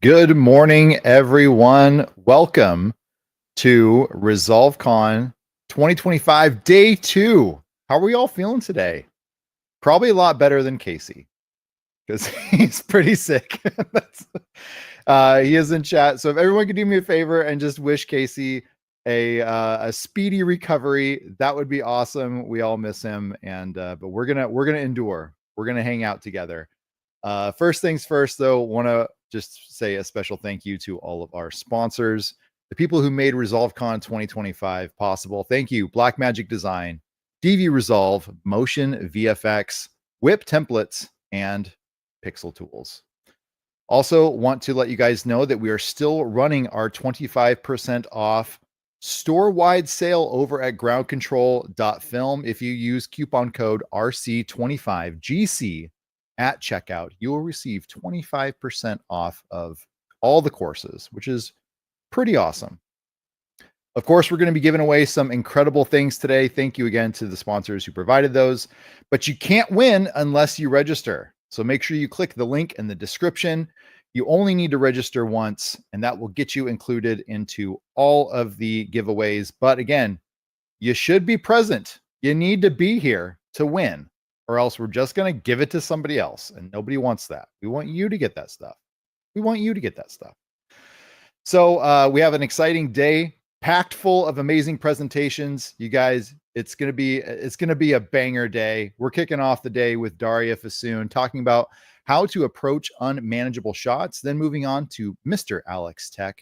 Good morning, everyone. Welcome to ResolveCon 2025, day 2. How are we all feeling today? Probably a lot better than Casey because he's pretty sick. He is in chat. So if everyone could do me a favor and just wish Casey a speedy recovery, that would be awesome. We all miss him, and but we're gonna endure. We're gonna hang out together. First things first, though, want to just say a special thank you to all of our sponsors, the people who made ResolveCon 2025 possible. Thank you, Blackmagic Design, DV Resolve, Motion VFX, Whip Templates, and Pixel Tools. Also, want to let you guys know that we are still running our 25% off store-wide sale over at groundcontrol.film. If you use coupon code RC25GC at checkout, you will receive 25% off of all the courses, which is pretty awesome. Of course, we're going to be giving away some incredible things today. Thank you again to the sponsors who provided those, but you can't win unless you register. So make sure you click the link in the description. You only need to register once, and that will get you included into all of the giveaways. But again, you should be present. You need to be here to win, or else we're just going to give it to somebody else, and nobody wants that. We want you to get that stuff. We want you to get that stuff. So we have an exciting day packed full of amazing presentations. You guys, it's going to be a banger day. We're kicking off the day with Daria Fissoun talking about how to approach unmanageable shots, then moving on to MrAlexTech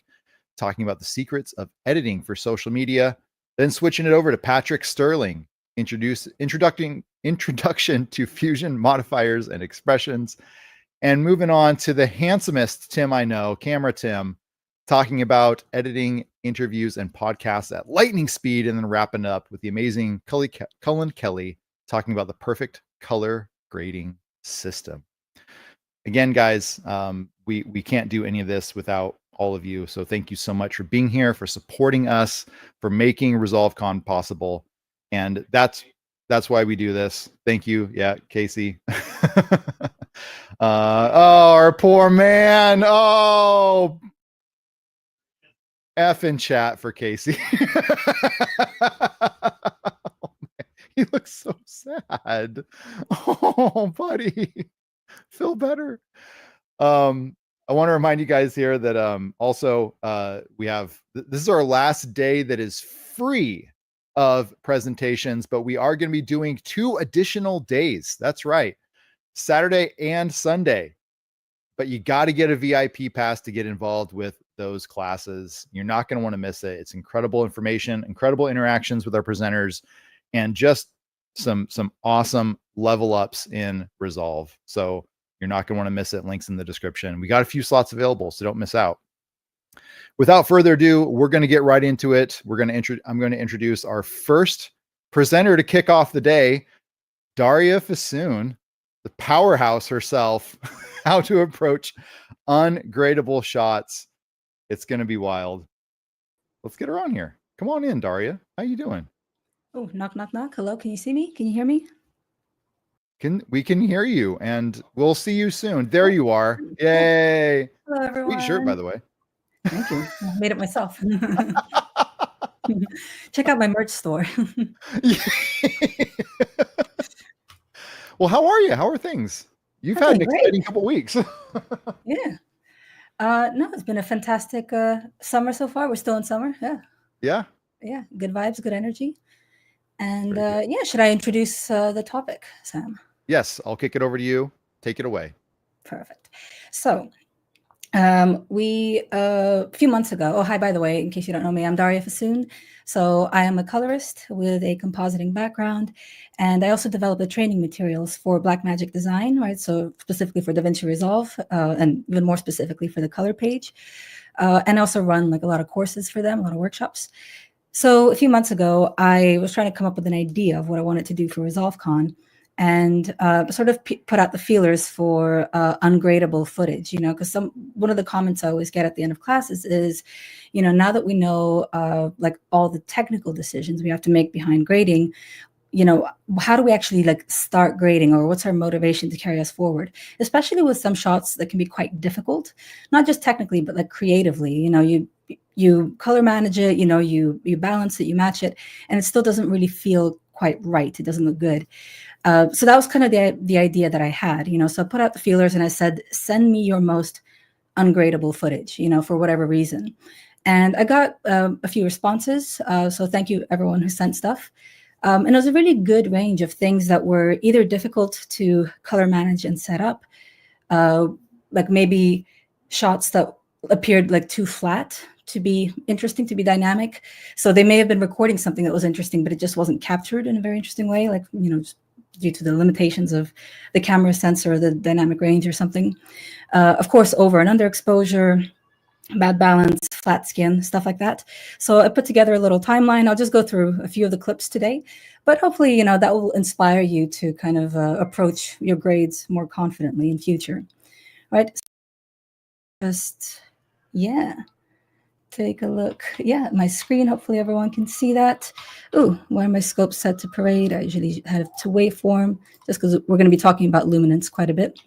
talking about the secrets of editing for social media, then switching it over to Patrick Stirling, introduction to fusion modifiers and expressions, and moving on to the handsomest Tim I know, Camera Tim, talking about editing interviews and podcasts at lightning speed, and then wrapping up with the amazing Cullen Kelly talking about the perfect color grading system. Again, guys, we can't do any of this without all of you. So thank you so much for being here, for supporting us, for making ResolveCon possible. And that's why we do this. Thank you. Yeah, Casey. Oh, our poor man. Oh, F in chat for Casey. He looks so sad. Oh, buddy. Feel better. I want to remind you guys here that also we have this is our last day that is free of presentations, but we are going to be doing 2 additional days. That's right, Saturday and Sunday. But you got to get a VIP pass to get involved with those classes. You're not going to want to miss it. It's incredible information, incredible interactions with our presenters, and just some awesome level ups in Resolve. So you're not going to want to miss it. Links in the description. We got a few slots available, so don't miss out. Without further ado, we're going to get right into it. I'm going to introduce our first presenter to kick off the day, Daria Fissoun, the powerhouse herself, how to approach ungradable shots. It's going to be wild. Let's get her on here. Come on in, Daria. How you doing? Oh, knock, knock, knock. Hello, can you see me? Can you hear me? We can hear you, and we'll see you soon. There you are. Yay. Hello, everyone. Sweet shirt, by the way. Thank you. I made it myself. Check out my merch store. Well, how are you? How are things? You've had an exciting couple weeks. Yeah. No, it's been a fantastic summer so far. We're still in summer. Yeah. Yeah. Yeah. Good vibes, good energy. And yeah, should I introduce the topic, Sam? Yes, I'll kick it over to you. Take it away. Perfect. So we a few months ago, oh, hi, by the way, in case you don't know me, I'm Daria Fissoun. So I am a colorist with a compositing background, and I also develop the training materials for Blackmagic Design, right? So specifically for DaVinci Resolve, and even more specifically for the color page. And I also run like a lot of courses for them, a lot of workshops. So a few months ago, I was trying to come up with an idea of what I wanted to do for ResolveCon, and sort of put out the feelers for ungradable footage, because one of the comments I always get at the end of classes is, now that we know like all the technical decisions we have to make behind grading, how do we actually like start grading, or what's our motivation to carry us forward, especially with some shots that can be quite difficult, not just technically, but like creatively. You color manage it, you balance it, you match it, and it still doesn't really feel quite right. It doesn't look good. So that was kind of the idea that I had, so I put out the feelers and I said, send me your most ungradable footage, for whatever reason. And I got a few responses. So thank you everyone who sent stuff. And it was a really good range of things that were either difficult to color manage and set up, like maybe shots that appeared like too flat to be interesting, to be dynamic. So they may have been recording something that was interesting, but it just wasn't captured in a very interesting way, like, just due to the limitations of the camera sensor or the dynamic range or something. Of course, over and under exposure, bad balance, flat skin, stuff like that. So I put together a little timeline. I'll just go through a few of the clips today, but hopefully, that will inspire you to kind of approach your grades more confidently in future, right? Just, take a look. Yeah, my screen, hopefully everyone can see that. Ooh, why are my scopes set to parade? I usually have to waveform, just because we're going to be talking about luminance quite a bit.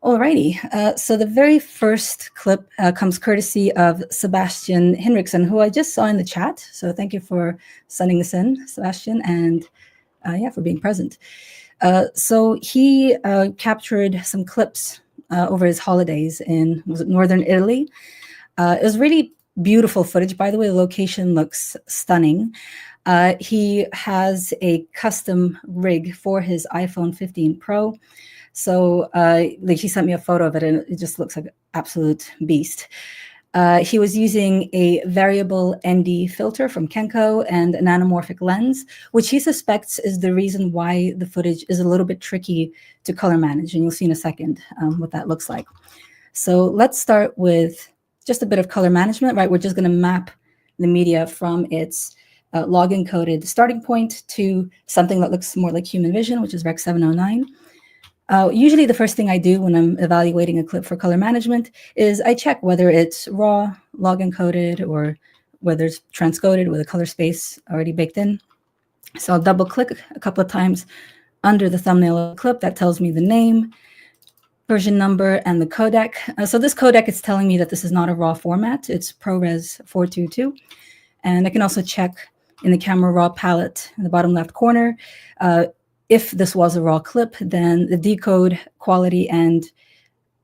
Alrighty, so the very first clip comes courtesy of Sebastian Hinrichsen, who I just saw in the chat. So thank you for sending this in, Sebastian, and for being present. So he captured some clips over his holidays in, was it northern Italy? It was really beautiful footage. By the way, the location looks stunning. He has a custom rig for his iPhone 15 Pro. So like he sent me a photo of it, and it just looks like an absolute beast. He was using a variable ND filter from Kenko and an anamorphic lens, which he suspects is the reason why the footage is a little bit tricky to color manage. And you'll see in a second what that looks like. So let's start with just a bit of color management, right? We're just going to map the media from its log encoded starting point to something that looks more like human vision, which is Rec 709. Usually the first thing I do when I'm evaluating a clip for color management is I check whether it's raw, log encoded, or whether it's transcoded with a color space already baked in. So I'll double click a couple of times under the thumbnail of the clip. That tells me the name, version number, and the codec. So this codec is telling me that this is not a raw format. It's ProRes 422. And I can also check in the camera raw palette in the bottom left corner. If this was a raw clip, then the decode quality and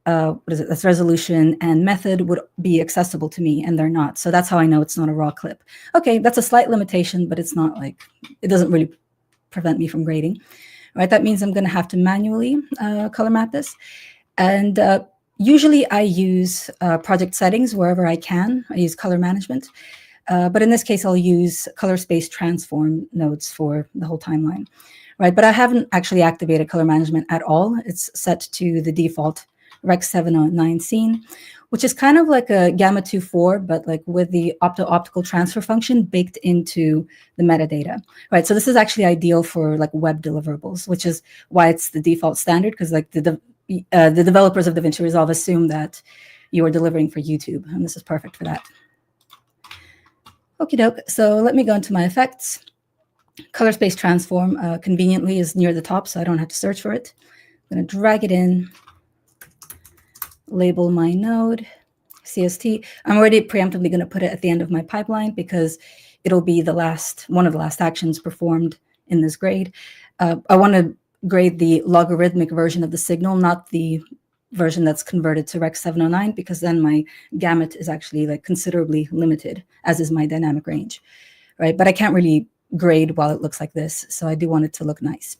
that's resolution and method would be accessible to me, and they're not. So that's how I know it's not a raw clip. Okay, that's a slight limitation, but it's not like, it doesn't really prevent me from grading, right? That means I'm going to have to manually color map this. And usually I use project settings wherever I can. I use color management. But in this case, I'll use color space transform nodes for the whole timeline. Right, but I haven't actually activated color management at all. It's set to the default Rec 709 scene, which is kind of like a Gamma 2.4, but like with the optical transfer function baked into the metadata. Right, so this is actually ideal for like web deliverables, which is why it's the default standard, because like the developers of DaVinci Resolve assume that you are delivering for YouTube, and this is perfect for that. Okie doke. So let me go into my effects. Color space transform conveniently is near the top, so I don't have to search for it. I'm going to drag it in, label my node, CST. I'm already preemptively going to put it at the end of my pipeline because it'll be the one of the last actions performed in this grade. I want to grade the logarithmic version of the signal, not the version that's converted to Rec 709, because then my gamut is actually like considerably limited, as is my dynamic range, right? But I can't really grade while it looks like this, so I do want it to look nice.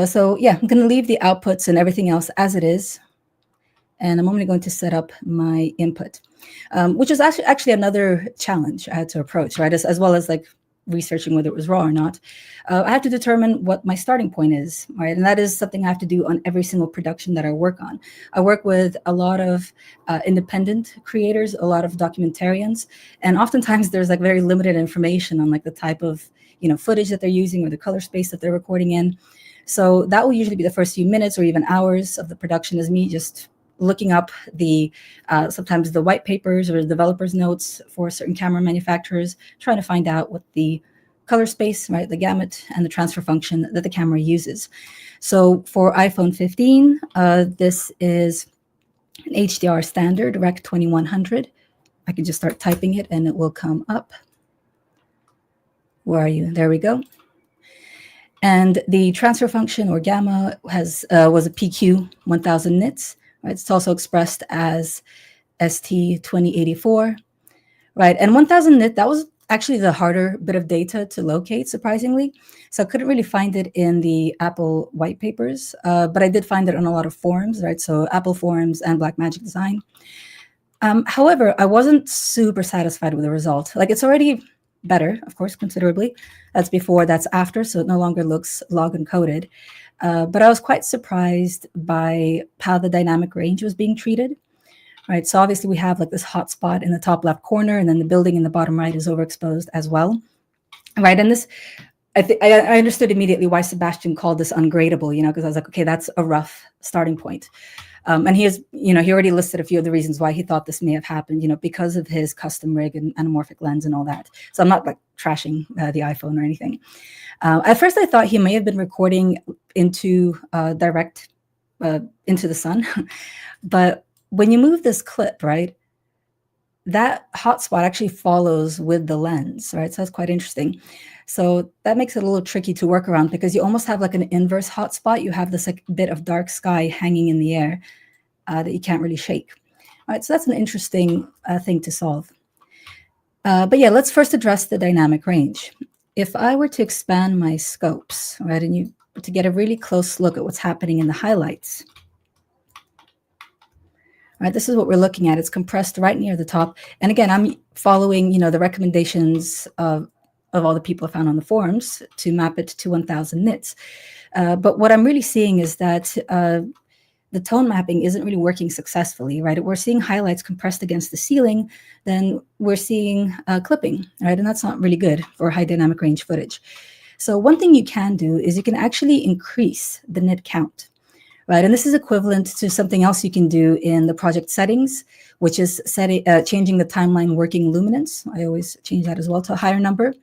So yeah, I'm going to leave the outputs and everything else as it is, and I'm only going to set up my input, which is actually another challenge I had to approach, right? As well as like researching whether it was raw or not. I have to determine what my starting point is, right? And that is something I have to do on every single production that I work on. I work with a lot of independent creators, a lot of documentarians, and oftentimes there's like very limited information on like the type of footage that they're using or the color space that they're recording in. So that will usually be the first few minutes or even hours of the production, is me just looking up the sometimes the white papers or the developers notes for certain camera manufacturers, trying to find out what the color space, right, the gamut, and the transfer function that the camera uses. So for iPhone 15, this is an HDR standard, Rec 2100. I can just start typing it and it will come up. Where are you? There we go. And the transfer function, or gamma, was a PQ 1000 nits. Right? It's also expressed as ST 2084. Right, and 1000 nit, that was actually the harder bit of data to locate, surprisingly. So I couldn't really find it in the Apple white papers, but I did find it on a lot of forums, right? So Apple forums and Blackmagic Design. However, I wasn't super satisfied with the result. Like, it's already better, of course, considerably. That's before, that's after, so it no longer looks log encoded. But I was quite surprised by how the dynamic range was being treated. Right, so obviously we have like this hot spot in the top left corner, and then the building in the bottom right is overexposed as well. Right, and this, I understood immediately why Sebastian called this ungradable, because I was like, okay, that's a rough starting point. And he already listed a few of the reasons why he thought this may have happened, because of his custom rig and anamorphic lens and all that. So I'm not like trashing the iPhone or anything. At first, I thought he may have been recording into direct into the sun, but when you move this clip, right, that hotspot actually follows with the lens, right? So that's quite interesting. So that makes it a little tricky to work around, because you almost have like an inverse hotspot. You have this like bit of dark sky hanging in the air that you can't really shake. All right, so that's an interesting thing to solve. But yeah, let's first address the dynamic range. If I were to expand my scopes, right, and to get a really close look at what's happening in the highlights, right, this is what we're looking at. It's compressed right near the top. And again, I'm following, the recommendations of all the people I found on the forums to map it to 1000 nits. But what I'm really seeing is that the tone mapping isn't really working successfully, right? We're seeing highlights compressed against the ceiling, then we're seeing clipping, right? And that's not really good for high dynamic range footage. So one thing you can do is you can actually increase the nit count. Right, and this is equivalent to something else you can do in the project settings, which is changing the timeline working luminance. I always change that as well to a higher number.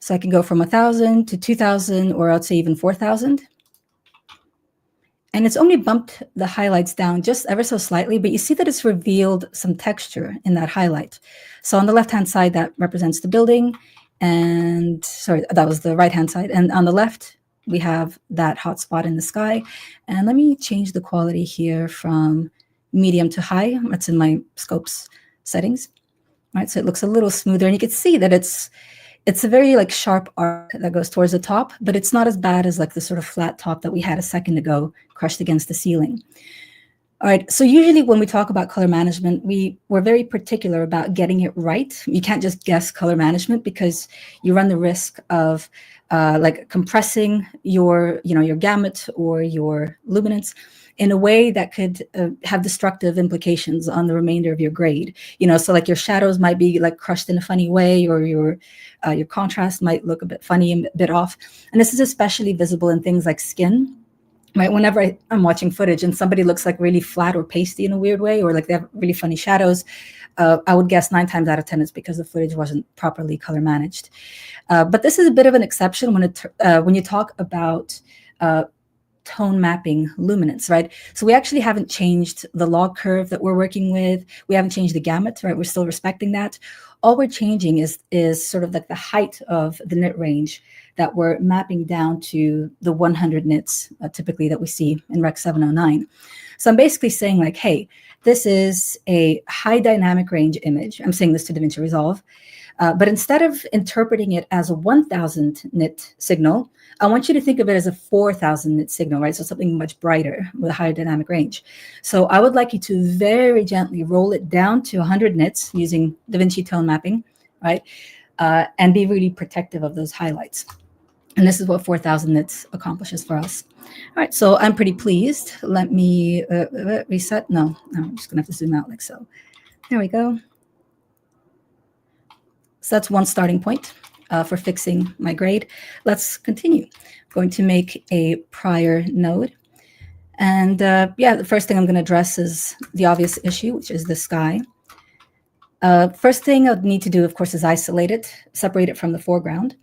So I can go from 1000 to 2000, or I'd say even 4000. And it's only bumped the highlights down just ever so slightly, but you see that it's revealed some texture in that highlight. So on the left-hand side, that represents the building. And sorry, that was the right-hand side. And on the left, we have that hot spot in the sky. And let me change the quality here from medium to high. That's in my scopes settings. Right, so it looks a little smoother, and you can see that it's a very like sharp arc that goes towards the top, but it's not as bad as like the sort of flat top that we had a second ago crushed against the ceiling. All right, so usually when we talk about color management, we're very particular about getting it right. You can't just guess color management, because you run the risk of like compressing your gamut or your luminance in a way that could have destructive implications on the remainder of your grade. So like your shadows might be like crushed in a funny way, or your contrast might look a bit funny and a bit off. And this is especially visible in things like skin. Right, whenever I'm watching footage and somebody looks like really flat or pasty in a weird way, or like they have really funny shadows, I would guess 9 times out of 10 it's because the footage wasn't properly color managed. But this is a bit of an exception when you talk about tone mapping luminance, right? So we actually haven't changed the log curve that we're working with. We haven't changed the gamut, right? We're still respecting that. All we're changing is sort of like the height of the nit range that we're mapping down to the 100 nits typically that we see in Rec 709. So I'm basically saying like, hey, this is a high dynamic range image. I'm saying this to DaVinci Resolve. But instead of interpreting it as a 1000 nit signal, I want you to think of it as a 4000 nit signal, right? So something much brighter with a higher dynamic range. So I would like you to very gently roll it down to 100 nits using DaVinci tone mapping, right? And be really protective of those highlights. And this is what 4000 nits accomplishes for us. All right, so I'm pretty pleased. Let me reset. No, I'm just gonna have to zoom out like so. There we go. So that's one starting point for fixing my grade. Let's continue. I'm going to make a prior node. And yeah, the first thing I'm going to address is the obvious issue, which is the sky. First thing I'd need to do, of course, is isolate it, separate it from the foreground.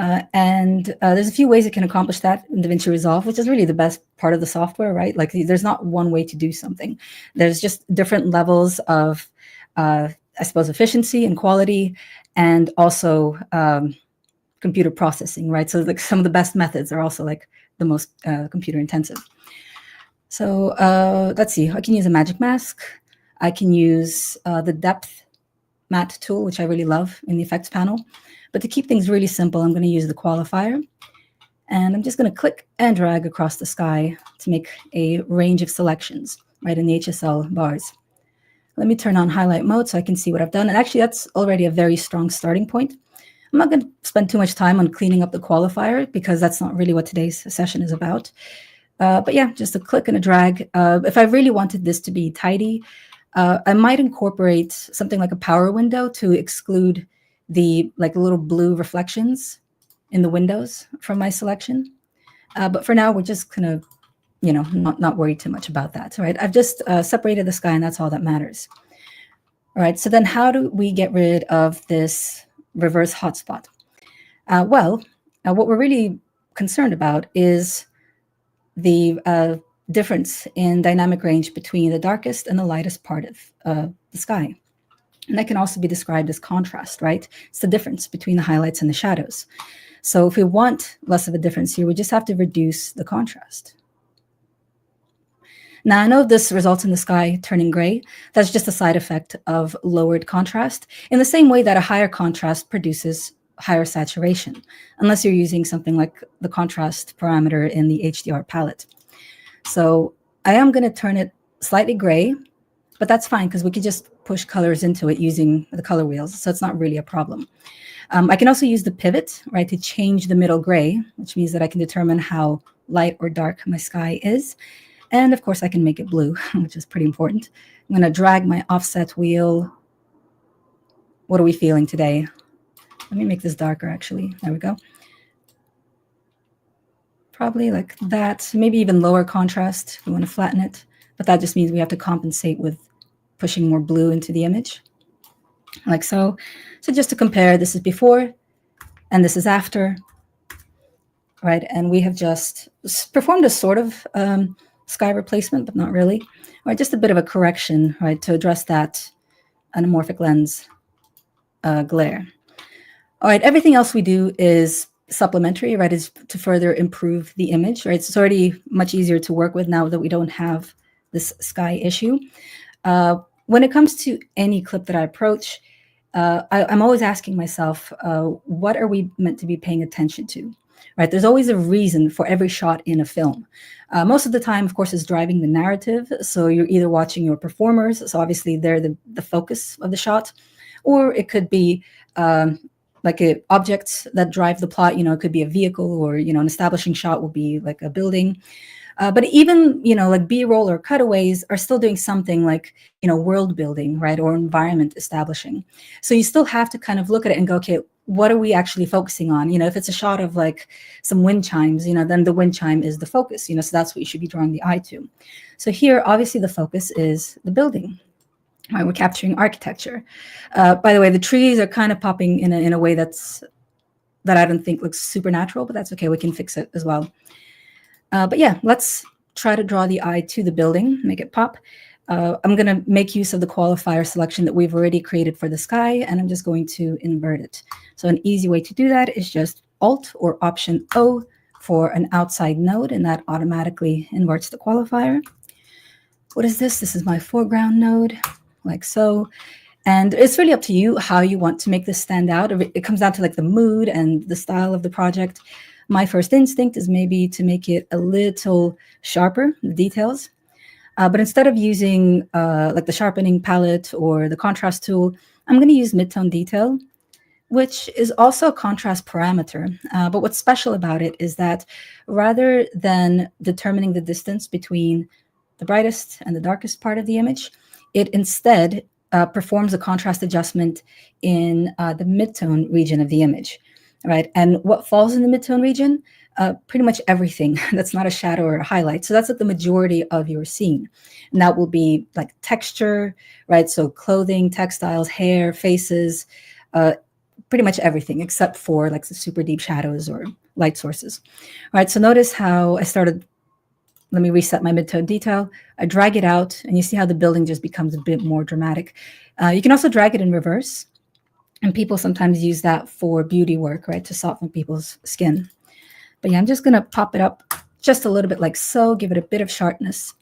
And there's a few ways it can accomplish that in DaVinci Resolve, which is really the best part of the software, right? Like there's not one way to do something. There's just different levels of, I suppose, efficiency and quality, and also computer processing, right? So like some of the best methods are also like the most computer intensive. So let's see, I can use a magic mask. I can use the depth matte tool, which I really love in the effects panel. But to keep things really simple, I'm going to use the qualifier. And I'm just going to click and drag across the sky to make a range of selections right in the HSL bars. Let me turn on highlight mode so I can see what I've done. And actually, that's already a very strong starting point. I'm not going to spend too much time on cleaning up the qualifier because that's not really what today's session is about. But yeah, just a click and a drag. If I really wanted this to be tidy, I might incorporate something like a power window to exclude the like little blue reflections in the windows from my selection. But for now, we're just kind of, you know, not worried too much about that. All right, I've just separated the sky, and that's all that matters. All right, so then how do we get rid of this reverse hotspot? Well, what we're really concerned about is the difference in dynamic range between the darkest and the lightest part of the sky. And that can also be described as contrast, right? It's the difference between the highlights and the shadows. So if we want less of a difference here, we just have to reduce the contrast. Now, I know this results in the sky turning gray. That's just a side effect of lowered contrast, in the same way that a higher contrast produces higher saturation, unless you're using something like the contrast parameter in the HDR palette. So I am going to turn it slightly gray, but that's fine because we can just push colors into it using the color wheels, so it's not really a problem. I can also use the pivot, right, to change the middle gray, which means that I can determine how light or dark my sky is. And of course, I can make it blue, which is pretty important. I'm going to drag my offset wheel. What are we feeling today? Let me make this darker, actually. There we go. Probably like that, maybe even lower contrast. We want to flatten it, but that just means we have to compensate with pushing more blue into the image, like so. So just to compare, this is before and this is after, right? And we have just performed a sort of sky replacement, but not really, right? Just a bit of a correction, right, to address that anamorphic lens glare. All right, everything else we do is supplementary, right, is to further improve the image, right? It's already much easier to work with now that we don't have this sky issue. When it comes to any clip that I approach, I'm always asking myself, what are we meant to be paying attention to, right? There's always a reason for every shot in a film. Most of the time, of course, is driving the narrative. So you're either watching your performers, so obviously they're the focus of the shot, or it could be like objects that drive the plot. You know, it could be a vehicle, or, you know, an establishing shot will be like a building. But even, you know, like B-roll or cutaways are still doing something like, you know, world building, right, or environment establishing. So you still have to kind of look at it and go, okay, what are we actually focusing on? You know, if it's a shot of like some wind chimes, you know, then the wind chime is the focus, you know, so that's what you should be drawing the eye to. So here, obviously, the focus is the building. Right, we're capturing architecture. By the way, the trees are kind of popping in a way that I don't think looks supernatural, but that's okay. We can fix it as well. But yeah, let's try to draw the eye to the building, make it pop. I'm going to make use of the qualifier selection that we've already created for the sky, and I'm just going to invert it. So an easy way to do that is just Alt or Option O for an outside node, and that automatically inverts the qualifier. What is this? This is my foreground node, like so. And it's really up to you how you want to make this stand out. It comes down to like the mood and the style of the project. My first instinct is maybe to make it a little sharper, the details. But instead of using like the sharpening palette or the contrast tool, I'm going to use midtone detail, which is also a contrast parameter. But what's special about it is that rather than determining the distance between the brightest and the darkest part of the image, it instead performs a contrast adjustment in the midtone region of the image, right? And what falls in the midtone region? Pretty much everything that's not a shadow or a highlight. So that's like the majority of your scene. And that will be like texture, right? So clothing, textiles, hair, faces, pretty much everything except for like the super deep shadows or light sources. All right, so notice how I started. Let me reset my mid-tone detail. I drag it out, and you see how the building just becomes a bit more dramatic. You can also drag it in reverse, and people sometimes use that for beauty work, right, to soften people's skin. But yeah, I'm just going to pop it up just a little bit like so, give it a bit of sharpness.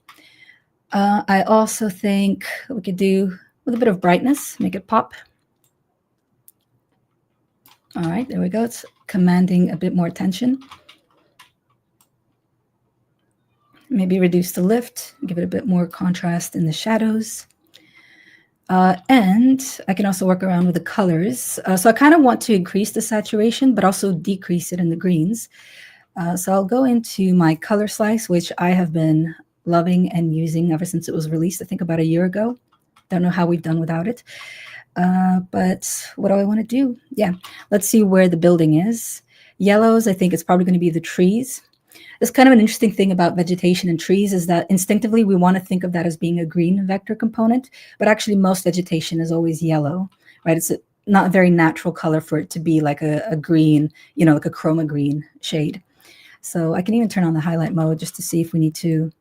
I also think we could do with a bit of brightness, make it pop. All right, there we go. It's commanding a bit more attention. Maybe reduce the lift, give it a bit more contrast in the shadows. And I can also work around with the colors. So I kind of want to increase the saturation, but also decrease it in the greens. So I'll go into my color slice, which I have been loving and using ever since it was released, I think about a year ago. Don't know how we've done without it. But what do I want to do? Yeah, let's see where the building is. Yellows, I think it's probably going to be the trees. It's kind of an interesting thing about vegetation and trees is that instinctively we want to think of that as being a green vector component, but actually most vegetation is always yellow, right? It's not a very natural color for it to be like a green, like a chroma green shade. So I can even turn on the highlight mode just to see if we need to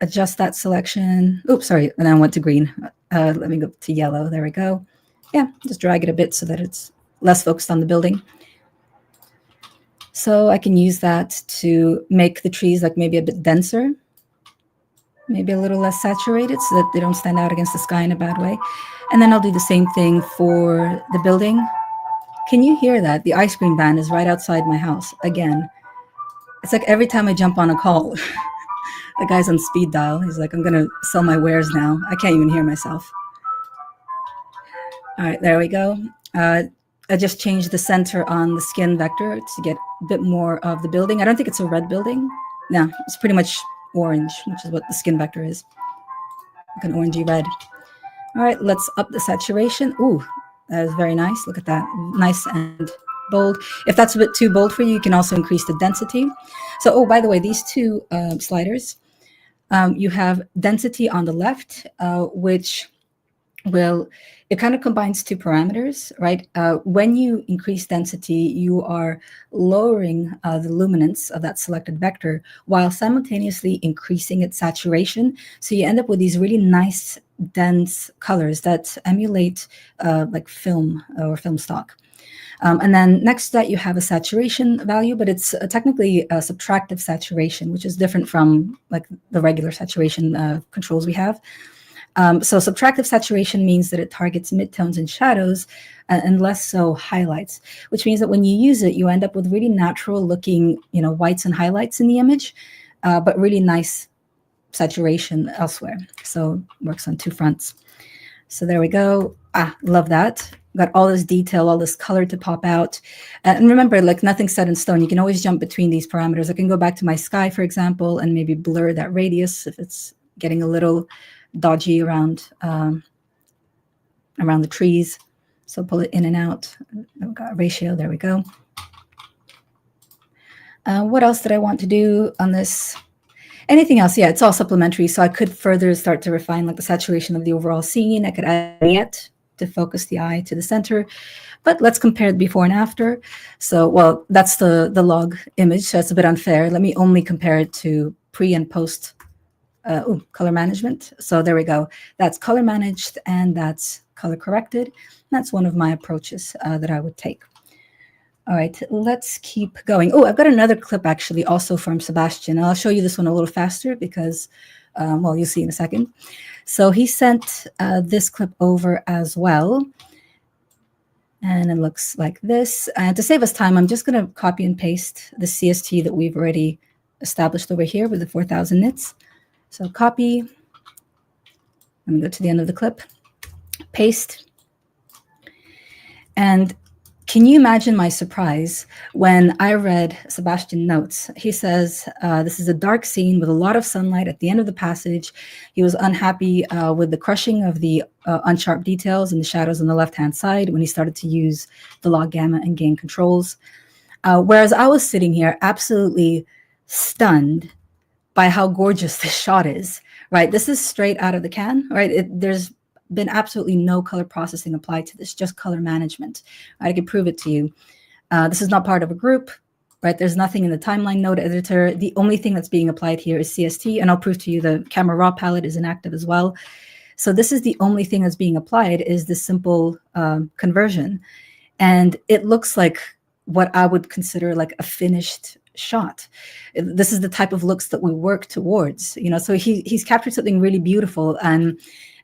adjust that selection. Oops, sorry, and I went to green. Let me go to yellow. There we go. Yeah, just drag it a bit so that it's less focused on the building. So I can use that to make the trees like maybe a bit denser, maybe a little less saturated so that they don't stand out against the sky in a bad way. And then I'll do the same thing for the building. Can you hear that? The ice cream van is right outside my house again. It's like every time I jump on a call, the guy's on speed dial. He's like, I'm going to sell my wares now. I can't even hear myself. All right, there we go. I just changed the center on the skin vector to get a bit more of the building. I don't think it's a red building. No, it's pretty much orange, which is what the skin vector is. Like an orangey red. All right, let's up the saturation. Ooh, that is very nice. Look at that. Nice and bold. If that's a bit too bold for you, you can also increase the density. So, oh, by the way, these two sliders, you have density on the left, which it kind of combines two parameters, right? When you increase density, you are lowering the luminance of that selected vector while simultaneously increasing its saturation. So you end up with these really nice, dense colors that emulate like film or film stock. And then next to that, you have a saturation value, but it's technically a subtractive saturation, which is different from like the regular saturation controls we have. So subtractive saturation means that it targets midtones and shadows and less so highlights, which means that when you use it, you end up with really natural looking, whites and highlights in the image, but really nice saturation elsewhere. So it works on two fronts. So there we go. Love that. Got all this detail, all this color to pop out. And remember, like nothing's set in stone. You can always jump between these parameters. I can go back to my sky, for example, and maybe blur that radius if it's getting a little dodgy around the trees. So pull it in and out. We've got ratio. There we go. What else did I want to do on this? Anything else? Yeah, it's all supplementary. So I could further start to refine like the saturation of the overall scene. I could add a vignette to focus the eye to the center. But let's compare the before and after. So, well, that's the log image. So it's a bit unfair. Let me only compare it to pre and post color management. So there we go. That's color managed and that's color corrected. That's one of my approaches that I would take. All right, let's keep going. Oh, I've got another clip actually also from Sebastian. I'll show you this one a little faster because, well, you'll see in a second. So he sent this clip over as well. And it looks like this. And to save us time, I'm just going to copy and paste the CST that we've already established over here with the 4,000 nits. So copy. Let me go to the end of the clip. Paste. And can you imagine my surprise when I read Sebastian's notes? He says, this is a dark scene with a lot of sunlight at the end of the passage. He was unhappy with the crushing of the unsharp details and the shadows on the left-hand side when he started to use the log gamma and gain controls. Whereas I was sitting here absolutely stunned by how gorgeous this shot is, right? This is straight out of the can, right? There's been absolutely no color processing applied to this, just color management. I can prove it to you. This is not part of a group, right? There's nothing in the timeline node editor. The only thing that's being applied here is CST, and I'll prove to you the camera raw palette is inactive as well. So this is the only thing that's being applied is this simple conversion. And it looks like what I would consider like a finished shot. This is the type of looks that we work towards, so he's captured something really beautiful.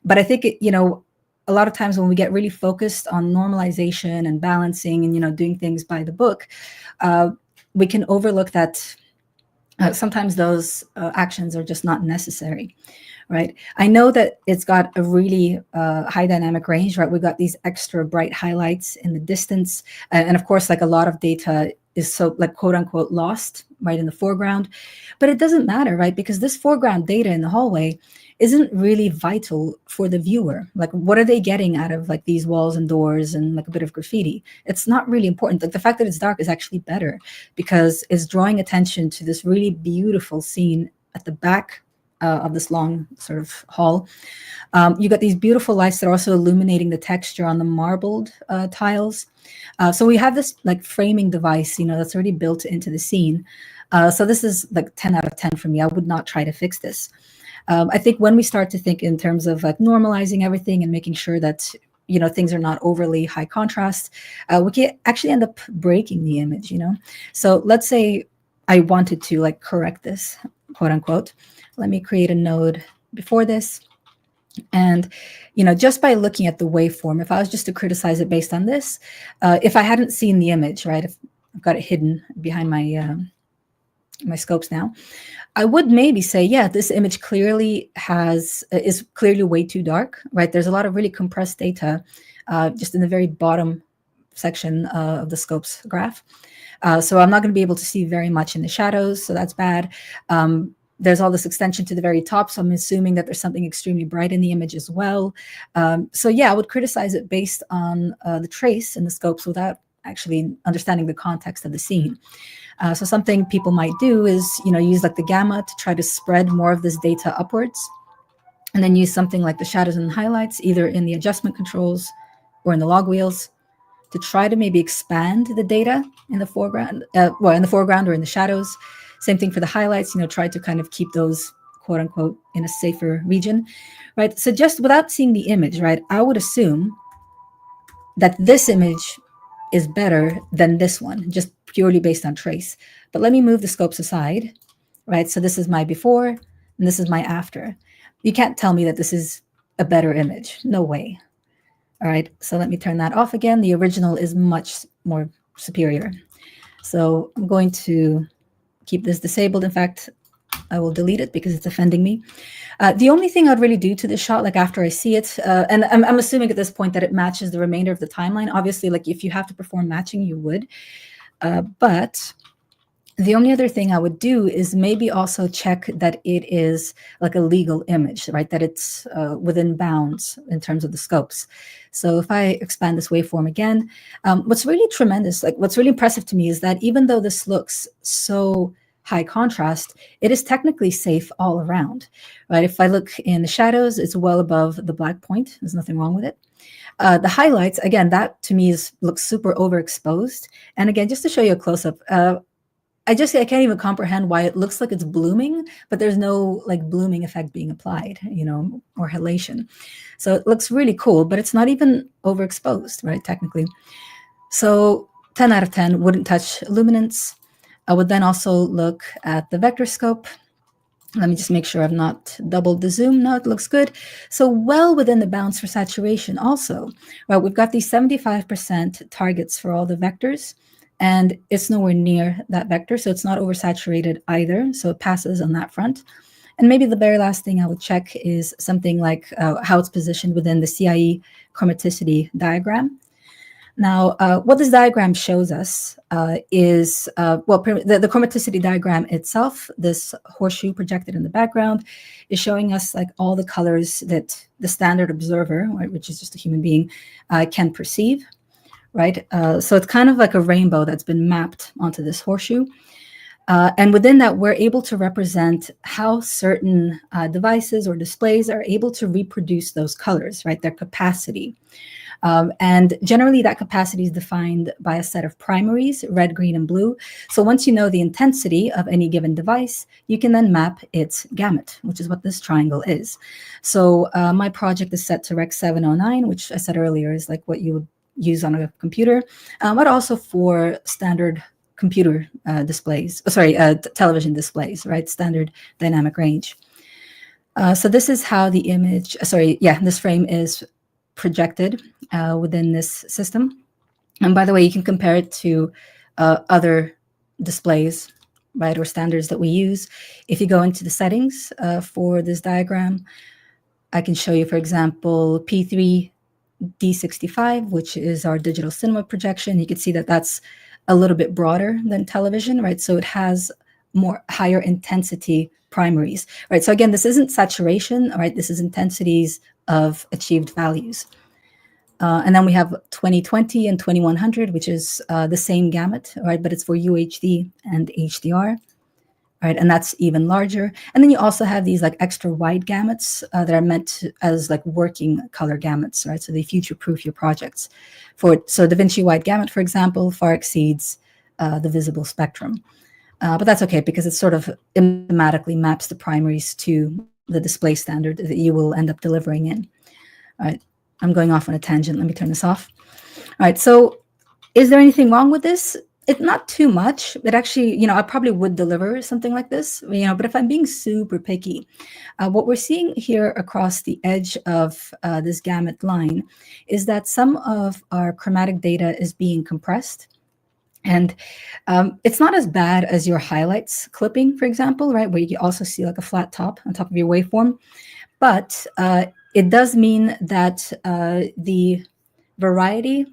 But I think, a lot of times when we get really focused on normalization and balancing and, doing things by the book, we can overlook that sometimes those actions are just not necessary. Right. I know that it's got a really high dynamic range, right? We've got these extra bright highlights in the distance. And of course, like a lot of data is so like quote unquote lost right in the foreground, but it doesn't matter, right? Because this foreground data in the hallway isn't really vital for the viewer. Like, what are they getting out of like these walls and doors and like a bit of graffiti? It's not really important. Like the fact that it's dark is actually better because it's drawing attention to this really beautiful scene at the back of this long sort of hall. You got these beautiful lights that are also illuminating the texture on the marbled tiles. So we have this like framing device, that's already built into the scene. So this is like 10 out of 10 for me. I would not try to fix this. I think when we start to think in terms of like normalizing everything and making sure that things are not overly high contrast, we can actually end up breaking the image. So let's say I wanted to like correct this, quote unquote. Let me create a node before this. And, just by looking at the waveform, if I was just to criticize it based on this, if I hadn't seen the image, right, if I've got it hidden behind my my scopes now, I would maybe say, yeah, this image clearly is clearly way too dark, right? There's a lot of really compressed data just in the very bottom section of the scopes graph. So I'm not going to be able to see very much in the shadows, so that's bad. There's all this extension to the very top, so I'm assuming that there's something extremely bright in the image as well. So yeah, I would criticize it based on the trace and the scopes without actually understanding the context of the scene. So something people might do is, use like the gamma to try to spread more of this data upwards, and then use something like the shadows and highlights, either in the adjustment controls or in the log wheels, to try to maybe expand the data in the foreground, in the foreground or in the shadows. Same thing for the highlights, try to kind of keep those, quote unquote, in a safer region, right? So just without seeing the image, right, I would assume that this image is better than this one, just purely based on trace. But let me move the scopes aside, right? So this is my before, and this is my after. You can't tell me that this is a better image. No way. All right, so let me turn that off again. The original is much more superior. So I'm going to keep this disabled. In fact, I will delete it because it's offending me. The only thing I'd really do to this shot, like after I see it, and I'm assuming at this point that it matches the remainder of the timeline. Obviously, like if you have to perform matching, you would. But the only other thing I would do is maybe also check that it is like a legal image, right? That it's within bounds in terms of the scopes. So if I expand this waveform again, what's really tremendous, like what's really impressive to me is that even though this looks so high contrast, it is technically safe all around, right? If I look in the shadows, it's well above the black point. There's nothing wrong with it. The highlights, again, that to me looks super overexposed. And again, just to show you a close-up, I can't even comprehend why it looks like it's blooming, but there's no like blooming effect being applied, or halation. So it looks really cool, but it's not even overexposed, right, technically. So 10 out of 10, wouldn't touch luminance. I would then also look at the vector scope. Let me just make sure I've not doubled the zoom. No, it looks good. So well within the bounds for saturation also, right? We've got these 75% targets for all the vectors, and it's nowhere near that vector, so it's not oversaturated either, so it passes on that front. And maybe the very last thing I would check is something like how it's positioned within the CIE chromaticity diagram. Now, what this diagram shows us is, the chromaticity diagram itself, this horseshoe projected in the background, is showing us like all the colors that the standard observer, right, which is just a human being, can perceive. Right, so it's kind of like a rainbow that's been mapped onto this horseshoe. And within that, we're able to represent how certain devices or displays are able to reproduce those colors, right? Their capacity. And generally, that capacity is defined by a set of primaries, red, green, and blue. So once you know the intensity of any given device, you can then map its gamut, which is what this triangle is. So my project is set to Rec 709, which I said earlier is like what you would use on a computer, but also for standard computer displays, television displays, right? Standard dynamic range. So this is how the image, this frame is projected within this system. And by the way, you can compare it to other displays, right, or standards that we use. If you go into the settings for this diagram, I can show you, for example, P3D65, which is our digital cinema projection. You can see that that's a little bit broader than television, right? So it has more higher intensity primaries, right? So again, this isn't saturation, right? This is intensities of achieved values. And then we have 2020 and 2100, which is the same gamut, right? But it's for UHD and HDR, right? And that's even larger. And then you also have these like extra wide gamuts that are meant as like working color gamuts, right? So they future-proof your projects. So DaVinci wide gamut, for example, far exceeds the visible spectrum. But that's okay because it sort of automatically maps the primaries to the display standard that you will end up delivering in. All right, I'm going off on a tangent. Let me turn this off. All right, so is there anything wrong with this? It's not too much. It actually, I probably would deliver something like this, but if I'm being super picky, what we're seeing here across the edge of this gamut line is that some of our chromatic data is being compressed. And it's not as bad as your highlights clipping, for example, right, where you also see like a flat top on top of your waveform. But it does mean that the variety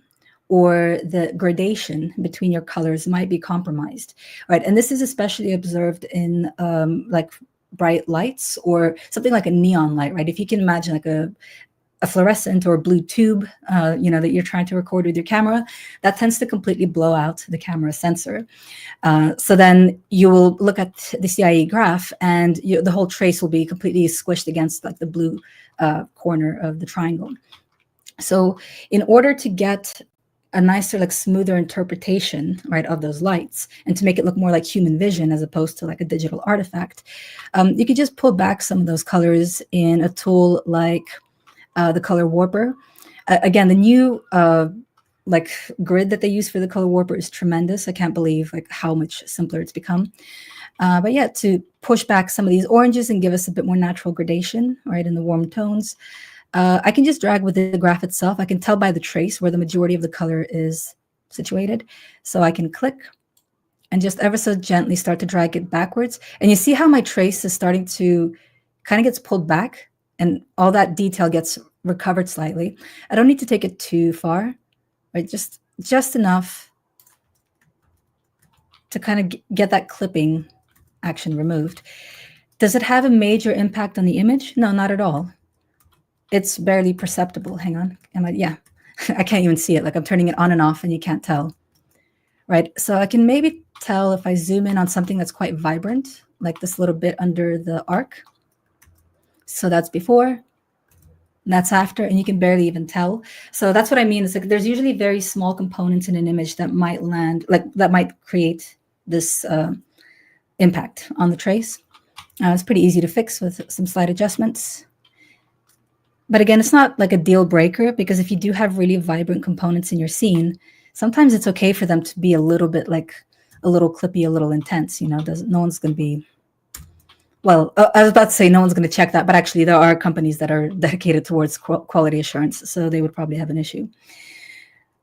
or the gradation between your colors might be compromised, right? And this is especially observed in like bright lights or something like a neon light, right? If you can imagine like a fluorescent or blue tube, that you're trying to record with your camera, that tends to completely blow out the camera sensor. So then you will look at the CIE graph and the whole trace will be completely squished against like the blue corner of the triangle. So in order to get a nicer, like smoother interpretation, right, of those lights and to make it look more like human vision as opposed to like a digital artifact, you could just pull back some of those colors in a tool like the color warper. Again, the new like grid that they use for the color warper is tremendous. I can't believe like how much simpler it's become. But yeah, to push back some of these oranges and give us a bit more natural gradation, right, in the warm tones, I can just drag with the graph itself. I can tell by the trace where the majority of the color is situated. So I can click and just ever so gently start to drag it backwards. And you see how my trace is starting to kind of gets pulled back and all that detail gets recovered slightly. I don't need to take it too far, right? Just enough to kind of get that clipping action removed. Does it have a major impact on the image? No, not at all. It's barely perceptible. Hang on. Yeah, I can't even see it. Like I'm turning it on and off and you can't tell, right? So I can maybe tell if I zoom in on something that's quite vibrant, like this little bit under the arc. So that's before, that's after, and you can barely even tell. So that's what I mean. It's like there's usually very small components in an image that might land, like that might create this impact on the trace. It's pretty easy to fix with some slight adjustments. But again, it's not like a deal breaker because if you do have really vibrant components in your scene, sometimes it's okay for them to be a little bit like a little clippy, a little intense. No one's going to be, well, I was about to say no one's going to check that, but actually there are companies that are dedicated towards quality assurance, so they would probably have an issue.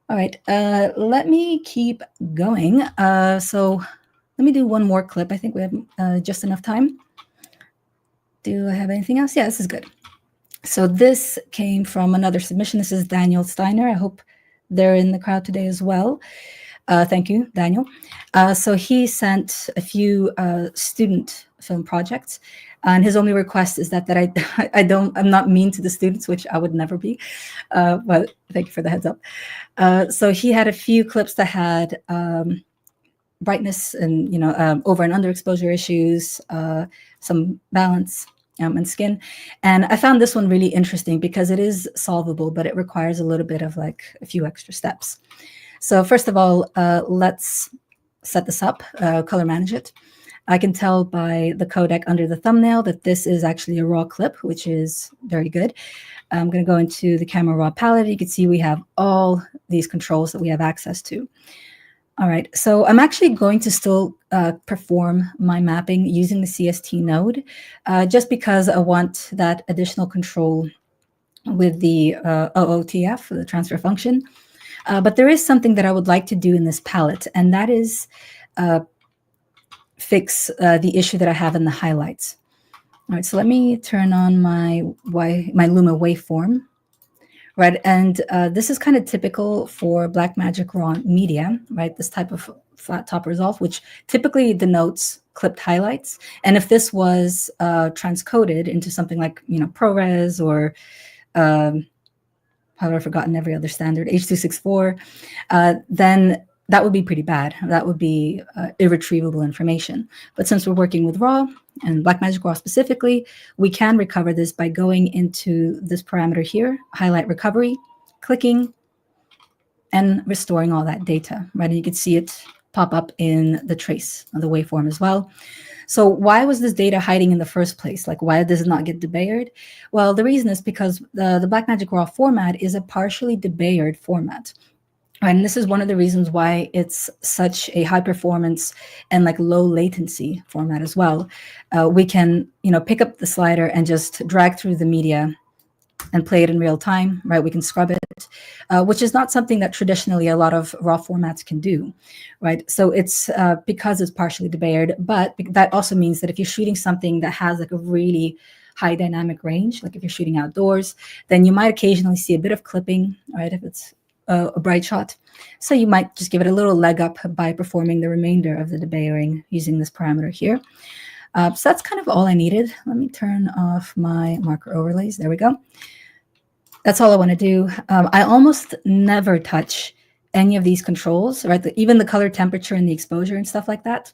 All right, let me keep going. So let me do one more clip. I think we have just enough time. Do I have anything else? Yeah, this is good. So this came from another submission. This is Daniel Steiner. I hope they're in the crowd today as well. Thank you, Daniel. So he sent a few student film projects, and his only request is that I'm not mean to the students, which I would never be. But thank you for the heads up. So he had a few clips that had brightness and over and underexposure issues, some balance and skin. And I found this one really interesting because it is solvable, but it requires a little bit of like a few extra steps. So first of all, let's set this up, color manage it. I can tell by the codec under the thumbnail that this is actually a raw clip, which is very good. I'm going to go into the camera raw palette. You can see we have all these controls that we have access to. All right, so I'm actually going to still perform my mapping using the CST node, just because I want that additional control with the OOTF, the transfer function. But there is something that I would like to do in this palette, and that is fix the issue that I have in the highlights. All right, so let me turn on my Luma waveform. Right, and this is kind of typical for Blackmagic Raw media, right? This type of flat top resolve, which typically denotes clipped highlights. And if this was transcoded into something like, ProRes or I've forgotten every other standard, H.264, then that would be pretty bad. That would be irretrievable information. But since we're working with RAW, and Blackmagic Raw specifically, we can recover this by going into this parameter here, highlight recovery, clicking, and restoring all that data, right? And you can see it pop up in the trace of the waveform as well. So why was this data hiding in the first place? Like, why does it not get debayered? Well, the reason is because the Blackmagic Raw format is a partially debayered format. And this is one of the reasons why it's such a high performance and like low latency format as well. We can, pick up the slider and just drag through the media and play it in real time, right? We can scrub it, which is not something that traditionally a lot of raw formats can do, right? So it's because it's partially debayered, but that also means that if you're shooting something that has like a really high dynamic range, like if you're shooting outdoors, then you might occasionally see a bit of clipping, right? If it's a bright shot. So you might just give it a little leg up by performing the remainder of the debayering using this parameter here. So that's kind of all I needed. Let me turn off my marker overlays. There we go. That's all I want to do. I almost never touch any of these controls, right? Even the color temperature and the exposure and stuff like that.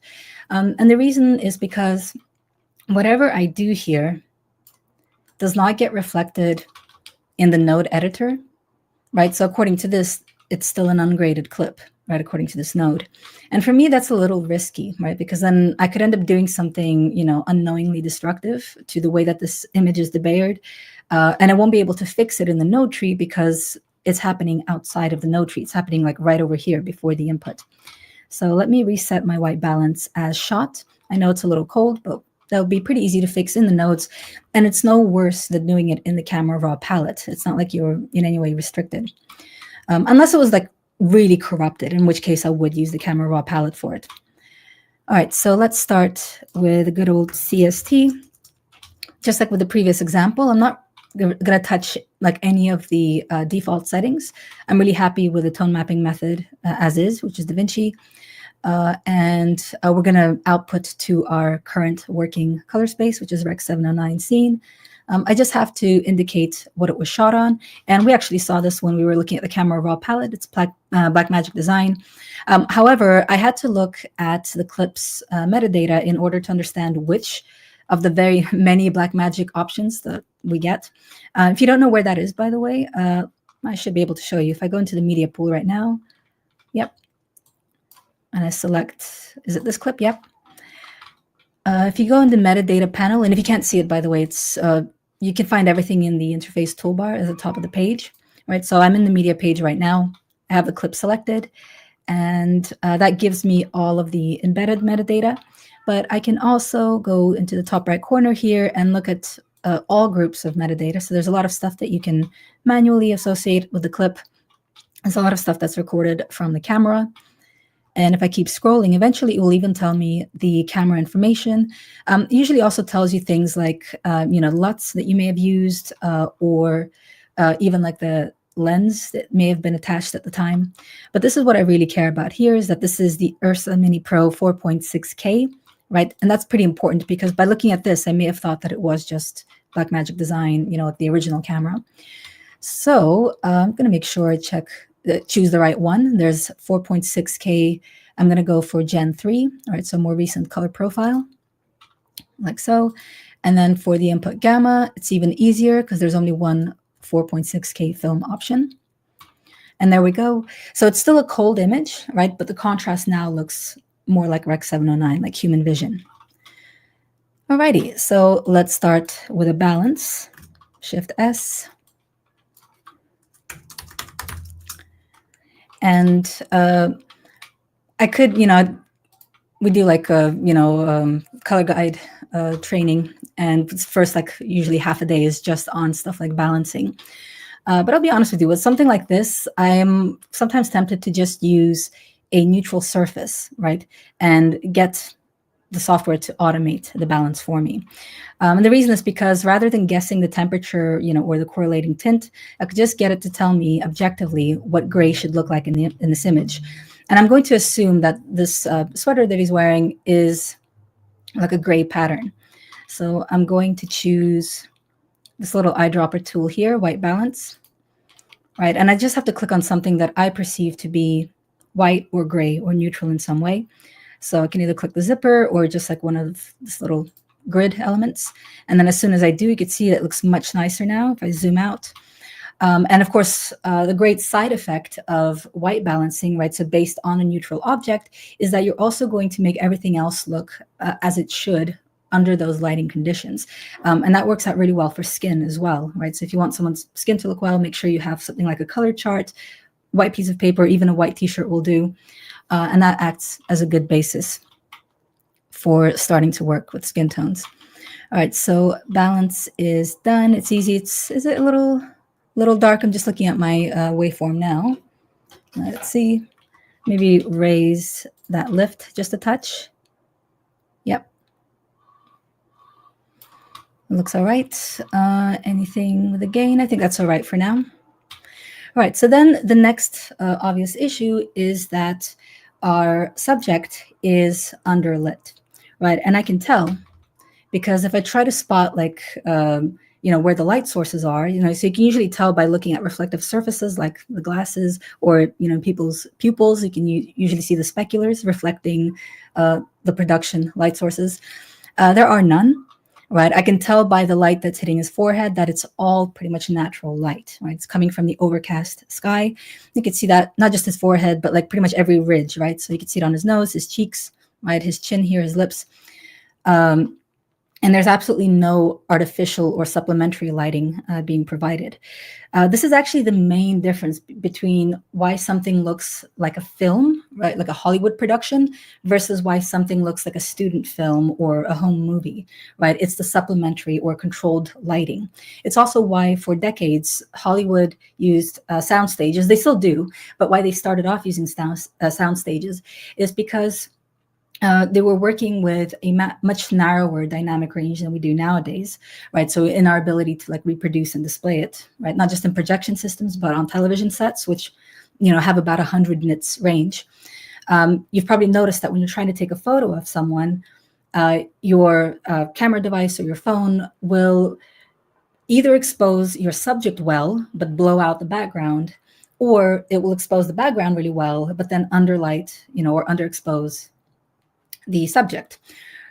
And the reason is because whatever I do here does not get reflected in the node editor, right? So according to this, it's still an ungraded clip, right? According to this node. And for me, that's a little risky, right? Because then I could end up doing something, unknowingly destructive to the way that this image is debayered. And I won't be able to fix it in the node tree because it's happening outside of the node tree. It's happening like right over here before the input. So let me reset my white balance as shot. I know it's a little cold, but that'll be pretty easy to fix in the nodes. And it's no worse than doing it in the camera raw palette. It's not like you're in any way restricted. Unless it was like really corrupted, in which case I would use the camera raw palette for it. All right, so let's start with a good old CST. Just like with the previous example, I'm not going to touch like any of the default settings. I'm really happy with the tone mapping method as is, which is DaVinci. And we're going to output to our current working color space, which is Rec 709 scene. I just have to indicate what it was shot on. And we actually saw this when we were looking at the camera raw palette. It's Blackmagic Design. However, I had to look at the clip's metadata in order to understand which of the very many Blackmagic options that we get. If you don't know where that is, by the way, I should be able to show you. If I go into the media pool right now, yep. And I select, is it this clip? Yep. If you go in the metadata panel, and if you can't see it, by the way, it's you can find everything in the interface toolbar at the top of the page, right? So I'm in the media page right now. I have the clip selected, and that gives me all of the embedded metadata. But I can also go into the top right corner here and look at all groups of metadata. So there's a lot of stuff that you can manually associate with the clip. There's a lot of stuff that's recorded from the camera. And if I keep scrolling, eventually it will even tell me the camera information. Usually also tells you things like, LUTs that you may have used or even like the lens that may have been attached at the time. But this is what I really care about here is that this is the Ursa Mini Pro 4.6K, right? And that's pretty important because by looking at this, I may have thought that it was just Blackmagic Design, the original camera. So I'm going to make sure I choose the right one. There's 4.6K I'm going to go for Gen 3, all right, so more recent color profile, like so. And then for the input gamma, it's even easier because there's only one 4.6K film option. And there we go. So it's still a cold image, right? But the contrast now looks more like Rec 709, like human vision. Alrighty, so let's start with a balance. Shift S. And I could, we do like a, color guide training. And first, like usually half a day is just on stuff like balancing. But I'll be honest with you, with something like this, I'm sometimes tempted to just use a neutral surface, right? And get the software to automate the balance for me. And the reason is because rather than guessing the temperature, or the correlating tint, I could just get it to tell me objectively what gray should look like in this image. And I'm going to assume that this sweater that he's wearing is like a gray pattern. So I'm going to choose this little eyedropper tool here, white balance, right? And I just have to click on something that I perceive to be white or gray or neutral in some way. So I can either click the zipper or just like one of this little grid elements. And then as soon as I do, you can see it looks much nicer now if I zoom out. And of course, the great side effect of white balancing, right, so based on a neutral object, is that you're also going to make everything else look as it should under those lighting conditions. And that works out really well for skin as well, right? So if you want someone's skin to look well, make sure you have something like a color chart, white piece of paper, even a white t-shirt will do. And that acts as a good basis for starting to work with skin tones. All right, so balance is done. It's easy. Is it a little dark? I'm just looking at my waveform now. Let's see. Maybe raise that lift just a touch. Yep. It looks all right. Anything with the gain? I think that's all right for now. All right, so then the next obvious issue is that our subject is underlit, right? And I can tell because if I try to spot like, where the light sources are, so you can usually tell by looking at reflective surfaces like the glasses or, people's pupils. You can usually see the speculars reflecting the production light sources. There are none. Right, I can tell by the light that's hitting his forehead that it's all pretty much natural light, right? It's coming from the overcast sky. You can see that not just his forehead, but like pretty much every ridge, right? So you can see it on his nose, his cheeks, right? His chin here, his lips. And there's absolutely no artificial or supplementary lighting being provided. This is actually the main difference between why something looks like a film, right, like a Hollywood production, versus why something looks like a student film or a home movie, right? It's the supplementary or controlled lighting. It's also why for decades Hollywood used sound stages. They still do, but why they started off using sound stages is because they were working with a much narrower dynamic range than we do nowadays, right? So in our ability to like reproduce and display it, right? Not just in projection systems, but on television sets, which, have about 100 nits range. You've probably noticed that when you're trying to take a photo of someone, your camera device or your phone will either expose your subject well, but blow out the background, or it will expose the background really well, but then underlight, or underexpose the subject,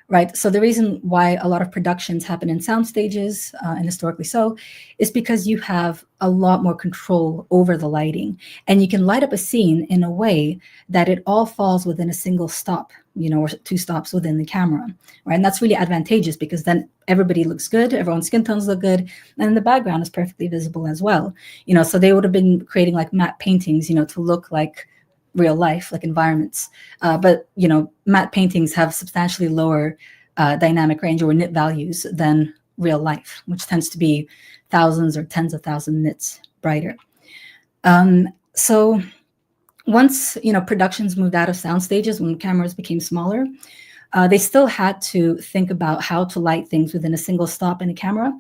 right? So the reason why a lot of productions happen in sound stages, and historically so, is because you have a lot more control over the lighting, and you can light up a scene in a way that it all falls within a single stop, or two stops within the camera, right? And that's really advantageous because then everybody looks good, everyone's skin tones look good, and the background is perfectly visible as well. So they would have been creating like matte paintings, to look like real life, like environments. But, matte paintings have substantially lower dynamic range or nit values than real life, which tends to be thousands or tens of thousands nits brighter. So once, productions moved out of sound stages, when cameras became smaller, they still had to think about how to light things within a single stop in a camera,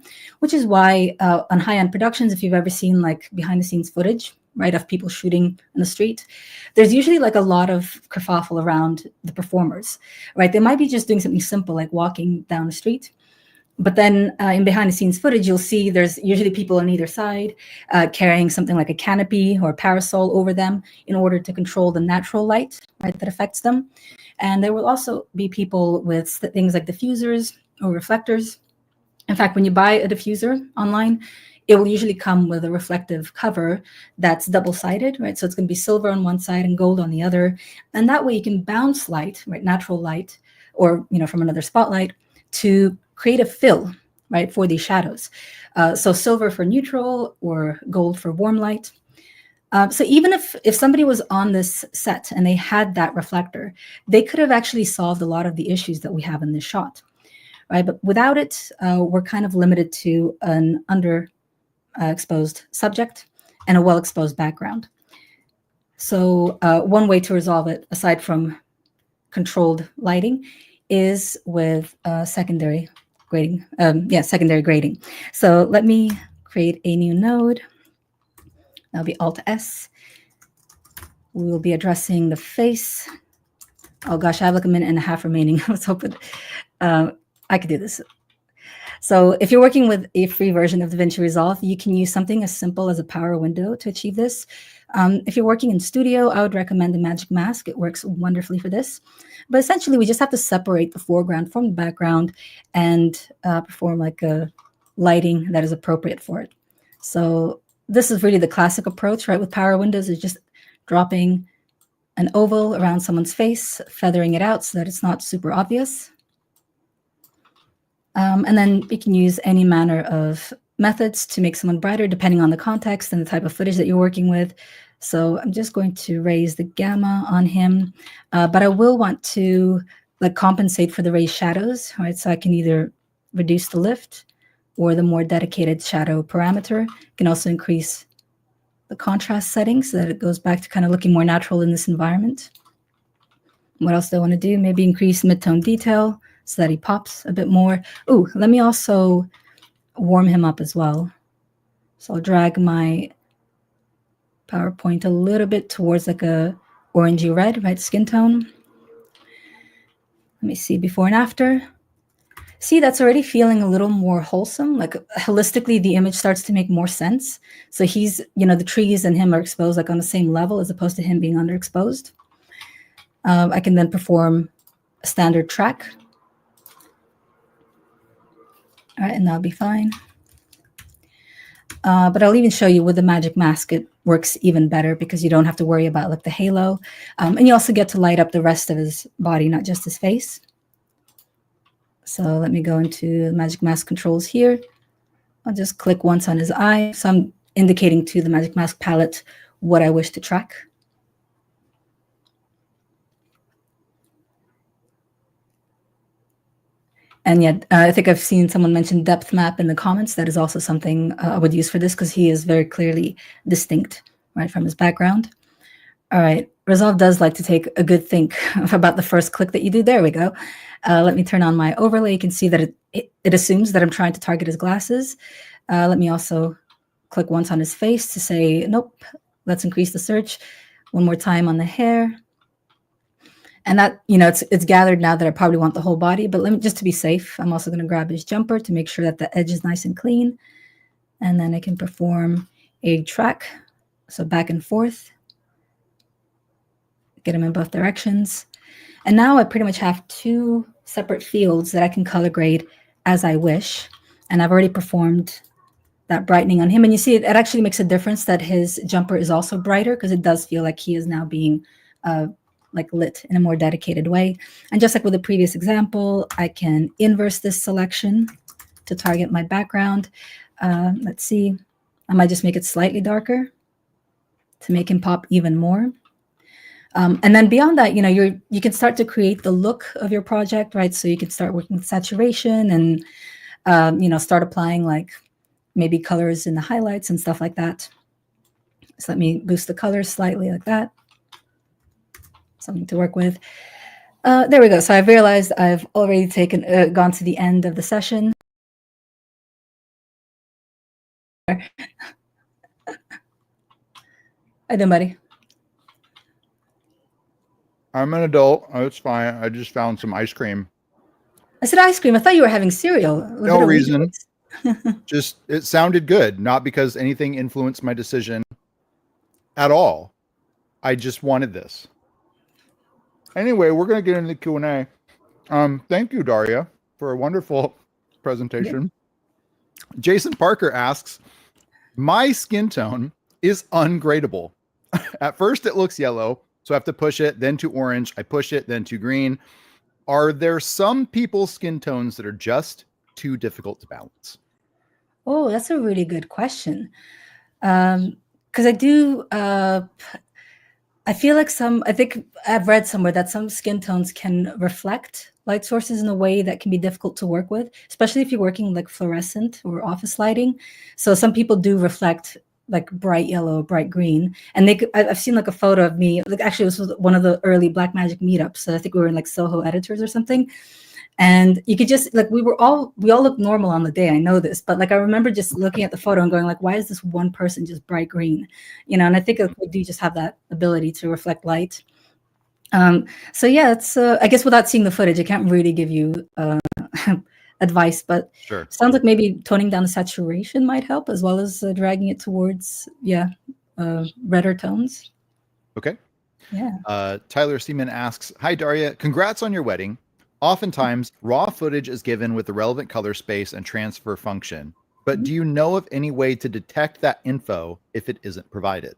which is why on high-end productions, if you've ever seen like behind-the-scenes footage, right, of people shooting in the street, there's usually like a lot of kerfuffle around the performers, right? They might be just doing something simple like walking down the street, But then in behind the scenes footage, you'll see there's usually people on either side carrying something like a canopy or a parasol over them in order to control the natural light, right, that affects them. And there will also be people with things like diffusers or reflectors. In fact, when you buy a diffuser online, it will usually come with a reflective cover that's double-sided, right? So it's going to be silver on one side and gold on the other. And that way you can bounce light, right, natural light, or from another spotlight to create a fill, right, for these shadows. So silver for neutral or gold for warm light. So even if somebody was on this set and they had that reflector, they could have actually solved a lot of the issues that we have in this shot, right? But without it, we're kind of limited to an underexposed subject and a well-exposed background. So one way to resolve it, aside from controlled lighting, is with secondary grading. Secondary grading. So let me create a new node. That'll be Alt-S. We will be addressing the face. Oh gosh, I have like a minute and a half remaining. I was hoping I could do this. So if you're working with a free version of DaVinci Resolve, you can use something as simple as a power window to achieve this. If you're working in Studio, I would recommend the Magic Mask. It works wonderfully for this. But essentially, we just have to separate the foreground from the background and perform like a lighting that is appropriate for it. So this is really the classic approach, right? With power windows, is just dropping an oval around someone's face, feathering it out so that it's not super obvious. And then you can use any manner of methods to make someone brighter, depending on the context and the type of footage that you're working with. So I'm just going to raise the gamma on him, but I will want to compensate for the raised shadows, right? So I can either reduce the lift or the more dedicated shadow parameter. I can also increase the contrast settings so that it goes back to kind of looking more natural in this environment. What else do I want to do? Maybe increase mid-tone detail so that he pops a bit more. Ooh, let me also warm him up as well. So I'll drag my PowerPoint a little bit towards like a orangey red, right, skin tone. Let me see before and after. See, that's already feeling a little more wholesome. Like holistically, the image starts to make more sense. So he's, the trees and him are exposed like on the same level as opposed to him being underexposed. I can then perform a standard track. All right, and that'll be fine. But I'll even show you with the Magic Mask, it works even better because you don't have to worry about like the halo. And you also get to light up the rest of his body, not just his face. So let me go into the Magic Mask controls here. I'll just click once on his eye. So I'm indicating to the Magic Mask palette what I wish to track. And yet, I think I've seen someone mention depth map in the comments. That is also something I would use for this because he is very clearly distinct, right, from his background. All right, Resolve does like to take a good think about the first click that you do. There we go. Let me turn on my overlay. You can see that it assumes that I'm trying to target his glasses. Let me also click once on his face to say, nope, let's increase the search. One more time on the hair. And that, it's gathered now that I probably want the whole body, but just to be safe, I'm also going to grab his jumper to make sure that the edge is nice and clean. And then I can perform a track. So back and forth. Get him in both directions. And now I pretty much have two separate fields that I can color grade as I wish. And I've already performed that brightening on him. And you see, it actually makes a difference that his jumper is also brighter because it does feel like he is now being lit in a more dedicated way. And just like with the previous example, I can inverse this selection to target my background. Let's see, I might just make it slightly darker to make him pop even more. And then beyond that, you can start to create the look of your project, right? So you can start working with saturation and, start applying like maybe colors in the highlights and stuff like that. So let me boost the colors slightly like that. Something to work with. There we go. So I've realized I've already gone to the end of the session. Hi, buddy. I'm an adult. Oh, it's fine. I just found some ice cream. I said ice cream. I thought you were having cereal. No reason. Just it sounded good, not because anything influenced my decision at all. I just wanted this. Anyway, we're going to get into the Q&A. Thank you, Daria, for a wonderful presentation. Yeah. Jason Parker asks, my skin tone is ungradable. At first it looks yellow, so I have to push it, then to orange. I push it, then to green. Are there some people's skin tones that are just too difficult to balance? Oh, that's a really good question. Because I feel like I think I've read somewhere that some skin tones can reflect light sources in a way that can be difficult to work with, especially if you're working like fluorescent or office lighting. So some people do reflect like bright yellow, bright green. And I've seen like a photo of me, like actually this was one of the early Blackmagic meetups. So I think we were in like Soho Editors or something. And you could just like, we all look normal on the day. I know this, but like, I remember just looking at the photo and going like, why is this one person just bright green? You know, and I think we do just have that ability to reflect light. So yeah, it's, I guess without seeing the footage, I can't really give you advice, but sure. Sounds like maybe toning down the saturation might help as well as dragging it towards, redder tones. Okay. Yeah. Tyler Seaman asks, hi, Daria, congrats on your wedding. Oftentimes, raw footage is given with the relevant color space and transfer function, but do you know of any way to detect that info if it isn't provided?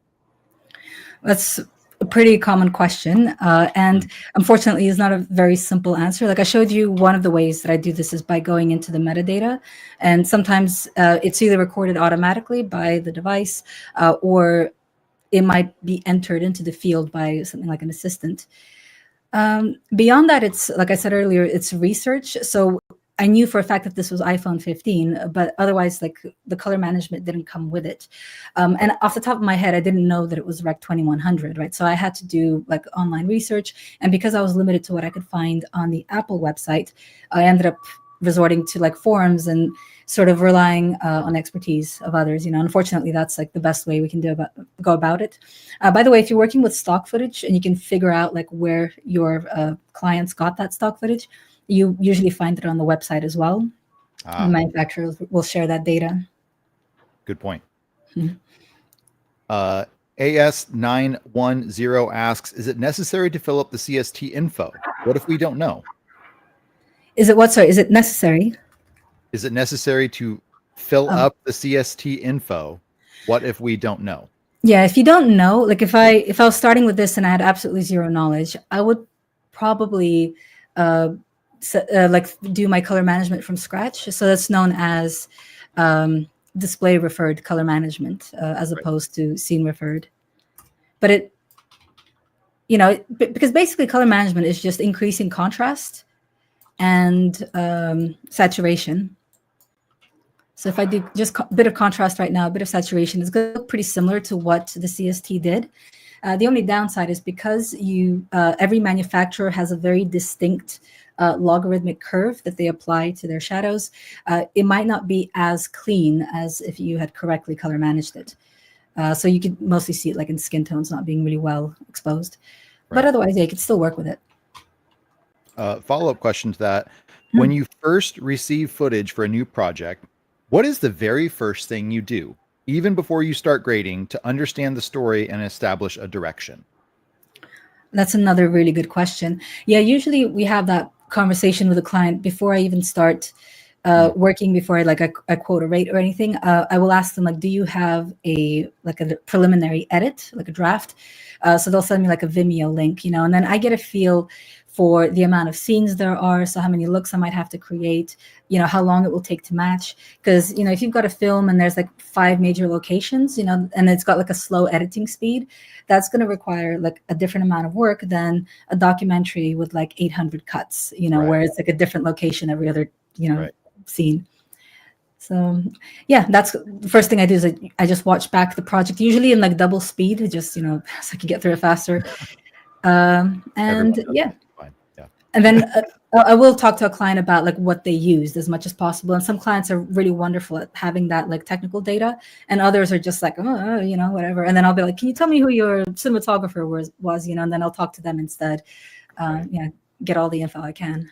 That's a pretty common question, and unfortunately, is not a very simple answer. Like I showed you, one of the ways that I do this is by going into the metadata, and sometimes it's either recorded automatically by the device, or it might be entered into the field by something like an assistant. Beyond that, it's like I said earlier, it's research. So I knew for a fact that this was iPhone 15, but otherwise, like the color management didn't come with it. And off the top of my head, I didn't know that it was Rec 2100, right? So I had to do like online research. And because I was limited to what I could find on the Apple website, I ended up resorting to like forums and sort of relying on expertise of others. You know, unfortunately, that's like the best way we can go about it. By the way, if you're working with stock footage and you can figure out like where your clients got that stock footage, you usually find it on the website as well. The manufacturers will share that data. Good point. AS910 asks, is it necessary to fill up the CST info? What if we don't know? Is it what? Sorry, is it necessary? Is it necessary to fill up the CST info? What if we don't know? Yeah, if you don't know, like if I was starting with this and I had absolutely zero knowledge, I would probably like do my color management from scratch. So that's known as display referred color management as opposed to scene referred. But it, you know, because basically color management is just increasing contrast and saturation. So if I do just a bit of contrast right now, a bit of saturation, it's going to look pretty similar to what the CST did. The only downside is because every manufacturer has a very distinct logarithmic curve that they apply to their shadows. It might not be as clean as if you had correctly color managed it. So you could mostly see it like in skin tones not being really well exposed. Right. But otherwise, yeah, you could still work with it. Follow-up question to that. When you first receive footage for a new project, what is the very first thing you do, even before you start grading, to understand the story and establish a direction? That's another really good question. Yeah, usually we have that conversation with a client before I even start working, before I quote a rate or anything. I will ask them, like, do you have a preliminary edit, like a draft? So they'll send me like a Vimeo link, you know, and then I get a feel for the amount of scenes there are. So how many looks I might have to create, you know, how long it will take to match. Because, you know, if you've got a film and there's like 5 major locations, you know, and it's got like a slow editing speed, that's going to require like a different amount of work than a documentary with like 800 cuts, you know, where it's like a different location every other, you know, scene. So yeah, that's the first thing I do is I just watch back the project, usually in like double speed, just, you know, so I can get through it faster. And yeah. And then I will talk to a client about like what they used as much as possible. And some clients are really wonderful at having that like technical data, and others are just like, oh, you know, whatever. And then I'll be like, can you tell me who your cinematographer was, you know, and then I'll talk to them instead. Yeah, get all the info I can.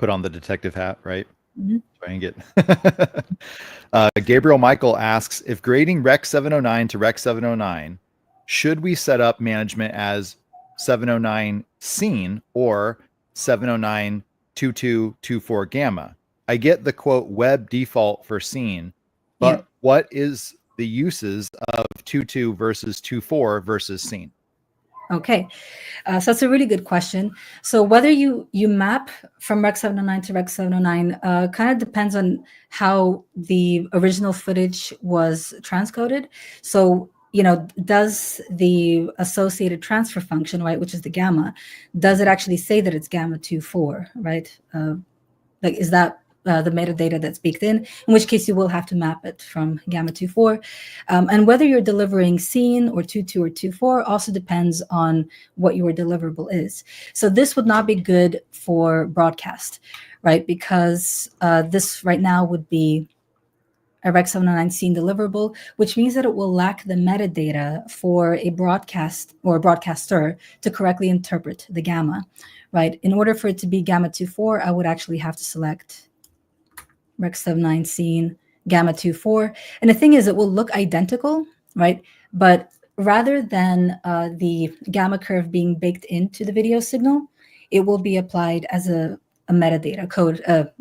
put on the detective hat, right? Mm-hmm. Try and get. Gabriel Michael asks, if grading Rec 709 to Rec 709, should we set up management as 709 scene or 709 2224 gamma? I get the quote web default for scene, but Yeah. what is the uses of 22 versus 24 versus scene? Okay. So that's a really good question. So whether you map from Rec 709 to Rec 709 kind of depends on how the original footage was transcoded. So, does the associated transfer function, right, which is the gamma, does it actually say that it's gamma 2.4, right? Like, is that the metadata that's baked in which case you will have to map it from gamma 2.4. And whether you're delivering scene or 2.2 or 2.4 also depends on what your deliverable is. So this would not be good for broadcast, right? Because this right now would be a Rec 709 scene deliverable, which means that it will lack the metadata for a broadcast or a broadcaster to correctly interpret the gamma, right? In order for it to be gamma 2.4, I would actually have to select Rec 709 scene gamma 2.4. And the thing is, it will look identical, right? But rather than the gamma curve being baked into the video signal, it will be applied as a metadata code, a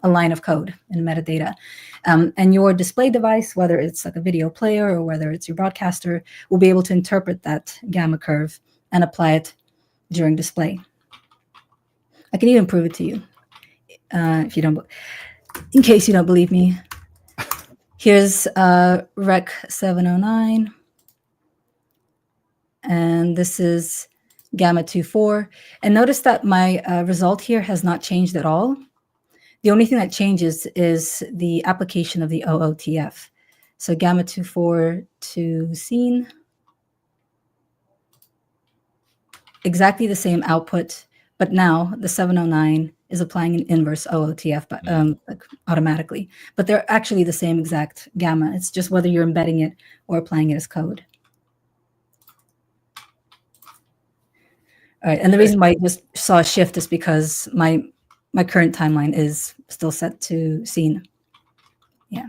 line of code in metadata. And your display device, whether it's like a video player or whether it's your broadcaster, will be able to interpret that gamma curve and apply it during display. I can even prove it to you if you don't, in case you don't believe me. Here's Rec 709, and this is gamma 2.4. And notice that my result here has not changed at all. The only thing that changes is the application of the OOTF. So gamma 2.4 to scene, exactly the same output, but now the 709 is applying an inverse OOTF like automatically. But they're actually the same exact gamma. It's just whether you're embedding it or applying it as code. All right, and the reason why I just saw a shift is because my current timeline is still set to scene. Yeah.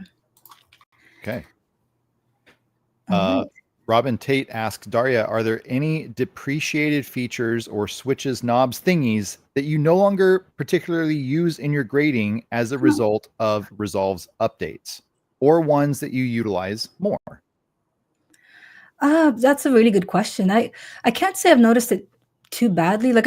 Okay. Right. Robin Tate asks, Daria, are there any depreciated features or switches, knobs, thingies that you no longer particularly use in your grading as a result of Resolve's updates, or ones that you utilize more? That's a really good question. I can't say I've noticed it too badly. Like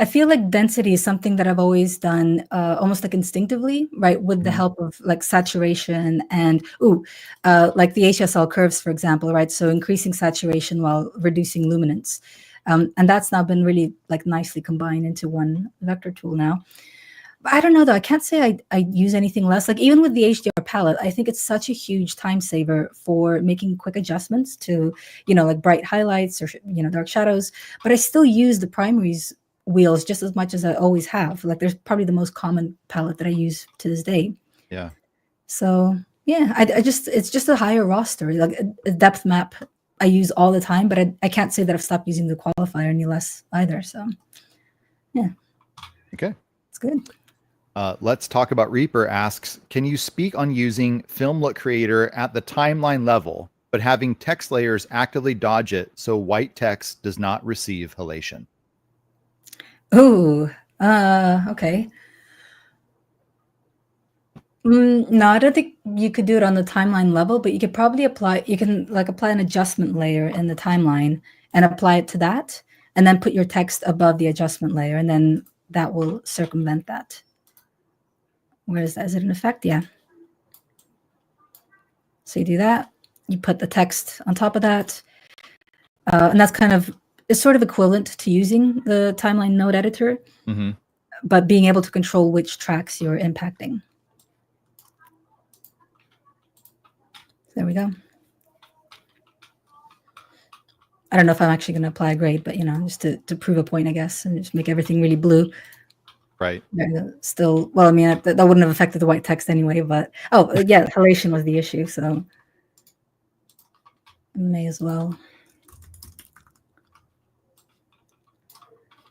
I feel like density is something that I've always done almost like instinctively, right? With the help of like saturation and like the HSL curves, for example, right? So increasing saturation while reducing luminance. And that's now been really like nicely combined into one vector tool now. But I don't know though. I can't say I use anything less. Like even with the HDR palette, I think it's such a huge time saver for making quick adjustments to, like bright highlights or dark shadows. But I still use the primaries wheels just as much as I always have. Like there's probably the most common palette that I use to this day. Yeah. So yeah, it's just a higher roster. Like a depth map I use all the time, but I can't say that I've stopped using the qualifier any less either. So yeah. Okay. It's good. Let's Talk About Reaper asks, can you speak on using Film Look Creator at the timeline level, but having text layers actively dodge it so white text does not receive halation? Oh, okay. No, I don't think you could do it on the timeline level, but you could probably apply an adjustment layer in the timeline and apply it to that, and then put your text above the adjustment layer, and then that will circumvent that. Where is that? Is it an effect? Yeah. So you do that, you put the text on top of that, and that's it's sort of equivalent to using the timeline node editor, but being able to control which tracks you're impacting. There we go. I don't know if I'm actually going to apply a grade, but just to prove a point, I guess, and just make everything really blue. Right. Still, well, I mean, that wouldn't have affected the white text anyway, but yeah, halation was the issue, so may as well.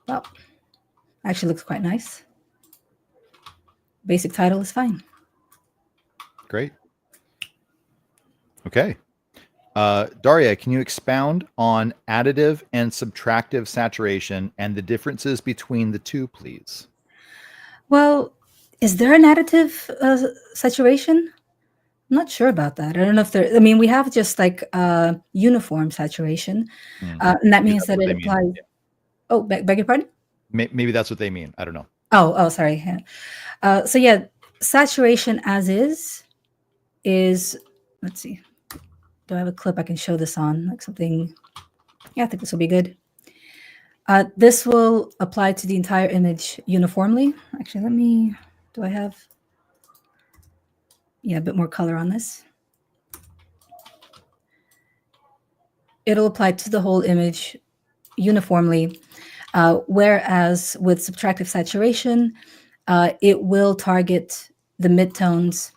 Well, actually looks quite nice. basic title is fine. Great. Okay. Daria, can you expound on additive and subtractive saturation and the differences between the two, please? Well, is there an additive saturation? I'm not sure about that. I don't know if there, I mean, we have just like uniform saturation, and that Maybe means that's that what it they mean. applies. Yeah. Oh, beg your pardon? Maybe that's what they mean. I don't know. Oh, sorry. Yeah. So yeah, saturation as is, let's see. Do I have a clip I can show this on? Like something, yeah, I think this will be good. This will apply to the entire image uniformly. Actually, do I have, yeah, a bit more color on this. It'll apply to the whole image uniformly, whereas with subtractive saturation, it will target the midtones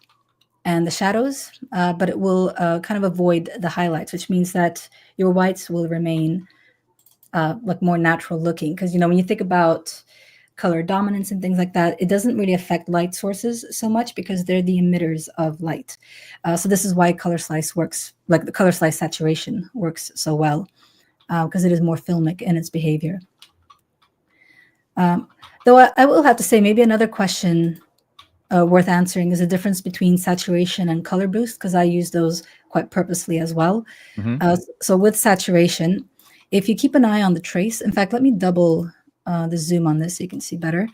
and the shadows, but it will kind of avoid the highlights, which means that your whites will remain like more natural looking. Because, you know, when you think about color dominance and things like that, it doesn't really affect light sources so much because they're the emitters of light. So this is why color slice works, like the color slice saturation works so well, because it is more filmic in its behavior. Though I will have to say maybe another question worth answering is the difference between saturation and color boost, because I use those quite purposely as well. So with saturation, if you keep an eye on the trace, in fact, let me double the zoom on this so you can see better.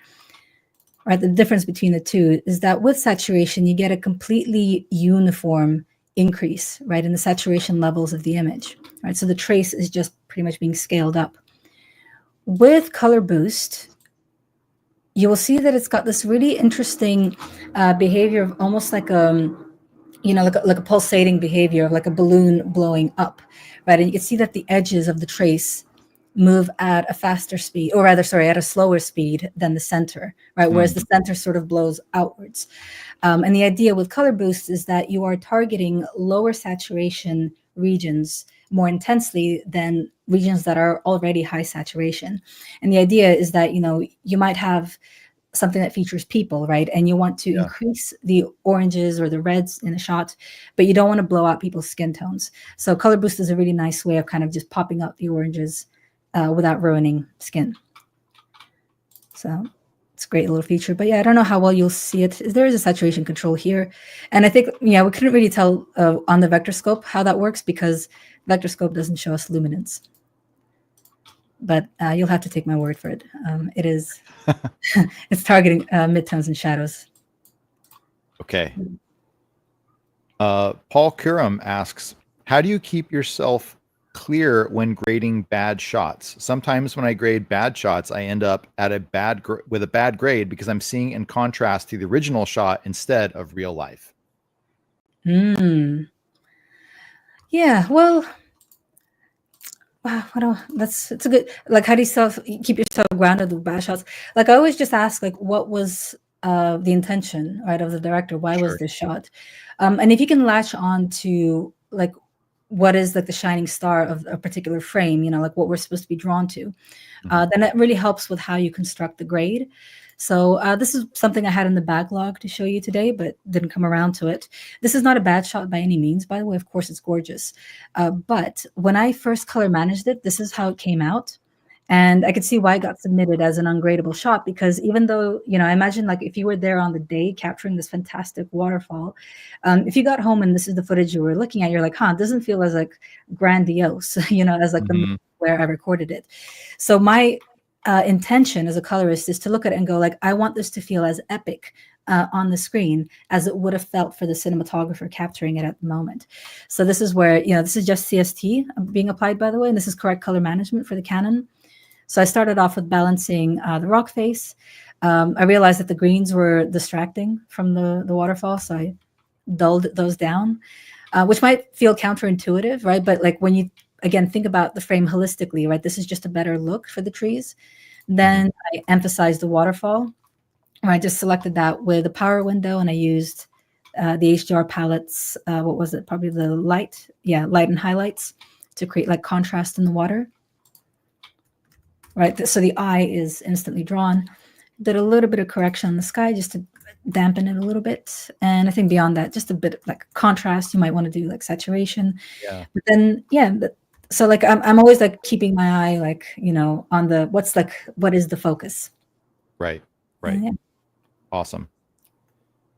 Right, the difference between the two is that with saturation, you get a completely uniform increase, right, in the saturation levels of the image, right? So the trace is just pretty much being scaled up. With color boost, you will see that it's got this really interesting behavior of almost like like a pulsating behavior of like a balloon blowing up, right? And you can see that the edges of the trace move at a faster speed, or rather, sorry, at a slower speed than the center, right? Whereas the center sort of blows outwards. And the idea with color boost is that you are targeting lower saturation regions more intensely than regions that are already high saturation. And the idea is that, you know, you might have something that features people, right? And you want to increase the oranges or the reds in a shot, but you don't want to blow out people's skin tones. So color boost is a really nice way of kind of just popping up the oranges without ruining skin. So it's a great little feature. But yeah, I don't know how well you'll see it. There is a saturation control here. And I think, yeah, we couldn't really tell on the vector scope how that works because vector scope doesn't show us luminance. But you'll have to take my word for it. It is, it's targeting midtones and shadows. Okay. Paul Curum asks, how do you keep yourself clear when grading bad shots? Sometimes when I grade bad shots, I end up at with a bad grade because I'm seeing in contrast to the original shot instead of real life. Yeah, well, wow, it's a good, like, how do you keep yourself grounded with bad shots? Like, I always just ask, like, what was the intention, right, of the director? Why was this shot? And if you can latch on to, like, what is like the shining star of a particular frame, you know, like what we're supposed to be drawn to, then it really helps with how you construct the grade. So this is something I had in the backlog to show you today, but didn't come around to it. This is not a bad shot by any means, by the way. Of course, it's gorgeous. But when I first color managed it, this is how it came out. And I could see why it got submitted as an ungradable shot, because even though, you know, I imagine like if you were there on the day capturing this fantastic waterfall, if you got home and this is the footage you were looking at, you're like, it doesn't feel as like grandiose, you know, as like the where I recorded it. So my intention as a colorist is to look at it and go like, I want this to feel as epic on the screen as it would have felt for the cinematographer capturing it at the moment. So this is where, you know, this is just CST being applied, by the way, and this is correct color management for the Canon. So I started off with balancing the rock face. I realized that the greens were distracting from the waterfall, so I dulled those down, which might feel counterintuitive, right? But like when you, again, think about the frame holistically, right? This is just a better look for the trees. Then I emphasized the waterfall, where I just selected that with a power window, and I used the HDR palettes, what was it? Probably the light and highlights to create like contrast in the water. Right, so the eye is instantly drawn. Did a little bit of correction on the sky just to dampen it a little bit. And I think beyond that, just a bit like contrast. You might want to do like saturation. Yeah. But then, so like I'm always like keeping my eye like, on the what is the focus? Right. Yeah. Awesome.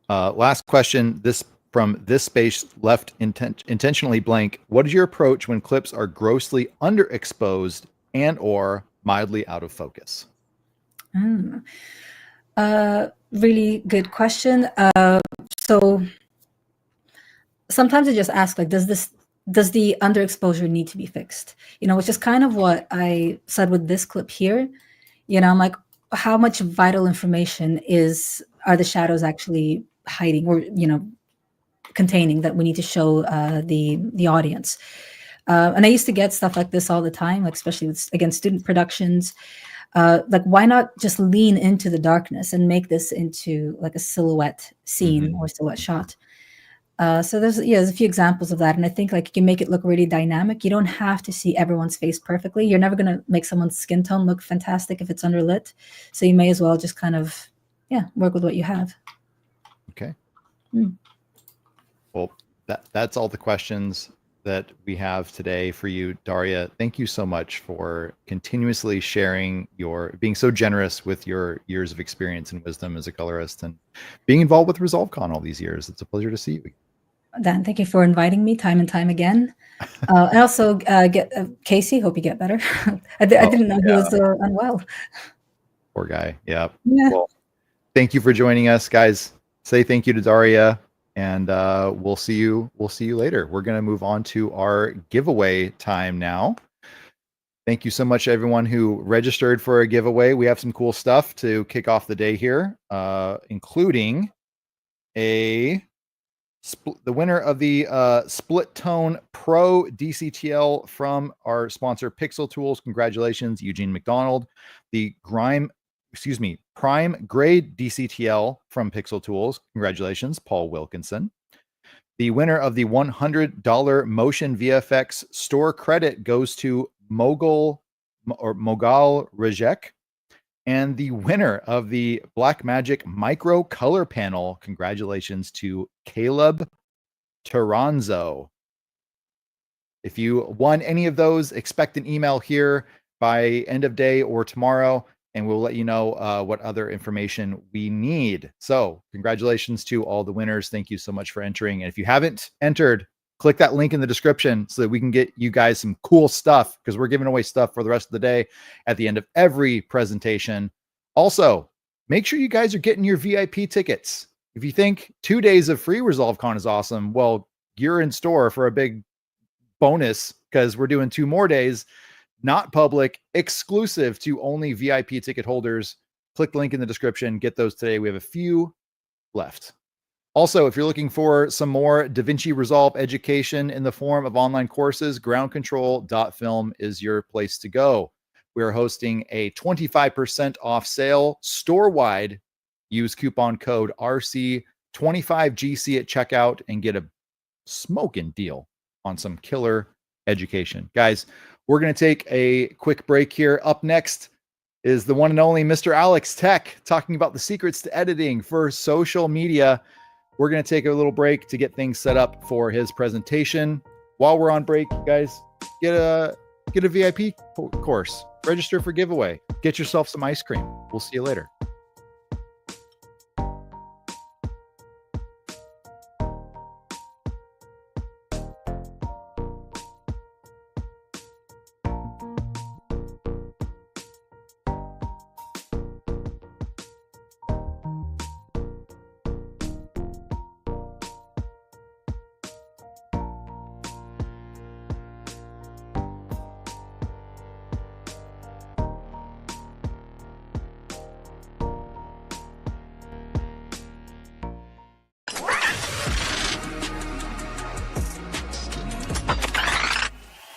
Last question. From this space left intentionally blank. What is your approach when clips are grossly underexposed and or mildly out of focus? Really good question. So sometimes I just ask, like, does the underexposure need to be fixed? Which is kind of what I said with this clip here. I'm like, how much vital information are the shadows actually hiding or containing that we need to show the audience? And I used to get stuff like this all the time, like especially with, again, student productions. Like, why not just lean into the darkness and make this into like a silhouette scene or silhouette shot? So there's a few examples of that, and I think like you can make it look really dynamic. You don't have to see everyone's face perfectly. You're never going to make someone's skin tone look fantastic if it's underlit. So you may as well just kind of work with what you have. Okay. Well, that's all the questions that we have today for you, Daria. Thank you so much for continuously sharing being so generous with your years of experience and wisdom as a colorist and being involved with ResolveCon all these years. It's a pleasure to see you. Dan, thank you for inviting me time and time again. And also Casey, hope you get better. I didn't know he was unwell. Poor guy. Yeah. Well, thank you for joining us, guys. Say thank you to Daria. And we'll see you later. We're going to move on to our giveaway time now. Thank you so much, everyone who registered for a giveaway. We have some cool stuff to kick off the day here, including the winner of the Split Tone Pro DCTL from our sponsor Pixel Tools. Congratulations, Eugene McDonald. The Prime Grade DCTL from Pixel Tools. Congratulations, Paul Wilkinson. The winner of the $100 Motion VFX store credit goes to Mogal Rejek. And the winner of the Blackmagic Micro Color Panel, congratulations to Caleb Taranzo. If you won any of those, expect an email here by end of day or tomorrow, and we'll let you know what other information we need. So congratulations to all the winners. Thank you so much for entering. And if you haven't entered, click that link in the description so that we can get you guys some cool stuff, because we're giving away stuff for the rest of the day at the end of every presentation. Also, make sure you guys are getting your VIP tickets. If you think 2 days of free ResolveCon is awesome, well, you're in store for a big bonus, because we're doing 2 more days. Not public, exclusive to only VIP ticket holders. Click the link in the description. Get those today. We have a few left. Also, if you're looking for some more DaVinci Resolve education in the form of online courses, groundcontrol.film is your place to go. We are hosting a 25% off sale store-wide. Use coupon code RC25GC at checkout and get a smoking deal on some killer education. Guys, we're going to take a quick break here. Up next is the one and only MrAlexTech talking about the secrets to editing for social media. We're going to take a little break to get things set up for his presentation. While we're on break, guys, get a VIP course. Register for giveaway. Get yourself some ice cream. We'll see you later.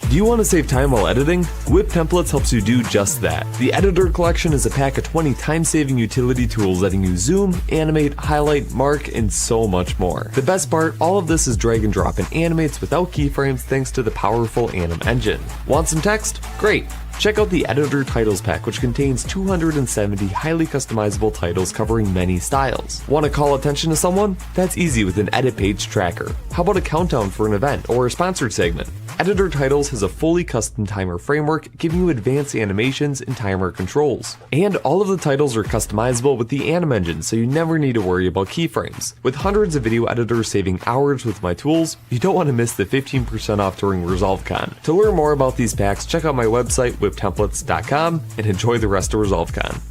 Do you want to save time while editing? Whip Templates helps you do just that. The Editor Collection is a pack of 20 time-saving utility tools letting you zoom, animate, highlight, mark, and so much more. The best part, all of this is drag and drop and animates without keyframes thanks to the powerful Anim engine. Want some text? Great! Check out the Editor Titles Pack, which contains 270 highly customizable titles covering many styles. Want to call attention to someone? That's easy with an edit page tracker. How about a countdown for an event or a sponsored segment? Editor Titles has a fully custom timer framework giving you advanced animations and timer controls. And all of the titles are customizable with the Anim engine, so you never need to worry about keyframes. With hundreds of video editors saving hours with my tools, you don't want to miss the 15% off during ResolveCon. To learn more about these packs, check out my website, whiptemplates.com, and enjoy the rest of ResolveCon.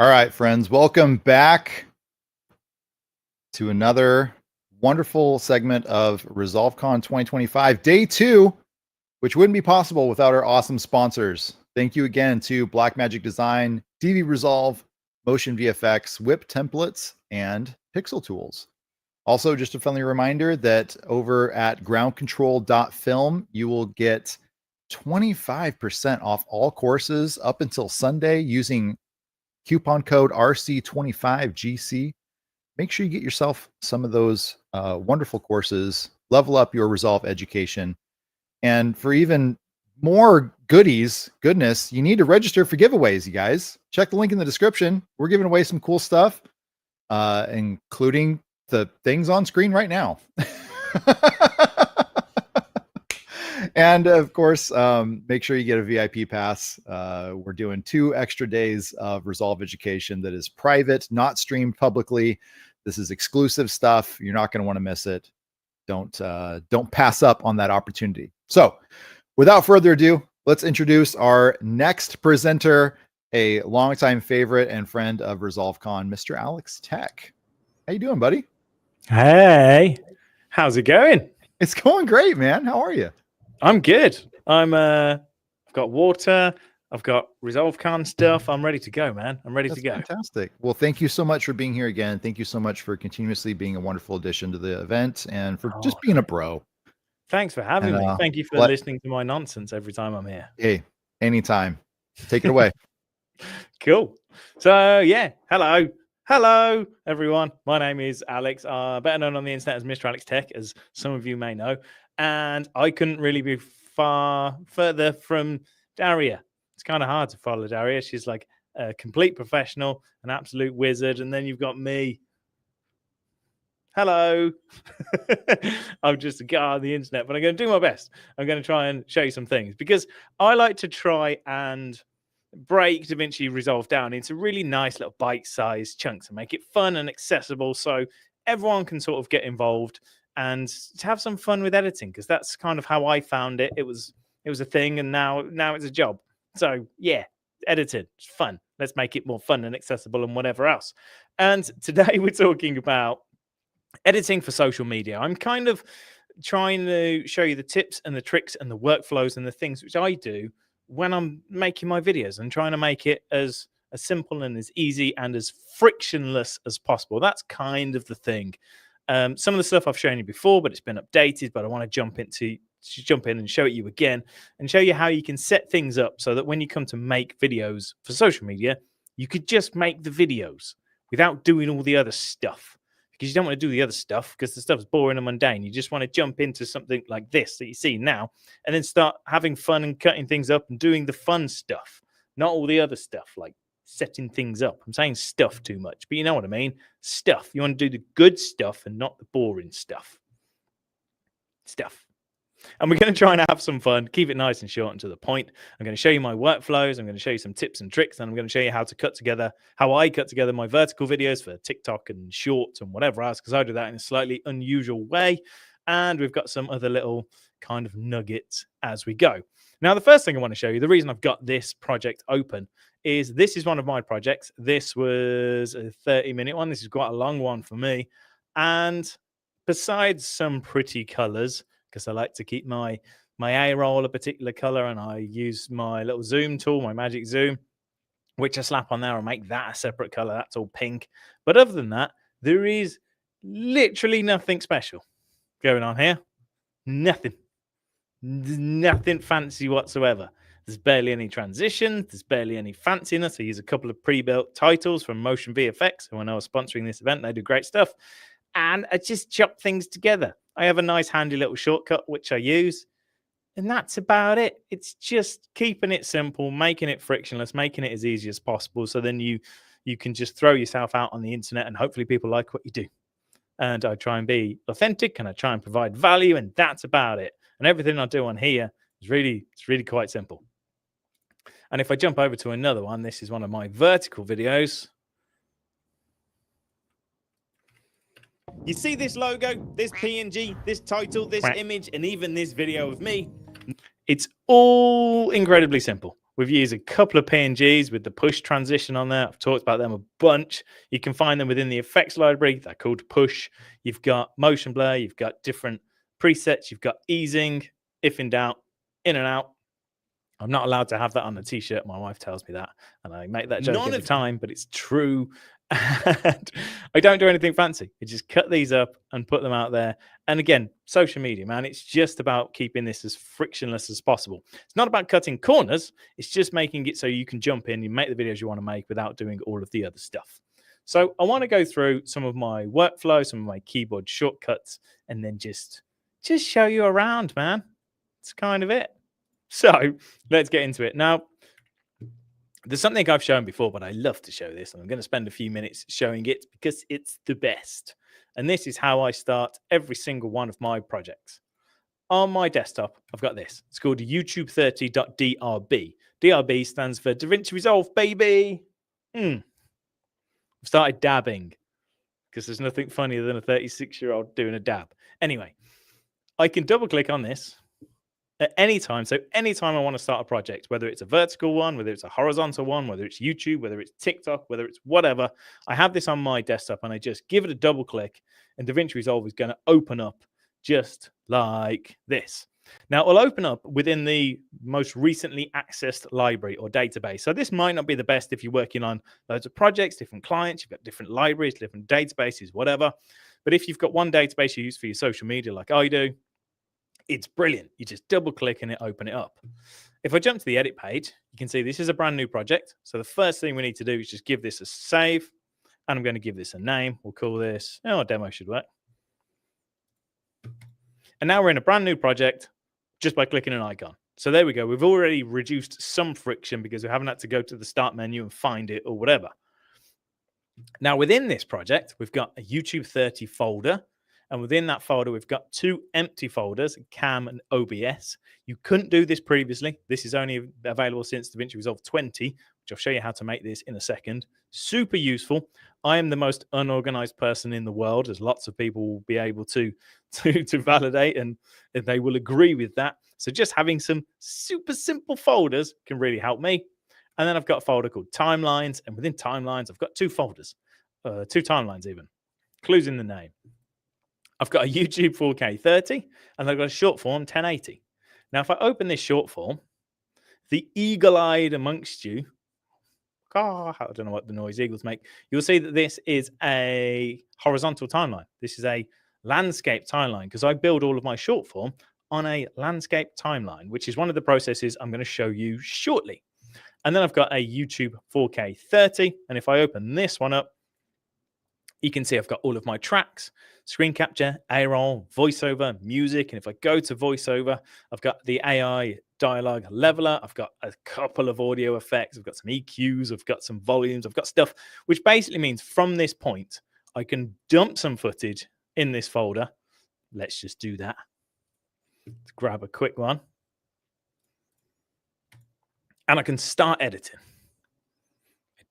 All right, friends, welcome back to another wonderful segment of ResolveCon 2025, day 2, which wouldn't be possible without our awesome sponsors. Thank you again to Blackmagic Design, DV Resolve, Motion VFX, Whip Templates, and Pixel Tools. Also, just a friendly reminder that over at groundcontrol.film, you will get 25% off all courses up until Sunday using coupon code RC25GC. Make sure you get yourself some of those wonderful courses, level up your Resolve education. And for even more goodness, you need to register for giveaways, you guys. Check the link in the description. We're giving away some cool stuff, including the things on screen right now. And of course, make sure you get a VIP pass. We're doing 2 extra days of Resolve education that is private, not streamed publicly. This is exclusive stuff. You're not going to want to miss it. Don't pass up on that opportunity. So without further ado, let's introduce our next presenter, a longtime favorite and friend of ResolveCon, MrAlexTech. How you doing, buddy? Hey, how's it going? It's going great, man. How are you? I'm good. I've got water. I've got ResolveCon stuff. I'm ready to go, man. I'm ready to go. Fantastic. Well, thank you so much for being here again. Thank you so much for continuously being a wonderful addition to the event and for just being a bro. Thanks for having me. Thank you for listening to my nonsense every time I'm here. Hey, anytime. Take it away. Cool. So, yeah. Hello, everyone. My name is Alex, better known on the internet as MrAlexTech, as some of you may know. And I couldn't really be far further from Daria. It's kind of hard to follow Daria. She's like a complete professional, an absolute wizard. And then you've got me. Hello. I'm just a guy on the internet, but I'm going to do my best. I'm going to try and show you some things because I like to try and break DaVinci Resolve down into really nice little bite-sized chunks and make it fun and accessible so everyone can sort of get involved and to have some fun with editing, because that's kind of how I found it. It was a thing, and now it's a job. So yeah, editing, it's fun. Let's make it more fun and accessible and whatever else. And today we're talking about editing for social media. I'm kind of trying to show you the tips and the tricks and the workflows and the things which I do when I'm making my videos and trying to make it as simple and as easy and as frictionless as possible. That's kind of the thing. Some of the stuff I've shown you before, but it's been updated, but I want to jump in and show it you again and show you how you can set things up so that when you come to make videos for social media, you could just make the videos without doing all the other stuff, because you don't want to do the other stuff because the stuff's boring and mundane. You just want to jump into something like this that you see now and then start having fun and cutting things up and doing the fun stuff, not all the other stuff like setting things up. I'm saying stuff too much, but you know what I mean. Stuff. You want to do the good stuff and not the boring stuff. And we're going to try and have some fun, keep it nice and short and to the point. I'm going to show you my workflows. I'm going to show you some tips and tricks, and I'm going to show you how I cut together my vertical videos for TikTok and shorts and whatever else, because I do that in a slightly unusual way. And we've got some other little kind of nuggets as we go. Now, the first thing I want to show you, the reason I've got this project open, is this is one of my projects. This was a 30-minute one. This is quite a long one for me. And besides some pretty colors, because I like to keep my A-roll a particular color, and I use my little zoom tool, my magic zoom, which I slap on there and make that a separate color. That's all pink. But other than that, there is literally nothing special going on here. Nothing fancy whatsoever. There's barely any transitions. There's barely any fanciness. I use a couple of pre-built titles from Motion VFX, who I know are sponsoring this event. They do great stuff. And I just chop things together. I have a nice handy little shortcut, which I use. And that's about it. It's just keeping it simple, making it frictionless, making it as easy as possible. So then you can just throw yourself out on the internet and hopefully people like what you do. And I try and be authentic and I try and provide value, and that's about it. And everything I do on here is really quite simple. And if I jump over to another one, this is one of my vertical videos. You see this logo, this PNG, this title, this image, and even this video of me. It's all incredibly simple. We've used a couple of PNGs with the push transition on there. I've talked about them a bunch. You can find them within the effects library. They're called push. You've got motion blur. You've got different presets. You've got easing. If in doubt, in and out. I'm not allowed to have that on a t-shirt. My wife tells me that, and I make that joke every time, but it's true. And I don't do anything fancy. I just cut these up and put them out there. And again, social media, man, it's just about keeping this as frictionless as possible. It's not about cutting corners. It's just making it so you can jump in and make the videos you want to make without doing all of the other stuff. So I want to go through some of my workflow, some of my keyboard shortcuts, and then just show you around, man. It's kind of it. So let's get into it. Now, there's something I've shown before, but I love to show this, and I'm going to spend a few minutes showing it because it's the best. And this is how I start every single one of my projects. On my desktop, I've got this. It's called YouTube30.drb. DRB stands for DaVinci Resolve, baby. I've started dabbing because there's nothing funnier than a 36-year-old doing a dab. Anyway, I can double click on this at any time. So anytime I want to start a project, whether it's a vertical one, whether it's a horizontal one, whether it's YouTube, whether it's TikTok, whether it's whatever, I have this on my desktop and I just give it a double click and DaVinci Resolve is going to open up just like this. Now it'll open up within the most recently accessed library or database. So this might not be the best if you're working on loads of projects, different clients, you've got different libraries, different databases, whatever. But if you've got one database you use for your social media like I do, it's brilliant. You just double click and it open it up. If I jump to the edit page, you can see this is a brand new project. So the first thing we need to do is just give this a save. And I'm going to give this a name. We'll call this, demo should work. And now we're in a brand new project just by clicking an icon. So there we go. We've already reduced some friction because we haven't had to go to the start menu and find it or whatever. Now within this project, we've got a YouTube 30 folder. And within that folder, we've got two empty folders, Cam and OBS. You couldn't do this previously. This is only available since DaVinci Resolve 20, which I'll show you how to make this in a second. Super useful. I am the most unorganized person in the world, as lots of people will be able to validate, and they will agree with that. So just having some super simple folders can really help me. And then I've got a folder called Timelines. And within Timelines, I've got two folders, two timelines even. Clues in the name. I've got a YouTube 4K 30 and I've got a short form 1080. Now, if I open this short form, the eagle-eyed amongst you, I don't know what the noise eagles make, you'll see that this is a horizontal timeline. This is a landscape timeline because I build all of my short form on a landscape timeline, which is one of the processes I'm going to show you shortly. And then I've got a YouTube 4K 30. And if I open this one up, you can see I've got all of my tracks, screen capture, A-roll, voiceover, music. And if I go to voiceover, I've got the AI dialogue leveler. I've got a couple of audio effects. I've got some EQs. I've got some volumes. I've got stuff, which basically means from this point, I can dump some footage in this folder. Let's just do that. Let's grab a quick one. And I can start editing.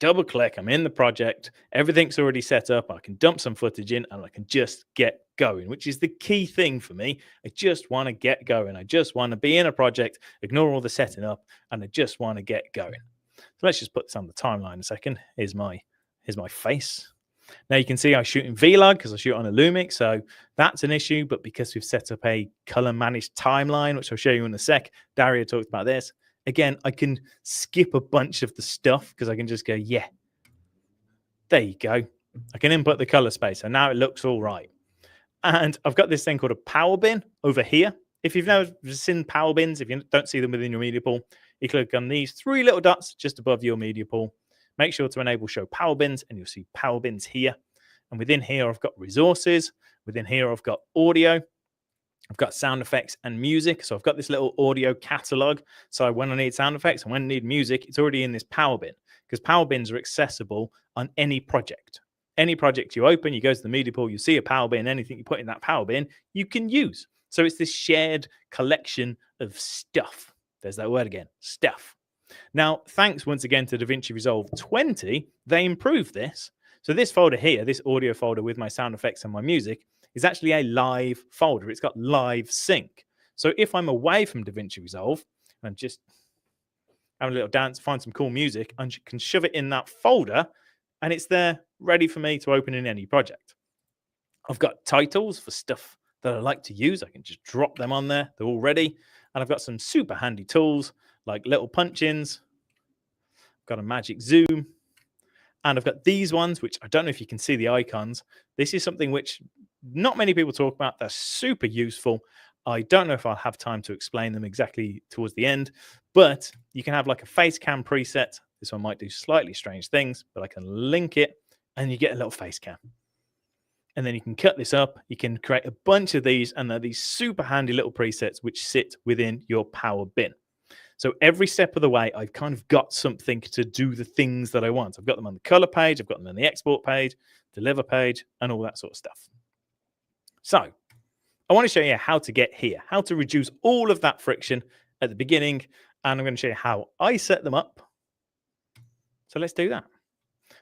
Double click, I'm in the project, everything's already set up, I can dump some footage in and I can just get going, which is the key thing for me. I just want to get going. I just want to be in a project, ignore all the setting up, and I just want to get going. So let's just put this on the timeline a second. Here's my face. Now you can see I shoot in Vlog because I shoot on a Lumix, so that's an issue, but because we've set up a color managed timeline, which I'll show you in a sec, Daria talked about this. Again, I can skip a bunch of the stuff because I can just go, yeah, there you go. I can input the color space, and now it looks all right. And I've got this thing called a power bin over here. If you've never seen power bins, if you don't see them within your media pool, you click on these three little dots just above your media pool. Make sure to enable show power bins, and you'll see power bins here. And within here, I've got resources. Within here, I've got audio. I've got sound effects and music. So I've got this little audio catalog. So when I need sound effects and when I need music, it's already in this power bin because power bins are accessible on any project. Any project you open, you go to the media pool, you see a power bin, anything you put in that power bin, you can use. So it's this shared collection of stuff. There's that word again, stuff. Now, thanks once again to DaVinci Resolve 20, they improved this. So this folder here, this audio folder with my sound effects and my music, is actually a live folder. It's got live sync. So if I'm away from DaVinci Resolve, having a little dance, find some cool music, and you can shove it in that folder, and it's there ready for me to open in any project. I've got titles for stuff that I like to use. I can just drop them on there. They're all ready. And I've got some super handy tools like little punch-ins. I've got a magic zoom. And I've got these ones, which I don't know if you can see the icons. This is something which not many people talk about. They're super useful. I don't know if I'll have time to explain them exactly towards the end, but you can have like a face cam preset. This one might do slightly strange things, but I can link it and you get a little face cam. And then you can cut this up. You can create a bunch of these, and they're these super handy little presets which sit within your power bin. So every step of the way, I've kind of got something to do the things that I want. I've got them on the color page, I've got them on the export page, deliver page, and all that sort of stuff. So I want to show you how to get here, how to reduce all of that friction at the beginning, and I'm going to show you how I set them up. So let's do that.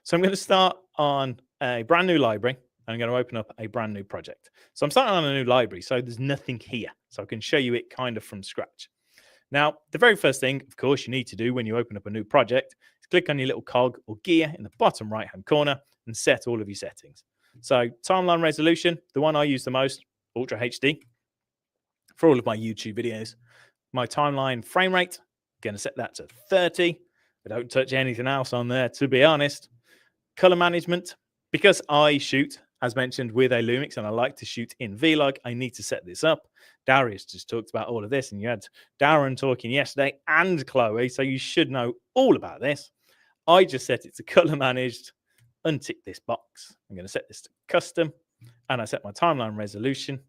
So I'm going to start on a brand new library. I'm going to open up a brand new project. So I'm starting on a new library, so there's nothing here. So I can show you it kind of from scratch. Now, the very first thing, of course, you need to do when you open up a new project is click on your little cog or gear in the bottom right-hand corner and set all of your settings. So timeline resolution, the one I use the most, Ultra HD, for all of my YouTube videos. My timeline frame rate, going to set that to 30. I don't touch anything else on there, to be honest. Color management, because I shoot, as mentioned, with a Lumix, and I like to shoot in Vlog, I need to set this up. Darius just talked about all of this, and you had Darren talking yesterday and Chloe, so you should know all about this. I just set it to color managed, untick this box. I'm going to set this to custom, and I set my timeline resolution,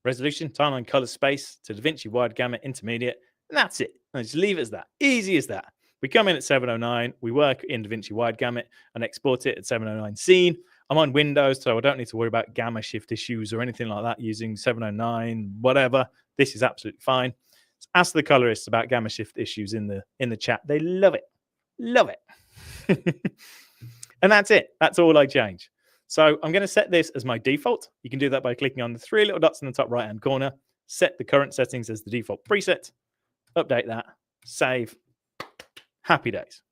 timeline color space to DaVinci wide gamut intermediate, and that's it. I just leave it as that. Easy as that. We come in at 709, we work in DaVinci wide gamut and export it at 709 scene. I'm on Windows, so I don't need to worry about gamma shift issues or anything like that using 709, whatever. This is absolutely fine. Ask the colorists about gamma shift issues in the chat. They love it. Love it. And that's it. That's all I change. So I'm going to set this as my default. You can do that by clicking on the three little dots in the top right-hand corner, set the current settings as the default preset, update that, save. Happy days.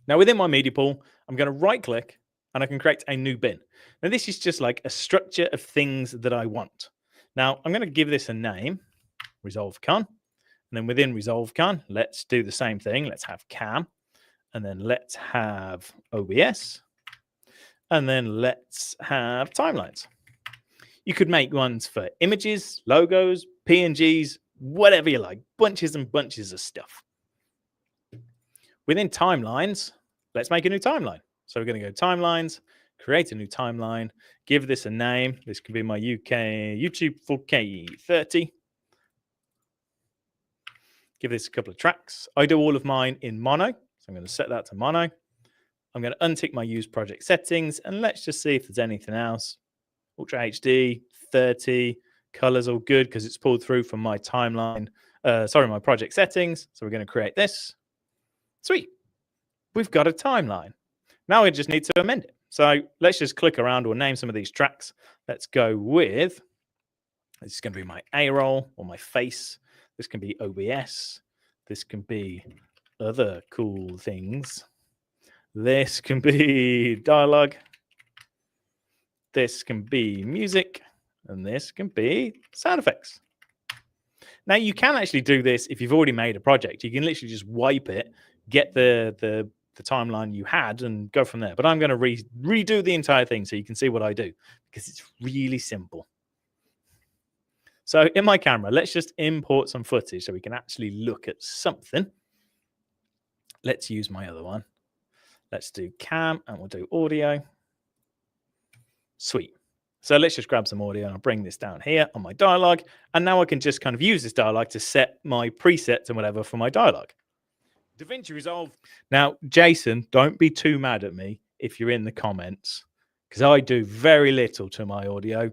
Now within my media pool, I'm going to right click and I can create a new bin. Now this is just like a structure of things that I want. Now I'm going to give this a name, ResolveCon. And then within ResolveCon, let's do the same thing. Let's have cam. And then let's have OBS. And then let's have timelines. You could make ones for images, logos, PNGs, whatever you like. Bunches and bunches of stuff. Within timelines, let's make a new timeline. So we're going to go timelines, create a new timeline, give this a name. This could be my YouTube 4K 30. Give this a couple of tracks. I do all of mine in mono. So I'm going to set that to mono. I'm going to untick my use project settings, and let's just see if there's anything else. Ultra HD, 30, colors all good because it's pulled through from my timeline, my project settings. So we're going to create this. Sweet. We've got a timeline. Now we just need to amend it. So let's just click around or name some of these tracks. Let's go with, this is going to be my A-roll or my face. This can be OBS. This can be other cool things. This can be dialogue. This can be music. And this can be sound effects. Now you can actually do this if you've already made a project. You can literally just wipe it, get the timeline you had and go from there. But I'm going to redo the entire thing so you can see what I do because it's really simple. So in my camera, let's just import some footage so we can actually look at something. Let's use my other one. Let's do cam and we'll do audio. Sweet. So let's just grab some audio and I'll bring this down here on my dialogue. And now I can just kind of use this dialogue to set my presets and whatever for my dialogue. DaVinci Resolve. Now, Jason, don't be too mad at me if you're in the comments because I do very little to my audio.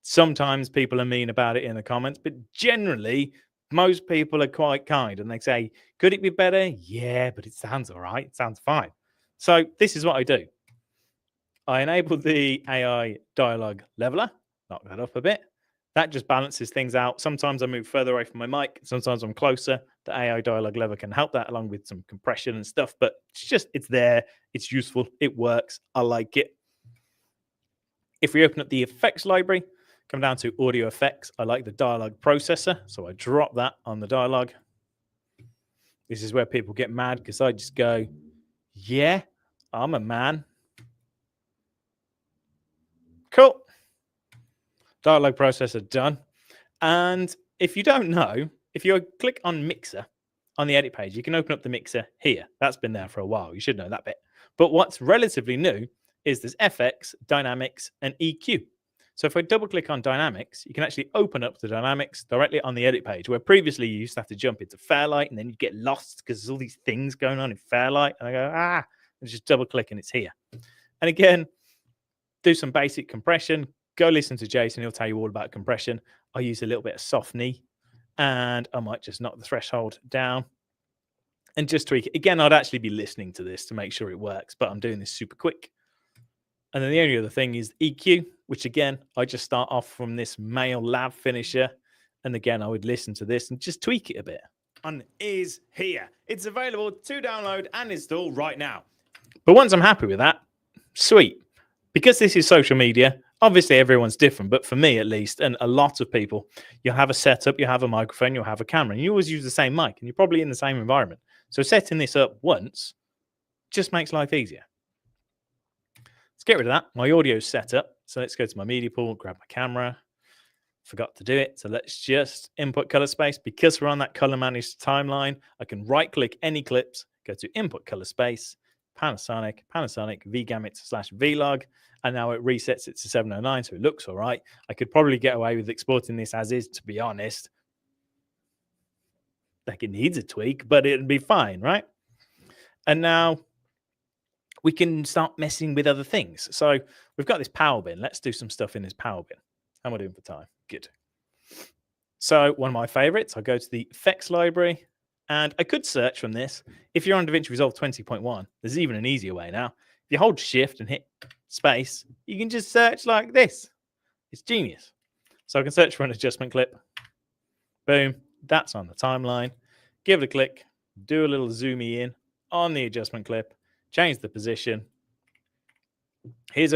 Sometimes people are mean about it in the comments, but generally, most people are quite kind and they say, could it be better? Yeah, but it sounds all right. It sounds fine. So this is what I do. I enable the AI dialogue leveler, knock that up a bit, That just balances things out. Sometimes I move further away from my mic. Sometimes I'm closer. The AI dialogue lever can help that along with some compression and stuff, but it's there. It's useful. It works. I like it. If we open up the effects library, come down to audio effects. I like the dialogue processor, so I drop that on the dialogue. This is where people get mad because I just go, yeah, I'm a man. Cool. Dialogue processor done. And if you don't know, if you click on mixer on the edit page, you can open up the mixer here. That's been there for a while. You should know that bit. But what's relatively new is there's FX, dynamics, and EQ. So if I double click on dynamics, you can actually open up the dynamics directly on the edit page, where previously you used to have to jump into Fairlight and then you get lost because there's all these things going on in Fairlight. And I go, and just double click and it's here. And again, do some basic compression. Go listen to Jason. He'll tell you all about compression. I use a little bit of soft knee and I might just knock the threshold down and just tweak it. Again, I'd actually be listening to this to make sure it works, but I'm doing this super quick. And then the only other thing is EQ, which again, I just start off from this male lab finisher. And again, I would listen to this and just tweak it a bit. And is here. It's available to download and install right now. But once I'm happy with that, sweet. Because this is social media, obviously everyone's different, but for me at least, and a lot of people, you'll have a setup, you have a microphone, you'll have a camera, and you always use the same mic, and you're probably in the same environment. So setting this up once just makes life easier. Let's get rid of that. My audio's set up. So let's go to my media pool, grab my camera. Forgot to do it. So let's just input color space. Because we're on that color managed timeline, I can right click any clips, go to input color space, Panasonic, vgamut/vlog, and now it resets it to 709, so it looks all right. I could probably get away with exporting this as is, to be honest. Like it needs a tweak, but it'd be fine, right? And now we can start messing with other things. So we've got this power bin. Let's do some stuff in this power bin. How am I doing for time? Good. So one of my favorites, I'll go to the effects library. And I could search from this. If you're on DaVinci Resolve 20.1, there's even an easier way now. If you hold shift and hit space, you can just search like this. It's genius. So I can search for an adjustment clip. Boom. That's on the timeline. Give it a click. Do a little zoomy in on the adjustment clip. Change the position. There's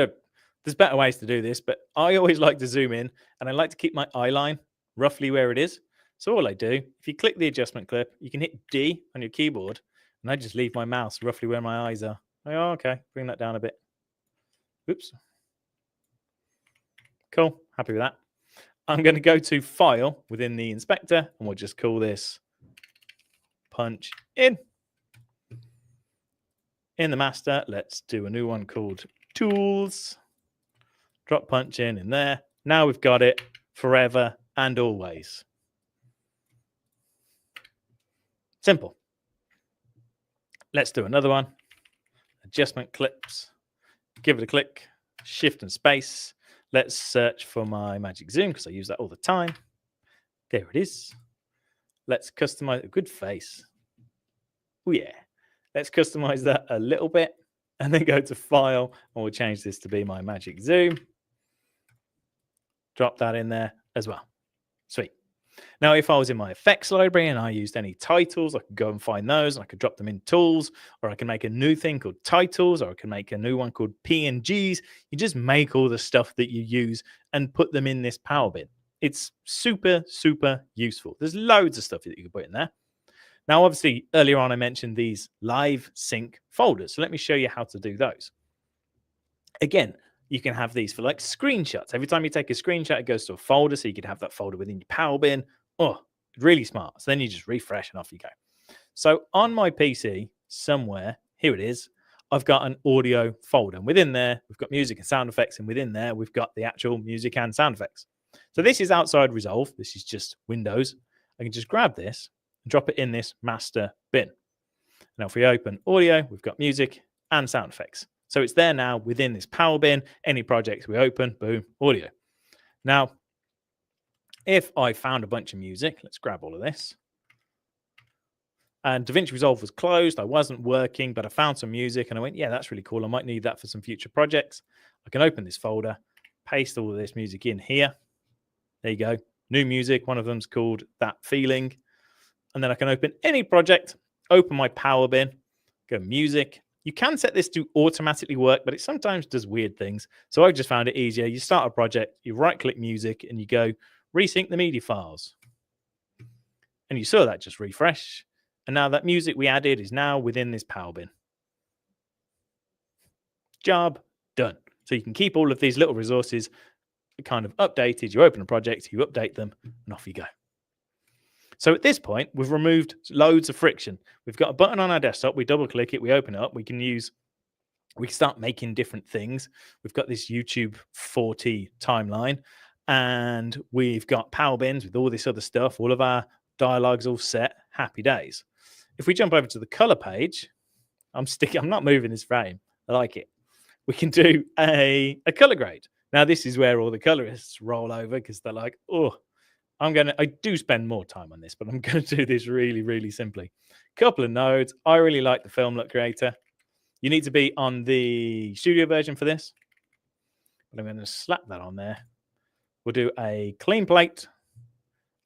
better ways to do this, but I always like to zoom in and I like to keep my eye line roughly where it is. So all I do, if you click the adjustment clip, you can hit D on your keyboard, and I just leave my mouse roughly where my eyes are. Oh, okay, bring that down a bit. Oops. Cool, happy with that. I'm going to go to File within the inspector, and we'll just call this Punch In. In the master, let's do a new one called Tools. Drop Punch in there. Now we've got it forever and always. Simple. Let's do another one. Adjustment clips. Give it a click. Shift and space. Let's search for my magic zoom because I use that all the time. There it is. Let's customize a good face. Oh yeah. Let's customize that a little bit and then go to File and we'll change this to be my magic zoom. Drop that in there as well. Sweet. Now, if I was in my effects library and I used any titles, I could go and find those and I could drop them in tools, or I can make a new thing called titles, or I can make a new one called PNGs. You just make all the stuff that you use and put them in this power bin. It's super, super useful. There's loads of stuff that you can put in there. Now, obviously, earlier on, I mentioned these live sync folders. So let me show you how to do those. Again, you can have these for like screenshots. Every time you take a screenshot, it goes to a folder. So you could have that folder within your power bin. Oh, really smart. So then you just refresh and off you go. So on my PC somewhere, here it is. I've got an audio folder. And within there, we've got music and sound effects. And within there, we've got the actual music and sound effects. So this is outside Resolve. This is just Windows. I can just grab this and drop it in this master bin. Now, if we open audio, we've got music and sound effects. So it's there now within this power bin. Any projects we open, boom, audio. Now, if I found a bunch of music, let's grab all of this. And DaVinci Resolve was closed. I wasn't working, but I found some music and I went, yeah, that's really cool. I might need that for some future projects. I can open this folder, paste all of this music in here. There you go. New music. One of them's called That Feeling. And then I can open any project, open my power bin, go music. You can set this to automatically work, but it sometimes does weird things. So I just found it easier. You start a project, you right-click music, and you go resync the media files. And you saw that just refresh. And now that music we added is now within this power bin. Job done. So you can keep all of these little resources kind of updated. You open a project, you update them, and off you go. So at this point, we've removed loads of friction. We've got a button on our desktop. We double click it. We open it up. We can start making different things. We've got this YouTube 40 timeline, and we've got power bins with all this other stuff. All of our dialogues all set. Happy days. If we jump over to the color page, I'm not moving this frame. I like it. We can do a color grade. Now, this is where all the colorists roll over because they're like, oh, I do spend more time on this, but I'm going to do this really, really simply. Couple of nodes. I really like the Film Look Creator. You need to be on the studio version for this. But I'm going to slap that on there. We'll do a clean plate.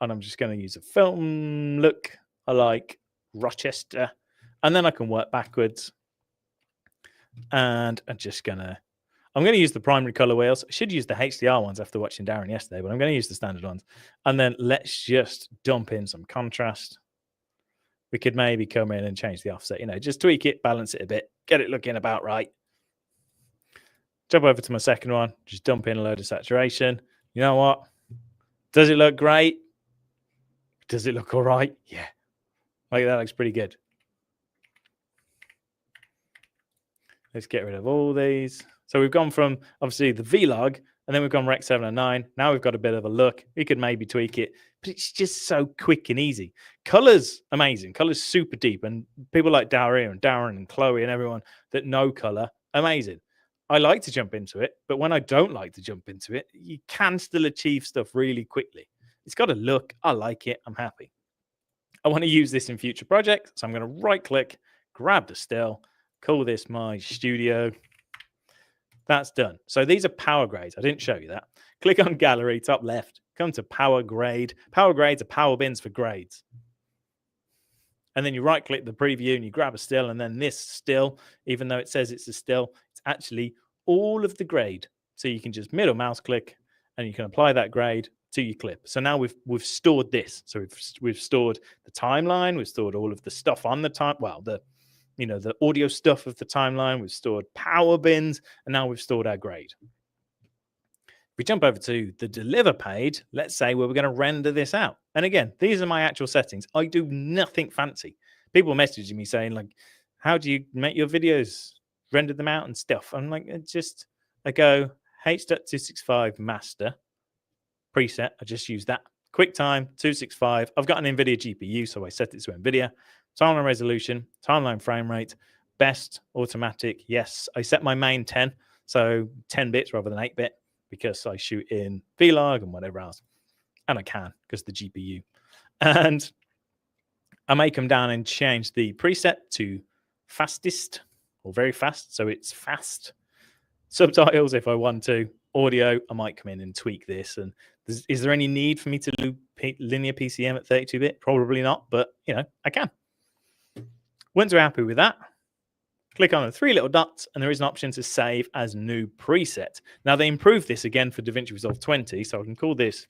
And I'm just going to use a Film Look. I like Rochester. And then I can work backwards. And I'm going to use the primary color wheels. I should use the HDR ones after watching Darren yesterday, but I'm going to use the standard ones. And then let's just dump in some contrast. We could maybe come in and change the offset, just tweak it, balance it a bit, get it looking about right. Jump over to my second one, just dump in a load of saturation. You know what? Does it look great? Does it look all right? Yeah. Like that looks pretty good. Let's get rid of all these. So we've gone from, obviously, the Vlog, and then we've gone Rec 709. Now we've got a bit of a look. We could maybe tweak it, but it's just so quick and easy. Color's amazing. Color's super deep, and people like Daria and Darren and Chloe and everyone that know color, amazing. I like to jump into it, but when I don't like to jump into it, you can still achieve stuff really quickly. It's got a look. I like it. I'm happy. I want to use this in future projects, so I'm going to right-click, grab the still, call this my studio. That's done. So these are power grades. I didn't show you that. Click on gallery, top left, come to power grade. Power grades are power bins for grades. And then you right click the preview and you grab a still, and then this still, even though it says it's a still, it's actually all of the grade. So you can just middle mouse click and you can apply that grade to your clip. So now we've stored this. So we've stored the timeline, we've stored all of the stuff on the time, the audio stuff of the timeline, we've stored power bins, and now we've stored our grade. If we jump over to the deliver page, let's say we're going to render this out. And again, these are my actual settings. I do nothing fancy. People messaging me saying, like, how do you make your videos, render them out and stuff? I'm like, I go H.265 master preset. I just use that. QuickTime 265. I've got an NVIDIA GPU, so I set it to NVIDIA. Timeline resolution, timeline frame rate, best automatic. Yes, I set my main 10, so 10 bits rather than 8-bit because I shoot in Vlog and whatever else. And I can because the GPU. And I may come down and change the preset to fastest or very fast. So it's fast. Subtitles if I want to. Audio, I might come in and tweak this. And is there any need for me to do linear PCM at 32-bit? Probably not, but I can. Once we're happy with that, click on the 3 little dots, and there is an option to save as new preset. Now, they improved this again for DaVinci Resolve 20, so I can call this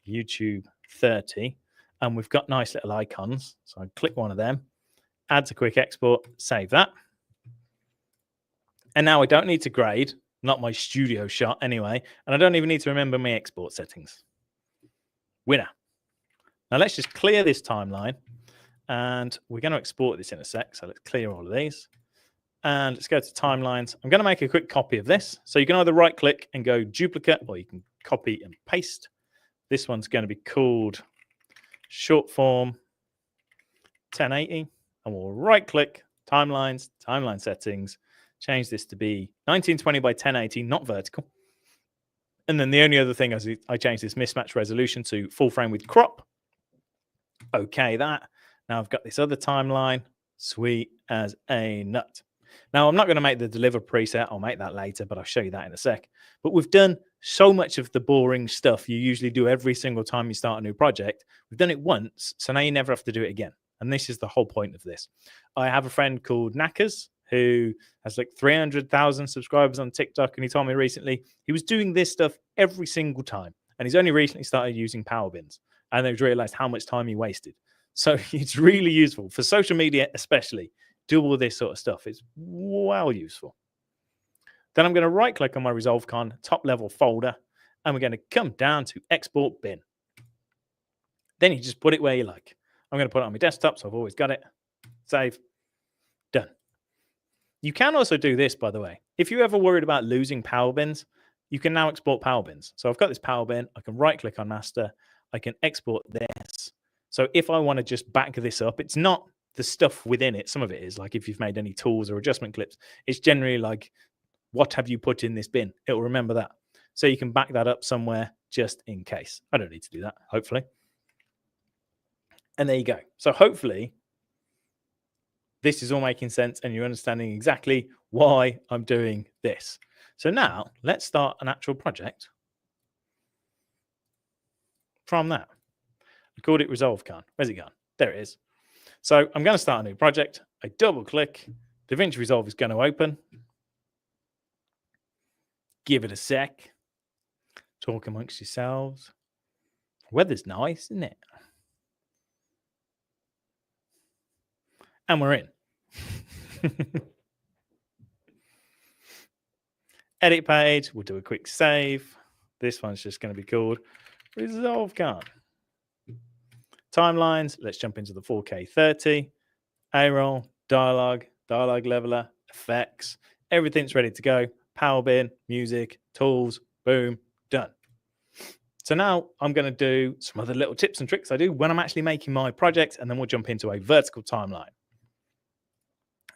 YouTube 30, and we've got nice little icons. So I click one of them, add to quick export, save that. And now I don't need to grade, not my studio shot anyway, and I don't even need to remember my export settings. Winner. Now, let's just clear this timeline. And we're going to export this in a sec. So let's clear all of these. And let's go to timelines. I'm going to make a quick copy of this. So you can either right click and go duplicate, or you can copy and paste. This one's going to be called short form 1080. And we'll right click, timelines, timeline settings. Change this to be 1920 by 1080, not vertical. And then the only other thing is I changed this mismatch resolution to full frame with crop. Okay, that. Now I've got this other timeline, sweet as a nut. Now I'm not going to make the deliver preset. I'll make that later, but I'll show you that in a sec. But we've done so much of the boring stuff you usually do every single time you start a new project, we've done it once, so now you never have to do it again. And this is the whole point of this. I have a friend called Knackers who has like 300,000 subscribers on TikTok, and he told me recently he was doing this stuff every single time, and he's only recently started using power bins, and they've realized how much time he wasted. So it's really useful for social media, especially. Do all this sort of stuff. It's well useful. Then I'm going to right click on my ResolveCon top level folder, and we're going to come down to export bin. Then you just put it where you like. I'm going to put it on my desktop, so I've always got it. Save. Done. You can also do this, by the way. If you're ever worried about losing power bins, you can now export power bins. So I've got this power bin. I can right click on master. I can export this. So if I want to just back this up, it's not the stuff within it. Some of it is like if you've made any tools or adjustment clips, it's generally like, what have you put in this bin? It will remember that. So you can back that up somewhere just in case. I don't need to do that, hopefully. And there you go. So hopefully this is all making sense and you're understanding exactly why I'm doing this. So now let's start an actual project from that. I called it ResolveCon. Where's it gone? There it is. So I'm going to start a new project. I double click. DaVinci Resolve is going to open. Give it a sec. Talk amongst yourselves. Weather's nice, isn't it? And we're in. Edit page. We'll do a quick save. This one's just going to be called ResolveCon. Timelines. Let's jump into the 4K 30. A-roll, dialogue leveler, effects. Everything's ready to go. Power bin, music, tools, boom, done. So now I'm going to do some other little tips and tricks I do when I'm actually making my project, and then we'll jump into a vertical timeline.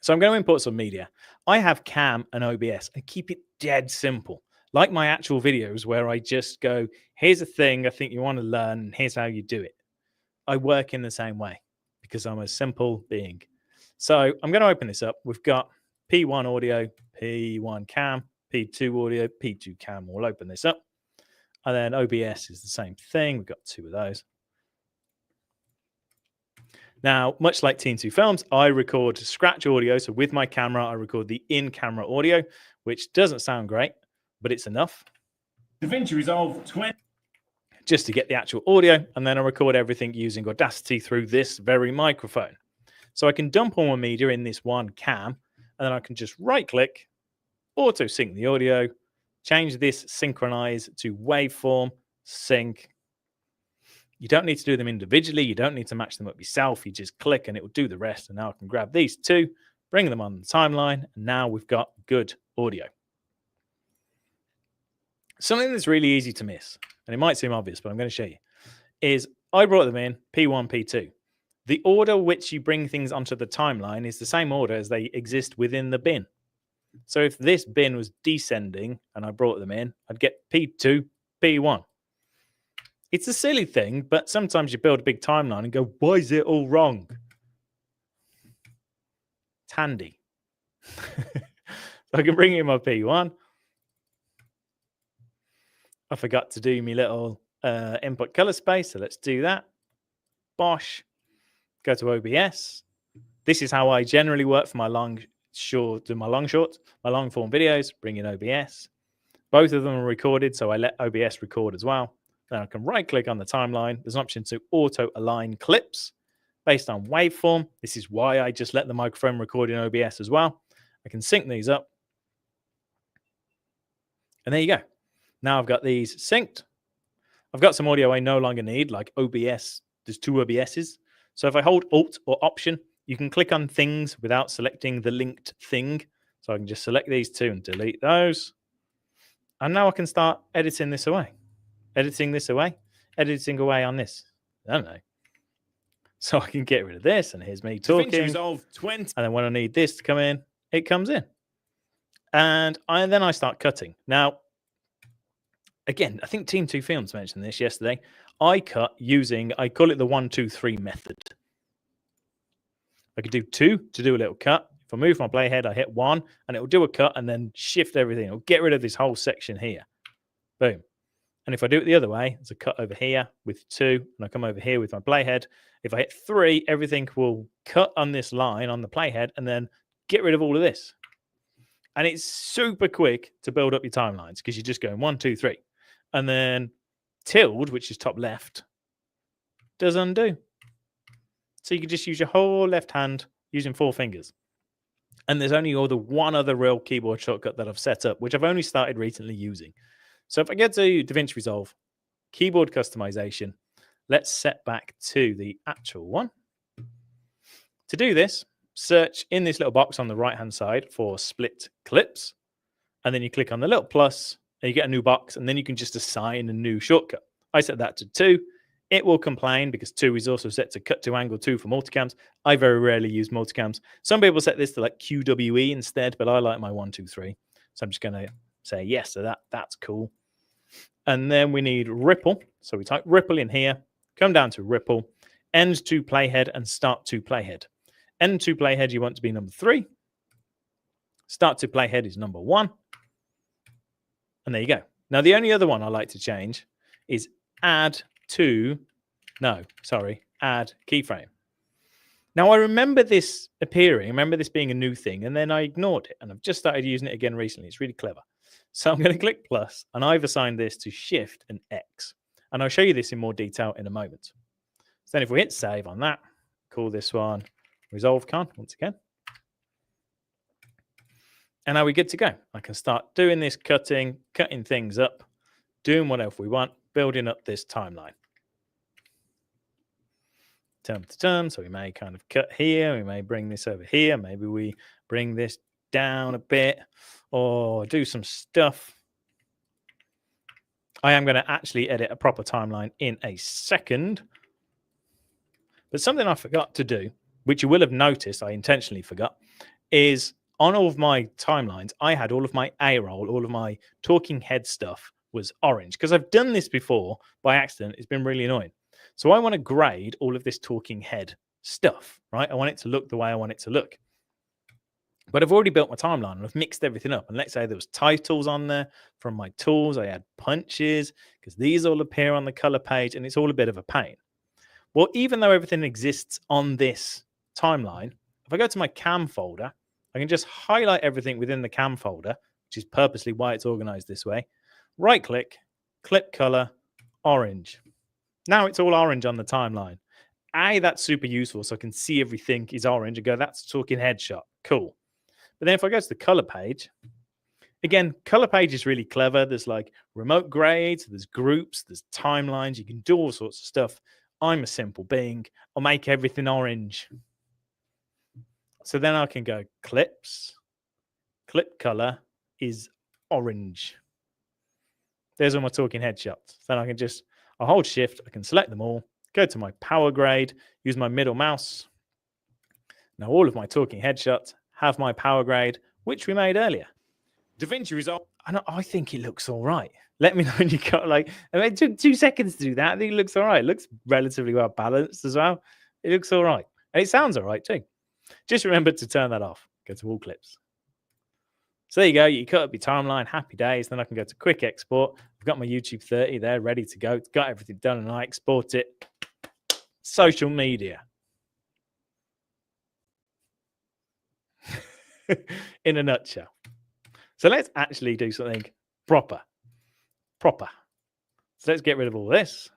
So I'm going to import some media. I have Cam and OBS and keep it dead simple, like my actual videos where I just go, here's a thing I think you want to learn, and here's how you do it. I work in the same way because I'm a simple being. So I'm going to open this up. We've got P1 audio, P1 cam, P2 audio, P2 cam. We'll open this up. And then OBS is the same thing. We've got two of those. Now, much like Team 2 Films, I record scratch audio. So with my camera, I record the in-camera audio, which doesn't sound great, but it's enough. DaVinci Resolve 20. Just to get the actual audio, and then I record everything using Audacity through this very microphone. So I can dump all my media in this one cam, and then I can just right-click, auto-sync the audio, change this synchronize to waveform, sync. You don't need to do them individually. You don't need to match them up yourself. You just click and it will do the rest. And now I can grab these two, bring them on the timeline, and now we've got good audio. Something that's really easy to miss, and it might seem obvious, but I'm going to show you, is I brought them in P1, P2. The order which you bring things onto the timeline is the same order as they exist within the bin. So if this bin was descending and I brought them in, I'd get P2, P1. It's a silly thing, but sometimes you build a big timeline and go, why is it all wrong? It's handy. So I can bring in my P1. I forgot to do my little input color space, so let's do that. Bosh. Go to OBS. This is how I generally work for my long form videos. Bring in OBS. Both of them are recorded, so I let OBS record as well. Then I can right-click on the timeline. There's an option to auto-align clips based on waveform. This is why I just let the microphone record in OBS as well. I can sync these up. And there you go. Now I've got these synced. I've got some audio I no longer need, like OBS. There's two OBSs. So if I hold Alt or Option, you can click on things without selecting the linked thing. So I can just select these two and delete those. And now I can start editing this away. Editing away on this. I don't know. So I can get rid of this, and here's me talking. Resolve 20. And then when I need this to come in, it comes in. And then I start cutting. Now, again, I think Team 2 Films mentioned this yesterday. I cut using, I call it the 1, 2, 3 method. I could do 2 to do a little cut. If I move my playhead, I hit 1, and it will do a cut and then shift everything. It'll get rid of this whole section here. Boom. And if I do it the other way, there's a cut over here with 2, and I come over here with my playhead. If I hit 3, everything will cut on this line on the playhead and then get rid of all of this. And it's super quick to build up your timelines because you're just going 1, 2, 3. And then tilde, which is top left, does undo. So you can just use your whole left hand using 4 fingers. And there's only one other real keyboard shortcut that I've set up, which I've only started recently using. So if I get to DaVinci Resolve, keyboard customization, let's set back to the actual one. To do this, search in this little box on the right-hand side for split clips. And then you click on the little plus, and you get a new box, and then you can just assign a new shortcut. I set that to 2. It will complain because 2 is also set to cut to angle 2 for multicams. I very rarely use multicams. Some people set this to like QWE instead, but I like my 1, 2, 3. So I'm just going to say yes to that. That's cool. And then we need ripple. So we type ripple in here, come down to ripple, end to playhead and start to playhead. End to playhead, you want to be number 3. Start to playhead is number 1. And there you go. Now, the only other one I like to change is add keyframe. Now, I remember this appearing. I remember this being a new thing, and then I ignored it. And I've just started using it again recently. It's really clever. So I'm going to click plus, and I've assigned this to Shift and X. And I'll show you this in more detail in a moment. So then if we hit save on that, call this one ResolveCon once again. And now we're good to go. I can start doing this cutting things up, doing whatever we want, building up this timeline. Term to term, so we may kind of cut here, we may bring this over here, maybe we bring this down a bit, or do some stuff. I am going to actually edit a proper timeline in a second. But something I forgot to do, which you will have noticed I intentionally forgot, is on all of my timelines, I had all of my A-roll, all of my talking head stuff was orange. Because I've done this before by accident. It's been really annoying. So I want to grade all of this talking head stuff, right? I want it to look the way I want it to look. But I've already built my timeline and I've mixed everything up. And let's say there was titles on there from my tools. I had punches because these all appear on the color page and it's all a bit of a pain. Well, even though everything exists on this timeline, if I go to my cam folder, I can just highlight everything within the cam folder, which is purposely why it's organized this way. Right click, clip color, orange. Now it's all orange on the timeline. That's super useful. So I can see everything is orange and go, that's a talking head shot. Cool. But then if I go to the color page, again, color page is really clever. There's like remote grades, there's groups, there's timelines. You can do all sorts of stuff. I'm a simple being. I'll make everything orange. So then I can go clips, clip color is orange. There's all my talking head shots. Then I can I'll hold shift. I can select them all, go to my power grade, use my middle mouse. Now all of my talking head shots have my power grade, which we made earlier. DaVinci Resolve, I think it looks all right. Let me know when you got it took 2 seconds to do that. I think it looks all right. It looks relatively well balanced as well. It looks all right. And it sounds all right too. Just remember to turn that off. Go to all clips. So there you go. You cut up your timeline. Happy days. Then I can go to quick export. I've got my YouTube 30 there ready to go. It's got everything done and I export it. Social media. In a nutshell. So let's actually do something proper. So let's get rid of all this.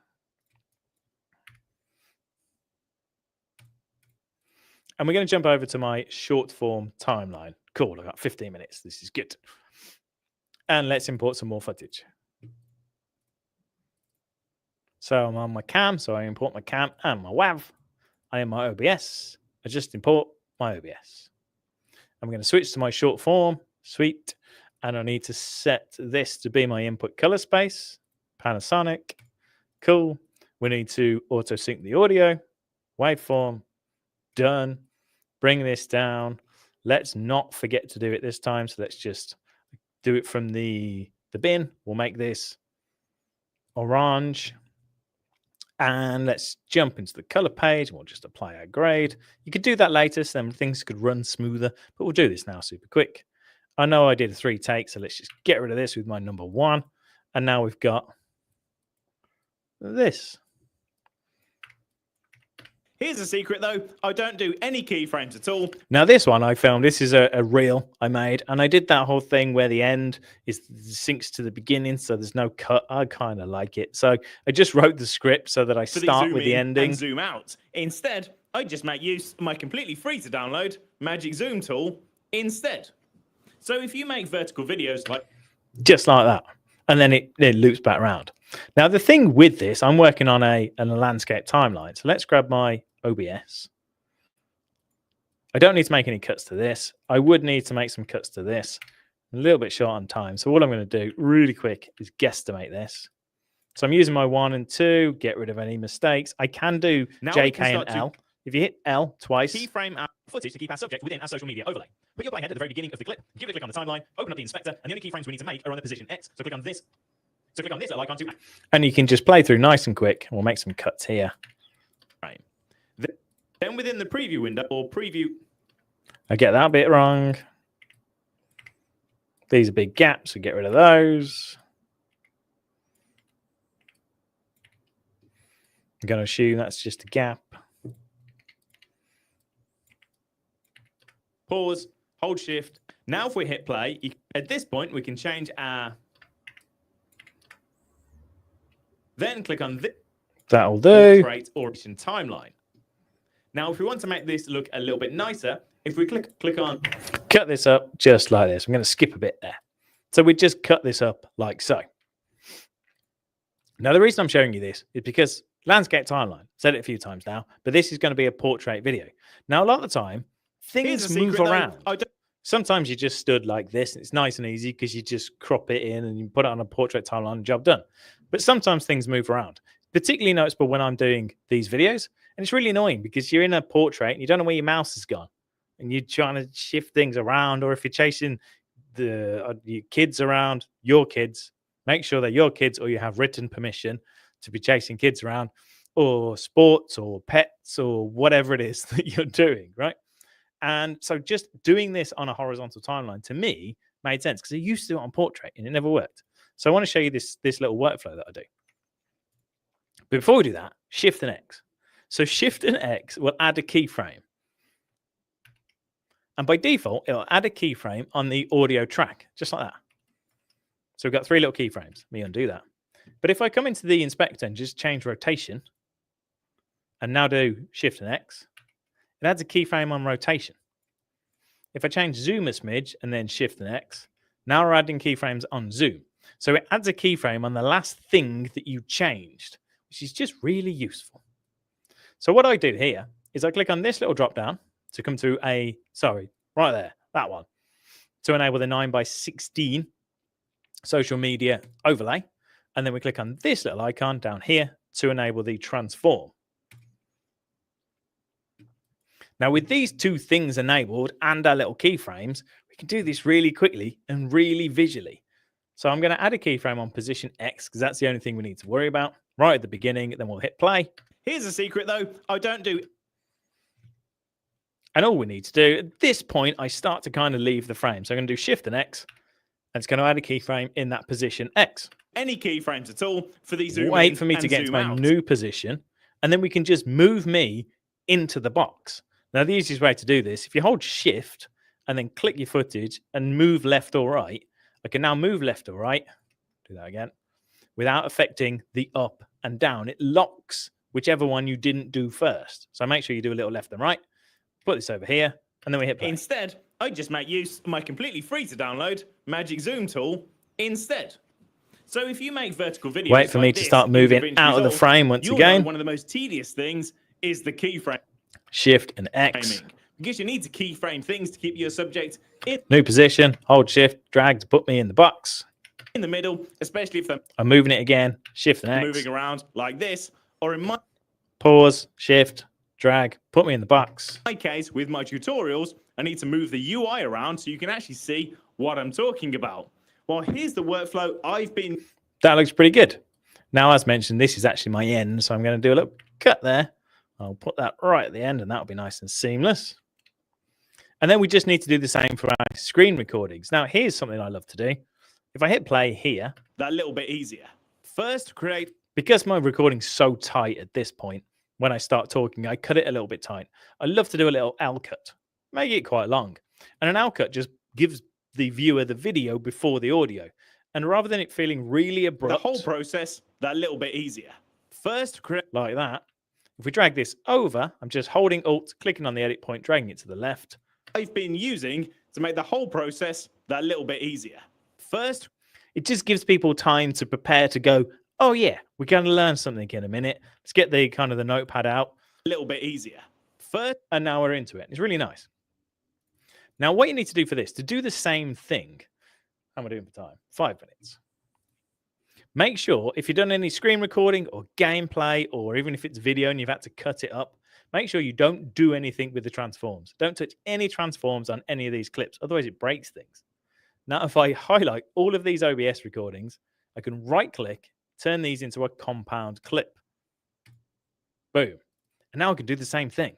And we're going to jump over to my short form timeline. Cool, I've got 15 minutes. This is good. And let's import some more footage. So I'm on my cam, so I import my cam and my WAV. I am my OBS. I just import my OBS. I'm going to switch to my short form, sweet. And I need to set this to be my input color space, Panasonic. Cool. We need to auto sync the audio, waveform, done. Bring this down. Let's not forget to do it this time. So let's just do it from the bin. We'll make this orange. And let's jump into the color page. We'll just apply our grade. You could do that later, so then things could run smoother. But we'll do this now super quick. I know I did 3 takes, so let's just get rid of this with my number 1. And now we've got this. Here's a secret though, I don't do any keyframes at all. Now this one I filmed, this is a reel I made, and I did that whole thing where the end syncs to the beginning, so there's no cut. I kind of like it. So I just wrote the script so that I start with the ending. And zoom out. Instead, I just make use of my completely free to download Magic Zoom tool instead. So if you make vertical videos like just like that, and then it loops back around. Now the thing with this, I'm working on a landscape timeline. So let's grab my OBS. I don't need to make any cuts to this. I would need to make some cuts to this. A little bit short on time. So what I'm going to do really quick is guesstimate this. So I'm using my 1 and 2, get rid of any mistakes. I can do JK and L. If you hit L twice. Keyframe our footage to keep our subject within our social media overlay. Put your playhead at the very beginning of the clip. Give it a click on the timeline. Open up the inspector. And the only keyframes we need to make are on the position X. So click on this. So click on this little icon too. And you can just play through nice and quick. We'll make some cuts here. Right. Then within the preview window or preview. I get that bit wrong. These are big gaps. We get rid of those. I'm going to assume that's just a gap. Pause. Hold shift. Now if we hit play, at this point we can change our. Then click on this. That'll do. Portrait origin timeline. Now, if we want to make this look a little bit nicer, if we click on... Cut this up just like this. I'm going to skip a bit there. So we just cut this up like so. Now, the reason I'm showing you this is because landscape timeline, said it a few times now, but this is going to be a portrait video. Now, a lot of the time, things move around. Sometimes you just stood like this, and it's nice and easy because you just crop it in and you put it on a portrait timeline, job done. But sometimes things move around, particularly noticeable when I'm doing these videos. And it's really annoying because you're in a portrait and you don't know where your mouse has gone. And you're trying to shift things around, or if you're chasing your kids around, your kids, make sure they're your kids or you have written permission to be chasing kids around, or sports or pets or whatever it is that you're doing, right? And so just doing this on a horizontal timeline to me made sense because I used to do it on portrait and it never worked. So I want to show you this little workflow that I do. But before we do that, Shift and X. So Shift and X will add a keyframe. And by default, it'll add a keyframe on the audio track, just like that. So we've got 3 little keyframes. Let me undo that. But if I come into the inspector and just change rotation, and now do Shift and X, it adds a keyframe on rotation. If I change zoom a smidge and then Shift and X, now we're adding keyframes on zoom. So it adds a keyframe on the last thing that you changed, which is just really useful. So what I do here is I click on this little drop down to come to right there, that one, to enable the 9:16 social media overlay. And then we click on this little icon down here to enable the transform. Now with these 2 things enabled and our little keyframes, we can do this really quickly and really visually. So I'm going to add a keyframe on position X because that's the only thing we need to worry about right at the beginning. Then we'll hit play. Here's a secret though, I don't do. And all we need to do at this point, I start to kind of leave the frame. So I'm going to do Shift and X, and it's going to add a keyframe in that position X. Any keyframes at all for these zoom Wait for me to get to my new position, and then we can just move me into the box. Now, the easiest way to do this, if you hold Shift and then click your footage and move left or right, I can now move left or right, do that again, without affecting the up and down. It locks whichever one you didn't do first. So make sure you do a little left and right. Put this over here, and then we hit play. Instead, I just make use of my completely free to download Magic Zoom tool instead. So if you make vertical videos, wait for me to start moving out of the frame once again. One of the most tedious things is the keyframe. Shift and X. Because you need to keyframe things to keep your subject in new position. Hold Shift, drag to put me in the box. In the middle, especially if I'm moving it again. Shift and X. Moving around like this, or in my pause, Shift, drag, put me in the box. In my case, with my tutorials, I need to move the UI around so you can actually see what I'm talking about. Well, here's the workflow I've been. That looks pretty good. Now, as mentioned, this is actually my end, so I'm going to do a little cut there. I'll put that right at the end, and that'll be nice and seamless. And then we just need to do the same for our screen recordings. Now, here's something I love to do. If I hit play here, that little bit easier. First, create. because my recording's so tight at this point, when I start talking, I cut it a little bit tight. I love to do a little L cut, make it quite long. And an L cut just gives the viewer the video before the audio. And rather than it feeling really abrupt, The whole process, that little bit easier. First, create. like that, if we drag this over, I'm just holding Alt, clicking on the edit point, dragging it to the left. I've been using to make the whole process that little bit easier. First, It just gives people time to prepare to go, oh yeah, we're going to learn something in a minute. Let's get the kind of the notepad out. a little bit easier. First, And now we're into it. It's really nice. Now, what you need to do for this, to do the same thing, how am I doing for time? 5 minutes. Make sure if you've done any screen recording or gameplay, or even if it's video and you've had to cut it up, make sure you don't do anything with the transforms. Don't touch any transforms on any of these clips. Otherwise, it breaks things. Now, if I highlight all of these OBS recordings, I can right-click, turn these into a compound clip. Boom. And now I can do the same thing.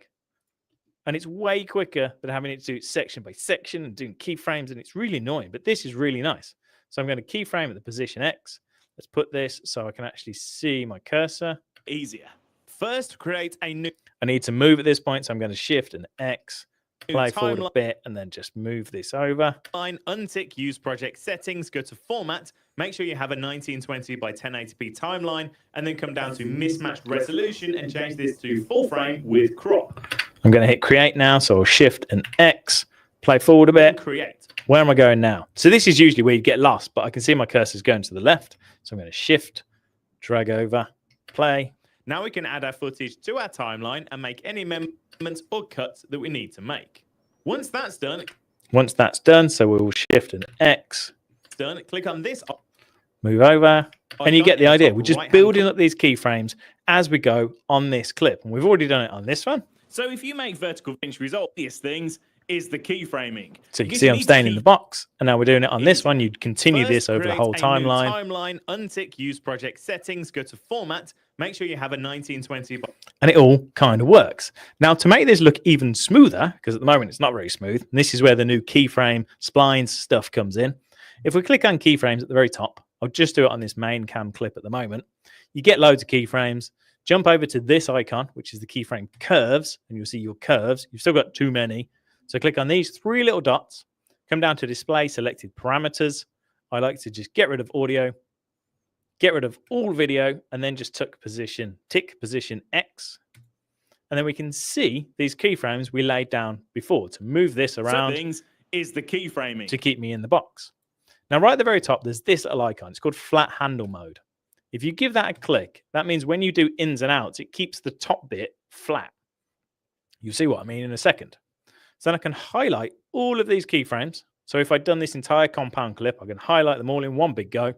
And it's way quicker than having it do section by section and doing keyframes, and it's really annoying, but this is really nice. So I'm going to keyframe at the position X. Let's put this so I can actually see my cursor. easier. First, create a new I need to move at this point, so I'm going to shift and X, play forward a timeline. bit, and then just move this over. Untick use project settings, go to format, make sure you have a 1920 by 1080p timeline, and then come down to mismatched resolution and change this to full frame with crop. I'm going to hit create now, so I'll shift and X, play forward a bit. Create. Where am I going now? So this is usually where you get lost, but I can see my cursor's going to the left. So I'm going to shift, drag over, play. Now we can add our footage to our timeline and make any amendments or cuts that we need to make. Once that's done, So we'll shift and X, click on this move over, and you icon get the in idea. top We're just right-hand building corner. up these keyframes as we go on this clip. And we've already done it on this one. So if you make vertical pinch result, these things is the keyframing. So you can Because see I'm need to staying in key- the box. And now we're doing it on this Easy. one. You'd continue First, this over the create whole a new timeline. Timeline, untick use project settings, go to format, make sure you have a 1920 by And it all kind of works. Now, to make this look even smoother, because at the moment it's not very smooth, and this is where the new keyframe splines stuff comes in. If we click on keyframes at the very top, I'll just do it on this main cam clip at the moment. You get loads of keyframes. Jump over to this icon, which is the keyframe curves, and you'll see your curves. You've still got too many. So click on these 3 little dots, come down to display selected parameters. I like to just get rid of audio, get rid of all video, and then just tick position X. And then we can see these keyframes we laid down before to move this around settings is the keyframing. to keep me in the box. Now, right at the very top, there's this little icon. It's called flat handle mode. If you give that a click, that means when you do ins and outs, it keeps the top bit flat. You'll see what I mean in a second. So then I can highlight all of these keyframes. So if I'd done this entire compound clip, I can highlight them all in one big go,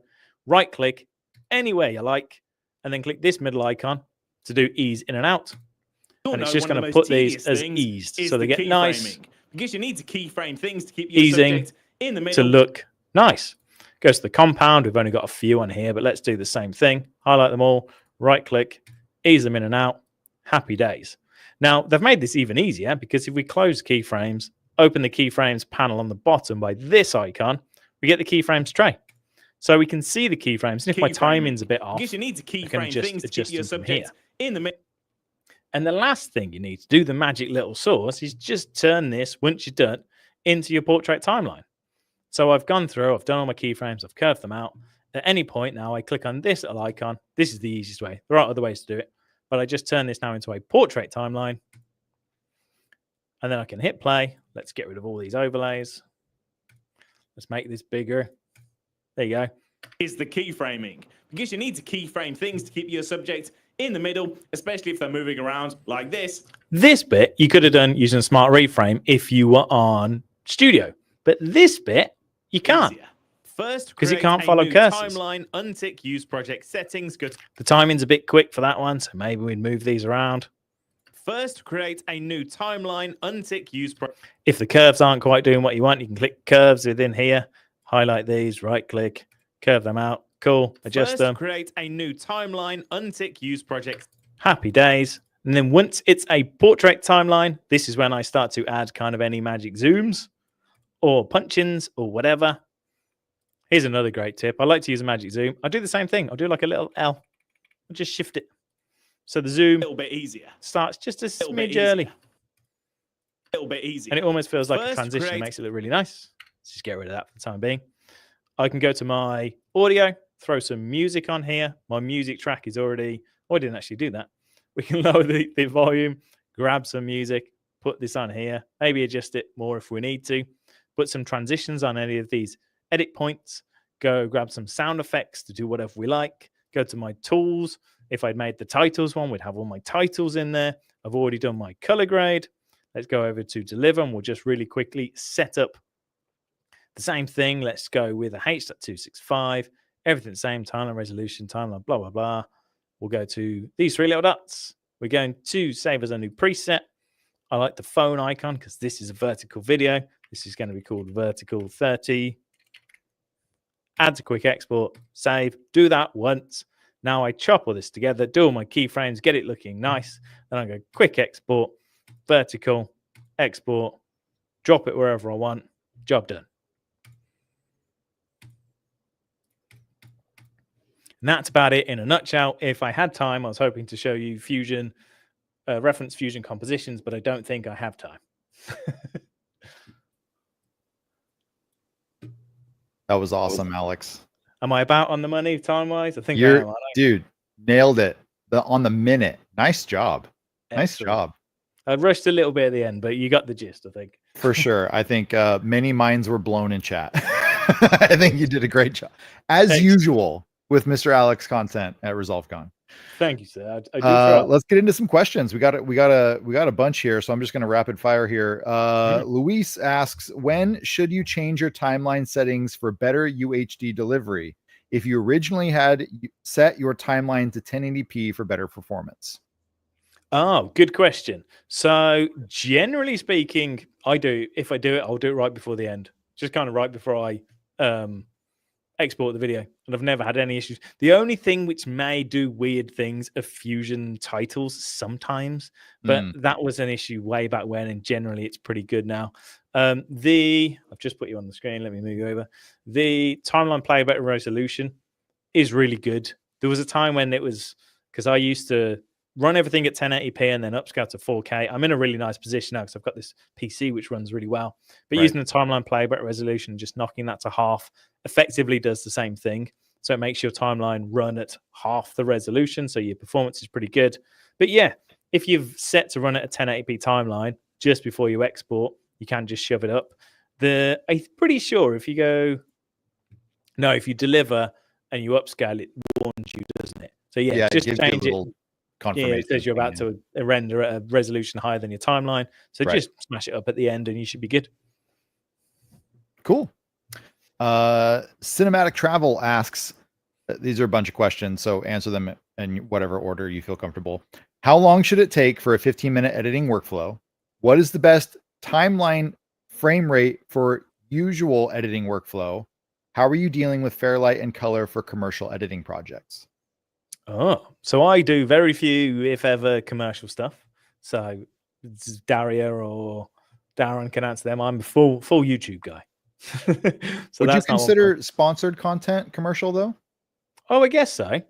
right click anywhere you like, and then click this middle icon to do ease in and out. And it's just going to put these as eased so they get nice because you need to keyframe things to keep your easing subject in the to middle. look nice. Goes to the compound. We've only got a few on here, but let's do the same thing. Highlight them all, right click, ease them in and out. Happy days. Now, they've made this even easier because if we close keyframes, open the keyframes panel on the bottom by this icon, we get the keyframes tray. So we can see the keyframes. And if my timing's a bit off, because you need to I can keyframe just things to adjust keep your them from here. subject in the middle. And the last thing you need to do, the magic little sauce, is just turn this, once you're done, into your portrait timeline. So I've gone through, I've done all my keyframes, I've curved them out. At any point now, I click on this little icon. This is the easiest way. There are other ways to do it, but I just turn this now into a portrait timeline. And then I can hit play. Let's get rid of all these overlays. Let's make this bigger. There you go. Is the keyframing. Because you need to keyframe things to keep your subject in the middle, especially if they're moving around like this. This bit you could have done using Smart Reframe if you were on Studio. But this bit, you can't. Easier. First, 'Cause you create can't a follow new cursors. Timeline, untick use project settings. Go to The timing's a bit quick for that one, so maybe we'd move these around. First, create a new timeline, untick use project. If the curves aren't quite doing what you want, you can click curves within here, highlight these, right click, curve them out. Cool, adjust First, them. create a new timeline, untick use project. Happy days. And then once it's a portrait timeline, this is when I start to add kind of any magic zooms or punch-ins or whatever. Here's another great tip. I like to use a magic zoom. I do the same thing. I'll do like a little L. I'll just shift it. So the zoom A little bit easier. starts just a Little bit smidge early. easier. A little bit easier. And it almost feels like a First, transition. It create- makes it look really nice. Let's just get rid of that for the time being. I can go to my audio, throw some music on here. My music track is already... Oh, I didn't actually do that. We can lower the volume, grab some music, put this on here, maybe adjust it more if we need to, put some transitions on any of these edit points, go grab some sound effects to do whatever we like, go to my tools. If I'd made the titles one, we'd have all my titles in there. I've already done my color grade. Let's go over to deliver, and we'll just really quickly set up the same thing. Let's go with a H.265, everything the same, timeline resolution, timeline, blah, blah, blah. We'll go to these three little dots. We're going to save as a new preset. I like the phone icon because this is a vertical video. This is going to be called vertical 30. Add to quick export, save, do that once. Now I chop all this together, do all my keyframes, get it looking nice. Then I go quick export, vertical, export, drop it wherever I want, job done. And that's about it in a nutshell. If I had time, I was hoping to show you Fusion, reference Fusion compositions, but I don't think I have time. That was awesome, Alex. Am I about on the money time-wise? I think I You're, am, aren't I? dude, nailed it. On the minute. Nice job. Nice Excellent. job. I rushed a little bit at the end, but you got the gist, I think. For sure. I think many minds were blown in chat. I think you did a great job. As Thanks. usual with Mr. Alex content at ResolveCon. Thank you, sir. I do try. Let's get into some questions. We got a bunch here, so I'm just going to rapid fire here. Luis asks, when should you change your timeline settings for better UHD delivery if you originally had set your timeline to 1080p for better performance? Oh, good question. So generally speaking, if I do it, I'll do it right before the end. Just kind of right before I export the video, and I've never had any issues. The only thing which may do weird things are Fusion titles sometimes, but that was an issue way back when, and generally it's pretty good now. I've just put you on the screen. Let me move you over. The timeline playback resolution is really good. There was a time when it was, because I used to run everything at 1080p and then upscale to 4K. I'm in a really nice position now because I've got this PC which runs really well. But using the timeline playback resolution, just knocking that to half effectively does the same thing. So it makes your timeline run at half the resolution. So your performance is pretty good. But yeah, if you've set to run at a 1080p timeline just before you export, you can just shove it up. I'm pretty sure if you deliver and you upscale, it warns you, doesn't it? So yeah just change it. Confirmation. Yeah, it says you're about to render at a resolution higher than your timeline. So just smash it up at the end and you should be good. Cool. Cinematic Travel asks, these are a bunch of questions, so answer them in whatever order you feel comfortable. How long should it take for a 15-minute editing workflow? What is the best timeline frame rate for usual editing workflow? How are you dealing with Fairlight and color for commercial editing projects? Oh, so I do very few, if ever, commercial stuff. So Daria or Darren can answer them. I'm a full YouTube guy. So would you consider sponsored content commercial though? Oh, I guess so.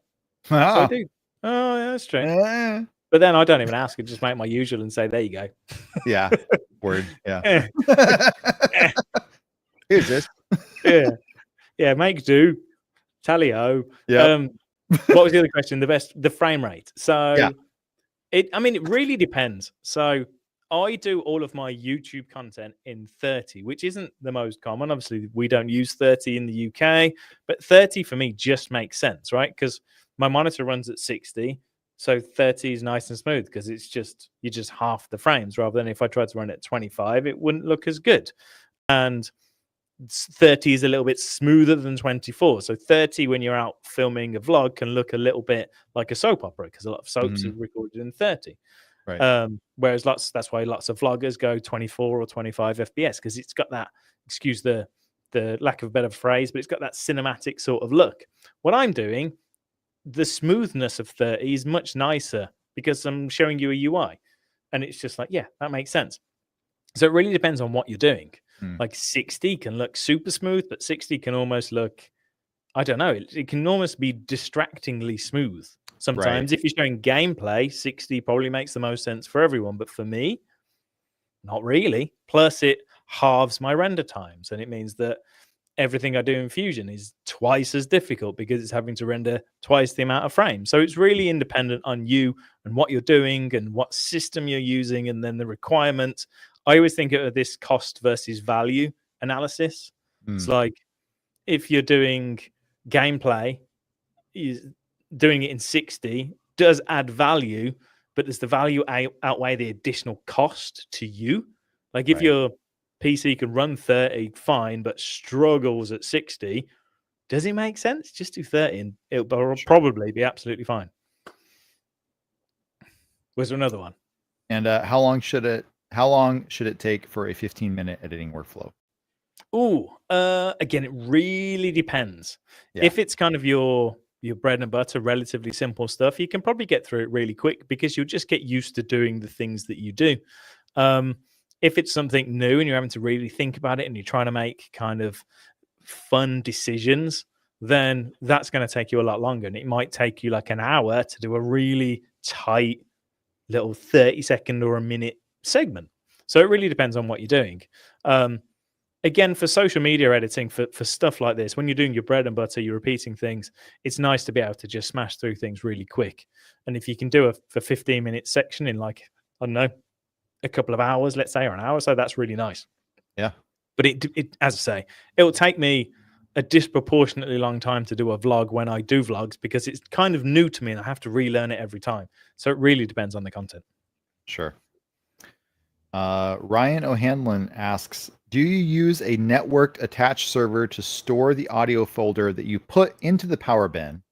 So I do. Oh, yeah, that's true. But then I don't even ask. I just make my usual and say, there you go. Yeah. Word. Yeah. Here's this. Yeah. Make do. Tally-o. Yeah. What was the other question? The frame rate. So it really depends. So I do all of my YouTube content in 30, which isn't the most common. Obviously, we don't use 30 in the UK, but 30 for me just makes sense, right? Because my monitor runs at 60, so 30 is nice and smooth because you're just half the frames, rather than if I tried to run it at 25, it wouldn't look as good. And 30 is a little bit smoother than 24. So 30, when you're out filming a vlog, can look a little bit like a soap opera because a lot of soaps are recorded in 30. Right. Whereas that's why lots of vloggers go 24 or 25 FPS because it's got that, excuse the lack of a better phrase, but it's got that cinematic sort of look. What I'm doing, the smoothness of 30 is much nicer because I'm showing you a UI, and it's just like, yeah, that makes sense. So it really depends on what you're doing. Hmm. Like 60 can look super smooth, but 60 can almost look, I don't know, it can almost be distractingly smooth. Sometimes if you're showing gameplay, 60 probably makes the most sense for everyone, but for me, not really. Plus, it halves my render times, and it means that everything I do in Fusion is twice as difficult because it's having to render twice the amount of frames. So it's really independent on you and what you're doing and what system you're using, and then the requirements. I always think of this cost versus value analysis. It's Hmm. like if you're doing gameplay, doing it in 60 does add value, but does the value outweigh the additional cost to you? Like if Right. your PC can run 30 fine, but struggles at 60, does it make sense? Just do 30 and it'll probably be absolutely fine. Was there another one? And how long should it take for a 15-minute editing workflow? Again, it really depends. Yeah. If it's kind of your bread and butter, relatively simple stuff, you can probably get through it really quick because you'll just get used to doing the things that you do. If it's something new and you're having to really think about it and you're trying to make kind of fun decisions, then that's going to take you a lot longer. And it might take you like an hour to do a really tight little 30-second or a minute segment. So it really depends on what you're doing. Again, for social media editing, for stuff like this, when you're doing your bread and butter, you're repeating things, it's nice to be able to just smash through things really quick. And if you can do a 15-minute section in like, I don't know, a couple of hours, let's say, or an hour, so that's really nice. Yeah. But it as I say, it will take me a disproportionately long time to do a vlog when I do vlogs because it's kind of new to me and I have to relearn it every time. So it really depends on the content. Sure. Ryan O'Hanlon asks, do you use a networked attached server to store the audio folder that you put into the power bin?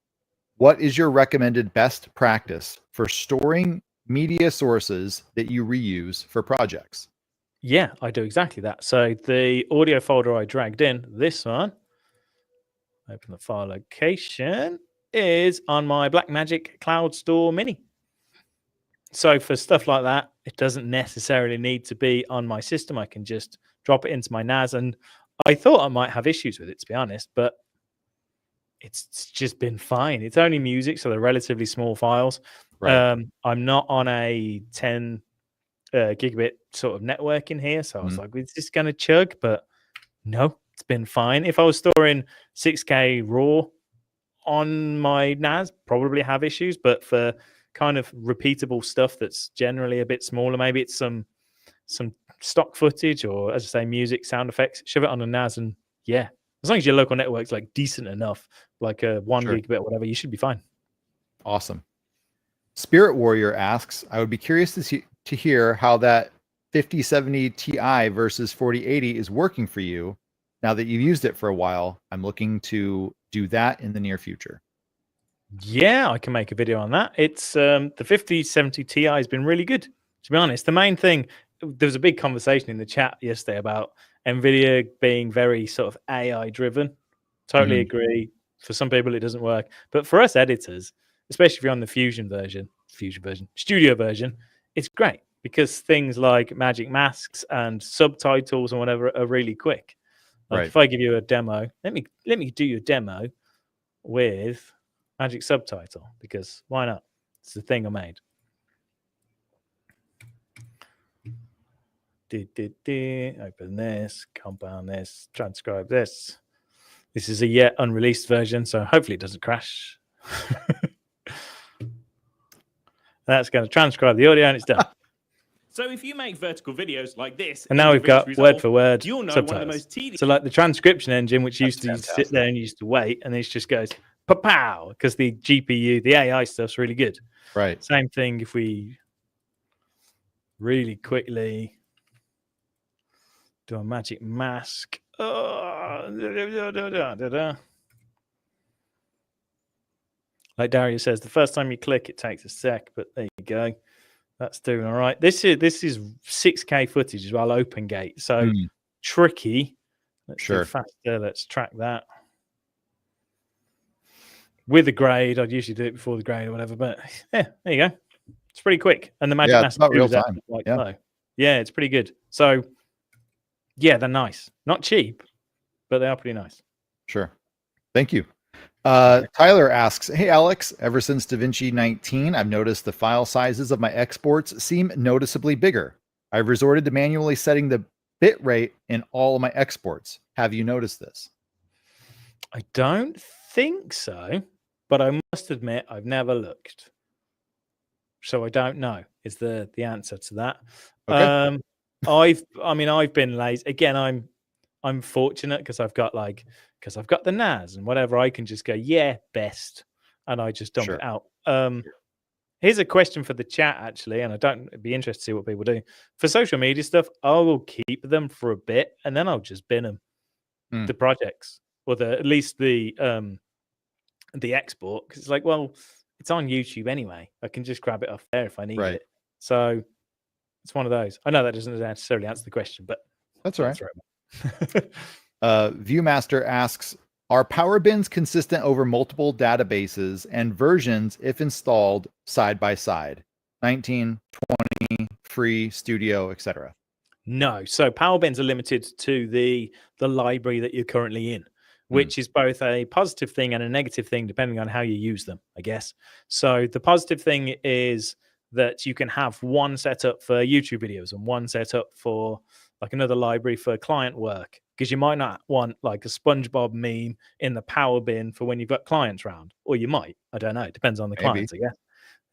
What is your recommended best practice for storing media sources that you reuse for projects? Yeah, I do exactly that. So the audio folder I dragged in, this one, open the file location, is on my Blackmagic Cloud Store Mini. So for stuff like that, it doesn't necessarily need to be on my system. I can just drop it into my NAS. And I thought I might have issues with it, to be honest, but it's just been fine. It's only music, so they're relatively small files. Right. I'm not on a 10 gigabit sort of network in here, so I was like, is this going to chug? But no, it's been fine. If I was storing 6K raw on my NAS, probably have issues, but for kind of repeatable stuff that's generally a bit smaller, maybe it's some stock footage or, as I say, music, sound effects, shove it on a NAS, and yeah, as long as your local network's like decent enough, like a 1 gigabit or whatever, you should be fine. Awesome. Spirit Warrior asks, I would be curious to hear how that 5070 Ti versus 4080 is working for you now that you've used it for a while. I'm looking to do that in the near future. Yeah, I can make a video on that. It's the 5070 Ti has been really good, to be honest. The main thing, there was a big conversation in the chat yesterday about NVIDIA being very sort of AI driven. Totally agree. For some people, it doesn't work. But for us editors, especially if you're on the Studio version, it's great because things like magic masks and subtitles and whatever are really quick. Like if I give you a demo, let me do your demo with Magic Subtitle, because why not? It's the thing I made. Open this, compound this, transcribe this. This is a yet unreleased version, so hopefully it doesn't crash. That's going to transcribe the audio and it's done. So if you make vertical videos like this, and now we've got word for word you'll know subtitles. one of the most tedious. So like the transcription engine, which used to sit there and used to wait, and it just goes pa-pow, because the GPU, the AI stuff's really good. Right. Same thing if we really quickly do a magic mask. Like Daria says, the first time you click, it takes a sec, but there you go. That's doing all right. This is 6K footage as well, open gate. So tricky. Let's do faster. Let's track that. With a grade, I'd usually do it before the grade or whatever, but yeah, there you go. It's pretty quick. And the magic mask it's not real time. low. Yeah, it's pretty good. So Yeah, they're nice. Not cheap, but they are pretty nice. Sure. Thank you. Tyler asks, hey, Alex, ever since DaVinci 19, I've noticed the file sizes of my exports seem noticeably bigger. I've resorted to manually setting the bit rate in all of my exports. Have you noticed this? I don't think so, but I must admit I've never looked. So I don't know is the answer to that. Okay. I've been lazy. Again, I'm fortunate because I've got the NAS and whatever. I can just go, yeah, best, and I just dump Sure. it out. Here's a question for the chat, actually, and I'd be interested to see what people do. For social media stuff, I will keep them for a bit, and then I'll just bin them, the projects, or at least the export, because it's like, well, it's on YouTube anyway. I can just grab it off there if I need it. So it's one of those. I know that doesn't necessarily answer the question, but that's all right. Viewmaster asks, are power bins consistent over multiple databases and versions if installed side by side? 19, 20, free, studio, etc. No. So power bins are limited to the library that you're currently in, which is both a positive thing and a negative thing, depending on how you use them, I guess. So the positive thing is that you can have one setup for YouTube videos and one setup for like another library for client work, because you might not want like a SpongeBob meme in the power bin for when you've got clients round, or you might. I don't know. It depends on the clients, I guess.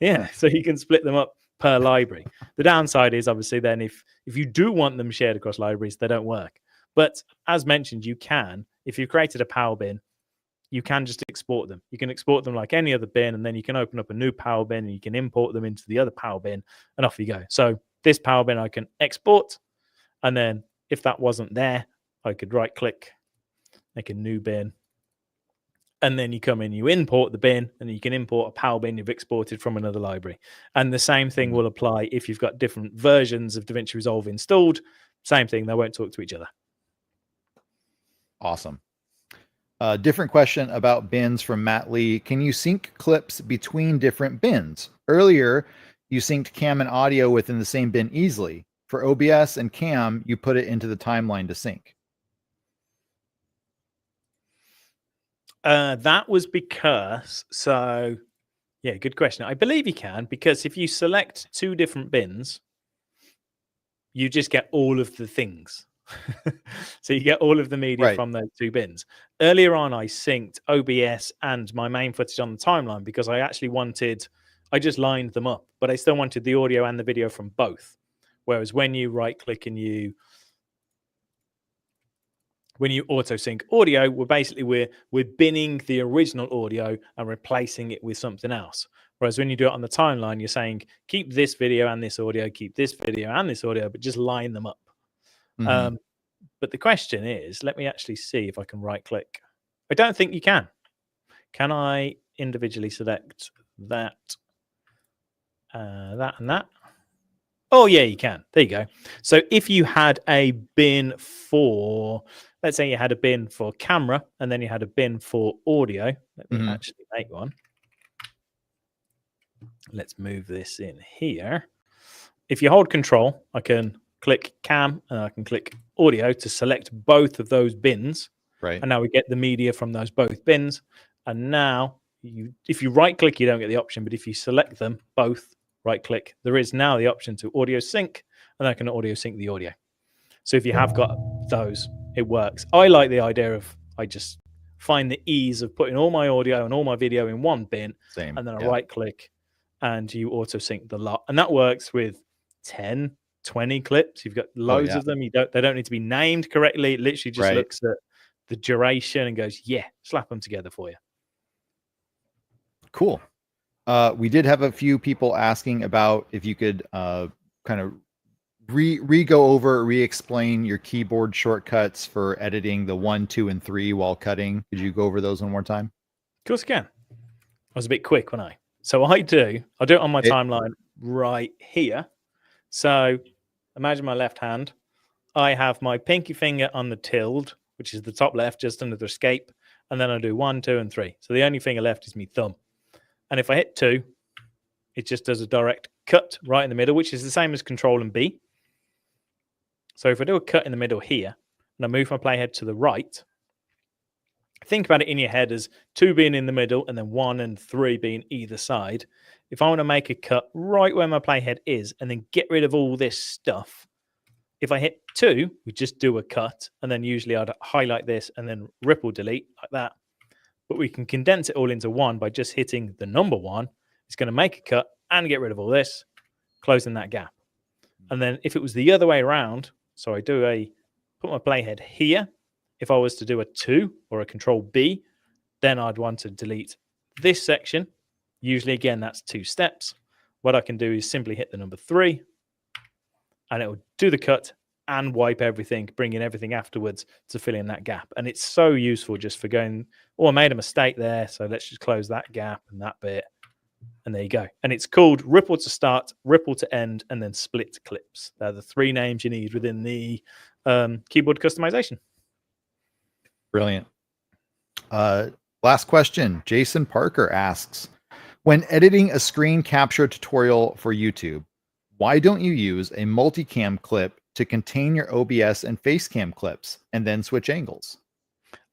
Yeah, so you can split them up per library. The downside is obviously then if you do want them shared across libraries, they don't work. But as mentioned, you can, if you've created a power bin, you can just export them. You can export them like any other bin, and then you can open up a new power bin and you can import them into the other power bin, and off you go. So this power bin I can export, and then if that wasn't there, I could right click, make a new bin, and then you come in, you import the bin, and you can import a power bin you've exported from another library. And the same thing will apply if you've got different versions of DaVinci Resolve installed. Same thing, they won't talk to each other. Awesome. Different question about bins from Matt Lee. Can you sync clips between different bins? Earlier, you synced cam and audio within the same bin easily. For OBS and cam, you put it into the timeline to sync. That was because, so yeah, good question. I believe you can, because if you select two different bins, you just get all of the things. So you get all of the media from those two bins. Earlier on, I synced OBS and my main footage on the timeline because I just lined them up, but I still wanted the audio and the video from both. Whereas when you right click and when you auto sync audio, we're binning the original audio and replacing it with something else. Whereas when you do it on the timeline, you're saying keep this video and this audio, keep this video and this audio, but just line them up. But the question is, let me actually see if I can right click. I don't think you can. Can I individually select that, that and that? Oh yeah, you can. There you go. So if you had a bin for, let's say you had a bin for camera and then you had a bin for audio. Let me actually make one. Let's move this in here. If you hold control, I can click cam and I can click audio to select both of those bins. And now we get the media from those both bins. And now if you right click, you don't get the option, but if you select them both, right click, there is now the option to audio sync, and I can audio sync the audio. So if you have got those, it works. I like the idea of, I just find the ease of putting all my audio and all my video in one bin, and then I right click and you auto sync the lot. And that works with 10, 20 clips. You've got loads of them. They don't need to be named correctly. It literally just looks at the duration and goes, yeah, slap them together for you. Cool. We did have a few people asking about if you could kind of re-explain your keyboard shortcuts for editing the 1, 2, and 3 while cutting. Could you go over those one more time? Of course I can. I was a bit quick, wasn't I? So I'll do it on my timeline right here. So imagine my left hand. I have my pinky finger on the tilde, which is the top left, just under the escape. And then I do 1, 2, and 3. So the only finger left is my thumb. And if I hit 2, it just does a direct cut right in the middle, which is the same as Control and B. So if I do a cut in the middle here, and I move my playhead to the right, think about it in your head as 2 being in the middle and then 1 and 3 being either side. If I want to make a cut right where my playhead is and then get rid of all this stuff, if I hit 2, we just do a cut, and then usually I'd highlight this and then ripple delete like that. But we can condense it all into 1 by just hitting the number 1. It's going to make a cut and get rid of all this, closing that gap. And then if it was the other way around, so I put my playhead here. If I was to do a 2 or a control B, then I'd want to delete this section. Usually, again, that's 2 steps. What I can do is simply hit the number 3, and it will do the cut and wipe everything, bring in everything afterwards to fill in that gap. And it's so useful just for going, oh, I made a mistake there, so let's just close that gap and that bit. And there you go. And it's called ripple to start, ripple to end, and then split clips. They're the 3 names you need within the keyboard customization. Brilliant. Last question. Jason Parker asks, when editing a screen capture tutorial for YouTube, why don't you use a multicam clip to contain your OBS and face cam clips and then switch angles?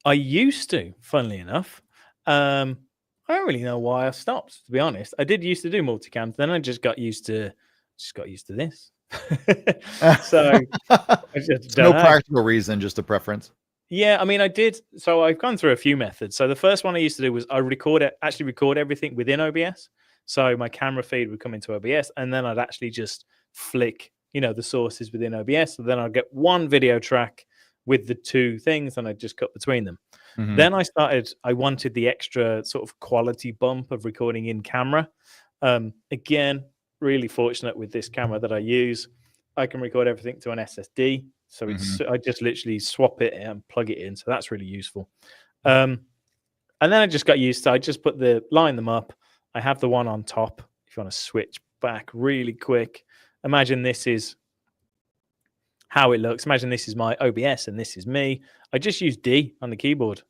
I used to, funnily enough. I don't really know why I stopped, to be honest. I did used to do multicams, then I just got used to this. So I just no don't know. practical reason, just a preference. Yeah, I mean, I did. So I've gone through a few methods. So the first one I used to do was I actually record everything within OBS. So my camera feed would come into OBS, and then I'd actually just flick, the sources within OBS. So then I'd get one video track with the 2 things, and I'd just cut between them. Mhm. Then I wanted the extra sort of quality bump of recording in camera. Again, really fortunate with this camera that I use. I can record everything to an SSD. So I just literally swap it and plug it in. So that's really useful. And then I just got used to, I just line them up. I have the one on top. If you want to switch back really quick, imagine this is how it looks. Imagine this is my OBS and this is me. I just use D on the keyboard.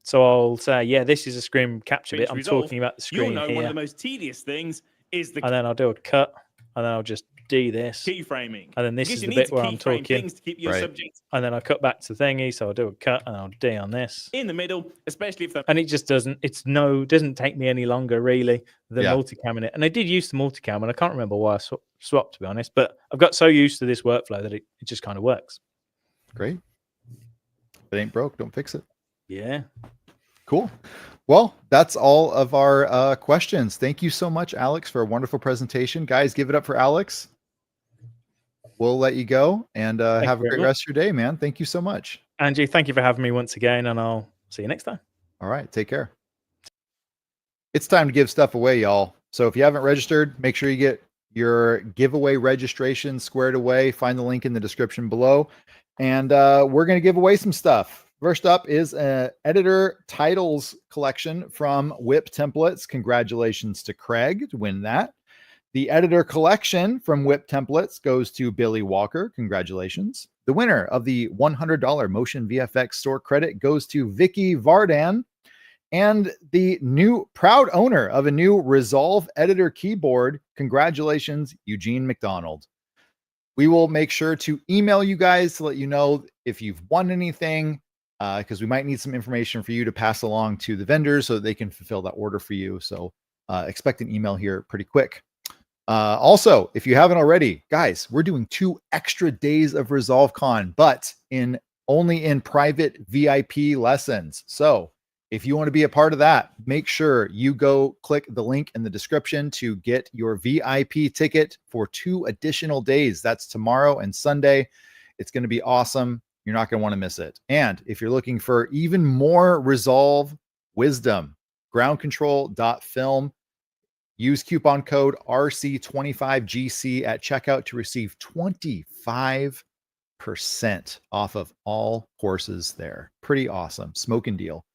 So I'll say, yeah, this is a screen capture bit. I'm talking about the screen here. One of the most tedious things is the and then I'll do a cut, and then I'll just D this. keyframing. And then this is the bit where I'm talking. Things to keep your Right. subject And then I cut back to thingy, so I'll do a cut and I'll D on this. in the middle, especially if the And it just doesn't take me any longer really, the Yeah. multicam in it. And I did use the multicam, and I can't remember why I swapped, to be honest, but I've got so used to this workflow that it just kind of works. Great. If it ain't broke, don't fix it. Yeah. Cool. Well, that's all of our questions. Thank you so much, Alex, for a wonderful presentation. Guys, give it up for Alex. We'll let you go, and have a very great much. rest of your day, man. Thank you so much. Angie, thank you for having me once again, and I'll see you next time. All right. Take care. It's time to give stuff away, y'all. So if you haven't registered, make sure you get your giveaway registration squared away. Find the link in the description below. And we're going to give away some stuff. First up is an editor titles collection from Whip Templates. Congratulations to Craig to win that. The editor collection from Whip Templates goes to Billy Walker. Congratulations. The winner of the $100 Motion VFX store credit goes to Vicky Vardan. And the proud owner of a new Resolve editor keyboard. Congratulations, Eugene McDonald. We will make sure to email you guys to let you know if you've won anything, because we might need some information for you to pass along to the vendors so that they can fulfill that order for you. So expect an email here pretty quick. Also, if you haven't already, guys, we're doing 2 extra days of ResolveCon, but only in private VIP lessons. So if you want to be a part of that, make sure you go click the link in the description to get your VIP ticket for 2 additional days. That's tomorrow and Sunday. It's going to be awesome. You're not going to want to miss it. And if you're looking for even more Resolve wisdom, groundcontrol.film, use coupon code RC25GC at checkout to receive 25% off of all courses there. Pretty awesome. Smoking deal.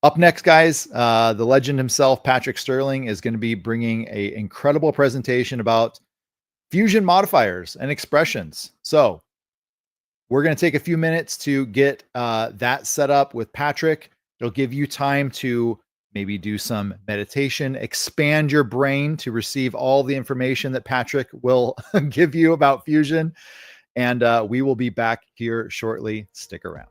Up next, guys, the legend himself, Patrick Stirling, is going to be bringing an incredible presentation about fusion modifiers and expressions. So we're going to take a few minutes to get that set up with Patrick. It'll give you time to maybe do some meditation, expand your brain to receive all the information that Patrick will give you about fusion. And we will be back here shortly. Stick around.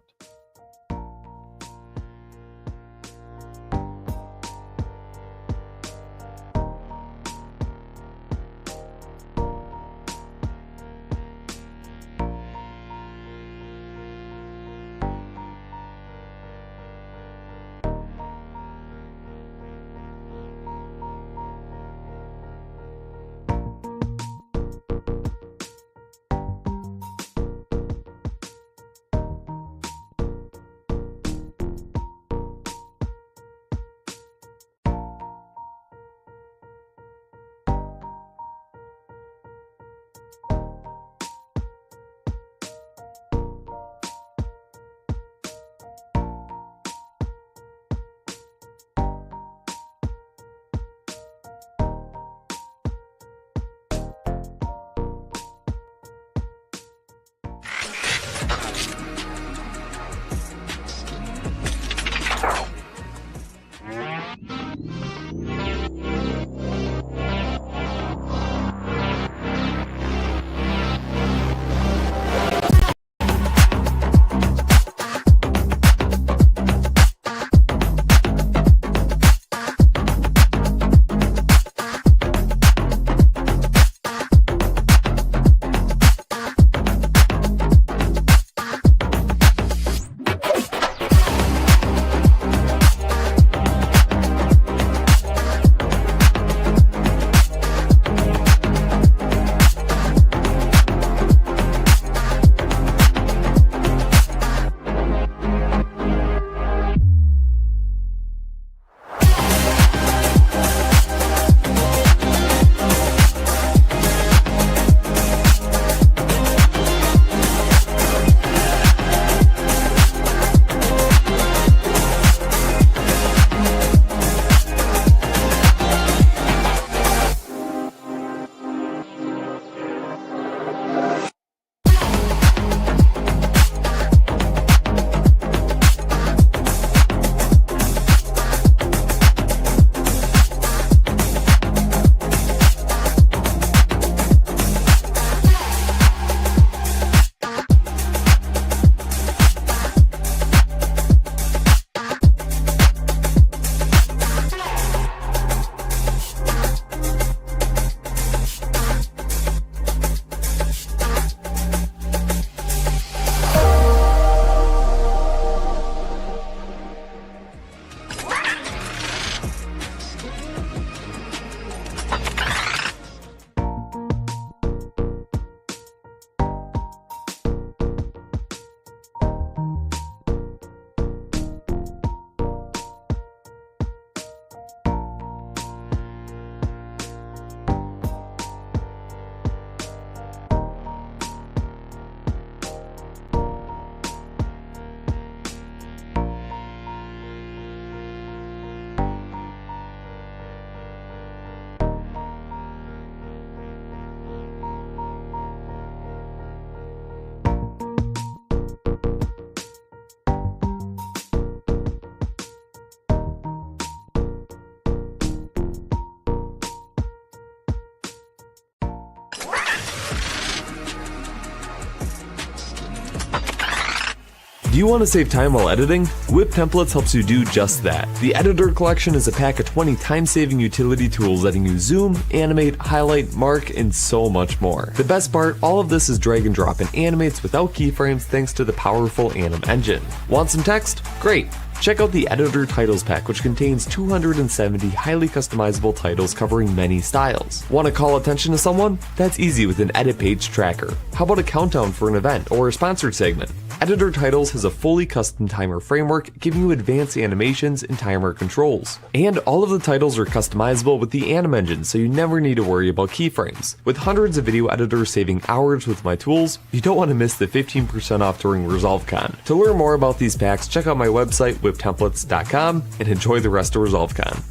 Do you want to save time while editing? Whip Templates helps you do just that. The Editor Collection is a pack of 20 time-saving utility tools letting you zoom, animate, highlight, mark, and so much more. The best part, all of this is drag and drop and animates without keyframes thanks to the powerful Anim engine. Want some text? Great! Check out the Editor Titles Pack, which contains 270 highly customizable titles covering many styles. Want to call attention to someone? That's easy with an edit page tracker. How about a countdown for an event or a sponsored segment? Editor Titles has a fully custom timer framework giving you advanced animations and timer controls. And all of the titles are customizable with the Anim engine, so you never need to worry about keyframes. With hundreds of video editors saving hours with my tools, you don't want to miss the 15% off during ResolveCon. To learn more about these packs, check out my website, whiptemplates.com, and enjoy the rest of ResolveCon.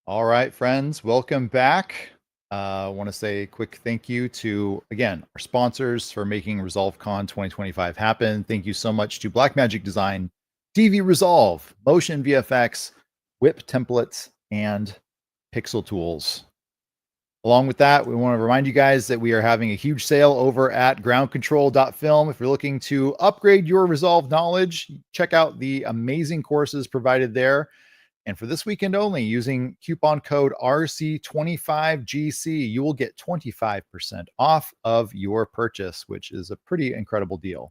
All right, friends, welcome back. I want to say a quick thank you to, again, our sponsors for making ResolveCon 2025 happen. Thank you so much to Blackmagic Design, DV Resolve, Motion VFX, Whip Templates, and Pixel Tools. Along with that, we want to remind you guys that we are having a huge sale over at groundcontrol.film. If you're looking to upgrade your Resolve knowledge, check out the amazing courses provided there. And for this weekend only, using coupon code RC25GC, you will get 25% off of your purchase, which is a pretty incredible deal.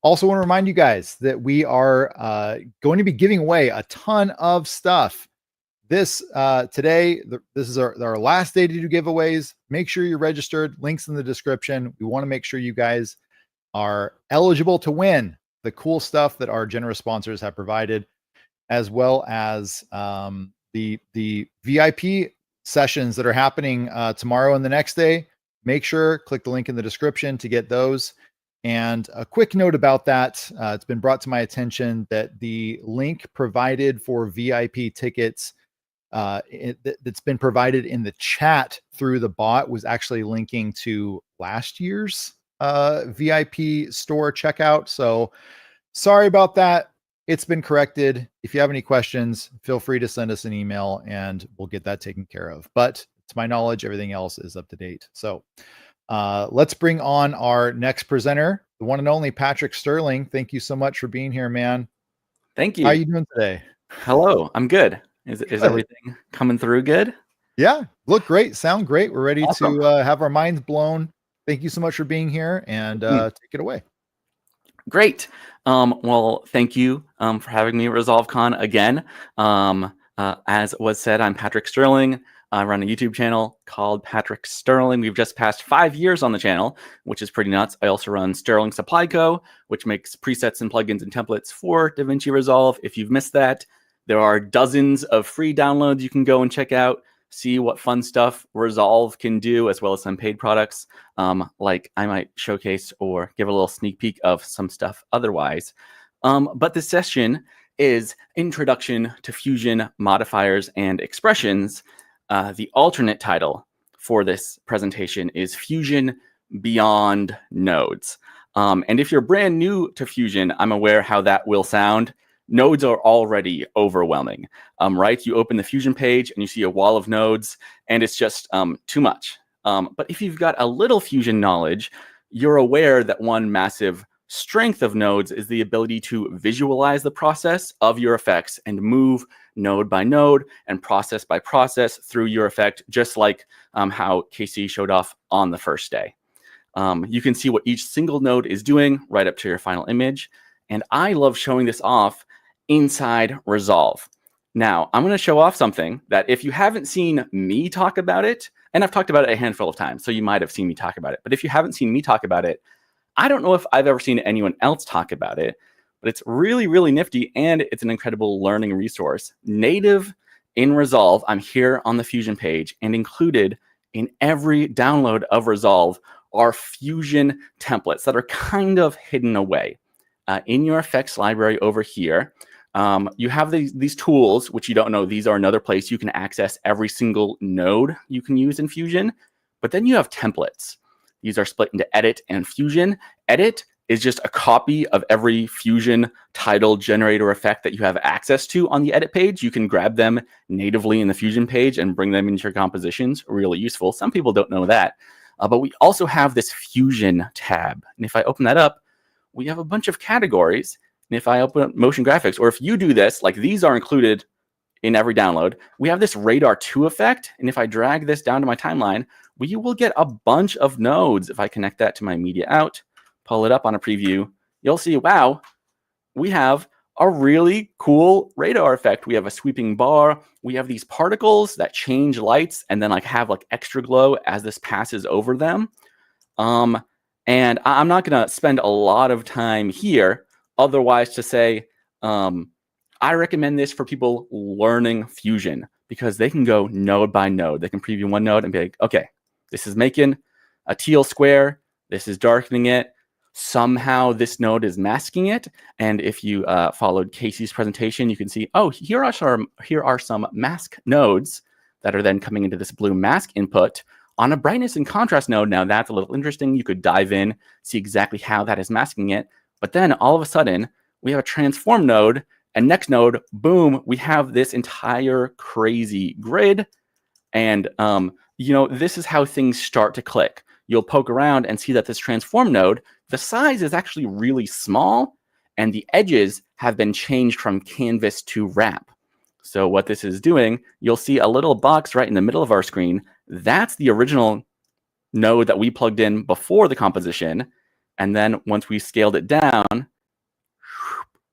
Also want to remind you guys that we are going to be giving away a ton of stuff. This today, this is our last day to do giveaways. Make sure you're registered. Links in the description. We want to make sure you guys are eligible to win the cool stuff that our generous sponsors have provided, as well as the VIP sessions that are happening tomorrow and the next day. Make sure, click the link in the description to get those. And a quick note about that, it's been brought to my attention that the link provided for VIP tickets that's been provided in the chat through the bot was actually linking to last year's VIP store checkout. So sorry about that. It's been corrected. If you have any questions, feel free to send us an email and we'll get that taken care of. But to my knowledge, everything else is up to date. So let's bring on our next presenter, the one and only Patrick Stirling. Thank you so much for being here, man. Thank you. How are you doing today? Hello, I'm good. Is everything coming through good? Yeah, look great, sound great. We're ready Awesome. to have our minds blown. Thank you so much for being here, and take it away. Great. Well, thank you for having me at ResolveCon again. As was said, I'm Patrick Stirling. I run a YouTube channel called Patrick Stirling. We've just passed 5 years on the channel, which is pretty nuts. I also run Stirling Supply Co., which makes presets and plugins and templates for DaVinci Resolve. If you've missed that, there are dozens of free downloads you can go and check out, see what fun stuff Resolve can do, as well as some paid products, like I might showcase or give a little sneak peek of some stuff otherwise. But this session is Introduction to Fusion Modifiers and Expressions. The alternate title for this presentation is Fusion Beyond Nodes. And if you're brand new to Fusion, I'm aware how that will sound. Nodes are already overwhelming, right? You open the Fusion page and you see a wall of nodes, and it's just too much. But if you've got a little Fusion knowledge, you're aware that one massive strength of nodes is the ability to visualize the process of your effects and move node by node and process by process through your effect, just like how Casey showed off on the first day. You can see what each single node is doing right up to your final image. And I love showing this off inside Resolve. Now, I'm going to show off something that if you haven't seen me talk about it, and I've talked about it a handful of times, so you might have seen me talk about it. But if you haven't seen me talk about it, I don't know if I've ever seen anyone else talk about it, but it's really, really nifty, and it's an incredible learning resource. Native in Resolve, I'm here on the Fusion page, and included in every download of Resolve are Fusion templates that are kind of hidden away. In your effects library over here, you have these tools, which you don't know. These are another place you can access every single node you can use in Fusion. But then you have templates. These are split into Edit and Fusion. Edit is just a copy of every Fusion title generator effect that you have access to on the Edit page. You can grab them natively in the Fusion page and bring them into your compositions. Really useful. Some people don't know that. But we also have this Fusion tab. And if I open that up, we have a bunch of categories. And if I open up motion graphics, or if you do this, like these are included in every download, we have this Radar 2 effect. And if I drag this down to my timeline, we will get a bunch of nodes. If I connect that to my media out, pull it up on a preview, you'll see, wow, we have a really cool radar effect. We have a sweeping bar. We have these particles that change lights and then have extra glow as this passes over them. And I'm not going to spend a lot of time here, otherwise to say, I recommend this for people learning Fusion because they can go node by node. They can preview one node and be like, okay, this is making a teal square. This is darkening it. Somehow this node is masking it. And if you followed Casey's presentation, you can see, oh, here are some mask nodes that are then coming into this blue mask input on a brightness and contrast node. Now that's a little interesting. You could dive in, see exactly how that is masking it. But then all of a sudden, we have a transform node, and next node, boom, we have this entire crazy grid. And this is how things start to click. You'll poke around and see that this transform node, the size is actually really small, and the edges have been changed from canvas to wrap. So what this is doing, you'll see a little box right in the middle of our screen. That's the original node that we plugged in before the composition. And then once we scaled it down,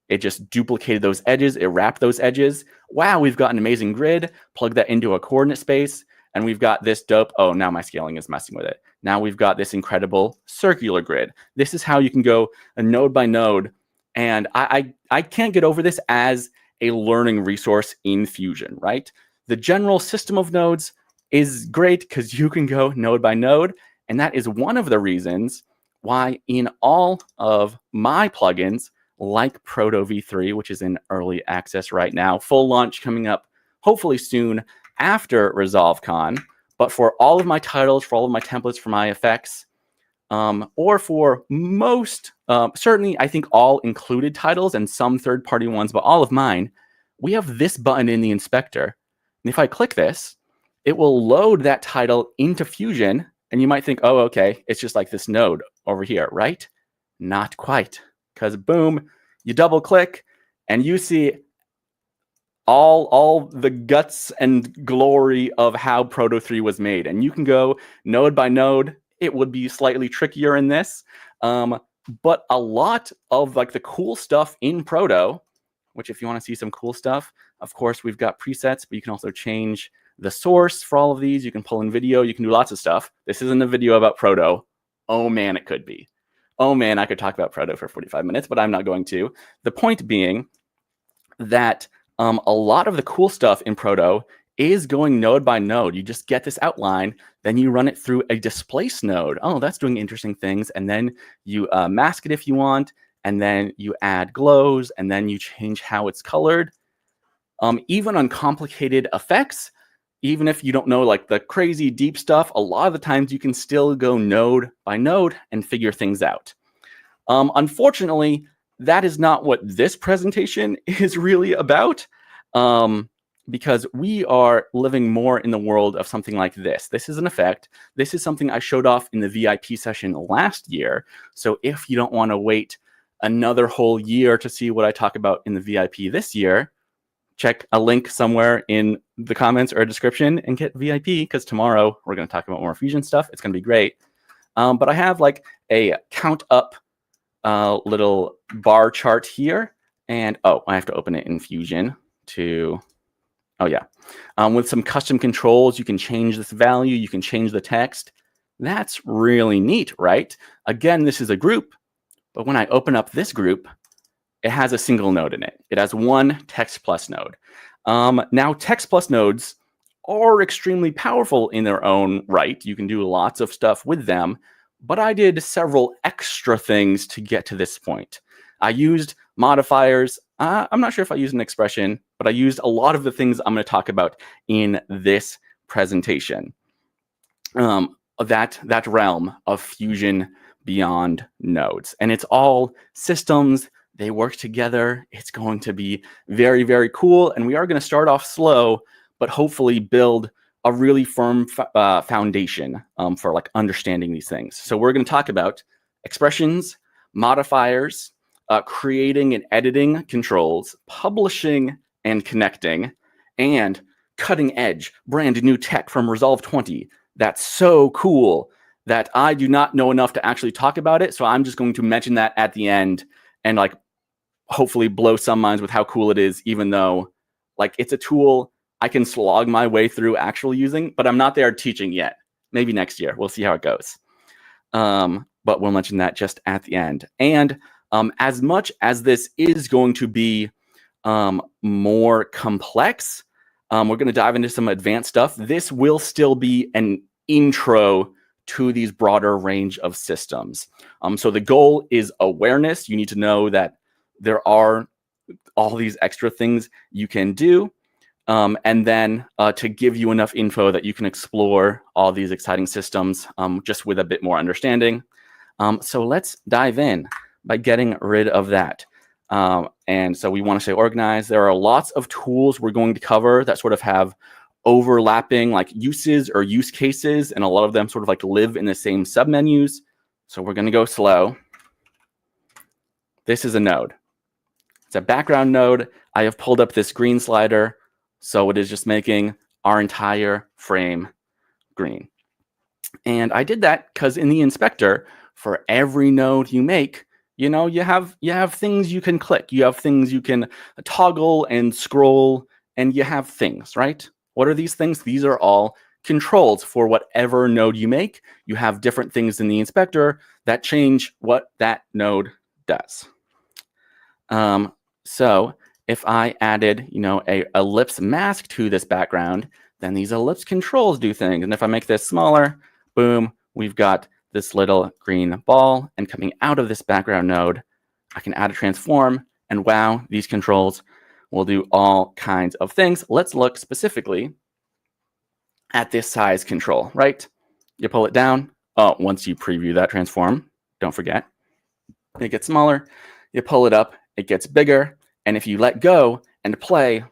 it just duplicated those edges. It wrapped those edges. Wow, we've got an amazing grid. Plug that into a coordinate space. And we've got this dope. Oh, now my scaling is messing with it. Now we've got this incredible circular grid. This is how you can go node by node. And I can't get over this as a learning resource in Fusion, right? The general system of nodes is great because you can go node by node. And that is one of the reasons why in all of my plugins, like Proto V3, which is in early access right now, full launch coming up hopefully soon after ResolveCon, but for all of my titles, for all of my templates, for my effects, or for most, certainly I think all included titles and some third-party ones, but all of mine, we have this button in the inspector. And if I click this, it will load that title into Fusion. And you might think, oh, okay, it's just like this node over here, right? Not quite. Because boom, you double click and you see all the guts and glory of how Proto 3 was made. And you can go node by node. It would be slightly trickier in this. But a lot of like the cool stuff in Proto, which if you want to see some cool stuff, of course, we've got presets, but you can also change the source for all of these. You can pull in video. You can do lots of stuff. This isn't a video about Proto. Oh, man, it could be. Oh, man, I could talk about Proto for 45 minutes, but I'm not going to. The point being that a lot of the cool stuff in Proto is going node by node. You just get this outline, then you run it through a displace node. Oh, that's doing interesting things. And then you mask it if you want, and then you add glows, and then you change how it's colored. Even on complicated effects, even if you don't know like the crazy deep stuff, a lot of the times you can still go node by node and figure things out. Unfortunately, that is not what this presentation is really about, because we are living more in the world of something like this. This is an effect. This is something I showed off in the VIP session last year. So if you don't want to wait another whole year to see what I talk about in the VIP this year, check a link somewhere in the comments or description and get VIP, because tomorrow we're going to talk about more Fusion stuff. It's going to be great. But I have like a count up little bar chart here. And oh, I have to open it in Fusion to, oh yeah. With some custom controls, you can change this value. You can change the text. That's really neat, right? Again, this is a group. But when I open up this group, it has a single node in it. It has one text plus node. Now, text plus nodes are extremely powerful in their own right. You can do lots of stuff with them, but I did several extra things to get to this point. I used modifiers. I'm not sure if I used an expression, but I used a lot of the things I'm going to talk about in this presentation. That realm of Fusion beyond nodes. And it's all systems. They work together. It's going to be very, very cool. And we are going to start off slow, but hopefully build a really firm foundation for like understanding these things. So we're going to talk about expressions, modifiers, creating and editing controls, publishing and connecting, and cutting edge, brand new tech from Resolve 20. That's so cool that I do not know enough to actually talk about it. So I'm just going to mention that at the end and like hopefully blow some minds with how cool it is, even though like it's a tool I can slog my way through actually using, but I'm not there teaching yet. Maybe next year. We'll see how it goes. But we'll mention that just at the end. And as much as this is going to be more complex, we're going to dive into some advanced stuff. This will still be an intro to these broader range of systems. So the goal is awareness. You need to know that there are all these extra things you can do. and then to give you enough info that you can explore all these exciting systems just with a bit more understanding. So let's dive in by getting rid of that. And so we want to stay organized. There are lots of tools we're going to cover that sort of have overlapping like uses or use cases, and a lot of them sort of like live in the same submenus. So we're going to go slow. This is a node. It's a background node. I have pulled up this green slider, so it is just making our entire frame green. And I did that because in the inspector, for every node you make, you know, you have things you can click, you have things you can toggle and scroll, and you have things, right? What are these things? These are all controls for whatever node you make. You have different things in the inspector that change what that node does. So if I added, you know, a ellipse mask to this background, then these ellipse controls do things. And if I make this smaller, boom, we've got this little green ball. And coming out of this background node, I can add a transform. And wow, these controls will do all kinds of things. Let's look specifically at this size control, right? You pull it down. Oh, once you preview that transform, don't forget, it gets smaller. You pull it up, it gets bigger. And if you let go and play,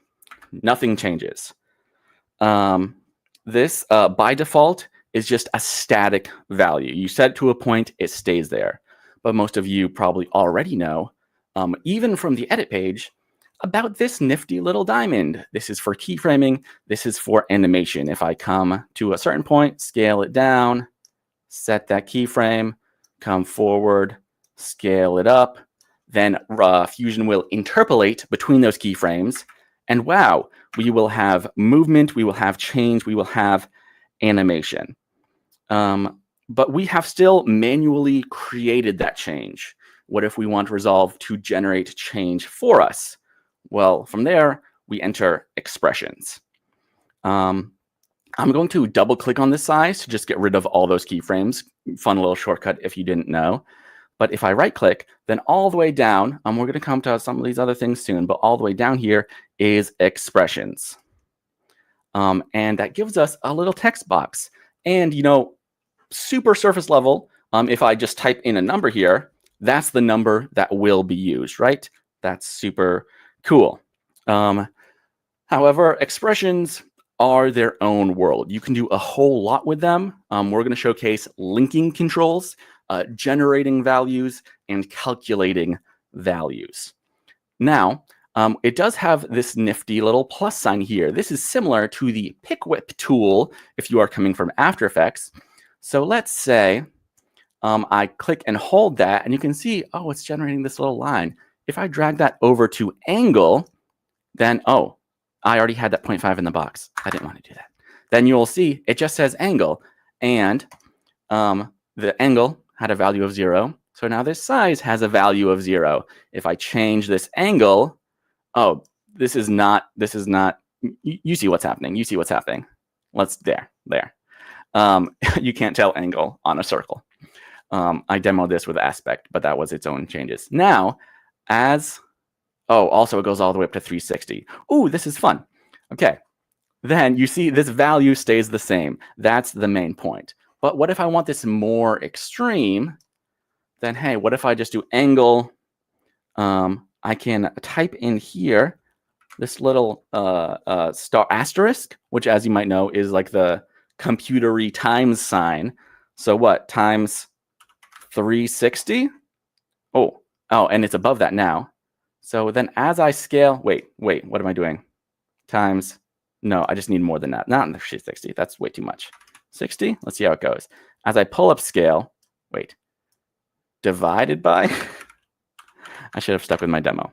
nothing changes. This, by default, is just a static value. You set it to a point, it stays there. But most of you probably already know, even from the edit page, about this nifty little diamond. This is for keyframing. This is for animation. If I come to a certain point, scale it down, set that keyframe, come forward, scale it up, then Fusion will interpolate between those keyframes. And wow, we will have movement, we will have change, we will have animation. But we have still manually created that change. What if we want Resolve to generate change for us? Well, from there, we enter expressions. I'm going to double click on this size to just get rid of all those keyframes. Fun little shortcut if you didn't know. But if I right click, then all the way down, we're going to come to some of these other things soon, but all the way down here is expressions. And that gives us a little text box. And, you know, super surface level, if I just type in a number here, that's the number that will be used, right? That's super cool. However, expressions are their own world. You can do a whole lot with them. We're going to showcase linking controls, generating values, and calculating values. Now, it does have this nifty little plus sign here. This is similar to the pick whip tool if you are coming from After Effects. So let's say I click and hold that, and you can see, oh, it's generating this little line. If I drag that over to angle, then, oh, I already had that 0.5 in the box. I didn't want to do that. Then you'll see it just says angle, and the angle had a value of 0. So now this size has a value of 0. If I change this angle, oh, this is not, you see what's happening. You see what's happening. There. You can't tell angle on a circle. I demoed this with aspect, but that was its own changes. Now, also it goes all the way up to 360. Ooh, this is fun. Okay, then you see this value stays the same. That's the main point. But what if I want this more extreme? Then hey, what if I just do angle? I can type in here this little star asterisk, which, as you might know, is like the computery times sign. So what, times 360? Oh, and it's above that now. So then as I scale, wait, what am I doing? Times, no, I just need more than that. Not 360, that's way too much. 60, let's see how it goes. As I pull up scale, divided by, I should have stuck with my demo.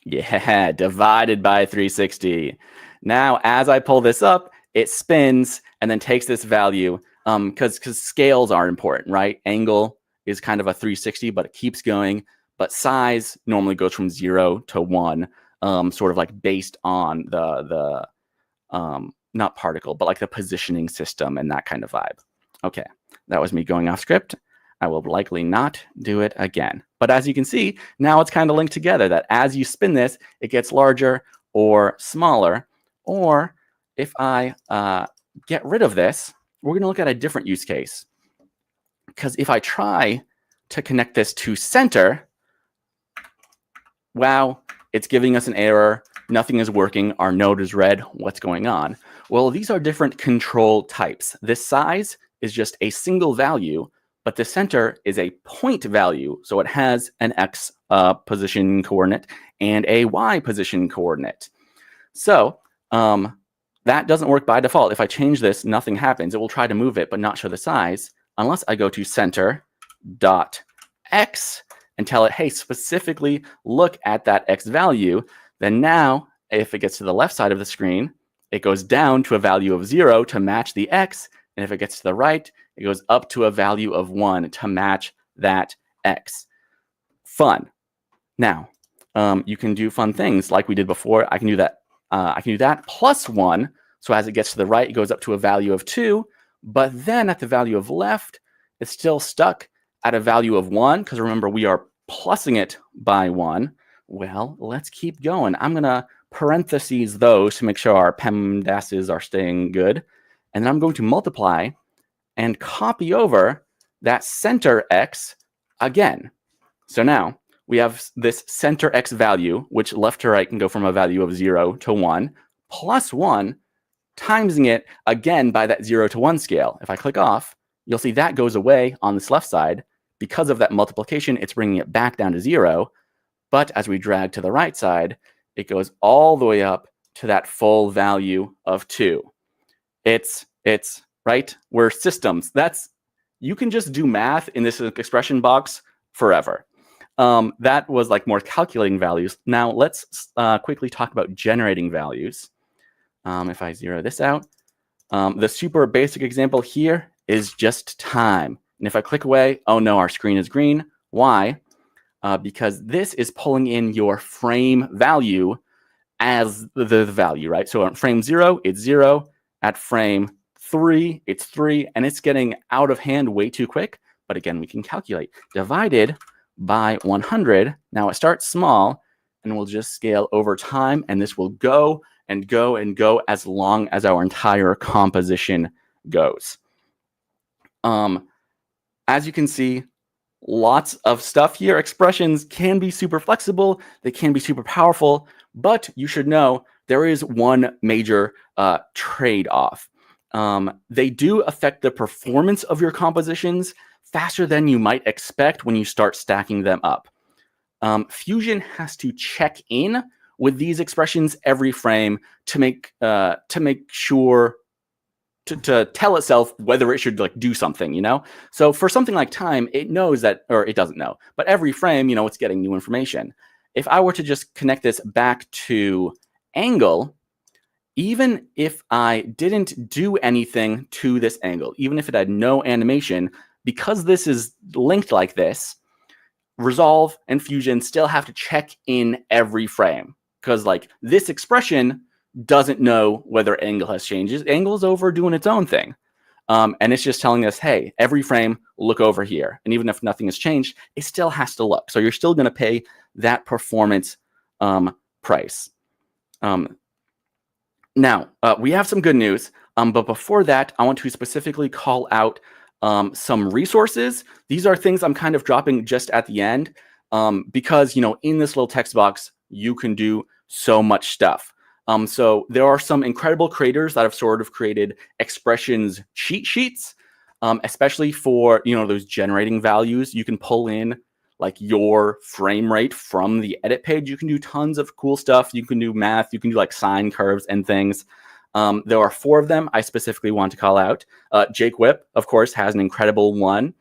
Yeah, divided by 360. Now, as I pull this up, it spins and then takes this value, because scales are important, right? Angle is kind of a 360, but it keeps going. But size normally goes from 0 to 1, sort of like based on the not particle, but like the positioning system and that kind of vibe. Okay, that was me going off script. I will likely not do it again. But as you can see, now it's kind of linked together that as you spin this, it gets larger. or smaller. Or if I get rid of this, we're going to look at a different use case. Because if I try to connect this to center, wow, it's giving us an error. Nothing is working. Our node is red. What's going on? Well, these are different control types. This size is just a single value, but the center is a point value. So it has an X position coordinate and a Y position coordinate. So that doesn't work by default. If I change this, nothing happens. It will try to move it, but not show the size unless I go to center dot X and tell it, hey, specifically look at that X value. Then now, if it gets to the left side of the screen, it goes down to a value of 0 to match the X. And if it gets to the right, it goes up to a value of 1 to match that X. Fun. Now, you can do fun things like we did before. I can do that. I can do that plus 1. So as it gets to the right, it goes up to a value of 2. But then at the value of left, it's still stuck at a value of 1. Because remember, we are plussing it by 1. Well, let's keep going. I'm going to parentheses those to make sure our PEMDASs are staying good. And then I'm going to multiply and copy over that center X again. So now we have this center X value, which left to right can go from a value of 0 to 1, plus 1, timesing it again by that 0 to 1 scale. If I click off, you'll see that goes away on this left side. Because of that multiplication, it's bringing it back down to 0. But as we drag to the right side, it goes all the way up to that full value of 2. It's right. We're systems. You can just do math in this expression box forever. That was like more calculating values. Now let's quickly talk about generating values. If I zero this out, the super basic example here is just time. And if I click away, oh no, our screen is green. Why? Because this is pulling in your frame value as the value, right? So at frame 0, it's 0. At frame 3, it's 3. And it's getting out of hand way too quick. But again, we can calculate. Divided by 100. Now it starts small and will just scale over time. And this will go and go and go as long as our entire composition goes. As you can see, lots of stuff here. Expressions can be super flexible. They can be super powerful. But you should know there is one major trade-off. They do affect the performance of your compositions faster than you might expect when you start stacking them up. Fusion has to check in with these expressions every frame to make sure to tell itself whether it should like do something, you know? So for something like time, it knows that, or it doesn't know, but every frame, you know, it's getting new information. If I were to just connect this back to angle, even if I didn't do anything to this angle, even if it had no animation, because this is linked like this, Resolve and Fusion still have to check in every frame. Because like this expression doesn't know whether angle has changed. Angle's over doing its own thing. And it's just telling us, hey, every frame, look over here. And even if nothing has changed, it still has to look. So you're still going to pay that performance price. Now, we have some good news. But before that, I want to specifically call out some resources. These are things I'm kind of dropping just at the end because, you know, in this little text box, you can do so much stuff. So there are some incredible creators that have sort of created expressions cheat sheets, especially for, you know, those generating values. You can pull in like your frame rate from the edit page. You can do tons of cool stuff. You can do math. You can do like sine curves and things. There are 4 of them I specifically want to call out. Jake Whip, of course, has an incredible one.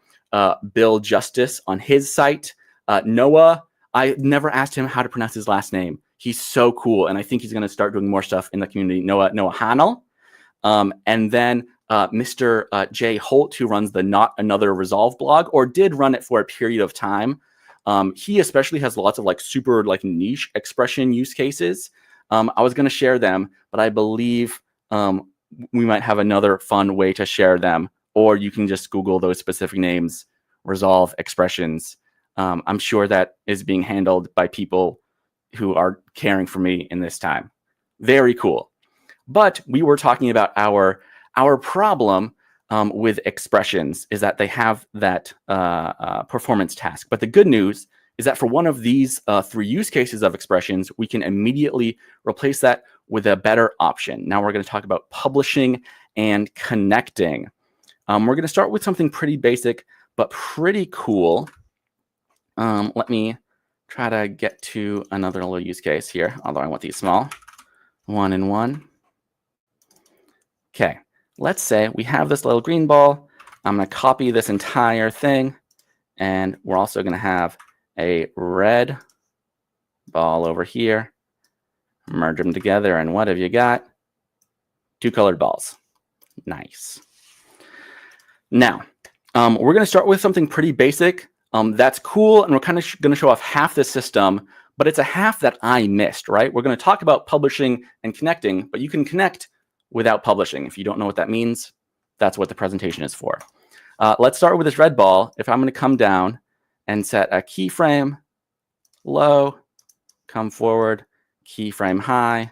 Bill Justice on his site. Noah, I never asked him how to pronounce his last name. He's so cool, and I think he's going to start doing more stuff in the community. Noah Hanel, and then Mr. Jay Holt, who runs the Not Another Resolve blog, or did run it for a period of time. He especially has lots of like super like niche expression use cases. I was going to share them, but I believe we might have another fun way to share them, or you can just Google those specific names, Resolve expressions. I'm sure that is being handled by people who are caring for me in this time. Very cool. But we were talking about our problem with expressions is that they have that performance task. But the good news is that for one of these 3 use cases of expressions, we can immediately replace that with a better option. Now we're going to talk about publishing and connecting. We're going to start with something pretty basic, but pretty cool. Let me try to get to another little use case here, although I want these small. 1 and 1. Okay, let's say we have this little green ball. I'm going to copy this entire thing, and we're also going to have a red ball over here. Merge them together, and what have you got? 2 colored balls. Nice. Now, we're going to start with something pretty basic. That's cool, and we're kind of going to show off half the system, but it's a half that I missed, right? We're going to talk about publishing and connecting, but you can connect without publishing. If you don't know what that means, that's what the presentation is for. Let's start with this red ball. If I'm going to come down and set a keyframe low, come forward, keyframe high,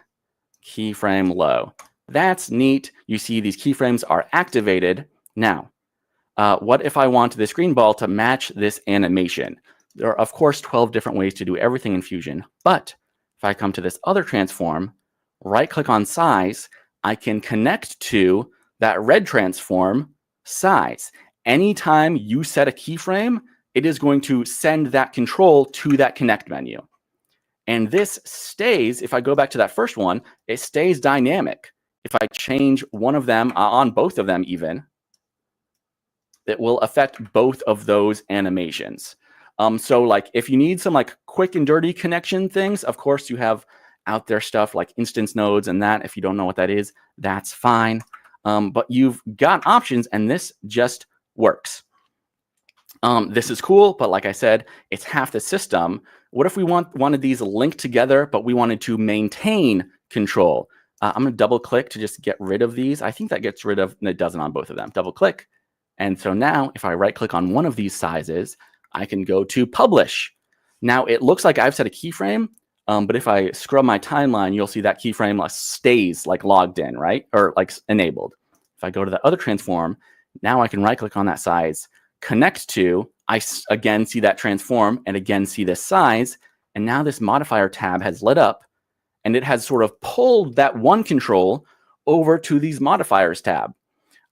keyframe low. That's neat. You see these keyframes are activated. Now, what if I want this green ball to match this animation? There are, of course, 12 different ways to do everything in Fusion. But if I come to this other transform, right-click on size, I can connect to that red transform size. Anytime you set a keyframe, it is going to send that control to that connect menu. And this stays, if I go back to that first one, it stays dynamic. If I change one of them, on both of them even, it will affect both of those animations. So like if you need some like quick and dirty connection things, of course you have out there stuff like instance nodes and that. If you don't know what that is, that's fine. But you've got options and this just works. This is cool, but like I said, it's half the system. What if we wanted these linked together, but we wanted to maintain control? I'm going to double click to just get rid of these. I think that gets rid of, and it doesn't on both of them. Double click. And so now if I right click on one of these sizes, I can go to publish. Now it looks like I've set a keyframe, but if I scrub my timeline, you'll see that keyframe stays like logged in, right? Or like enabled. If I go to the other transform, now I can right click on that size, connect to, I again see that transform and again see this size. And now this modifier tab has lit up and it has sort of pulled that one control over to these modifiers tab.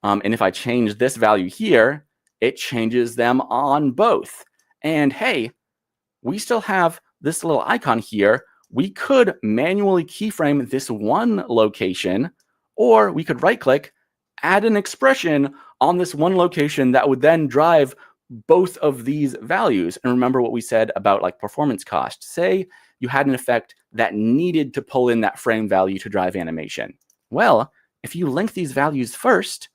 And if I change this value here, it changes them on both. And hey, we still have this little icon here. We could manually keyframe this one location, or we could right click, add an expression on this one location that would then drive both of these values. And remember what we said about like performance cost. Say you had an effect that needed to pull in that frame value to drive animation. Well, if you link these values first,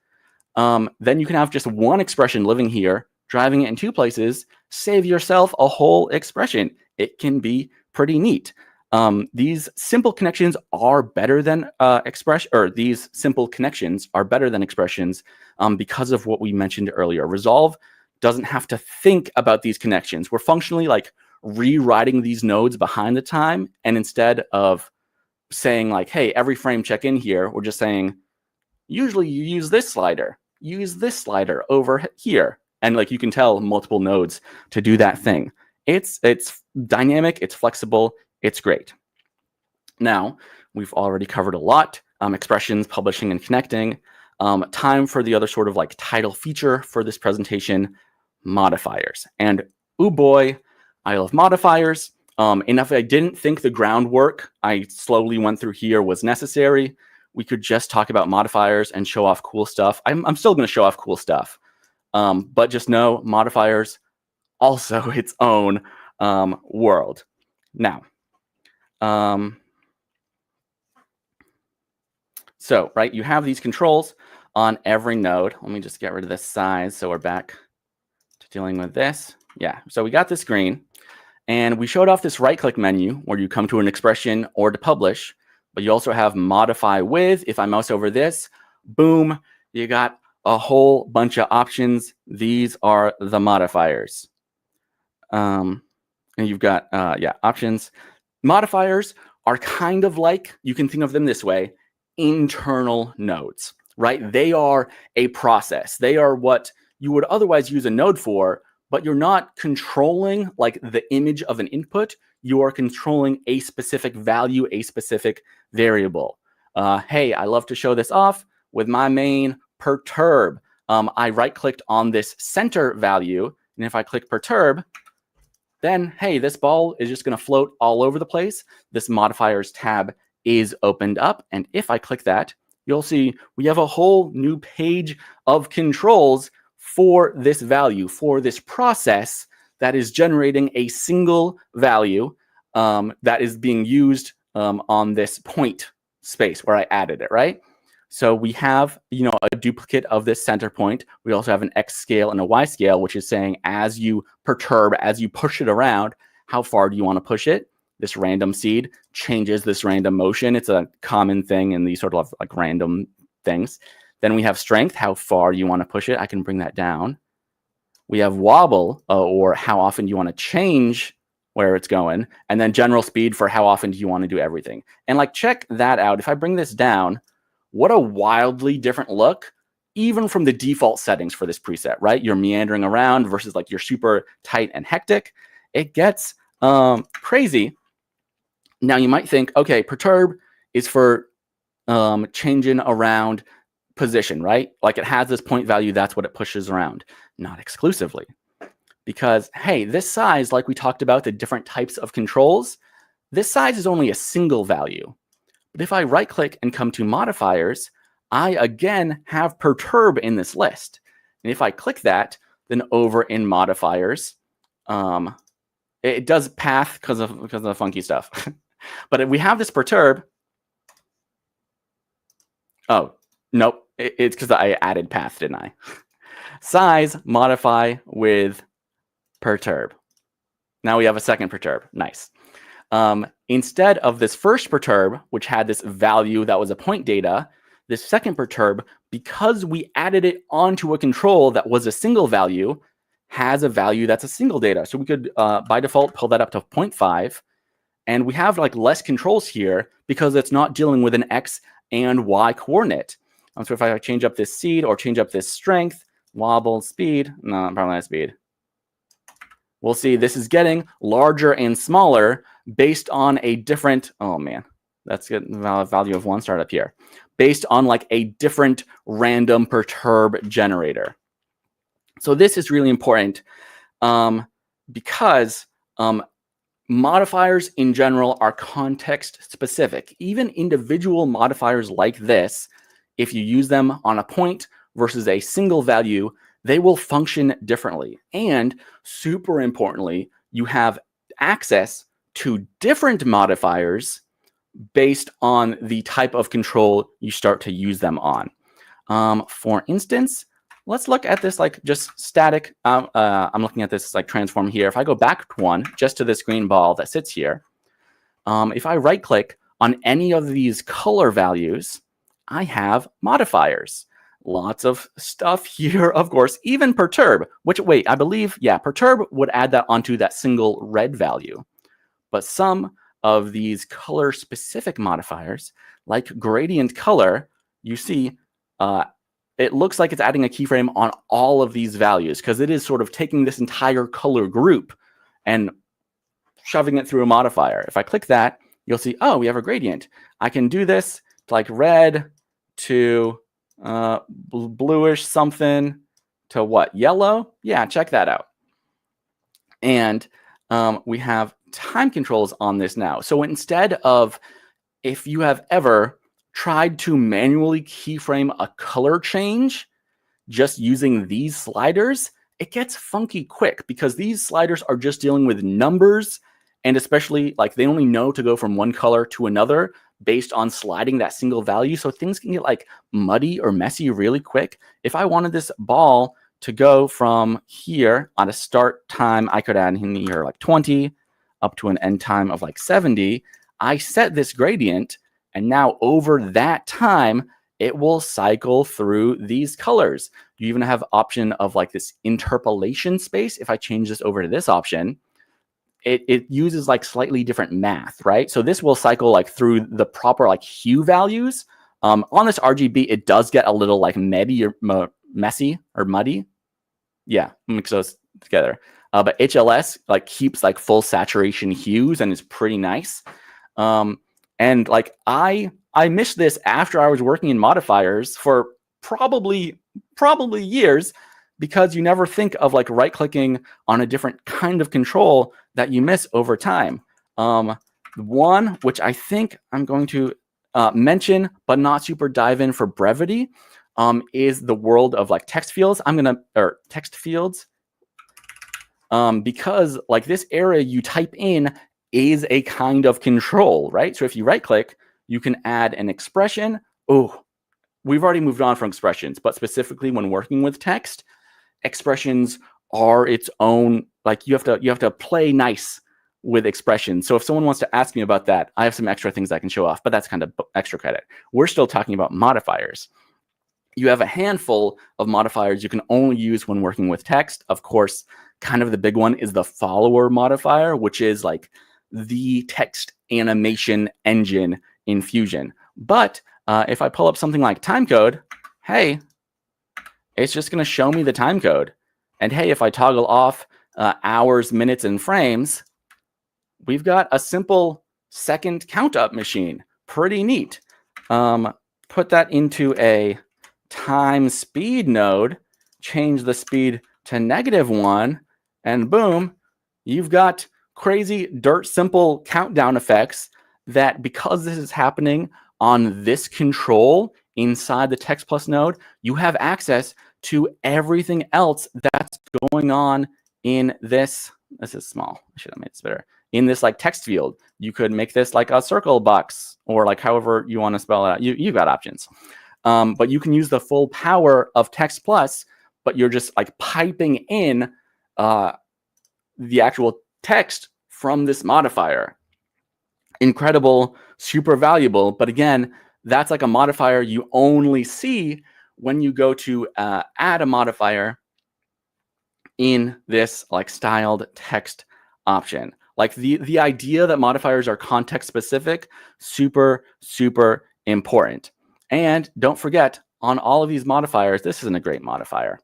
then you can have just one expression living here, driving it in 2 places, save yourself a whole expression. It can be pretty neat. These simple connections are better than these simple connections are better than expressions because of what we mentioned earlier. Resolve doesn't have to think about these connections. We're functionally like rewriting these nodes behind the time, and instead of saying like, hey, every frame check in here, we're just saying, usually you use this slider over here. And like you can tell multiple nodes to do that thing. It's dynamic, it's flexible, it's great. Now, we've already covered a lot, expressions, publishing, and connecting. Time for the other sort of like title feature for this presentation, modifiers. And oh boy, I love modifiers. And if I didn't think the groundwork I slowly went through here was necessary, we could just talk about modifiers and show off cool stuff. I'm still going to show off cool stuff. But just know modifiers also its own world. Now, so, right, you have these controls on every node. Let me just get rid of this size so we're back to dealing with this. Yeah, so we got this green. And we showed off this right-click menu where you come to an expression or to publish, but you also have modify with. If I mouse over this, boom, you got a whole bunch of options. These are the modifiers. And you've got, options. Modifiers are kind of like, you can think of them this way, internal nodes, right? They are a process. They are what you would otherwise use a node for, but you're not controlling like the image of an input. You are controlling a specific value, a specific variable. Hey, I love to show this off with my main perturb. I right-clicked on this center value, and if I click perturb, then, hey, this ball is just going to float all over the place. This modifiers tab is opened up, and if I click that, you'll see we have a whole new page of controls for this value, for this process that is generating a single value that is being used on this point space where I added it, right? So we have, a duplicate of this center point. We also have an X scale and a Y scale, which is saying as you perturb, as you push it around, how far do you want to push it? This random seed changes this random motion. It's a common thing in these sort of like random things. Then we have strength, how far you want to push it. I can bring that down. We have wobble, or how often you want to change where it's going. And then general speed for how often do you want to do everything. And like, check that out. If I bring this down, what a wildly different look, even from the default settings for this preset, right? You're meandering around versus like you're super tight and hectic. It gets crazy. Now you might think, okay, perturb is for changing around position, right? Like it has this point value, that's what it pushes around. Not exclusively. Because, hey, this size, like we talked about, the different types of controls, this size is only a single value. But if I right-click and come to modifiers, I again have perturb in this list. And if I click that, then over in modifiers, it does path because of the funky stuff. But if we have this perturb, oh, nope, it's because I added path, didn't I? Size, modify with perturb. Now we have a second perturb. Nice. Instead of this first perturb, which had this value that was a point data, this second perturb, because we added it onto a control that was a single value, has a value that's a single data. So we could, by default, pull that up to 0.5. And we have like less controls here because it's not dealing with an X and Y coordinate. So if I change up this seed or change up this strength, wobble, speed, no, probably not speed. We'll see this is getting larger and smaller based on a different, oh man, that's good value of 1, start up here, based on like a different random perturb generator. So this is really important because modifiers in general are context specific. Even individual modifiers like this, if you use them on a point versus a single value, they will function differently. And super importantly, you have access to different modifiers based on the type of control you start to use them on. For instance, let's look at this like just static. I'm looking at this like transform here. If I go back one, just to this green ball that sits here, if I right click on any of these color values, I have modifiers. Lots of stuff here, of course, even perturb, which, wait, I believe, yeah, perturb would add that onto that single red value. But some of these color specific modifiers, like gradient color, you see, it looks like it's adding a keyframe on all of these values because it is sort of taking this entire color group and shoving it through a modifier. If I click that, you'll see, oh, we have a gradient. I can do this to like red to bluish something to what? Yellow? Yeah, check that out. And we have time controls on this now. So instead of, if you have ever tried to manually keyframe a color change just using these sliders, it gets funky quick because these sliders are just dealing with numbers, and especially like they only know to go from one color to another based on sliding that single value. So things can get like muddy or messy really quick. If I wanted this ball to go from here on a start time, I could add in here like 20 up to an end time of like 70. I set this gradient, and now over that time, it will cycle through these colors. You even have option of like this interpolation space. If I change this over to this option, it uses like slightly different math, right? So this will cycle like through the proper like hue values. On this RGB, it does get a little like messy or muddy. Yeah, mix those together. But HLS like keeps like full saturation hues and is pretty nice. And like I missed this after I was working in modifiers for probably years, because you never think of like right clicking on a different kind of control that you miss over time. One which I think I'm going to mention, but not super dive in for brevity, is the world of like text fields. Text fields, because like this area you type in is a kind of control, right? So if you right click, you can add an expression. Oh, we've already moved on from expressions, but specifically when working with text, expressions are its own, like you have to play nice with expressions. So if someone wants to ask me about that, I have some extra things I can show off, but that's kind of extra credit. We're still talking about modifiers. You have a handful of modifiers you can only use when working with text. Of course, kind of the big one is the follower modifier, which is like the text animation engine in Fusion. But if I pull up something like timecode, hey, it's just going to show me the timecode. And hey, if I toggle off hours, minutes, and frames, we've got a simple second count up machine. Pretty neat. Put that into a time speed node, change the speed to -1, and boom, you've got crazy dirt simple countdown effects that, because this is happening on this control inside the text plus node, you have access to everything else that's going on in this. This is small. I should have made this better. In this like text field, you could make this like a circle box, or like however you want to spell it out. You've got options. But you can use the full power of text plus, but you're just like piping in the actual text from this modifier. Incredible, super valuable. But again, that's like a modifier you only see when you go to add a modifier in this like styled text option. Like the idea that modifiers are context specific, super, super important. And don't forget, on all of these modifiers, this isn't a great modifier,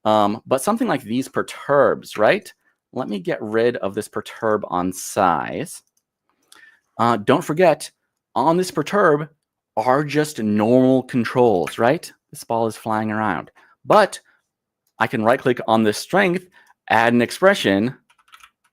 but something like these perturbs, right? Let me get rid of this perturb on size. Don't forget, on this perturb are just normal controls, right? This ball is flying around. But I can right-click on this strength, add an expression,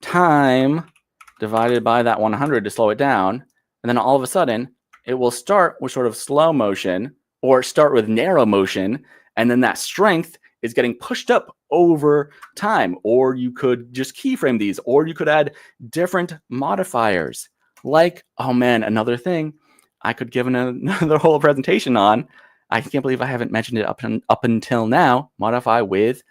time divided by that 100 to slow it down, and then all of a sudden, it will start with sort of slow motion, or start with narrow motion, and then that strength is getting pushed up over time. Or you could just keyframe these, or you could add different modifiers. Like, oh man, another thing I could give another whole presentation on. I can't believe I haven't mentioned it up until now. Modify with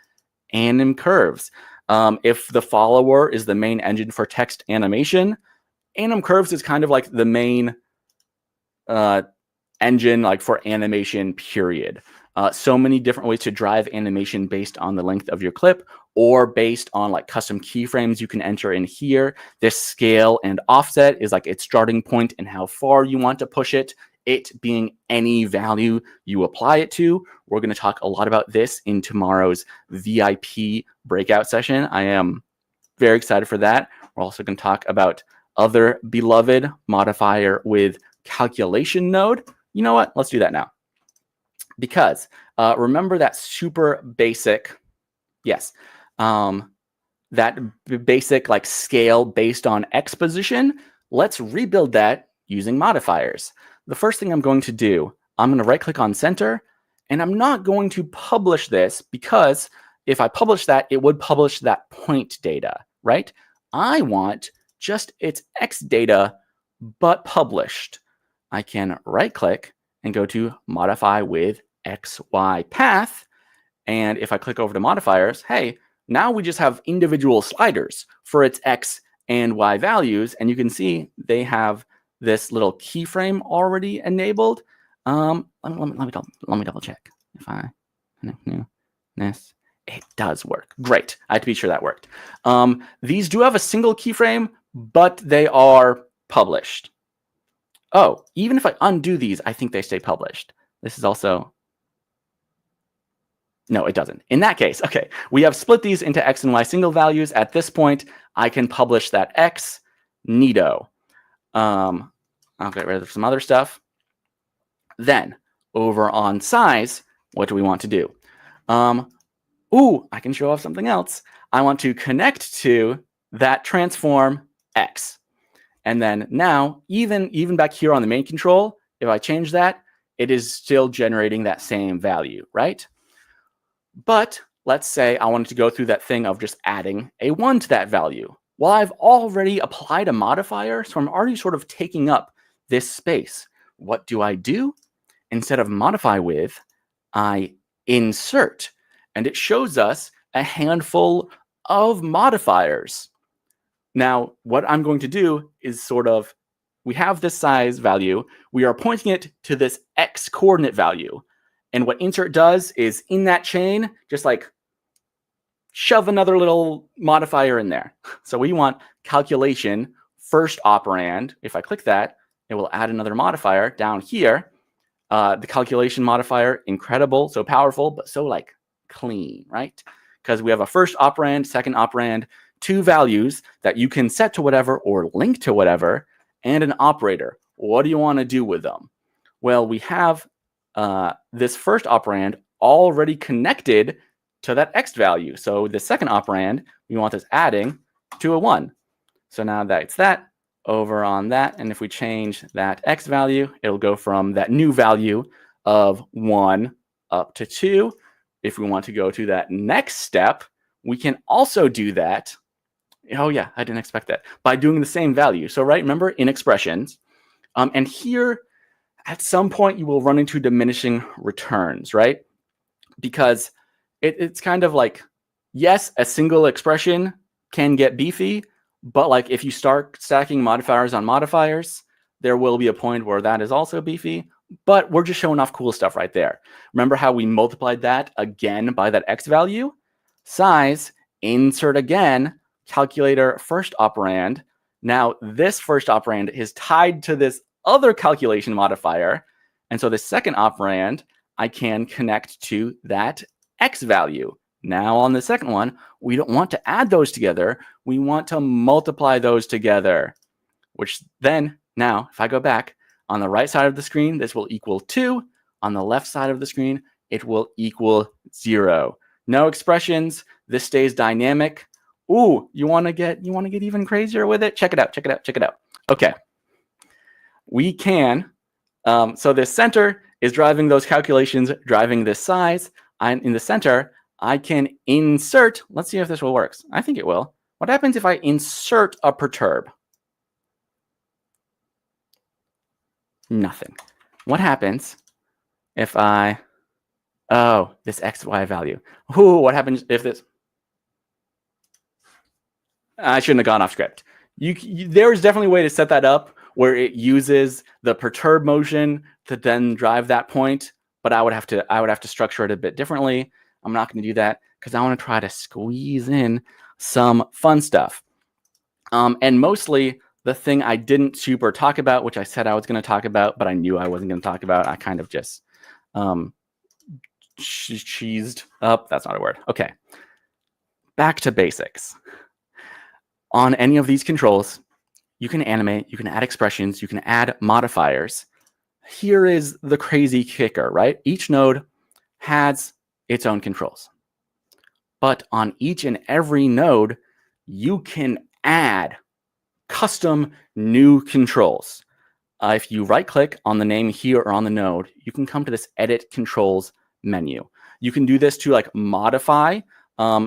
anim curves. If the follower is the main engine for text animation, anim curves is kind of like the main engine like for animation, period. So many different ways to drive animation based on the length of your clip, or based on like custom keyframes you can enter in here. This scale and offset is like its starting point and how far you want to push it, it being any value you apply it to. We're going to talk a lot about this in tomorrow's VIP breakout session. I am very excited for that. We're also going to talk about other beloved modifier with calculation node. You know what? Let's do that now. Because remember that super basic, yes, that basic like scale based on X position? Let's rebuild that using modifiers. The first thing I'm going to do, I'm going to right click on center, and I'm not going to publish this, because if I publish that, it would publish that point data, right? I want just its X data, but published. I can right click and go to modify with XY path. And if I click over to modifiers, hey, now we just have individual sliders for its X and Y values. And you can see they have this little keyframe already enabled. Let me double check. If I connect new, this It does work. Great. I had to be sure that worked. These do have a single keyframe, but they are published. Oh, even if I undo these, I think they stay published. This is also... No, it doesn't. In that case, okay, we have split these into X and Y single values. At this point, I can publish that X. Neato. I'll get rid of some other stuff. Then, over on size, what do we want to do? I can show off something else. I want to connect to that transform X. And then now, even back here on the main control, if I change that, it is still generating that same value, right? But let's say I wanted to go through that thing of just adding a 1 to that value. Well, I've already applied a modifier, so I'm already sort of taking up this space. What do? Instead of modify with, I insert. And it shows us a handful of modifiers. Now, what I'm going to do is sort of, we have this size value. We are pointing it to this X coordinate value. And what insert does is in that chain, just like shove another little modifier in there. So we want calculation first operand. If I click that, it will add another modifier down here. The calculation modifier, incredible, so powerful, but so like clean, right? Because we have a first operand, second operand, 2 values that you can set to whatever or link to whatever, and an operator. What do you want to do with them? Well, we have this first operand already connected to that X value. So the second operand, we want this adding to a 1. So now that's that over on that. And if we change that X value, it'll go from that new value of 1 up to 2. If we want to go to that next step, we can also do that. Oh yeah, I didn't expect that. By doing the same value. So right, remember in expressions. And here, at some point, you will run into diminishing returns, right? Because it's kind of like, yes, a single expression can get beefy, but like if you start stacking modifiers on modifiers, there will be a point where that is also beefy. But we're just showing off cool stuff right there. Remember how we multiplied that again by that X value? Size, insert again, calculator first operand. Now this first operand is tied to this other calculation modifier. And so the second operand, I can connect to that X value. Now on the second one, we don't want to add those together. We want to multiply those together, which then, now, if I go back, on the right side of the screen, this will equal 2. On the left side of the screen, it will equal 0. No expressions. This stays dynamic. Ooh, you want to get even crazier with it? Check it out. Okay. We can, so this center is driving those calculations, driving this size. In the center, I can insert. Let's see if this will work. I think it will. What happens if I insert a perturb? Nothing. What happens if I, this XY value. Ooh, what happens if this? I shouldn't have gone off script. There is definitely a way to set that up where it uses the perturb motion to then drive that point, but I would have to structure it a bit differently. I'm not going to do that because I want to try to squeeze in some fun stuff. And mostly the thing I didn't super talk about, which I said I was going to talk about, but I knew I wasn't going to talk about. I kind of just cheesed up. That's not a word. Okay. Back to basics. On any of these controls, you can animate, you can add expressions, you can add modifiers. Here is the crazy kicker, right? Each node has its own controls. But on each and every node, you can add custom new controls. If you right-click on the name here or on the node, you can come to this Edit Controls menu. You can do this to like modify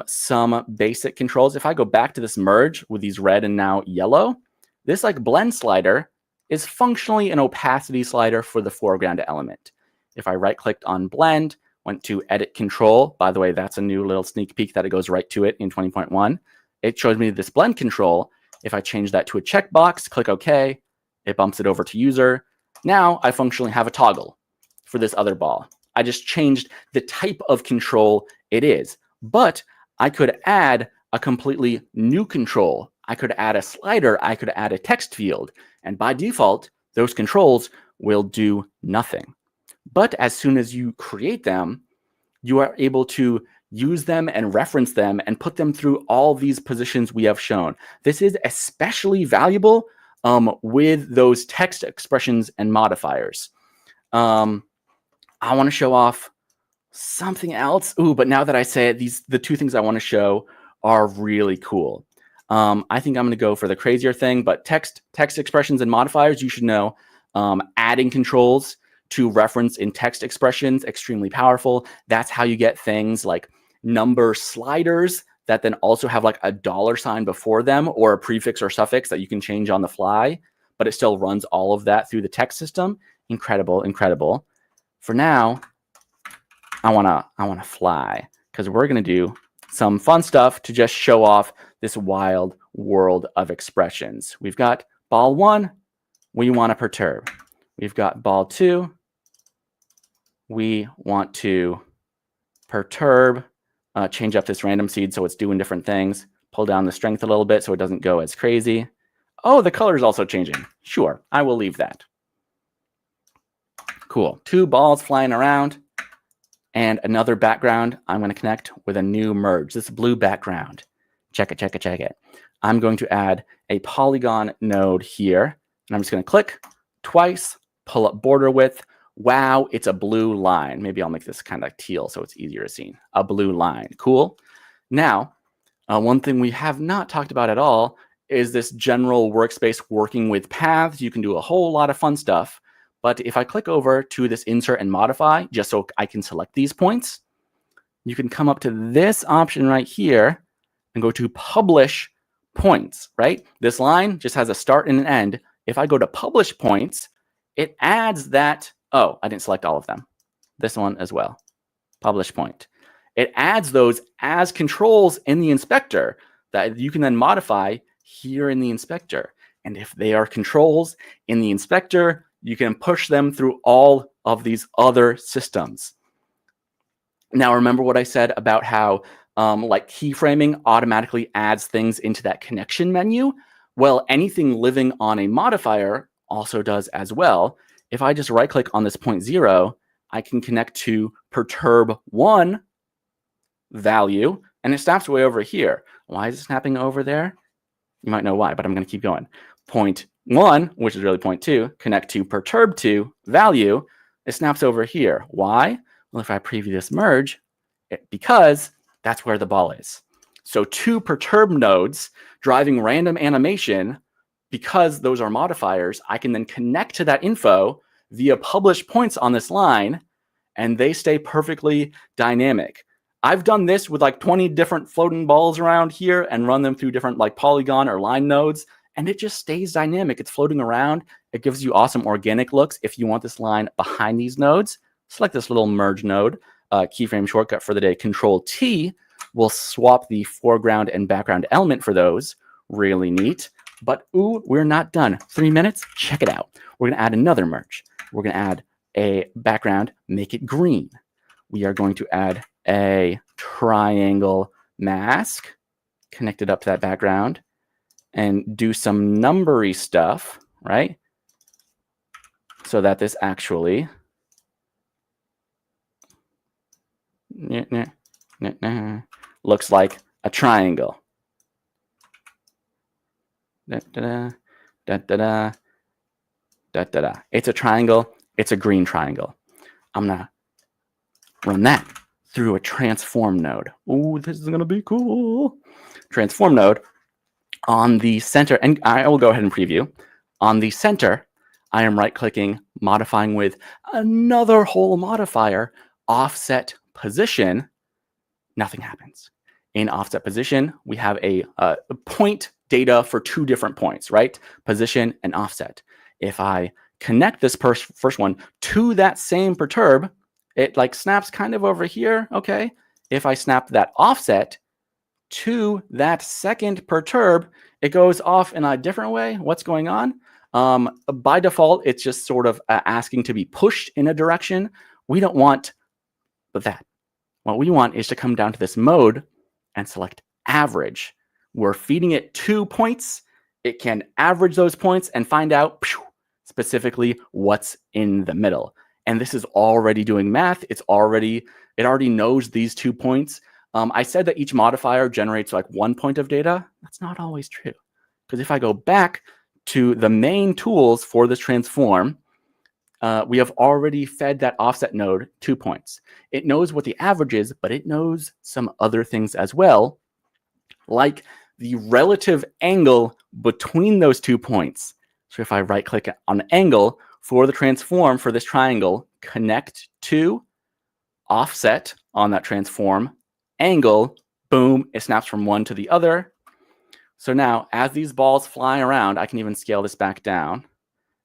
some basic controls. If I go back to this merge with these red and now yellow, this like blend slider is functionally an opacity slider for the foreground element. If I right-clicked on blend, went to edit control, by the way, that's a new little sneak peek that it goes right to it in 20.1. It shows me this blend control. If I change that to a checkbox, click OK, it bumps it over to user. Now I functionally have a toggle for this other ball. I just changed the type of control it is. But I could add a completely new control. I could add a slider. I could add a text field. And by default, those controls will do nothing. But as soon as you create them, you are able to use them and reference them and put them through all these positions we have shown. This is especially valuable with those text expressions and modifiers. I want to show off something else. Ooh, but now that I say it, the two things I want to show are really cool. I think I'm going to go for the crazier thing, but text expressions and modifiers, you should know. Adding controls to reference in text expressions, extremely powerful. That's how you get things like number sliders that then also have like a $ before them or a prefix or suffix that you can change on the fly, but it still runs all of that through the text system. Incredible, incredible. For now, I wanna fly because we're gonna do some fun stuff to just show off this wild world of expressions. We've got ball 1, we want to perturb. We've got ball 2, we want to perturb, change up this random seed so it's doing different things, pull down the strength a little bit so it doesn't go as crazy. Oh, the color is also changing. Sure, I will leave that. Cool. 2 balls flying around and another background. I'm going to connect with a new merge. This blue background. Check it, check it, check it. I'm going to add a polygon node here, and I'm just going to click twice, pull up border width. Wow, it's a blue line. Maybe I'll make this kind of teal so it's easier to see. A blue line. Cool. Now, one thing we have not talked about at all is this general workspace working with paths. You can do a whole lot of fun stuff. But if I click over to this insert and modify, just so I can select these points, you can come up to this option right here and go to publish points, right? This line just has a start and an end. If I go to publish points, it adds that. Oh, I didn't select all of them. This one as well. Publish point. It adds those as controls in the inspector that you can then modify here in the inspector. And if they are controls in the inspector, you can push them through all of these other systems. Now, remember what I said about how like keyframing automatically adds things into that connection menu? Well, anything living on a modifier also does as well. If I just right click on this 0.0, I can connect to perturb 1 value, and it snaps way over here. Why is it snapping over there? You might know why, but I'm going to keep going. 0.1, which is really 0.2, connect to perturb 2 value. It snaps over here. Why? Well, if I preview this merge, because that's where the ball is. So 2 perturb nodes driving random animation, because those are modifiers, I can then connect to that info via publish points on this line, and they stay perfectly dynamic. I've done this with like 20 different floating balls around here and run them through different like polygon or line nodes, and it just stays dynamic. It's floating around. It gives you awesome organic looks. If you want this line behind these nodes, select this little merge node. Keyframe shortcut for the day, Control T, will swap the foreground and background element for those. Really neat. But ooh, we're not done. 3 minutes? Check it out. We're going to add another merge. We're going to add a background, make it green. We are going to add a triangle mask, connect it up to that background, and do some numbery stuff, right? So that this actually looks like a triangle. It's a triangle. It's a green triangle. I'm going to run that through a transform node. Ooh, this is going to be cool. Transform node on the center. And I will go ahead and preview. On the center, I am right-clicking, modifying with another whole modifier, offset position. Nothing happens. In offset position, we have a point data for 2 different points, right? Position and offset. If I connect this first one to that same perturb, it like snaps kind of over here, okay? If I snap that offset to that second perturb, it goes off in a different way. What's going on? By default, it's just sort of asking to be pushed in a direction. We don't want that. what we want is to come down to this mode and select average. We're feeding it 2 points. It can average those points and find out specifically what's in the middle. And this is already doing math. It already knows these 2 points. I said that each modifier generates like 1 point of data. That's not always true. Because if I go back to the main tools for this transform, we have already fed that offset node 2 points. It knows what the average is, but it knows some other things as well, like the relative angle between those 2 points. So if I right click on angle for the transform for this triangle, connect to offset on that transform, angle, boom, it snaps from one to the other. So now as these balls fly around, I can even scale this back down.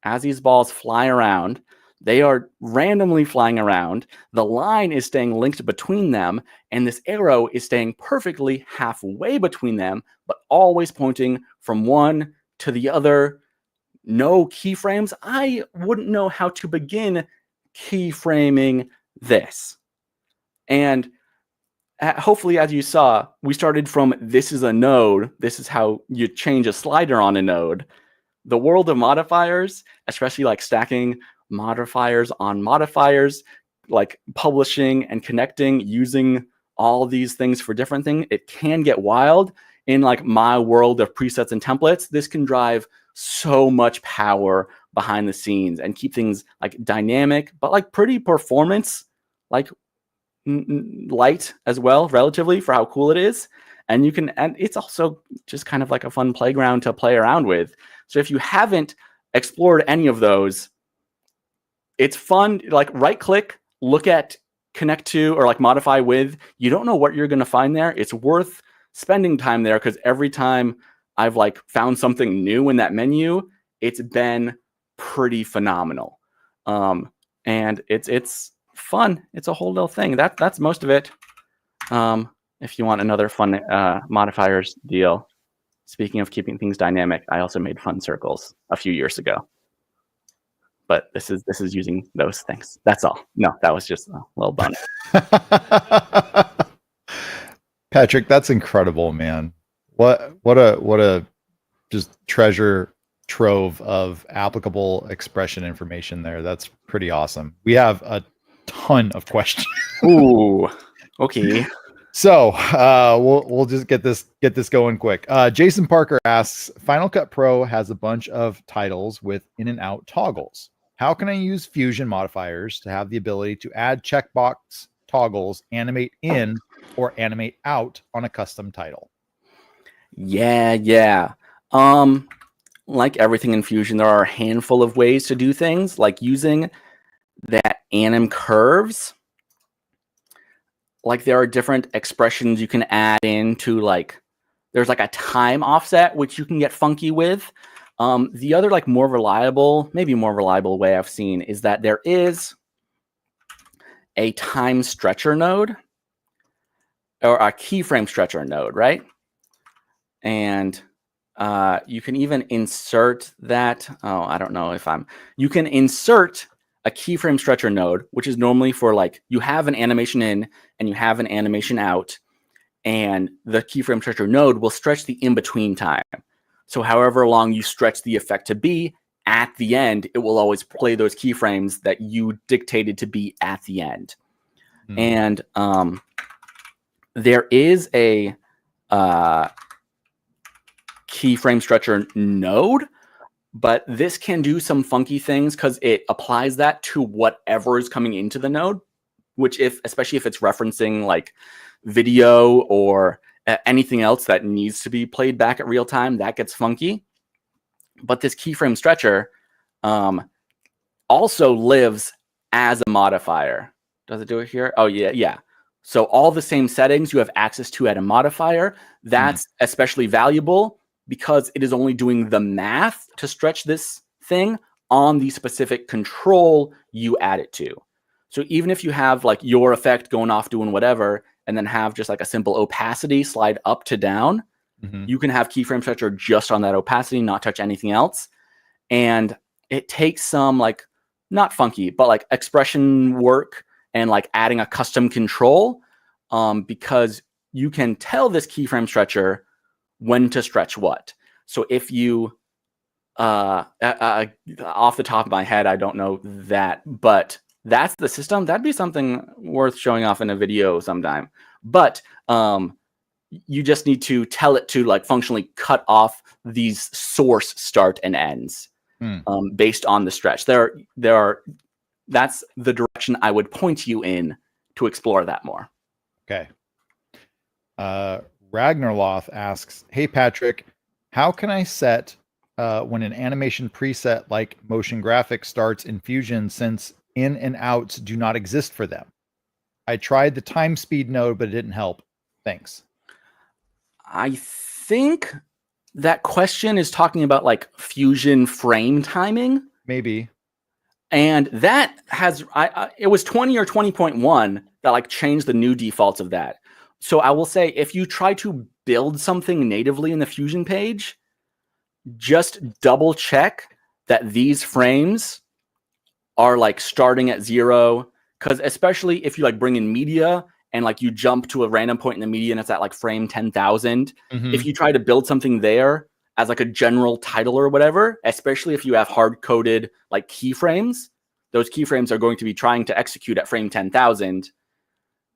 As these balls fly around, they are randomly flying around. The line is staying linked between them, and this arrow is staying perfectly halfway between them, but always pointing from one to the other. No keyframes. I wouldn't know how to begin keyframing this. And hopefully, as you saw, we started from this is a node. This is how you change a slider on a node. The world of modifiers, especially like stacking modifiers on modifiers, like publishing and connecting, using all these things for different things, it can get wild. In like my world of presets and templates, this can drive so much power behind the scenes and keep things like dynamic, but like pretty performance, like light as well, relatively, for how cool it is. And it's also just kind of like a fun playground to play around with. So if you haven't explored any of those, it's fun. Like right click, look at connect to or like modify with. You don't know what you're going to find there. It's worth spending time there, because every time I've like found something new in that menu, it's been pretty phenomenal. And it's fun. It's a whole little thing. That's most of it. If you want another fun modifiers deal, speaking of keeping things dynamic, I also made fun circles a few years ago. But this is using those things. That's all. No, that was just a little bonus. Patrick, that's incredible, man. What a just treasure trove of applicable expression information there. That's pretty awesome. We have a ton of questions. Ooh, okay. So we'll just get this going quick. Jason Parker asks, Final Cut Pro has a bunch of titles with in and out toggles. How can I use Fusion modifiers to have the ability to add checkbox toggles, animate in or animate out on a custom title? Yeah. Like everything in Fusion, there are a handful of ways to do things, like using that anim curves. Like there are different expressions you can add into, like there's like a time offset, which you can get funky with. The other like maybe more reliable way I've seen is that there is a time stretcher node or a keyframe stretcher node, right? And you can even insert that. I don't know if you can insert a keyframe stretcher node, which is normally for like you have an animation in and you have an animation out, and the keyframe stretcher node will stretch the in-between time. So however long you stretch the effect to be, at the end, it will always play those keyframes that you dictated to be at the end. And there is a keyframe stretcher node, but this can do some funky things because it applies that to whatever is coming into the node, which especially if it's referencing like video or anything else that needs to be played back at real time, that gets funky. But this keyframe stretcher also lives as a modifier. Does it do it here? Oh, yeah. So all the same settings you have access to at a modifier, that's especially valuable because it is only doing the math to stretch this thing on the specific control you add it to. So even if you have like your effect going off doing whatever, and then have just like a simple opacity slide up to down, you can have keyframe stretcher just on that opacity, not touch anything else. And it takes some like, not funky, but like expression work and like adding a custom control. because you can tell this keyframe stretcher when to stretch what. So if you, off the top of my head, I don't know that, but that's the system. That'd be something worth showing off in a video sometime. But you just need to tell it to like functionally cut off these source start and ends based on the stretch. There are. That's the direction I would point you in to explore that more. Okay. Ragnarloth asks, "Hey Patrick, how can I set when an animation preset like motion graphics starts in Fusion, since in and outs do not exist for them? I tried the time speed node, but it didn't help. Thanks." I think that question is talking about like Fusion frame timing. Maybe. And that has, it was 20 or 20.1 that like changed the new defaults of that. So I will say, if you try to build something natively in the Fusion page, just double check that these frames are like starting at 0. Because especially if you like bring in media and like you jump to a random point in the media and it's at like frame 10,000, if you try to build something there as like a general title or whatever, especially if you have hard-coded like keyframes, those keyframes are going to be trying to execute at frame 10,000.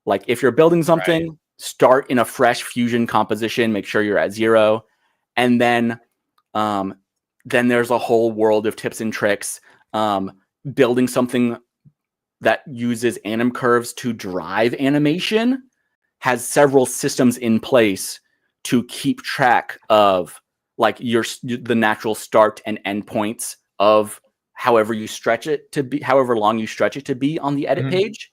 Like if you're building something, start in a fresh Fusion composition, make sure you're at 0. And then there's a whole world of tips and tricks. Building something that uses anim curves to drive animation has several systems in place to keep track of like the natural start and end points of however you stretch it to be, however long you stretch it to be on the edit page.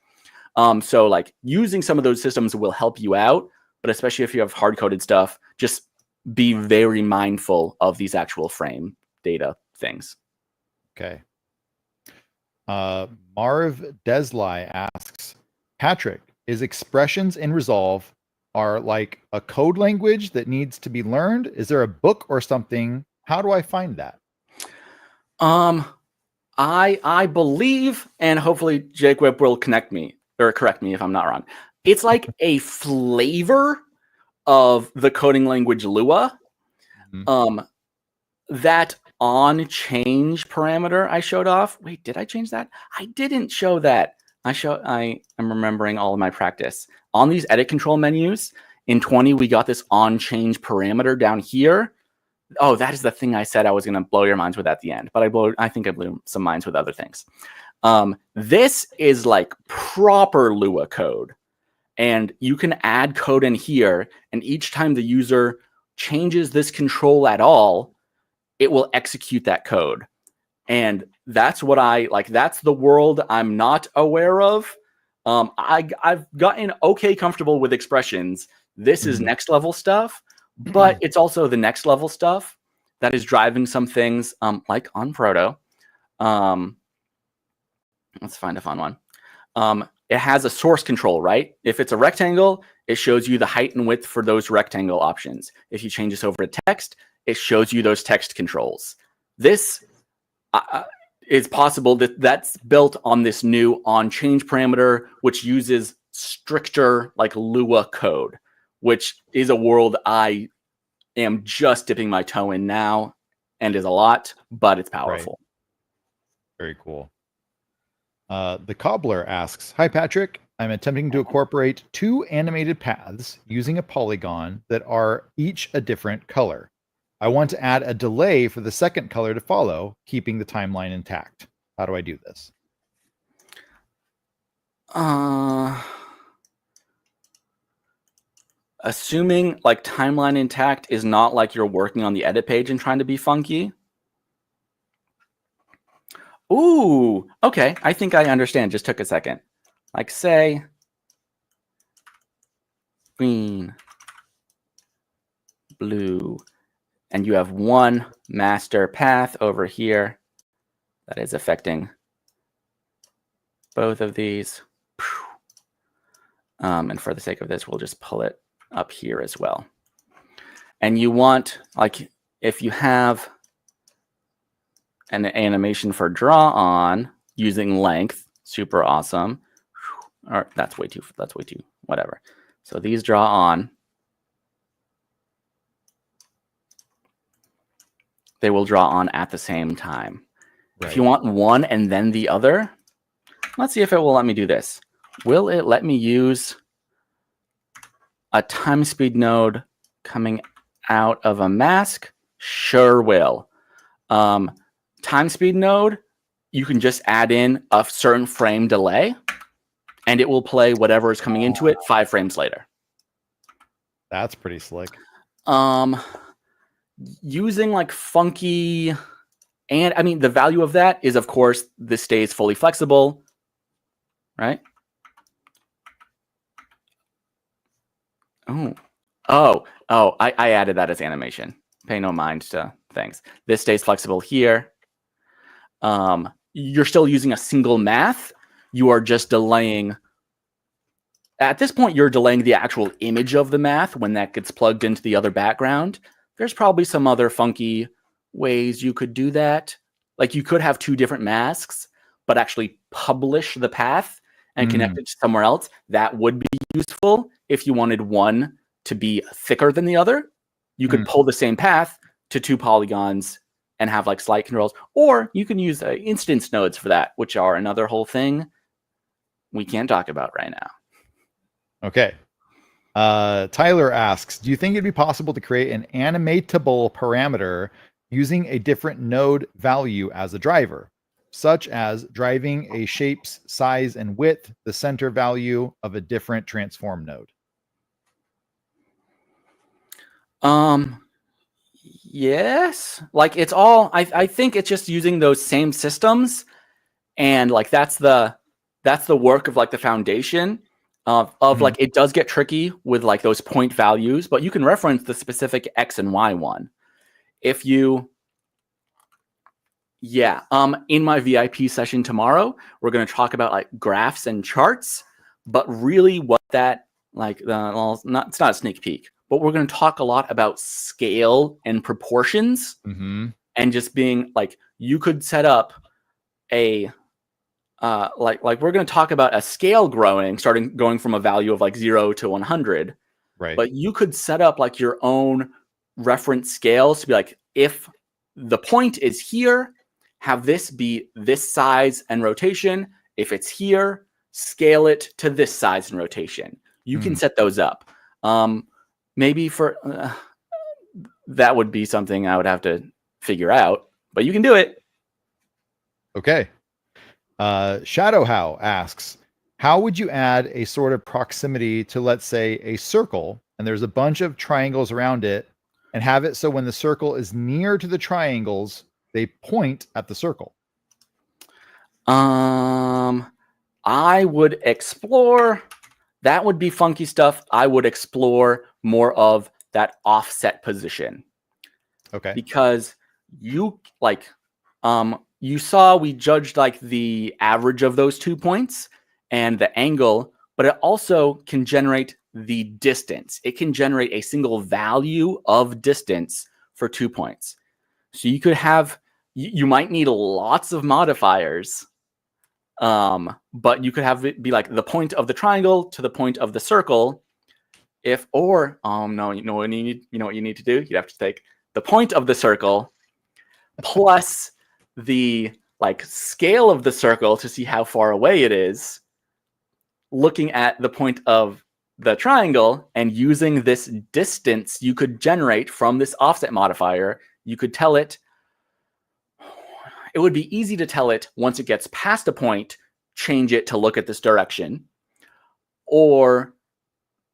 So like using some of those systems will help you out, but especially if you have hard-coded stuff, just be very mindful of these actual frame data things. Okay. Marv Deslai asks, Patrick, is expressions in Resolve are like a code language that needs to be learned? Is there a book or something? How do I find that? I believe, and hopefully Jake Whip will correct me if I'm not wrong. It's like a flavor of the coding language Lua. That on change parameter I showed off. Wait, did I change that? I didn't show that. I am remembering all of my practice. On these edit control menus, in 20, we got this on change parameter down here. Oh, that is the thing I said I was going to blow your minds with at the end, but I think I blew some minds with other things. This is like proper Lua code, and you can add code in here, and each time the user changes this control at all, it will execute that code. And that's what I like. That's the world I'm not aware of. I've gotten okay comfortable with expressions. This is next level stuff, but it's also the next level stuff that is driving some things like on Proto. Let's find a fun one. It has a source control, right? If it's a rectangle, it shows you the height and width for those rectangle options. If you change this over to text, it shows you those text controls. This is possible that's built on this new on change parameter, which uses stricter like Lua code, which is a world I am just dipping my toe in now and is a lot, but it's powerful. Right. Very cool. The Cobbler asks, Hi, Patrick. I'm attempting to incorporate 2 animated paths using a polygon that are each a different color. I want to add a delay for the second color to follow, keeping the timeline intact. How do I do this? Assuming like timeline intact is not like you're working on the edit page and trying to be funky. Ooh, okay. I think I understand. Just took a second. Like say green, blue, and you have one master path over here that is affecting both of these. And for the sake of this, we'll just pull it up here as well. And you want, like, if you have an animation for draw on using length, super awesome. Or that's way too, whatever. So these draw on. They will draw on at the same time. Right. If you want one and then the other, let's see if it will let me do this. Will it let me use a time speed node coming out of a mask? Sure will. Time speed node, you can just add in a certain frame delay and it will play whatever is coming into it 5 frames later. That's pretty slick. Using like funky, and I mean, the value of that is, of course, this stays fully flexible, right? I added that as animation. Pay no mind to things. This stays flexible here. You're still using a single math. You are just delaying. At this point, you're delaying the actual image of the math when that gets plugged into the other background. There's probably some other funky ways you could do that. Like you could have 2 different masks, but actually publish the path and connect it to somewhere else. That would be useful if you wanted one to be thicker than the other. You could pull the same path to 2 polygons and have like slight controls. Or you can use instance nodes for that, which are another whole thing we can't talk about right now. Okay. Tyler asks, do you think it'd be possible to create an animatable parameter using a different node value as a driver, such as driving a shape's size and width, the center value of a different transform node? Yes. Like it's all, I think it's just using those same systems, and like that's the work of like the foundation. Like it does get tricky with like those point values, but you can reference the specific X and Y one. If you, in my VIP session tomorrow, we're going to talk about like graphs and charts, but really what that like, it's not a sneak peek, but we're going to talk a lot about scale and proportions and just being like, you could set up a, like we're going to talk about a scale going from a value of like 0 to 100, right? But you could set up like your own reference scales to be like, if the point is here, have this be this size and rotation. If it's here, scale it to this size and rotation. You can set those up. Maybe for that would be something I would have to figure out, but you can do it. Okay. Shadowhow asks, how would you add a sort of proximity to, let's say, a circle, and there's a bunch of triangles around it, and have it so when the circle is near to the triangles, they point at the circle? I would explore, that would be funky stuff. I would explore more of that offset position. Okay. Because you like, you saw we judged like the average of those 2 points and the angle, but it also can generate the distance. It can generate a single value of distance for 2 points. So you could have, you might need lots of modifiers, but you could have it be like the point of the triangle to the point of the circle. No, you know what you need to do? You have to take the point of the circle plus the like scale of the circle to see how far away it is, looking at the point of the triangle and using this distance you could generate from this offset modifier. You could tell it, it would be easy to tell it once it gets past a point, change it to look at this direction, or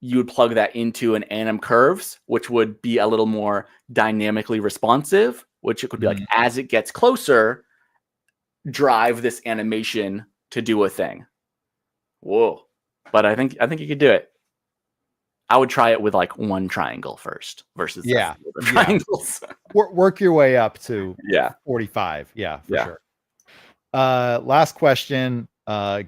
you would plug that into an anim curves, which would be a little more dynamically responsive, which it could be like, as it gets closer, drive this animation to do a thing. Whoa. But I think you could do it. I would try it with like one triangle first versus the triangles. Work your way up to 45. Yeah, for sure. Last question.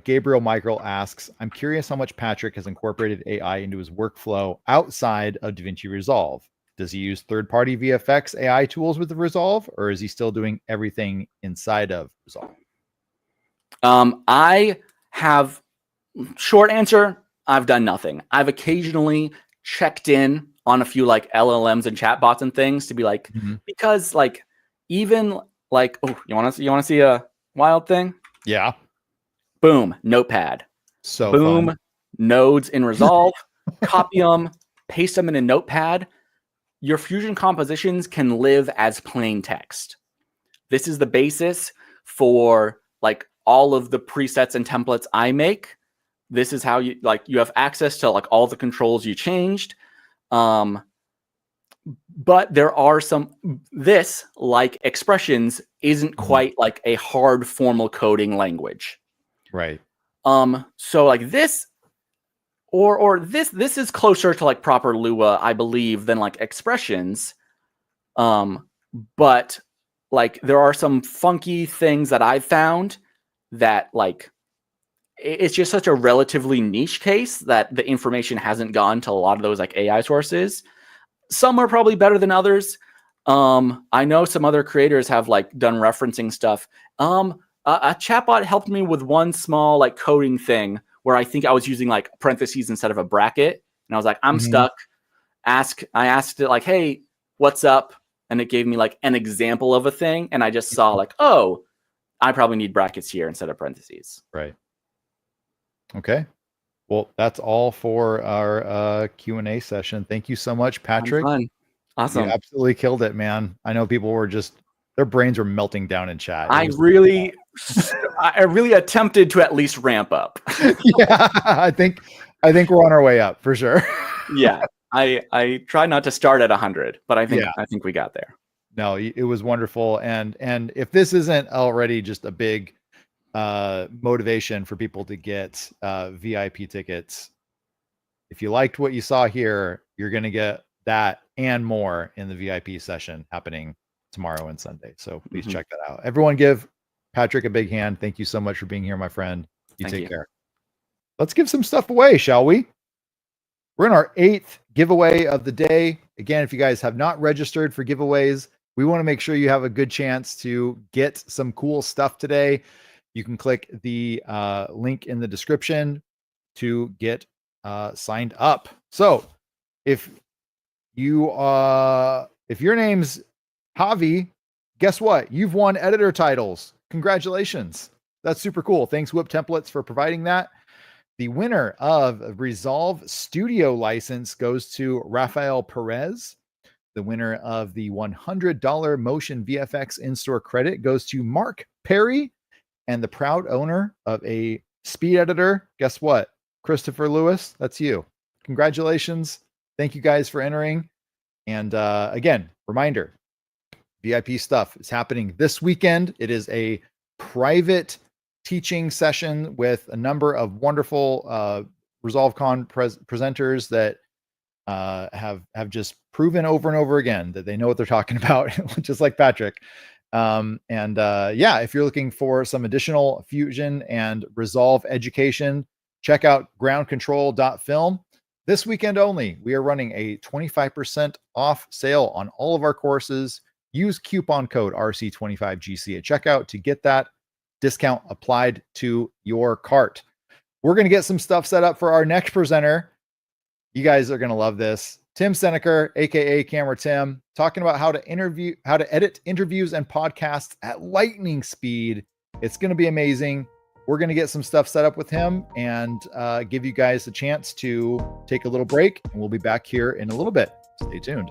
Gabriel Michael asks, I'm curious how much Patrick has incorporated AI into his workflow outside of DaVinci Resolve. Does he use third-party VFX AI tools with the Resolve, or is he still doing everything inside of Resolve? I have, short answer, I've done nothing. I've occasionally checked in on a few like LLMs and chatbots and things to be like, because like even like, oh, you want to see a wild thing? Yeah. Boom, Notepad. So Boom, fun. nodes in Resolve. Copy them, paste them in a Notepad. Your Fusion compositions can live as plain text. This is the basis for like all of the presets and templates I make. This is how you you have access to like all the controls you changed. But there are this like expressions isn't quite like a hard formal coding language. Right. So like this or this is closer to like proper Lua, I believe, than like expressions. But like there are some funky things that I've found that like it's just such a relatively niche case that the information hasn't gone to a lot of those like AI sources. Some are probably better than others. I know some other creators have like done referencing stuff. A chatbot helped me with one small like coding thing where I think I was using like parentheses instead of a bracket. And I was like, I'm stuck. I asked it like, hey, what's up? And it gave me like an example of a thing. And I just saw like, oh, I probably need brackets here instead of parentheses. Right. Okay. Well, that's all for our Q&A session. Thank you so much, Patrick. Fun. Awesome. You absolutely killed it, man. I know people were just, their brains were melting down in chat. I really attempted to at least ramp up. Yeah, I think we're on our way up for sure. Yeah. I tried not to start at 100, but I think we got there. No, it was wonderful. And if this isn't already just a big motivation for people to get VIP tickets, if you liked what you saw here, you're going to get that and more in the VIP session happening tomorrow and Sunday. So please check that out. Everyone give Patrick a big hand. Thank you so much for being here, my friend. You take care. Let's give some stuff away, shall we? We're in our 8th giveaway of the day. Again, if you guys have not registered for giveaways, we want to make sure you have a good chance to get some cool stuff today. You can click the link in the description to get signed up. So if your name's Javi, guess what? You've won editor titles. Congratulations. That's super cool. Thanks, Whip Templates, for providing that. The winner of Resolve Studio license goes to Rafael Perez. The winner of the $100 Motion VFX in-store credit goes to Mark Perry. And the proud owner of a speed editor, guess what? Christopher Lewis, that's you. Congratulations. Thank you guys for entering. And again, reminder, VIP stuff is happening this weekend. It is a private teaching session with a number of wonderful ResolveCon presenters that have just proven over and over again that they know what they're talking about, just like Patrick. If you're looking for some additional Fusion and Resolve education, check out groundcontrol.film. This weekend only, we are running a 25% off sale on all of our courses. Use coupon code RC25GC at checkout to get that discount applied to your cart. We're going to get some stuff set up for our next presenter. You guys are going to love this. Tim Seneker, aka Camera Tim, talking about how to edit interviews and podcasts at lightning speed. It's going to be amazing. We're going to get some stuff set up with him and give you guys a chance to take a little break, and we'll be back here in a little bit. Stay tuned.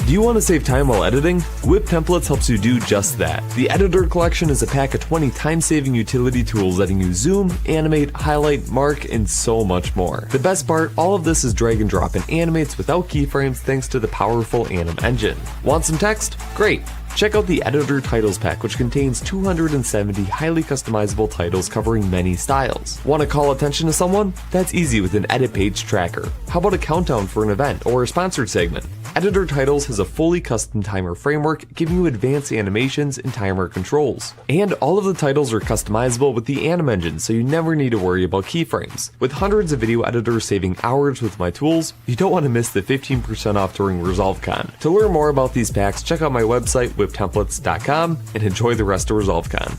Do you want to save time while editing? Whip Templates helps you do just that. The Editor Collection is a pack of 20 time-saving utility tools letting you zoom, animate, highlight, mark, and so much more. The best part, all of this is drag and drop and animates without keyframes thanks to the powerful Anim engine. Want some text? Great! Check out the Editor Titles Pack, which contains 270 highly customizable titles covering many styles. Want to call attention to someone? That's easy with an edit page tracker. How about a countdown for an event or a sponsored segment? Editor Titles has a fully custom timer framework, giving you advanced animations and timer controls. And all of the titles are customizable with the Anim engine, so you never need to worry about keyframes. With hundreds of video editors saving hours with my tools, you don't want to miss the 15% off during ResolveCon. To learn more about these packs, check out my website, whiptemplates.com, and enjoy the rest of ResolveCon.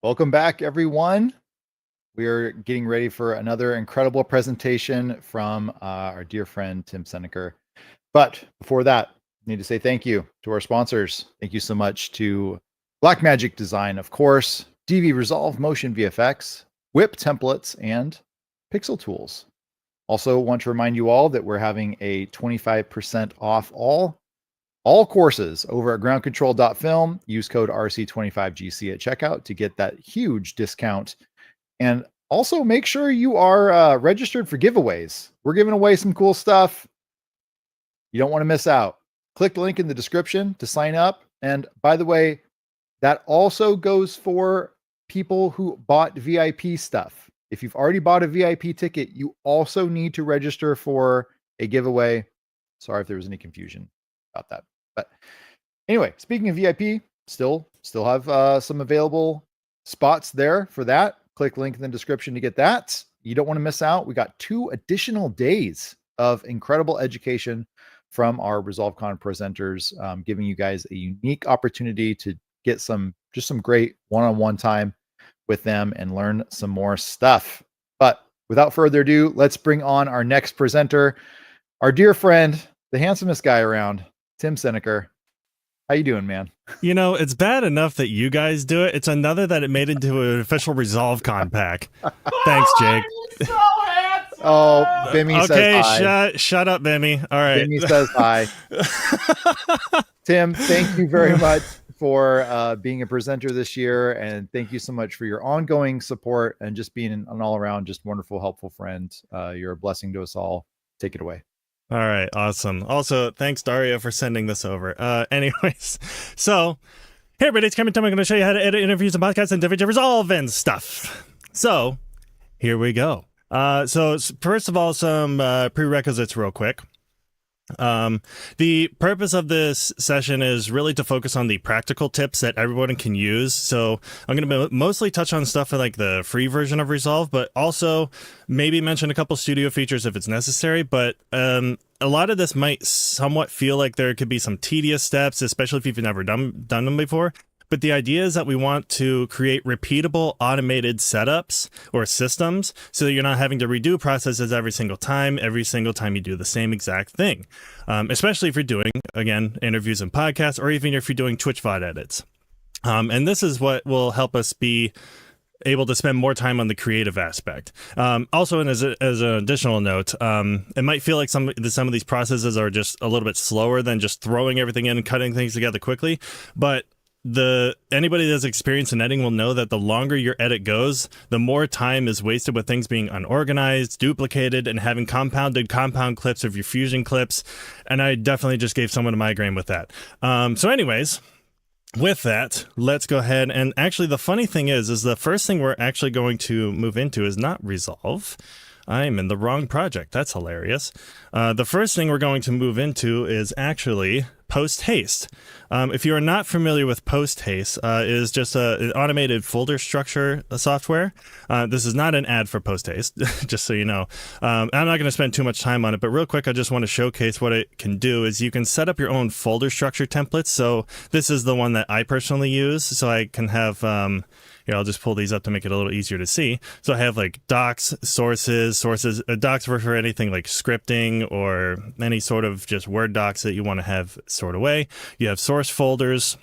Welcome back, everyone. We are getting ready for another incredible presentation from our dear friend, Tim Seneker. But before that, I need to say thank you to our sponsors. Thank you so much to Blackmagic Design, of course, DV Resolve Motion VFX, Whip Templates, and Pixel Tools. Also want to remind you all that we're having a 25% off all courses over at groundcontrol.film. Use code RC25GC at checkout to get that huge discount. And also make sure you are registered for giveaways. We're giving away some cool stuff. You don't want to miss out. Click the link in the description to sign up. And by the way, that also goes for people who bought VIP stuff. If you've already bought a VIP ticket, you also need to register for a giveaway. Sorry if there was any confusion about that. But anyway, speaking of VIP, still have some available spots there for that. Click link in the description to get that. You don't want to miss out. We got 2 additional days of incredible education from our ResolveCon presenters, giving you guys a unique opportunity to get some great one-on-one time with them and learn some more stuff. But without further ado, let's bring on our next presenter, our dear friend, the handsomest guy around, Tim Seneker. How you doing, man? You know, it's bad enough that you guys do it. It's another that it made into an official ResolveCon pack. Thanks, Jake. Oh, Bimmy says hi. Okay, shut up, Bimmy. All right. Bimmy says hi. Tim, thank you very much for being a presenter this year, and thank you so much for your ongoing support and just being an all-around just wonderful, helpful friend. You're a blessing to us all. Take it away. All right, awesome. Also, thanks, Daria, for sending this over. Anyways, so, hey, everybody, it's Cameron Tim. I'm going to show you how to edit interviews and podcasts and DaVinci Resolve and stuff. So, here we go. So, first of all, some prerequisites real quick. The purpose of this session is really to focus on the practical tips that everyone can use. So I'm going to mostly touch on stuff like the free version of Resolve, but also maybe mention a couple studio features if it's necessary. But a lot of this might somewhat feel like there could be some tedious steps, especially if you've never done them before. But the idea is that we want to create repeatable automated setups or systems so that you're not having to redo processes every single time you do the same exact thing. Especially if you're doing, again, interviews and podcasts, or even if you're doing Twitch VOD edits. And this is what will help us be able to spend more time on the creative aspect. Also, and as an additional note, it might feel like some of these processes are just a little bit slower than just throwing everything in and cutting things together quickly. But anybody that's experienced in editing will know that the longer your edit goes, the more time is wasted with things being unorganized, duplicated, and having compound clips of your fusion clips. And I definitely just gave someone a migraine with that. So anyways, with that, let's go ahead. And actually, the funny thing is the first thing we're actually going to move into is not Resolve. I'm in the wrong project. That's hilarious. The first thing we're going to move into is actually Post Haste. If you are not familiar with Post Haste, is just an automated folder structure software. This is not an ad for Post Haste, just so you know. I'm not going to spend too much time on it, but real quick, I just want to showcase what it can do. Is you can set up your own folder structure templates. So this is the one that I personally use. So I can have here, I'll just pull these up to make it a little easier to see. So I have like docs, sources, docs for anything like scripting or any sort of just Word docs that you want to have stored away. You have source folders.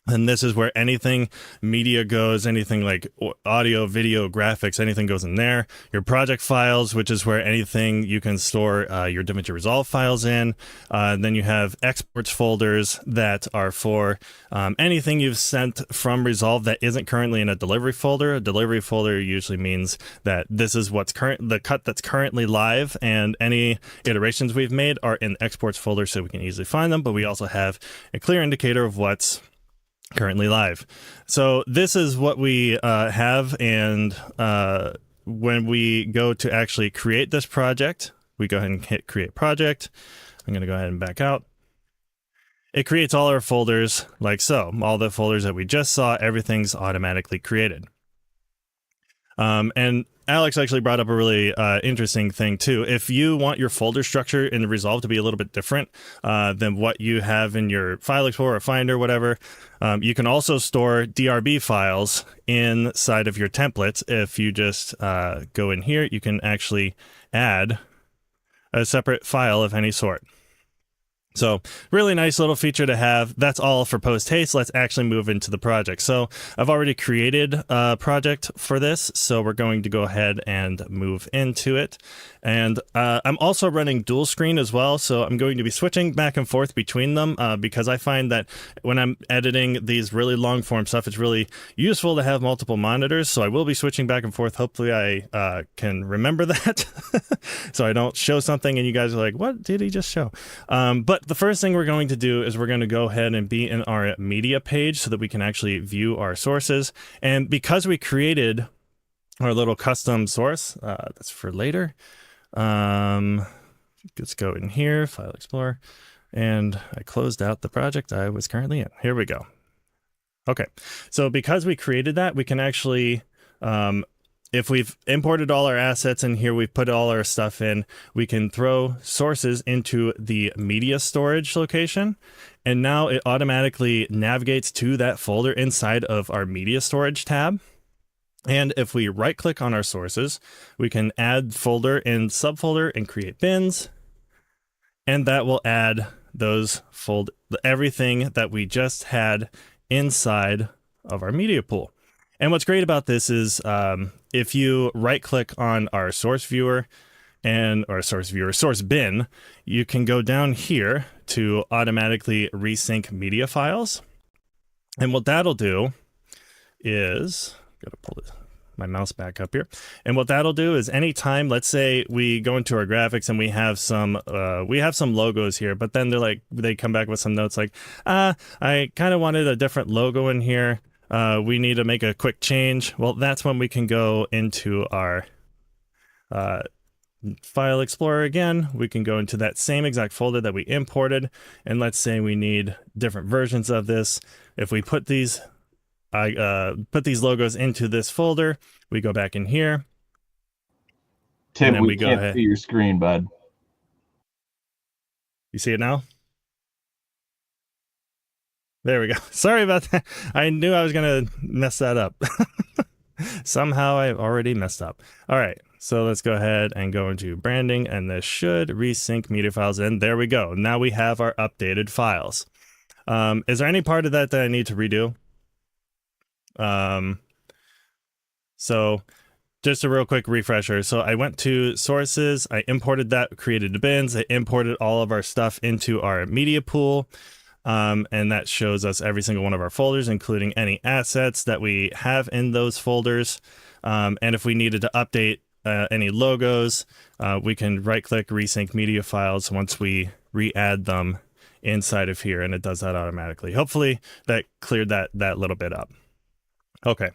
And this is where anything media goes, anything like audio, video, graphics, anything goes in there. Your project files, which is where anything you can store your DaVinci Resolve files in. Then you have exports folders that are for anything you've sent from Resolve that isn't currently in a delivery folder. A delivery folder usually means that this is what's the cut that's currently live, and any iterations we've made are in the exports folder so we can easily find them. But we also have a clear indicator of what's currently live. So this is what we have, and when we go to actually create this project, we go ahead and hit create project. I'm going to go ahead and back out. It creates all our folders like so. All the folders that we just saw, everything's automatically created. And Alex actually brought up a really interesting thing too. If you want your folder structure in Resolve to be a little bit different than what you have in your File Explorer or Finder, whatever, you can also store DRB files inside of your templates. If you just go in here, you can actually add a separate file of any sort. So really nice little feature to have. That's all for post haste. Let's actually move into the project. So I've already created a project for this, so we're going to go ahead and move into it. And I'm also running dual screen as well, so I'm going to be switching back and forth between them because I find that when I'm editing these really long form stuff, it's really useful to have multiple monitors. So I will be switching back and forth. Hopefully I can remember that so I don't show something and you guys are like, what did he just show? But the first thing we're going to do is we're going to go ahead and be in our media page so that we can actually view our sources. And because we created our little custom source, that's for later. Let's go in here, File Explorer, and I closed out the project I was currently in. Here we go. Okay, so because we created that, we can actually, if we've imported all our assets in here, we've put all our stuff in, we can throw sources into the media storage location. And now it automatically navigates to that folder inside of our media storage tab. And if we right click on our sources, we can add folder and subfolder and create bins. And that will add those everything that we just had inside of our media pool. And what's great about this is if you right click on our source viewer source bin, you can go down here to automatically resync media files. And what that'll do is, gotta pull my mouse back up here. And what that'll do is anytime, let's say we go into our graphics and we have some logos here, but then they come back with some notes like, I kind of wanted a different logo in here. We need to make a quick change. Well, that's when we can go into our File Explorer again. We can go into that same exact folder that we imported. And let's say we need different versions of this. If we put these logos into this folder, we go back in here. Tim, we can't ahead. see your screen, bud. You see it now? There we go. Sorry about that. I knew I was going to mess that up. Somehow I've already messed up. All right. So let's go ahead and go into branding, and this should resync media files. And there we go. Now we have our updated files. Is there any part of that I need to redo? So just a real quick refresher. So I went to sources, I imported that, created the bins, I imported all of our stuff into our media pool. And that shows us every single one of our folders, including any assets that we have in those folders. And if we needed to update any logos, we can right click resync media files once we re-add them inside of here, and it does that automatically. Hopefully that cleared that little bit up. Okay.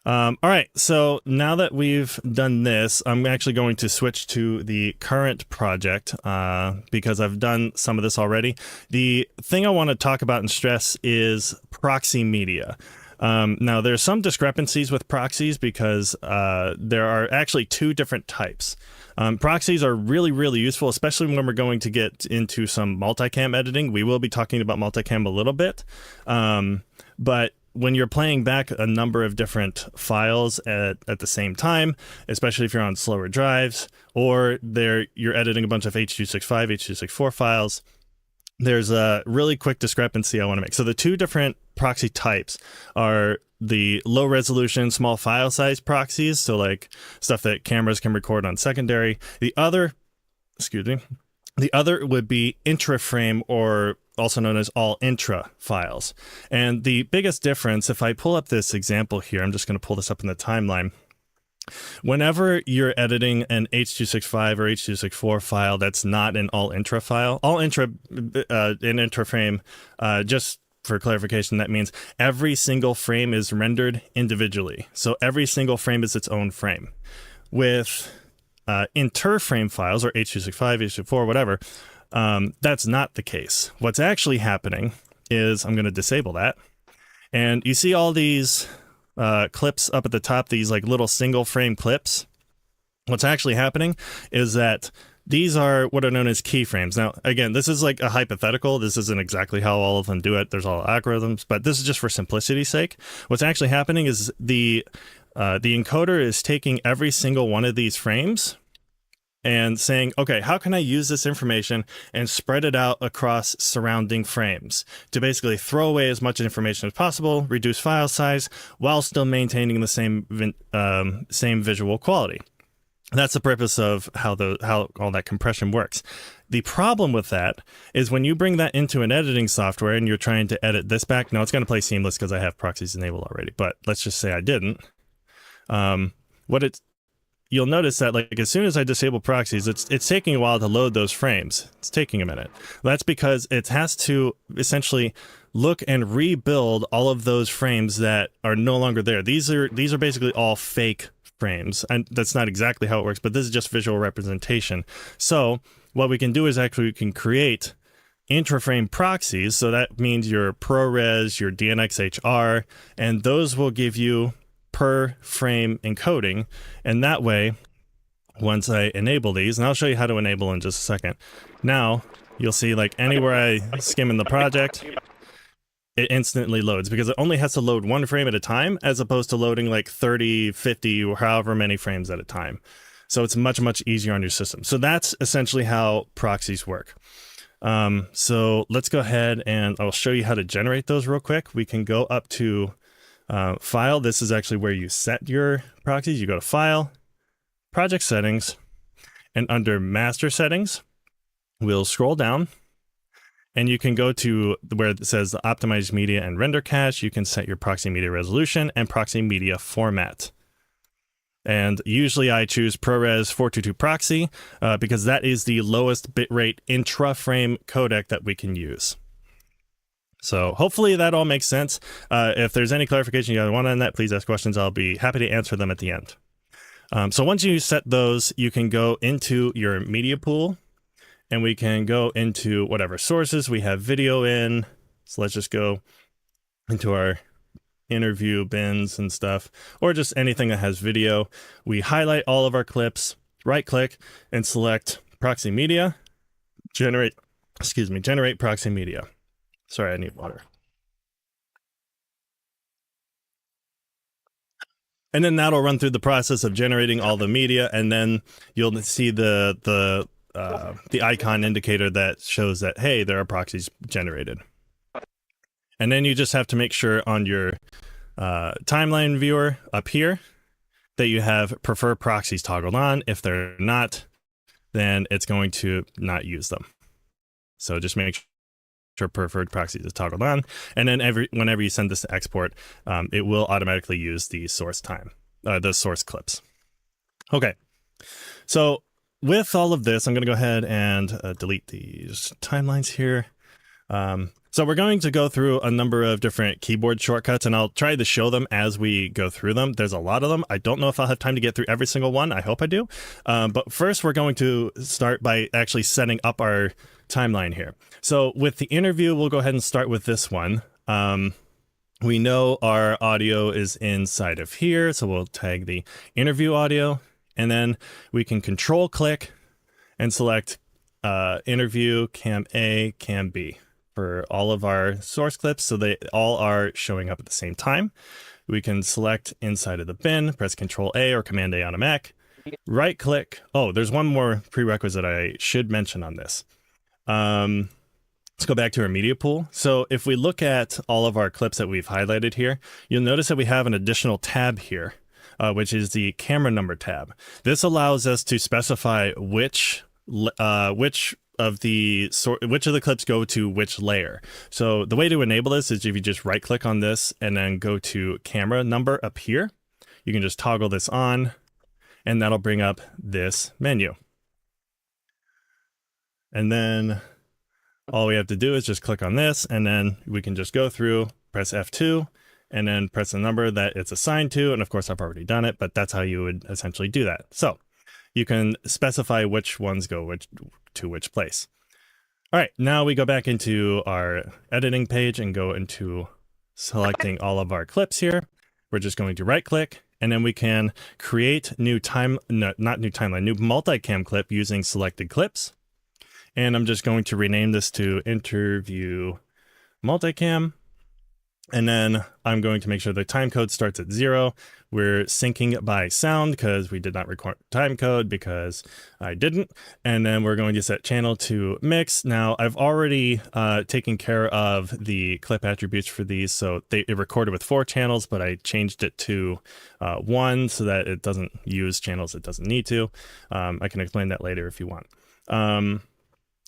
All right, so now that we've done this, I'm actually going to switch to the current project because I've done some of this already. The thing I want to talk about and stress is proxy media. Now, there's some discrepancies with proxies because there are actually two different types. Proxies are really, really useful, especially when we're going to get into some multicam editing. We will be talking about multicam a little bit, but when you're playing back a number of different files at the same time, especially if you're on slower drives or you're editing a bunch of H.265, H.264 files, there's a really quick discrepancy I want to make. So the two different proxy types are the low resolution, small file size proxies. So like stuff that cameras can record on secondary. The other would be intra-frame, or also known as all intra files. And the biggest difference, if I pull up this example here, I'm just going to pull this up in the timeline. Whenever you're editing an H.265 or H.264 file that's not an all intra file, all intra in intra frame, just for clarification, that means every single frame is rendered individually. So every single frame is its own frame. With inter-frame files, or H.265, H.264, whatever, that's not the case. What's actually happening is, I'm going to disable that, and you see all these clips up at the top, these like little single frame clips, what's actually happening is that these are what are known as keyframes. Now, again, this is like a hypothetical. This isn't exactly how all of them do it. There's all algorithms, but this is just for simplicity's sake. What's actually happening is the encoder is taking every single one of these frames and saying, okay, how can I use this information and spread it out across surrounding frames to basically throw away as much information as possible, reduce file size, while still maintaining the same visual quality. That's the purpose of how all that compression works. The problem with that is when you bring that into an editing software and you're trying to edit this back. Now it's going to play seamless because I have proxies enabled already, but let's just say I didn't. You'll notice that like as soon as I disable proxies, it's taking a while to load those frames. It's taking a minute. That's because it has to essentially look and rebuild all of those frames that are no longer there. These are basically all fake frames, and that's not exactly how it works, but this is just visual representation. So what we can do is actually we can create intra-frame proxies. So that means your ProRes, your DNxHR, and those will give you per frame encoding. And that way, once I enable these, and I'll show you how to enable in just a second. Now you'll see like anywhere I skim in the project, it instantly loads because it only has to load one frame at a time as opposed to loading like 30, 50, or however many frames at a time. So it's much, much easier on your system. So that's essentially how proxies work. So let's go ahead and I'll show you how to generate those real quick. We can go up to File. This is actually where you set your proxies. You go to File, Project Settings, and under Master Settings, we'll scroll down. And you can go to where it says Optimize Media and Render Cache. You can set your proxy media resolution and proxy media format. And usually I choose ProRes 422 proxy because that is the lowest bitrate intra-frame codec that we can use. So hopefully that all makes sense. If there's any clarification you guys want on that, please ask questions. I'll be happy to answer them at the end. So once you set those, you can go into your media pool. And we can go into whatever sources we have video in. So let's just go into our interview bins and stuff, or just anything that has video. We highlight all of our clips, right click, and select proxy media. Generate proxy media. Sorry, I need water. And then that'll run through the process of generating all the media, and then you'll see the icon indicator that shows that, hey, there are proxies generated. And then you just have to make sure on your timeline viewer up here that you have prefer proxies toggled on. If they're not, then it's going to not use them. So just make sure preferred proxies is toggled on. And then whenever you send this to export, it will automatically use the source the source clips. Okay. So with all of this, I'm going to go ahead and delete these timelines here. So we're going to go through a number of different keyboard shortcuts, and I'll try to show them as we go through them. There's a lot of them. I don't know if I'll have time to get through every single one. I hope I do. But first, we're going to start by actually setting up our timeline here. So with the interview, we'll go ahead and start with this one. We know our audio is inside of here, so we'll tag the interview audio. And then we can control click and select interview cam A, cam B for all of our source clips. So they all are showing up at the same time. We can select inside of the bin, press Control A or Command A on a Mac, right click. Oh, there's one more prerequisite I should mention on this. Let's go back to our media pool. So if we look at all of our clips that we've highlighted here, you'll notice that we have an additional tab here. Which is the camera number tab. This allows us to specify which of the clips go to which layer. So the way to enable this is if you just right click on this and then go to camera number up here, you can just toggle this on and that'll bring up this menu. And then all we have to do is just click on this and then we can just go through, press F2, and then press the number that it's assigned to. And of course, I've already done it, but that's how you would essentially do that. So you can specify which ones go to which place. All right, now we go back into our editing page and go into selecting all of our clips here. we're just going to right click, and then we can create new multicam clip using selected clips. And I'm just going to rename this to interview multicam. And then I'm going to make sure the time code starts at 0. We're syncing by sound because we did not record time code because I didn't. And then we're going to set channel to mix. Now I've already taken care of the clip attributes for these. So it recorded with 4 channels, but I changed it to 1 so that it doesn't use channels it doesn't need to. I can explain that later if you want.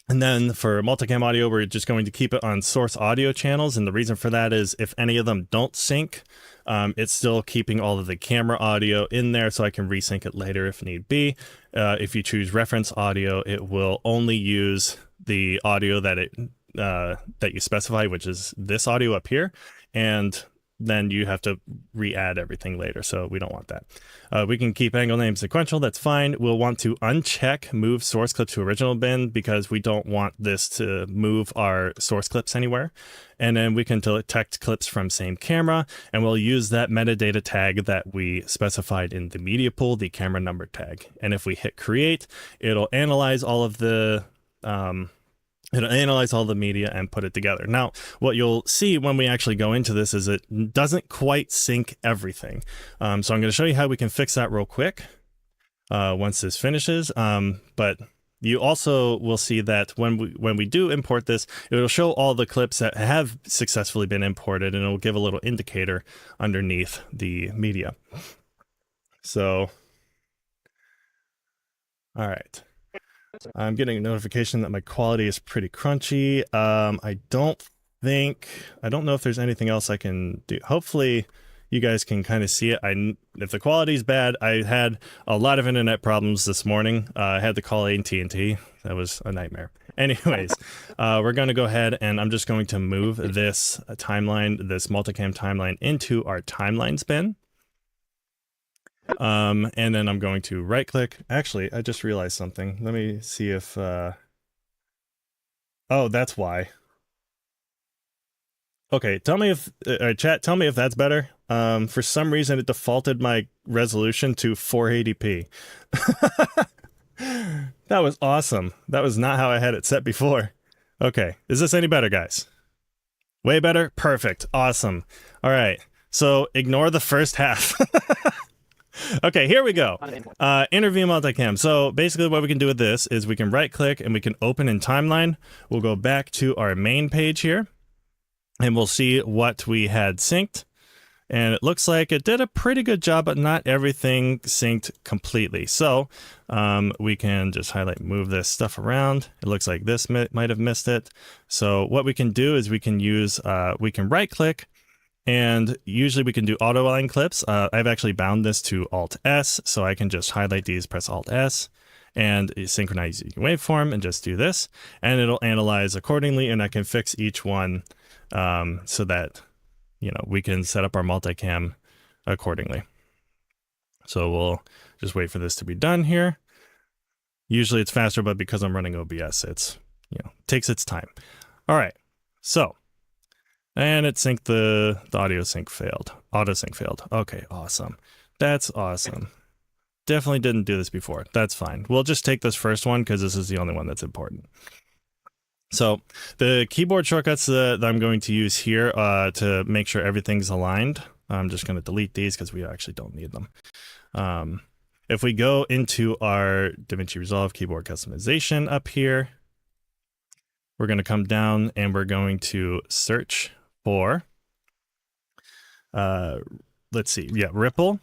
And then for multicam audio, we're just going to keep it on source audio channels. And the reason for that is if any of them don't sync, it's still keeping all of the camera audio in there so I can resync it later if need be. If you choose reference audio, it will only use the audio that that you specify, which is this audio up here. And then you have to re-add everything later. So we don't want that. We can keep angle name sequential. That's fine. We'll want to uncheck move source clip to original bin because we don't want this to move our source clips anywhere. And then we can detect clips from same camera, and we'll use that metadata tag that we specified in the media pool, the camera number tag. And if we hit create, it'll analyze all of the media and put it together. Now, what you'll see when we actually go into this is it doesn't quite sync everything. So I'm going to show you how we can fix that real quick once this finishes. But you also will see that when we do import this, it'll show all the clips that have successfully been imported, and it'll give a little indicator underneath the media. So, all right. I'm getting a notification that my quality is pretty crunchy. I don't know if there's anything else I can do. Hopefully you guys can kind of see it. If the quality is bad, I had a lot of internet problems this morning. I had to call AT&T. That was a nightmare. Anyways, we're going to go ahead and I'm just going to move this timeline, this multicam timeline into our timelines bin. And then I'm going to right click. Actually, I just realized something. Let me see if, oh, that's why. Okay. Tell me if, chat, tell me if that's better. For some reason it defaulted my resolution to 480p. That was awesome. That was not how I had it set before. Okay. Is this any better, guys? Way better? Perfect. Awesome. All right. So ignore the first half. Okay, here we go. Interview multicam. So basically what we can do with this is we can right click and we can open in timeline. We'll go back to our main page here and we'll see what we had synced. And it looks like it did a pretty good job, but not everything synced completely. So we can just highlight, move this stuff around. It looks like this might have missed it. So what we can do is we can use, we can right click. And usually we can do auto align clips. I've actually bound this to Alt S, so I can just highlight these, press Alt S, and synchronize the waveform, and just do this, and it'll analyze accordingly. And I can fix each one so that we can set up our multicam accordingly. So we'll just wait for this to be done here. Usually it's faster, but because I'm running OBS, it's takes its time. All right, so. And it synced the audio sync failed. Auto sync failed. Okay, awesome. That's awesome. Definitely didn't do this before. That's fine. We'll just take this first one because this is the only one that's important. So the keyboard shortcuts that I'm going to use here to make sure everything's aligned. I'm just going to delete these because we actually don't need them. If we go into our DaVinci Resolve keyboard customization up here, we're going to come down and we're going to search for, let's see, ripple.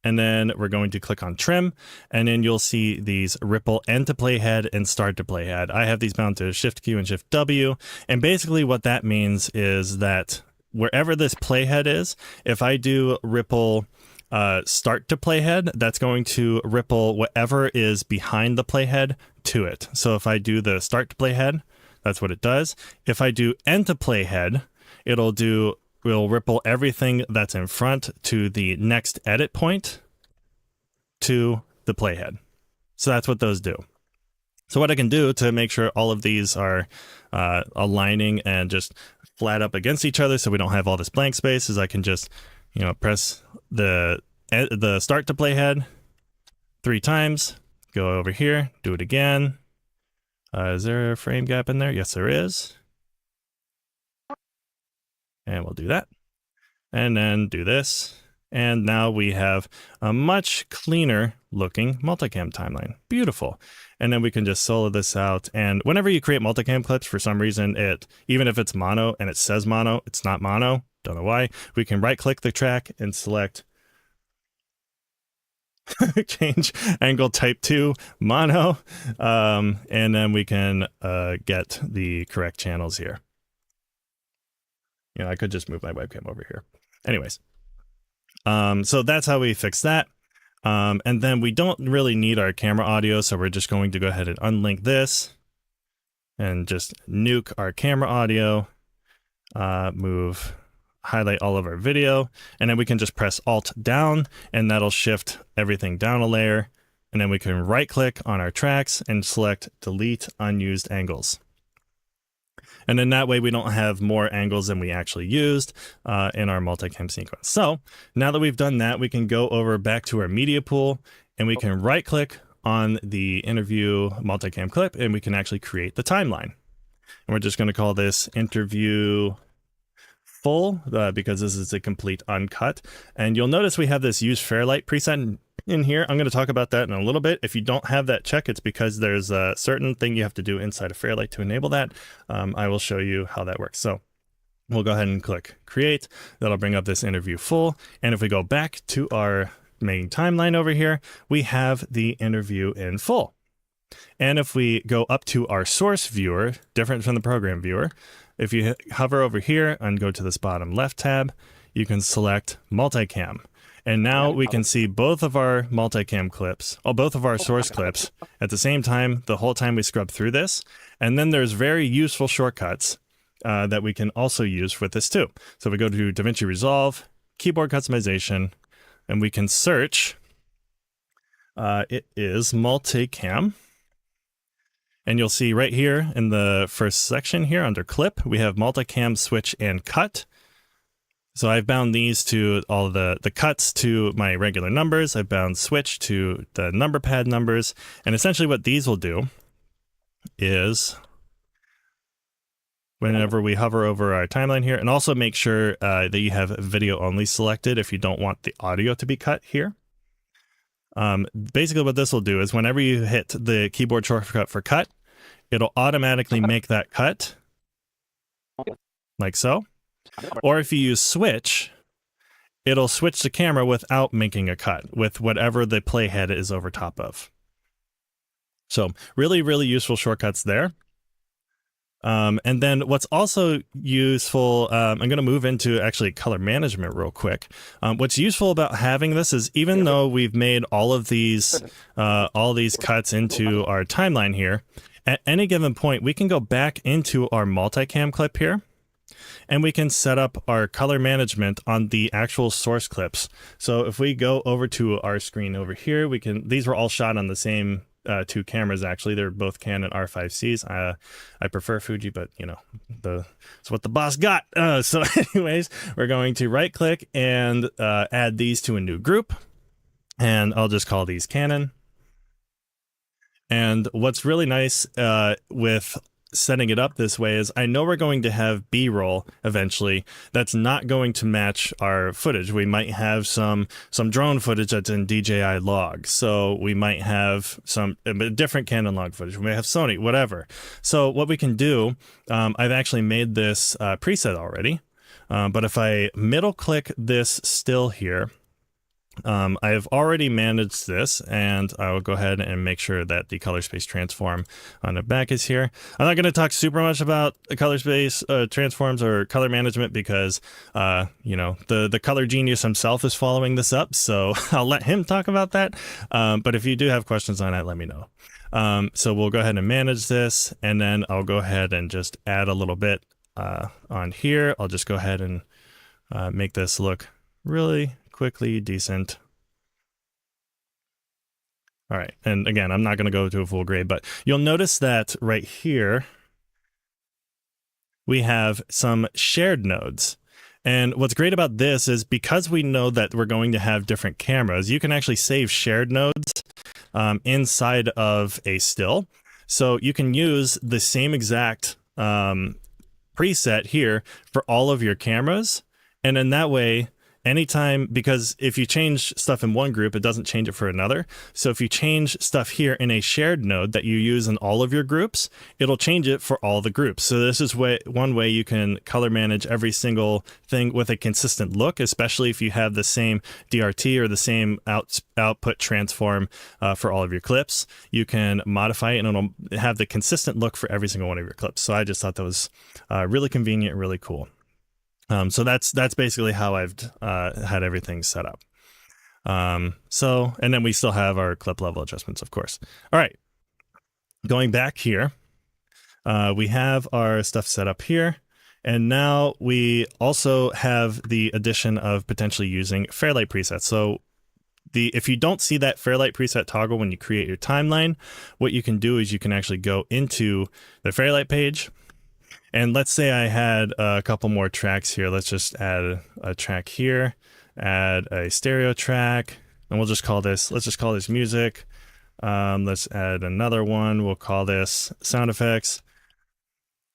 And then we're going to click on trim, and then you'll see these ripple end to playhead and start to playhead. I have these bound to Shift Q and Shift W. And basically what that means is that wherever this playhead is, if I do ripple start to playhead, that's going to ripple whatever is behind the playhead to it. So if I do the start to playhead, that's what it does. If I do end to playhead, we'll ripple everything that's in front to the next edit point to the playhead. So that's what those do. So what I can do to make sure all of these are aligning and just flat up against each other so we don't have all this blank space is I can just press the start to playhead 3 times. Go over here, do it again. Is there a frame gap in there? Yes, there is. And we'll do that. And then do this. And now we have a much cleaner looking multicam timeline. Beautiful. And then we can just solo this out. And whenever you create multicam clips, for some reason, even if it's mono and it says mono, it's not mono. Don't know why. We can right click the track and select change angle type 2 mono. And then we can get the correct channels here. I could just move my webcam over here. Anyways. So that's how we fix that. And then we don't really need our camera audio, so we're just going to go ahead and unlink this and just nuke our camera audio, highlight all of our video, and then we can just press Alt down, and that'll shift everything down a layer. And then we can right click on our tracks and select delete unused angles. And then that way we don't have more angles than we actually used in our multicam sequence. So now that we've done that, we can go over back to our media pool and we can right click on the interview multicam clip and we can actually create the timeline. And we're just going to call this interview full because this is a complete uncut. And you'll notice we have this use Fairlight preset in here. I'm going to talk about that in a little bit. If you don't have that check, it's because there's a certain thing you have to do inside of Fairlight to enable that. I will show you how that works. So we'll go ahead and click create. That'll bring up this interview full. And if we go back to our main timeline over here, we have the interview in full. And if we go up to our source viewer, different from the program viewer, if you hover over here and go to this bottom left tab, you can select multicam. And now we can see both of our multicam clips, both of our source clips at the same time, the whole time we scrub through this. And then there's very useful shortcuts that we can also use with this too. So we go to DaVinci Resolve, keyboard customization, and we can search. It is multicam. And you'll see right here in the first section here under clip, we have multicam, switch, and cut. So I've bound these to all the cuts to my regular numbers. I've bound switch to the number pad numbers. And essentially what these will do is whenever we hover over our timeline here, and also make sure that you have video only selected if you don't want the audio to be cut here. Basically what this will do is whenever you hit the keyboard shortcut for cut, it'll automatically make that cut like so. Or if you use switch, it'll switch the camera without making a cut with whatever the playhead is over top of. So really, really useful shortcuts there. And then what's also useful, I'm going to move into actually color management real quick. What's useful about having this is even though we've made all these cuts into our timeline here, at any given point, we can go back into our multicam clip here. And we can set up our color management on the actual source clips. So if we go over to our screen over here, these were all shot on the same two cameras actually. They're both Canon R5Cs. I prefer Fuji, but it's what the boss got. So anyways, we're going to right click and add these to a new group. And I'll just call these Canon. And what's really nice with setting it up this way is I know we're going to have B-roll eventually that's not going to match our footage. We might have some drone footage that's in DJI log. So we might have some different Canon log footage. We may have Sony, whatever. So what we can do, I've actually made this preset already. But if I middle click this still here, I've already managed this, and I will go ahead and make sure that the color space transform on the back is here. I'm not going to talk super much about color space transforms or color management because, the color genius himself is following this up, so I'll let him talk about that. But if you do have questions on it, let me know. So we'll go ahead and manage this, and then I'll go ahead and just add a little bit on here. I'll just go ahead and make this look really quickly decent. All right, and again, I'm not going to go to a full grade, but you'll notice that right here we have some shared nodes. And what's great about this is because we know that we're going to have different cameras, you can actually save shared nodes inside of a still. So you can use the same exact preset here for all of your cameras. And then that way, anytime, because if you change stuff in one group, it doesn't change it for another. So if you change stuff here in a shared node that you use in all of your groups, it'll change it for all the groups. So this is one way you can color manage every single thing with a consistent look, especially if you have the same DRT or the same output transform for all of your clips. You can modify it and it'll have the consistent look for every single one of your clips. So I just thought that was really convenient and really cool. So that's basically how I've had everything set up. So, and then we still have our clip level adjustments, of course. All right, going back here, we have our stuff set up here. And now we also have the addition of potentially using Fairlight presets. So if you don't see that Fairlight preset toggle when you create your timeline, what you can do is you can actually go into the Fairlight page. And let's say I had a couple more tracks here. Let's just add a track here, add a stereo track, and we'll just call this, let's just call this music. Let's add another one. We'll call this sound effects,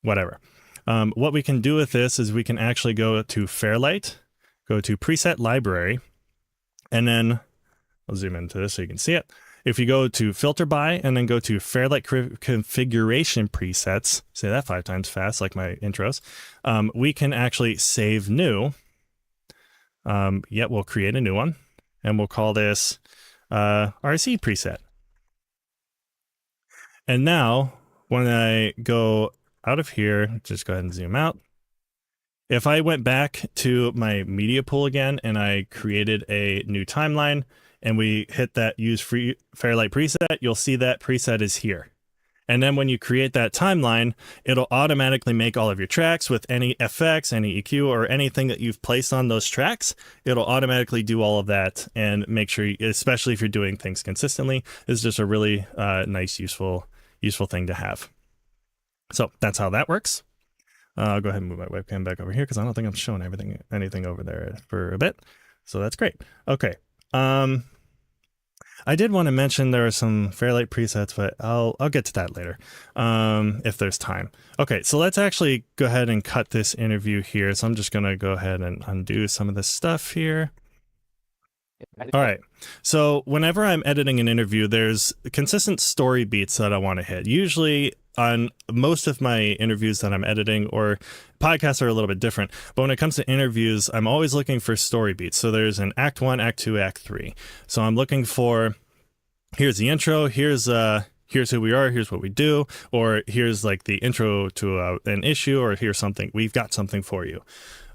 whatever. What we can do with this is we can actually go to Fairlight, go to preset library, and then I'll zoom into this so you can see it. If you go to filter by and then go to Fairlight configuration presets, say that 5 times fast like my intros, we can actually save new. We'll create a new one and we'll call this RC preset. And now when I go out of here, just go ahead and zoom out. If I went back to my media pool again and I created a new timeline, and we hit that use free Fairlight preset, you'll see that preset is here. And then when you create that timeline, it'll automatically make all of your tracks with any FX, any EQ, or anything that you've placed on those tracks. It'll automatically do all of that and make sure, especially if you're doing things consistently, is just a really nice, useful thing to have. So that's how that works. I'll go ahead and move my webcam back over here because I don't think I'm showing anything over there for a bit. So that's great. Okay. I did want to mention there are some Fairlight presets, but I'll get to that later if there's time. Okay, so let's actually go ahead and cut this interview here. So I'm just going to go ahead and undo some of this stuff here. All right, so whenever I'm editing an interview, there's consistent story beats that I want to hit. Usually on most of my interviews that I'm editing, or podcasts are a little bit different, but when it comes to interviews, I'm always looking for story beats. So there's an act 1, act 2, act 3. So I'm looking for, here's the intro, here's who we are, here's what we do, or here's like the intro to an issue, or here's something, we've got something for you.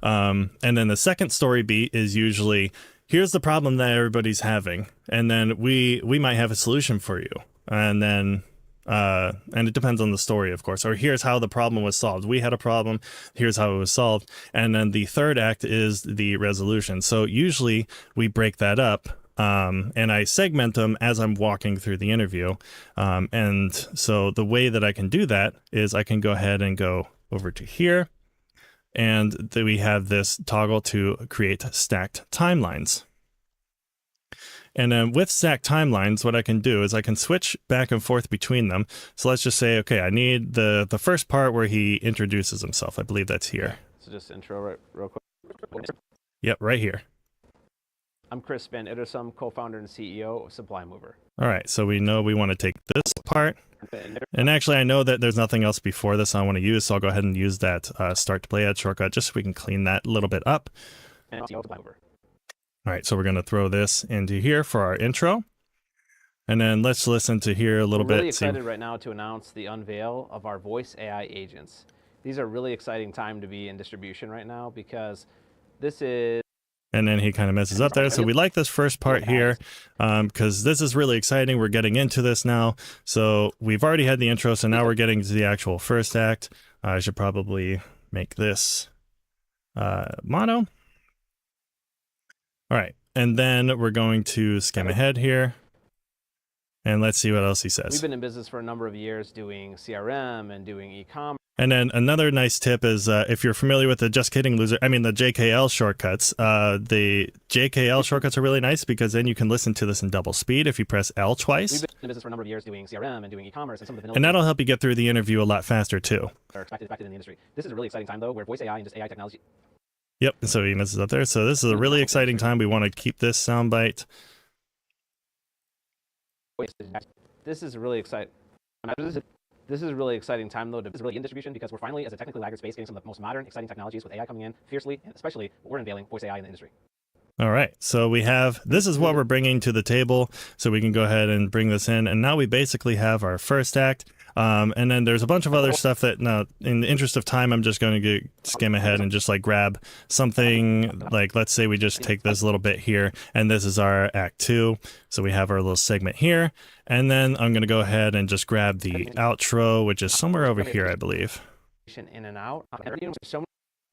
And then the second story beat is usually, here's the problem that everybody's having, and then we might have a solution for you. And then and it depends on the story, of course. Or here's how the problem was solved. We had a problem. Here's how it was solved. And then the third act is the resolution. So usually we break that up, and I segment them as I'm walking through the interview. And so the way that I can do that is I can go ahead and go over to here, and then we have this toggle to create stacked timelines. And then with stacked timelines, what I can do is I can switch back and forth between them. So let's just say, okay, I need the first part where he introduces himself. I believe that's here. So just intro real quick. Yep, right here. I'm Chris Van Ittersum, co-founder and CEO of Supply Mover. All right, so we know we want to take this part. And actually, I know that there's nothing else before this I want to use, so I'll go ahead and use that start to play ad shortcut just so we can clean that a little bit up. And Supply Mover. All right, so we're going to throw this into here for our intro. And then let's listen to here a little We're really bit. excited right now to announce the unveil of our voice AI agents. These are really exciting time to be in distribution right now because this is... And then he kind of messes up there. So we like this first part here because this is really exciting. We're getting into this now. So we've already had the intro, so now we're getting to the actual first act. I should probably make this mono. All right, and then we're going to skim ahead here. And let's see what else he We've says. been in business for a number of years doing CRM and doing e-commerce. And then another nice tip is if you're familiar with the Just Kidding Loser, I mean the JKL shortcuts, the JKL shortcuts are really nice because then you can listen to this in double speed if you press L twice. We've been in business for a number of years doing CRM and doing e-commerce, and some of the And that'll help you get through the interview a lot faster too. are expected in the industry. This is a really exciting time though, where voice AI and just AI technology. Yep, so he misses up there. So this is a really exciting time. We want to keep this soundbite. This is really exciting. This is a really exciting time though. This is really in distribution because we're finally, as a technically laggard space, getting some of the most modern, exciting technologies with AI coming in fiercely, and especially what we're unveiling, voice AI in the industry. All right, so we have, this is what we're bringing to the table, so we can go ahead and bring this in. And now we basically have our first act. And then there's a bunch of other stuff that, now, in the interest of time, I'm just going to skim ahead and just like grab something like, let's say we just take this little bit here, and this is our act 2. So we have our little segment here. And then I'm going to go ahead and just grab the outro, which is somewhere over here, I believe. In and out. So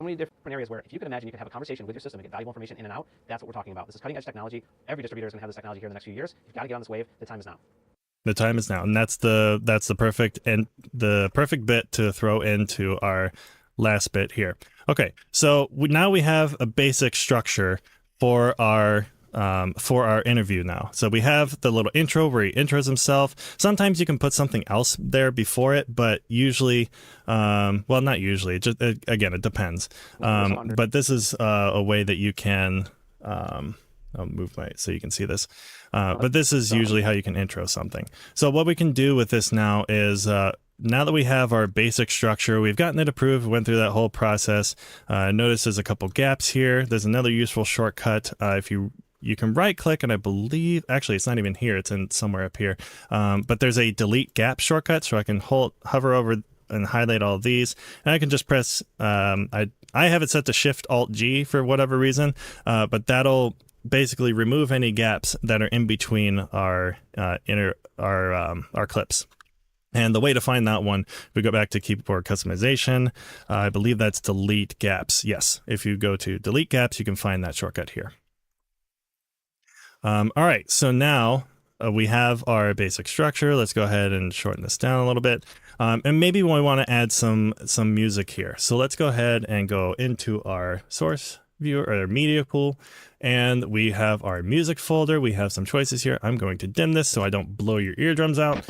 many different areas where if you could imagine you could have a conversation with your system and get valuable information in and out, that's what we're talking about. This is cutting edge technology. Every distributor is going to have this technology here in the next few years. You've got to get on this wave. The time is now. The time is now, and that's the perfect bit to throw into our last bit here. Okay, so now we have a basic structure for our interview now. So we have the little intro where he intros himself. Sometimes you can put something else there before it, but usually, well, not usually. Just again, it depends. But this is a way that you can. I'll move so you can see this. But this is usually how you can intro something. So what we can do with this now is, now that we have our basic structure, we've gotten it approved, went through that whole process. Notice there's a couple gaps here. There's another useful shortcut. If you can right click, and I believe, actually it's not even here, it's in somewhere up here. But there's a delete gap shortcut, so I can hover over and highlight all of these, and I can just press, I have it set to Shift Alt G for whatever reason, but that'll basically remove any gaps that are in between our clips. And the way to find that one, we go back to keyboard customization. I believe that's delete gaps. Yes, if you go to delete gaps, you can find that shortcut here. All right, so now we have our basic structure. Let's go ahead and shorten this down a little bit. And maybe we want to add some music here. So let's go ahead and go into our source viewer or media pool, and we have our music folder. We have some choices here. I'm going to dim this so I don't blow your eardrums out.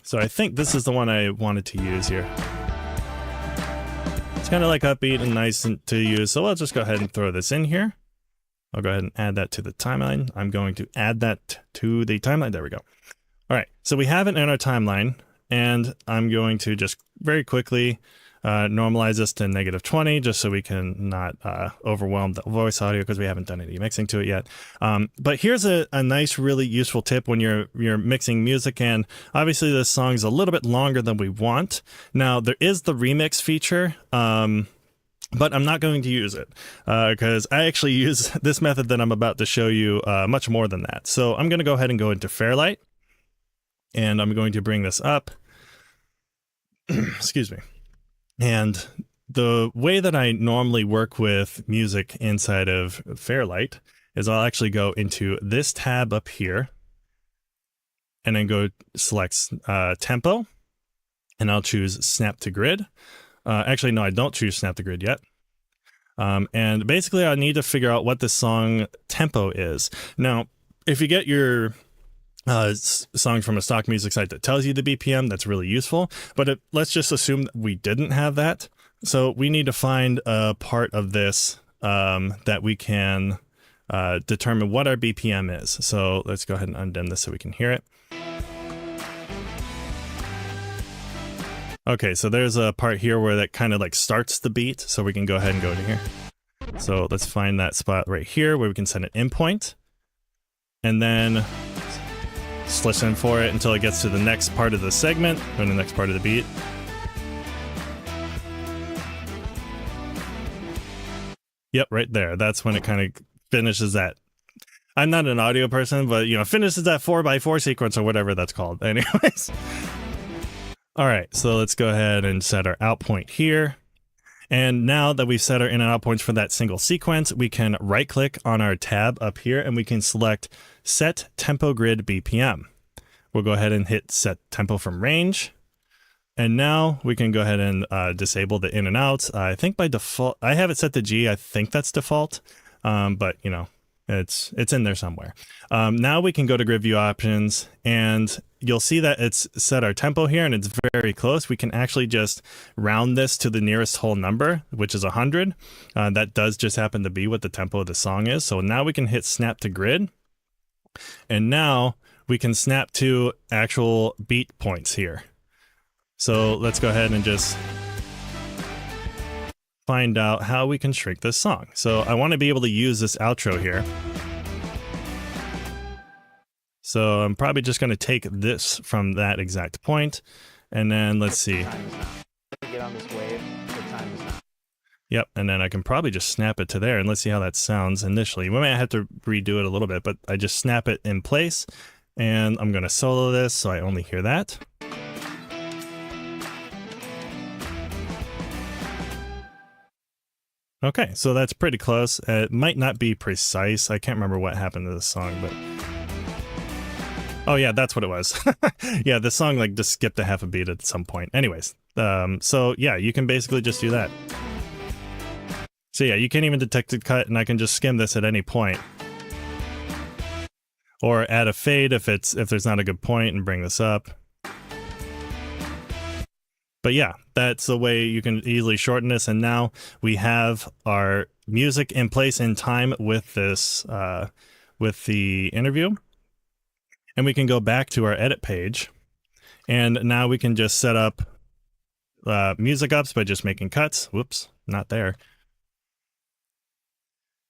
So I think this is the one I wanted to use here. It's kind of like upbeat and nice to use, so I'll just go ahead and throw this in here. I'll go ahead and add that to the timeline. I'm going to add that to the timeline. There we go. All right, so we have it in our timeline, and I'm going to just very quickly normalize this to -20, just so we can not overwhelm the voice audio because we haven't done any mixing to it yet. But here's a nice, really useful tip when you're mixing music, and obviously this song's a little bit longer than we want. Now, there is the remix feature, but I'm not going to use it because I actually use this method that I'm about to show you much more than that. So I'm going to go ahead and go into Fairlight, and I'm going to bring this up. Excuse me. And the way that I normally work with music inside of Fairlight is I'll actually go into this tab up here and then go select tempo, and I'll choose snap to grid. Actually, no, I don't choose snap to grid yet. And basically I need to figure out what the song tempo is. Now, if you get your songs from a stock music site that tells you the BPM, that's really useful, but let's just assume that we didn't have that. So we need to find a part of this that we can determine what our BPM is. So let's go ahead and undim this so we can hear it. Okay, so there's a part here where that kind of like starts the beat, so we can go ahead and go to here. So let's find that spot right here where we can set an endpoint, and then just listen for it until it gets to the next part of the segment, or the next part of the beat. Yep, right there. That's when it kind of finishes that. I'm not an audio person, but finishes that 4x4 sequence or whatever that's called. Anyways. All right, so let's go ahead and set our out point here. And now that we've set our in and out points for that single sequence, we can right click on our tab up here and we can select Set Tempo Grid BPM. We'll go ahead and hit Set Tempo from Range. And now we can go ahead and disable the in and outs. I think by default, I have it set to G. I think that's default, but you know, it's in there somewhere. Now we can go to grid view options and you'll see that it's set our tempo here and it's very close. We can actually just round this to the nearest whole number, which is 100. That does just happen to be what the tempo of the song is. So now we can hit snap to grid. And now we can snap to actual beat points here. So let's go ahead and just find out how we can shrink this song. So I want to be able to use this outro here. So I'm probably just going to take this from that exact point, and then let's see. Get on this wave. The time is now. Yep, and then I can probably just snap it to there, and let's see how that sounds initially. We might have to redo it a little bit, but I just snap it in place, and I'm going to solo this so I only hear that. Okay, so that's pretty close. It might not be precise. I can't remember what happened to the song, but... Oh yeah, that's what it was. Yeah, the song like just skipped a half a beat at some point. Anyways, so yeah, you can basically just do that. So yeah, you can't even detect a cut, and I can just skim this at any point. Or add a fade if there's not a good point and bring this up. But yeah, that's the way you can easily shorten this. And now we have our music in place in time with this, with the interview. And we can go back to our edit page. And now we can just set up music ups by just making cuts. Whoops, not there.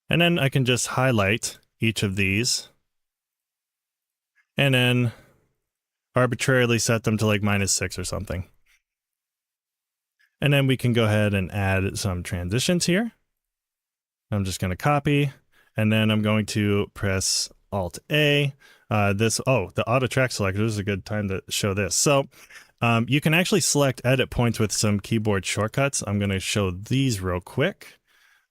And then I can just highlight each of these. And then arbitrarily set them to like -6 or something. And then we can go ahead and add some transitions here. I'm just going to copy, and then I'm going to press Alt-A. The auto track selector, this is a good time to show this. So you can actually select edit points with some keyboard shortcuts. I'm going to show these real quick.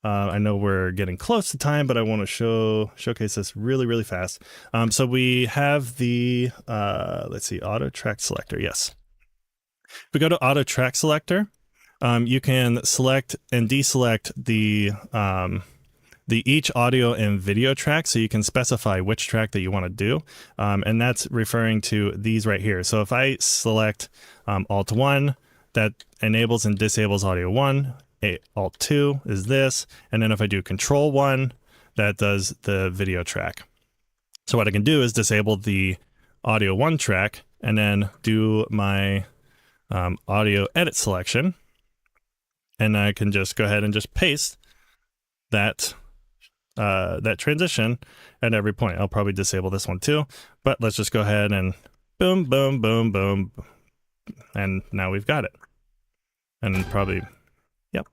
I know we're getting close to time, but I want to showcase this really, really fast. So we have the, let's see, auto track selector. Yes. If we go to auto track selector, you can select and deselect the each audio and video track, so you can specify which track that you want to do, and that's referring to these right here. So if I select Alt-1, that enables and disables audio 1, Alt-2 is this, and then if I do Control-1, that does the video track. So what I can do is disable the audio 1 track, and then do my audio edit selection. And I can just go ahead and just paste that that transition at every point. I'll probably disable this one too, but let's just go ahead and boom, boom, boom, boom. And now we've got it. And probably, yep.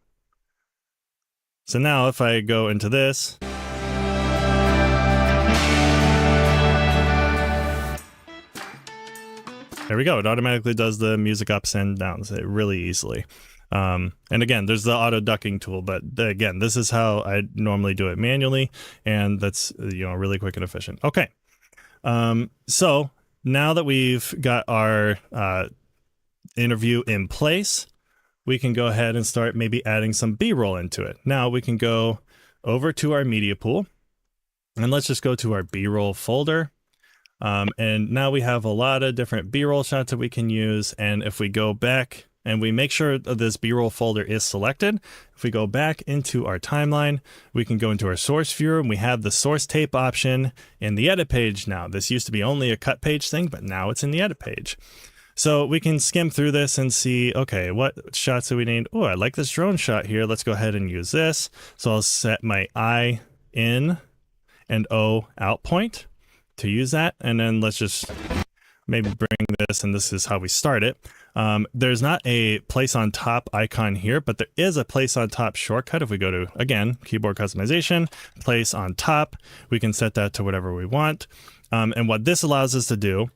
So now if I go into this, there we go. It automatically does the music ups and downs really easily. And again, there's the auto ducking tool, but again, this is how I normally do it manually, and that's, you know, really quick and efficient. Okay. So now that we've got our interview in place, we can go ahead and start maybe adding some B-roll into it. Now we can go over to our media pool, and let's just go to our B-roll folder. And now we have a lot of different B-roll shots that we can use. And if we go back and we make sure that this B-roll folder is selected, if we go back into our timeline, we can go into our source viewer, and we have the source tape option in the edit page now. This used to be only a cut page thing, but now it's in the edit page. So we can skim through this and see, okay, what shots do we need? Oh, I like this drone shot here. Let's go ahead and use this. So I'll set my I in and O out point to use that. And then let's just maybe bring this, and this is how we start it. There's not a place on top icon here, but there is a place on top shortcut. If we go to, again, keyboard customization, place on top, we can set that to whatever we want. And what this allows us to do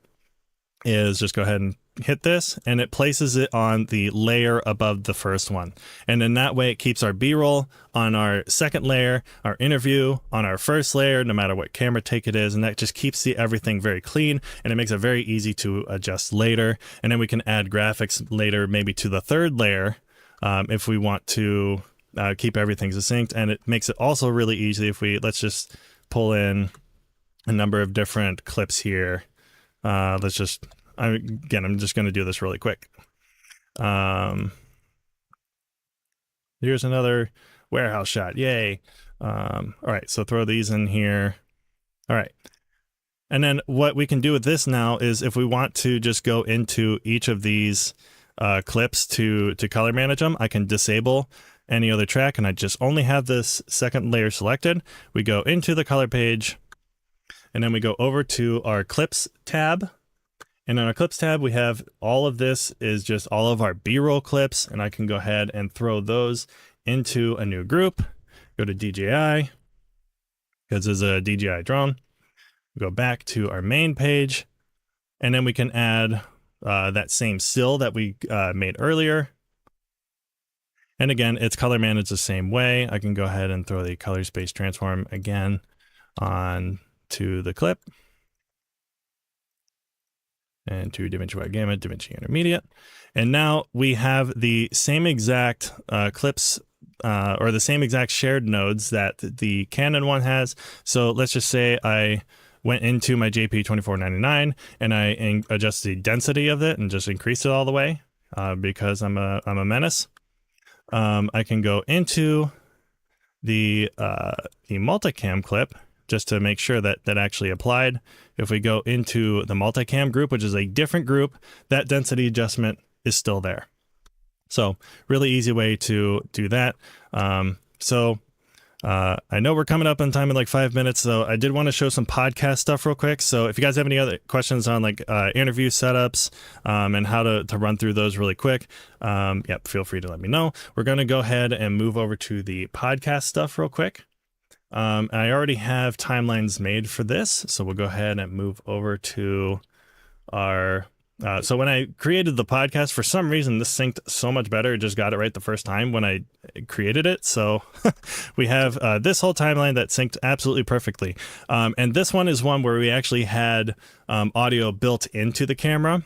is just go ahead and hit this and it places it on the layer above the first one. And in that way, it keeps our B-roll on our second layer, our interview on our first layer, no matter what camera take it is. And that just keeps everything very clean, and it makes it very easy to adjust later. And then we can add graphics later, maybe to the third layer, if we want to keep everything succinct. And it makes it also really easy if let's just pull in a number of different clips here. I'm just going to do this really quick. Here's another warehouse shot. Yay. All right, so throw these in here. All right. And then what we can do with this now is if we want to just go into each of these clips to color manage them, I can disable any other track, and I just only have this second layer selected. We go into the color page, and then we go over to our clips tab. And in our clips tab, we have all of this is just all of our B-roll clips, and I can go ahead and throw those into a new group. Go to DJI, because there's a DJI drone. Go back to our main page, and then we can add that same still that we made earlier. And again, it's color managed the same way. I can go ahead and throw the color space transform again on to the clip, and to DaVinci Wide Gamut, DaVinci Intermediate. And now we have the same exact clips or the same exact shared nodes that the Canon one has. So let's just say I went into my JP2499 and I adjust the density of it and just increase it all the way because I'm a menace. I can go into the multicam clip just to make sure that that actually applied. If we go into the multicam group, which is a different group, that density adjustment is still there. So really easy way to do that. I know we're coming up on time in like 5 minutes, so I did want to show some podcast stuff real quick. So if you guys have any other questions on like interview setups and how to run through those really quick, feel free to let me know. We're going to go ahead and move over to the podcast stuff real quick. I already have timelines made for this, so we'll go ahead and move over to our... so when I created the podcast, for some reason, this synced so much better. It just got it right the first time when I created it. So we have this whole timeline that synced absolutely perfectly. And this one is one where we actually had audio built into the camera,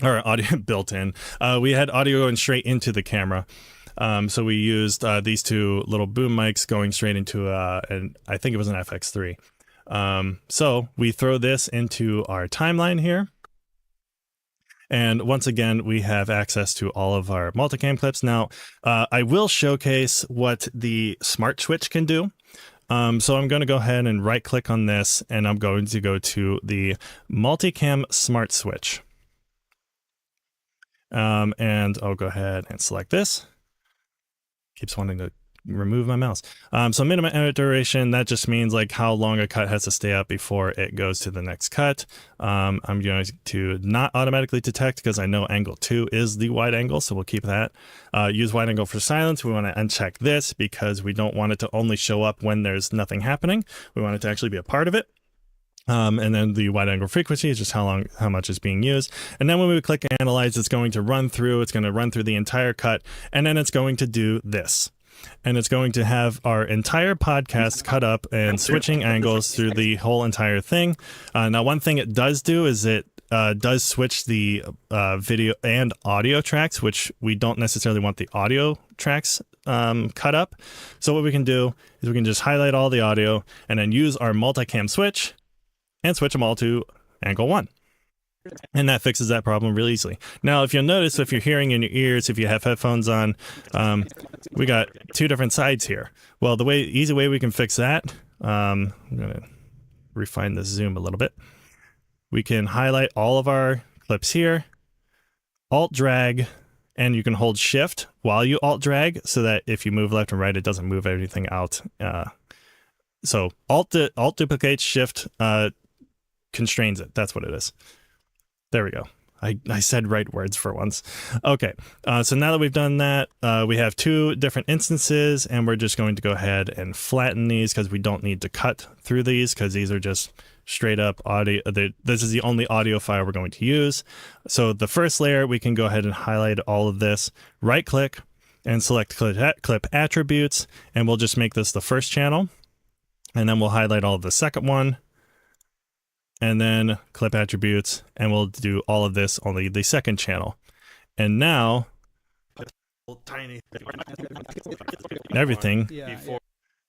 or audio built in. We had audio going straight into the camera. So we used these two little boom mics going straight into I think it was an FX3. So we throw this into our timeline here. And once again, we have access to all of our multicam clips. Now, I will showcase what the smart switch can do. So I'm going to go ahead and right click on this, and I'm going to go to the multicam smart switch. And I'll go ahead and select this. Keeps wanting to remove my mouse. So minimum edit duration, that just means like how long a cut has to stay up before it goes to the next cut. I'm going to not automatically detect because I know angle 2 is the wide angle, so we'll keep that. Use wide angle for silence. We want to uncheck this because we don't want it to only show up when there's nothing happening. We want it to actually be a part of it. And then the wide angle frequency is just how much is being used. And then when we click analyze, it's going to run through the entire cut, and then it's going to do this. And it's going to have our entire podcast cut up and switching angles through the whole entire thing. Now, one thing it does do is it does switch the video and audio tracks, which we don't necessarily want the audio tracks cut up. So what we can do is we can just highlight all the audio and then use our multicam switch and switch them all to angle 1. And that fixes that problem really easily. Now, if you'll notice, if you're hearing in your ears, if you have headphones on, we got 2 different sides here. Well, the easy way we can fix that, I'm going to refine the zoom a little bit. We can highlight all of our clips here, alt drag, and you can hold shift while you alt drag so that if you move left and right, it doesn't move everything out. So alt duplicates, shift constrains it. That's what it is. There we go. I said right words for once. Okay, so now that we've done that, we have 2 different instances, and we're just going to go ahead and flatten these because we don't need to cut through these because these are just straight up audio. This is the only audio file we're going to use. So the first layer, we can go ahead and highlight all of this, right click and select clip attributes, and we'll just make this the first channel. And then we'll highlight all of the second one, and then clip attributes, and we'll do all of this only the second channel. And now tiny everything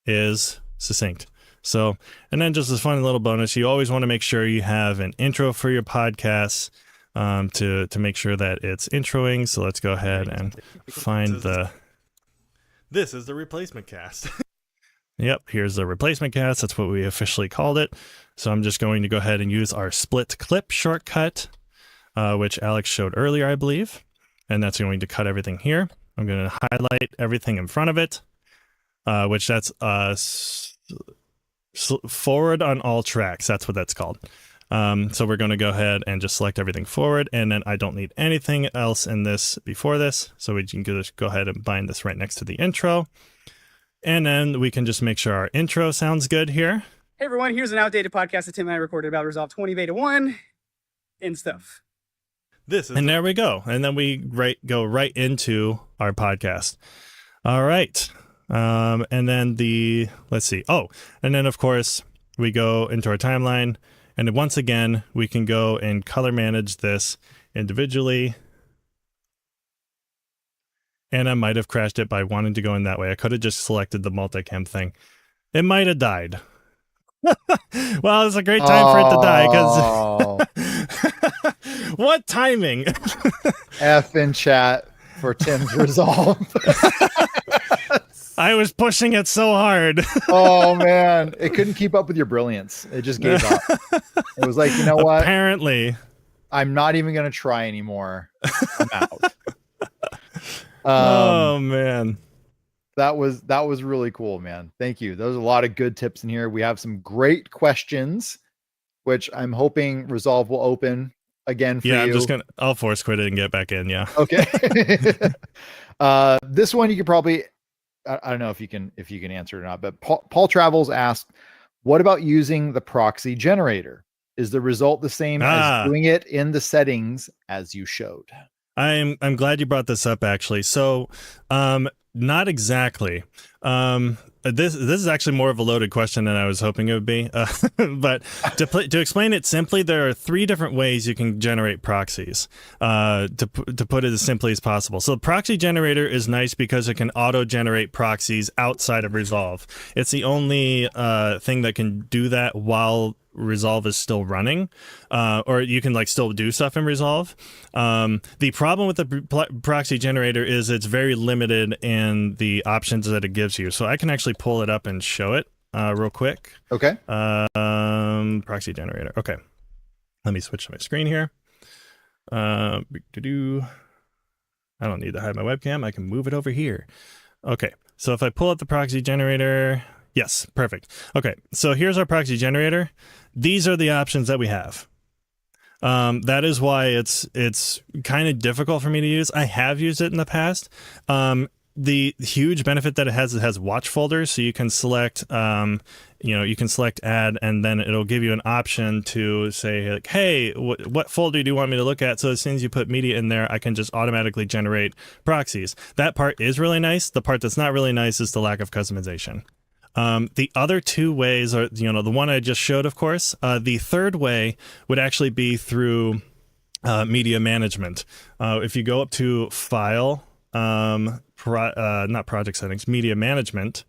is succinct. So, and then just a fun little bonus, you always want to make sure you have an intro for your podcasts to make sure that it's introing. So let's go ahead and find This is the replacement cast. Yep, here's the replacement cast. That's what we officially called it. So I'm just going to go ahead and use our split clip shortcut, which Alex showed earlier, I believe. And that's going to cut everything here. I'm going to highlight everything in front of it, which that's forward on all tracks. That's what that's called. So we're going to go ahead and just select everything forward. And then I don't need anything else in this before this. So we can just go ahead and bind this right next to the intro. And then we can just make sure our intro sounds good here. Hey everyone, here's an outdated podcast that Tim and I recorded about Resolve 20 Beta 1 and stuff. And there we go. And then we go right into our podcast. All right. And then let's see. Oh, and then of course we go into our timeline. And once again, we can go and color manage this individually. And I might have crashed it by wanting to go in that way. I could have just selected the multicam thing. It might have died. Well, it's a great time for it to die because what timing? F in chat for Tim's resolve. I was pushing it so hard. Oh man, it couldn't keep up with your brilliance. It just gave up. It was like, you know what? Apparently, I'm not even going to try anymore. I'm out. Oh man. That was really cool, man. Thank you. There's a lot of good tips in here. We have some great questions, which I'm hoping Resolve will open again for you. I'll force quit it and get back in. Yeah. Okay. This one you could probably, I don't know if you can answer it or not, but Paul Travels asked, what about using the proxy generator? Is the result the same as doing it in the settings as you showed? I'm glad you brought this up actually. So, not exactly. This is actually more of a loaded question than I was hoping it would be. But to explain it simply, there are 3 different ways you can generate proxies. To put it as simply as possible. So the proxy generator is nice because it can auto-generate proxies outside of Resolve. It's the only thing that can do that while Resolve is still running, or you can still do stuff in Resolve. The problem with the proxy generator is it's very limited in the options that it gives you. So I can actually pull it up and show it real quick. Okay. Proxy generator. Okay. Let me switch to my screen here. I don't need to hide my webcam. I can move it over here. Okay. So if I pull up the proxy generator, yes, perfect. Okay, so here's our proxy generator. These are the options that we have. That is why it's kind of difficult for me to use. I have used it in the past. The huge benefit that it has watch folders, so you can select, you can select add, and then it'll give you an option to say, like, hey, what folder do you want me to look at? So as soon as you put media in there, I can just automatically generate proxies. That part is really nice. The part that's not really nice is the lack of customization. The other 2 ways are, the one I just showed, of course. The third way would actually be through media management. If you go up to File, not project settings, media management,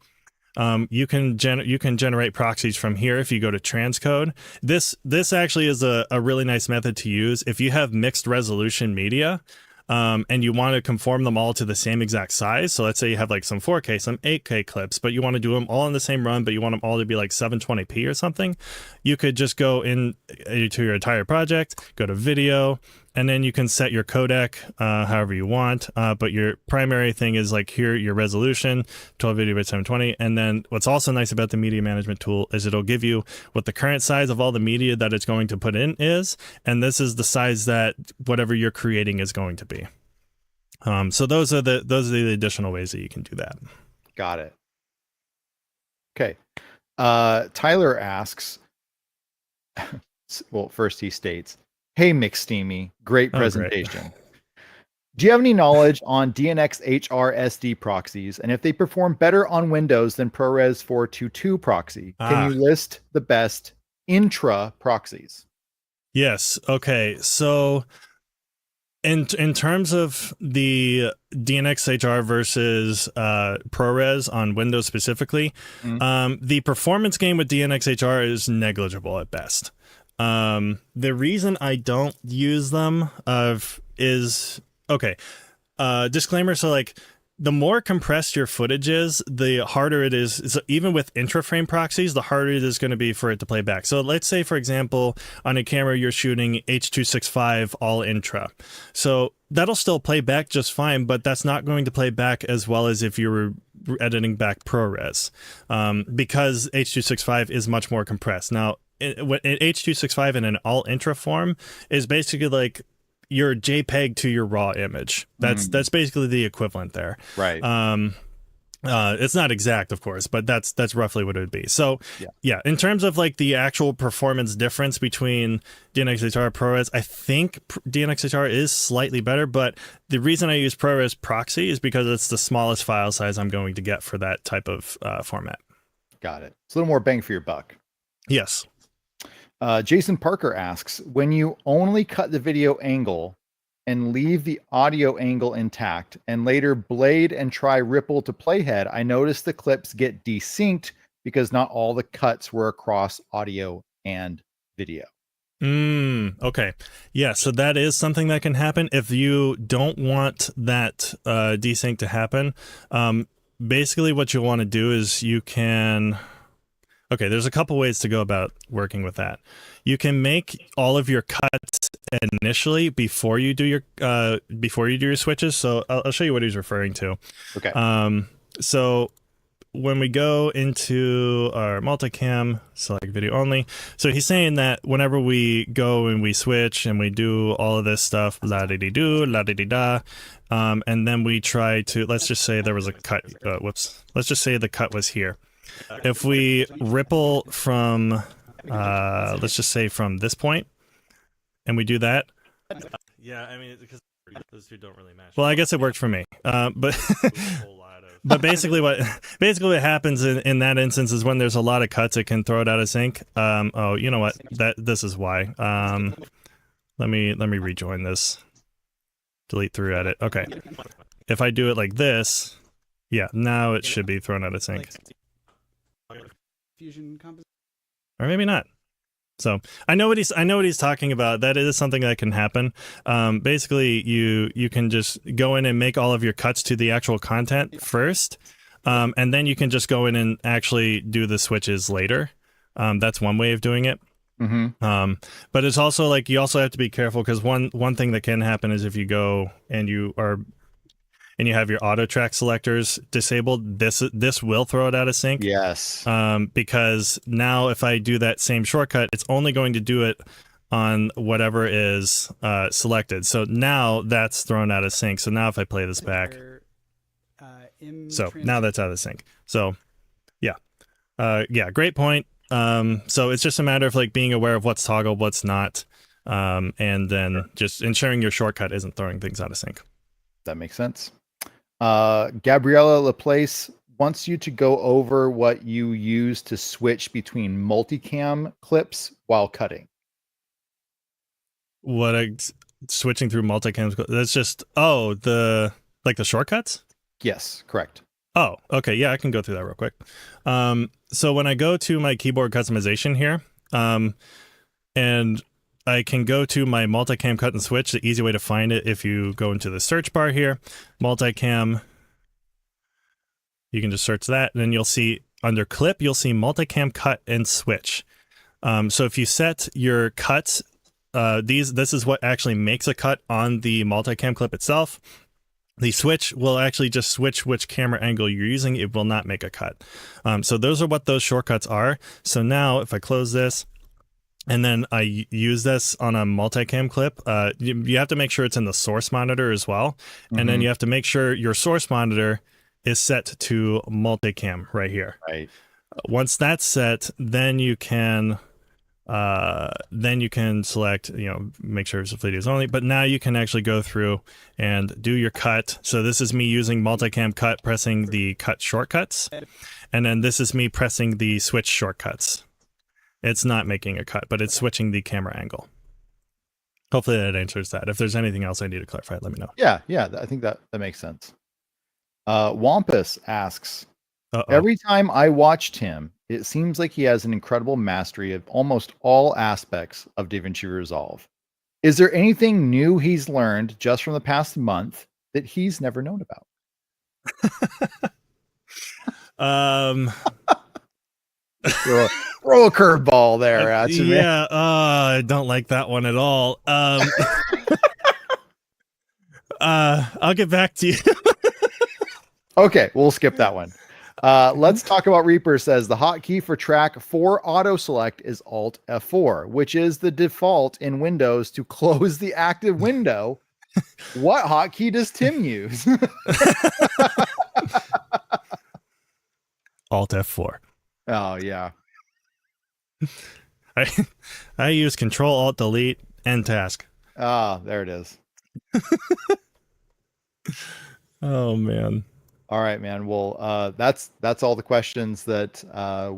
you can generate proxies from here. If you go to transcode, this actually is a really nice method to use if you have mixed resolution media. And you want to conform them all to the same exact size. So let's say you have some 4K, some 8K clips, but you want to do them all in the same run, but you want them all to be 720p or something. You could just go in to your entire project, go to video, and then you can set your codec however you want. But your primary thing is like here, your resolution, 1280 by 720. And then what's also nice about the media management tool is it'll give you what the current size of all the media that it's going to put in is, and this is the size that whatever you're creating is going to be. So those are the additional ways that you can do that. Got it. Okay. Tyler asks, well, first he states, "Hey, McSteamy, great presentation. Do you have any knowledge on DNX HRSD proxies and if they perform better on Windows than ProRes 422 proxy? Can you list the best intra proxies?" Yes. Okay. So in terms of the DNxHR versus ProRes on Windows specifically, the performance gain with DNxHR is negligible at best. The reason I don't use them is, okay, disclaimer. So like the more compressed your footage is, the harder it is. So even with intra-frame proxies, the harder it is going to be for it to play back. So let's say, for example, on a camera, you're shooting H.265 all intra. So that'll still play back just fine, but that's not going to play back as well as if you were editing back ProRes, because H.265 is much more compressed. Now, H.265 in an all intra form is basically like your JPEG to your raw image. That's basically the equivalent there. Right. It's not exact, of course, but that's roughly what it would be. So yeah, in terms of like the actual performance difference between DNxHR and ProRes, I think DNxHR is slightly better, but the reason I use ProRes proxy is because it's the smallest file size I'm going to get for that type of format. Got it. It's a little more bang for your buck. Yes. Jason Parker asks, when you only cut the video angle and leave the audio angle intact and later blade and try ripple to playhead, I noticed the clips get desynced because not all the cuts were across audio and video. Okay. Yeah, so that is something that can happen. If you don't want that desync to happen, basically what you'll want to do is you can... Okay, there's a couple ways to go about working with that. You can make all of your cuts initially before you do your switches. So I'll show you what he's referring to. Okay. So when we go into our multicam, select video only. So he's saying that whenever we go and we switch and we do all of this stuff, la di di do, la di di da, and then we try to, let's just say there was a cut. Let's just say the cut was here. If we ripple from, let's just say from this point, and we do that. Yeah, I mean, because those two don't really match. Well, I guess it worked for me. But basically what happens in that instance is when there's a lot of cuts, it can throw it out of sync. Oh, you know what? This is why. Let me rejoin this. Delete through edit. Okay. If I do it like this, yeah, now it should be thrown out of sync. Fusion composition. Or maybe not. So I know what he's talking about. That is something that can happen. Basically, you can just go in and make all of your cuts to the actual content first, and then you can just go in and actually do the switches later. That's one way of doing it. But it's also like you also have to be careful because one thing that can happen is if you go and you have your auto track selectors disabled, this will throw it out of sync. Yes. Because now if I do that same shortcut, it's only going to do it on whatever is selected. So now that's thrown out of sync. So now if I play this back, so now that's out of sync. So yeah, great point. So it's just a matter of like being aware of what's toggled, what's not, and then just ensuring your shortcut isn't throwing things out of sync. That makes sense. Gabriella Laplace wants you to go over what you use to switch between multicam clips while cutting. Switching through multicams? That's just the shortcuts? Yes, correct. Oh, okay. Yeah, I can go through that real quick. So when I go to my keyboard customization here, and I can go to my multicam cut and switch. The easy way to find it, if you go into the search bar here, multicam, you can just search that, and then you'll see under clip, you'll see multicam cut and switch. So if you set your cuts this is what actually makes a cut on the multicam clip itself. The switch will actually just switch which camera angle you're using. It will not make a cut. So those are what those shortcuts are. So now if I close this and then I use this on a multicam clip, you have to make sure it's in the source monitor as well. And then you have to make sure your source monitor is set to multicam right here. Right. Once that's set, then you can select, make sure it's videos only, but now you can actually go through and do your cut. So this is me using multicam cut, pressing the cut shortcuts. And then this is me pressing the switch shortcuts. It's not making a cut, but it's switching the camera angle. Hopefully that answers that. If there's anything else I need to clarify, let me know. Yeah. I think that makes sense. Wampus asks, every time I watched him, it seems like he has an incredible mastery of almost all aspects of DaVinci Resolve. Is there anything new he's learned just from the past month that he's never known about? Throw a curveball there at you, man. Yeah, I don't like that one at all. I'll get back to you. Okay, we'll skip that one. Let's talk about Reaper. Says the hotkey for track 4 auto select is Alt F4, which is the default in Windows to close the active window. What hotkey does Tim use? Alt F4. Oh yeah. I use Control Alt Delete and Task. Ah, there it is. Oh man. All right, man. Well, that's all the questions that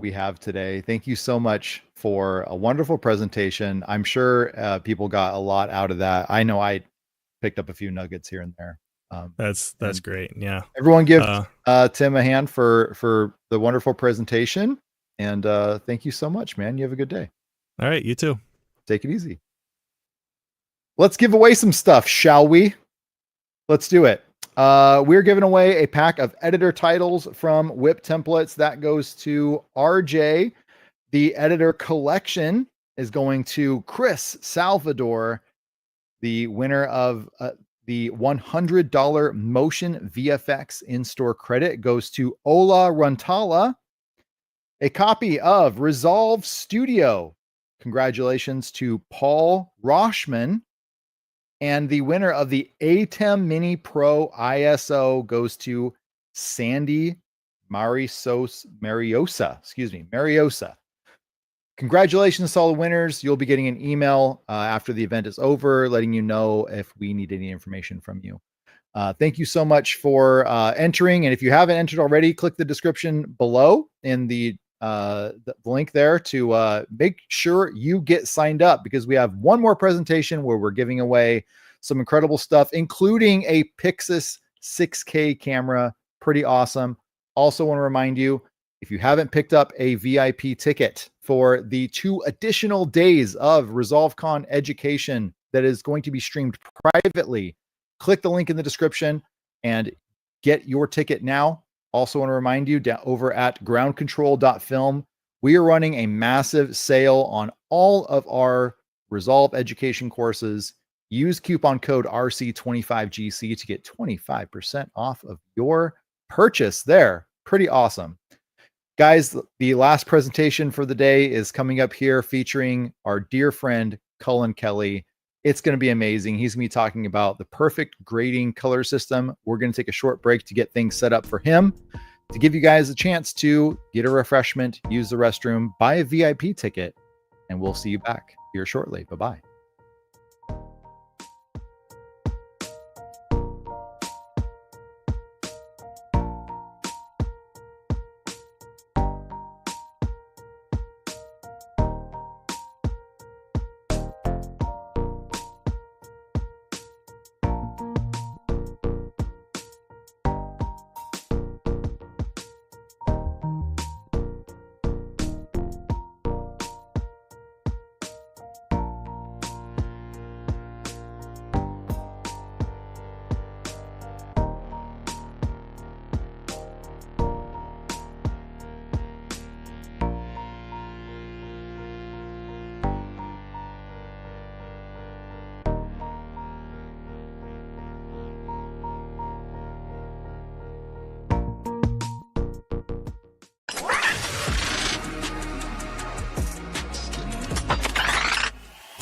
we have today. Thank you so much for a wonderful presentation. I'm sure people got a lot out of that. I know I picked up a few nuggets here and there. That's great. Yeah. Everyone give Tim a hand for the wonderful presentation. And thank you so much, man. You have a good day. All right. You too. Take it easy. Let's give away some stuff, shall we? Let's do it. We're giving away a pack of editor titles from Whip Templates. That goes to RJ. The editor collection is going to Chris Salvador. The winner of the $100 Motion VFX in-store credit goes to Ola Runtala. A copy of Resolve Studio. Congratulations to Paul Roshman. And the winner of the ATEM Mini Pro ISO goes to Sandy Mariosa. Congratulations to all the winners. You'll be getting an email after the event is over, letting you know if we need any information from you. Thank you so much for entering. And if you haven't entered already, click the description below in the link there to make sure you get signed up, because we have one more presentation where we're giving away some incredible stuff, including a Pixis 6K camera. Pretty awesome. Also want to remind you, if you haven't picked up a VIP ticket for the 2 additional days of ResolveCon education that is going to be streamed privately, click the link in the description and get your ticket now. Also want to remind you, over at groundcontrol.film, we are running a massive sale on all of our Resolve education courses. Use coupon code RC25GC to get 25% off of your purchase there. Pretty awesome. Guys, the last presentation for the day is coming up here featuring our dear friend, Cullen Kelly. It's going to be amazing. He's going to be talking about the perfect grading color system. We're going to take a short break to get things set up for him, to give you guys a chance to get a refreshment, use the restroom, buy a VIP ticket, and we'll see you back here shortly. Bye-bye.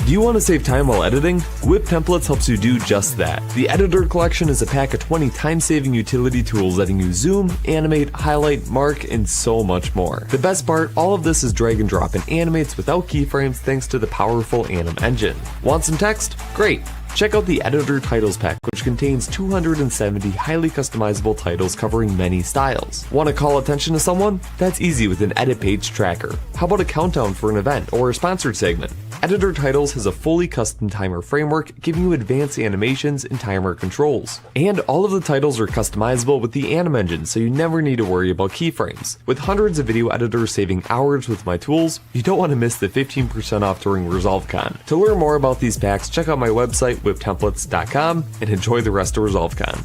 Do you want to save time while editing? Whip Templates helps you do just that. The Editor Collection is a pack of 20 time-saving utility tools letting you zoom, animate, highlight, mark, and so much more. The best part, all of this is drag and drop and animates without keyframes thanks to the powerful Anim engine. Want some text? Great! Check out the Editor Titles Pack, which contains 270 highly customizable titles covering many styles. Want to call attention to someone? That's easy with an edit page tracker. How about a countdown for an event or a sponsored segment? Editor Titles has a fully custom timer framework giving you advanced animations and timer controls. And all of the titles are customizable with the Anim engine, so you never need to worry about keyframes. With hundreds of video editors saving hours with my tools, you don't want to miss the 15% off during ResolveCon. To learn more about these packs, check out my website, whiptemplates.com, and enjoy the rest of ResolveCon.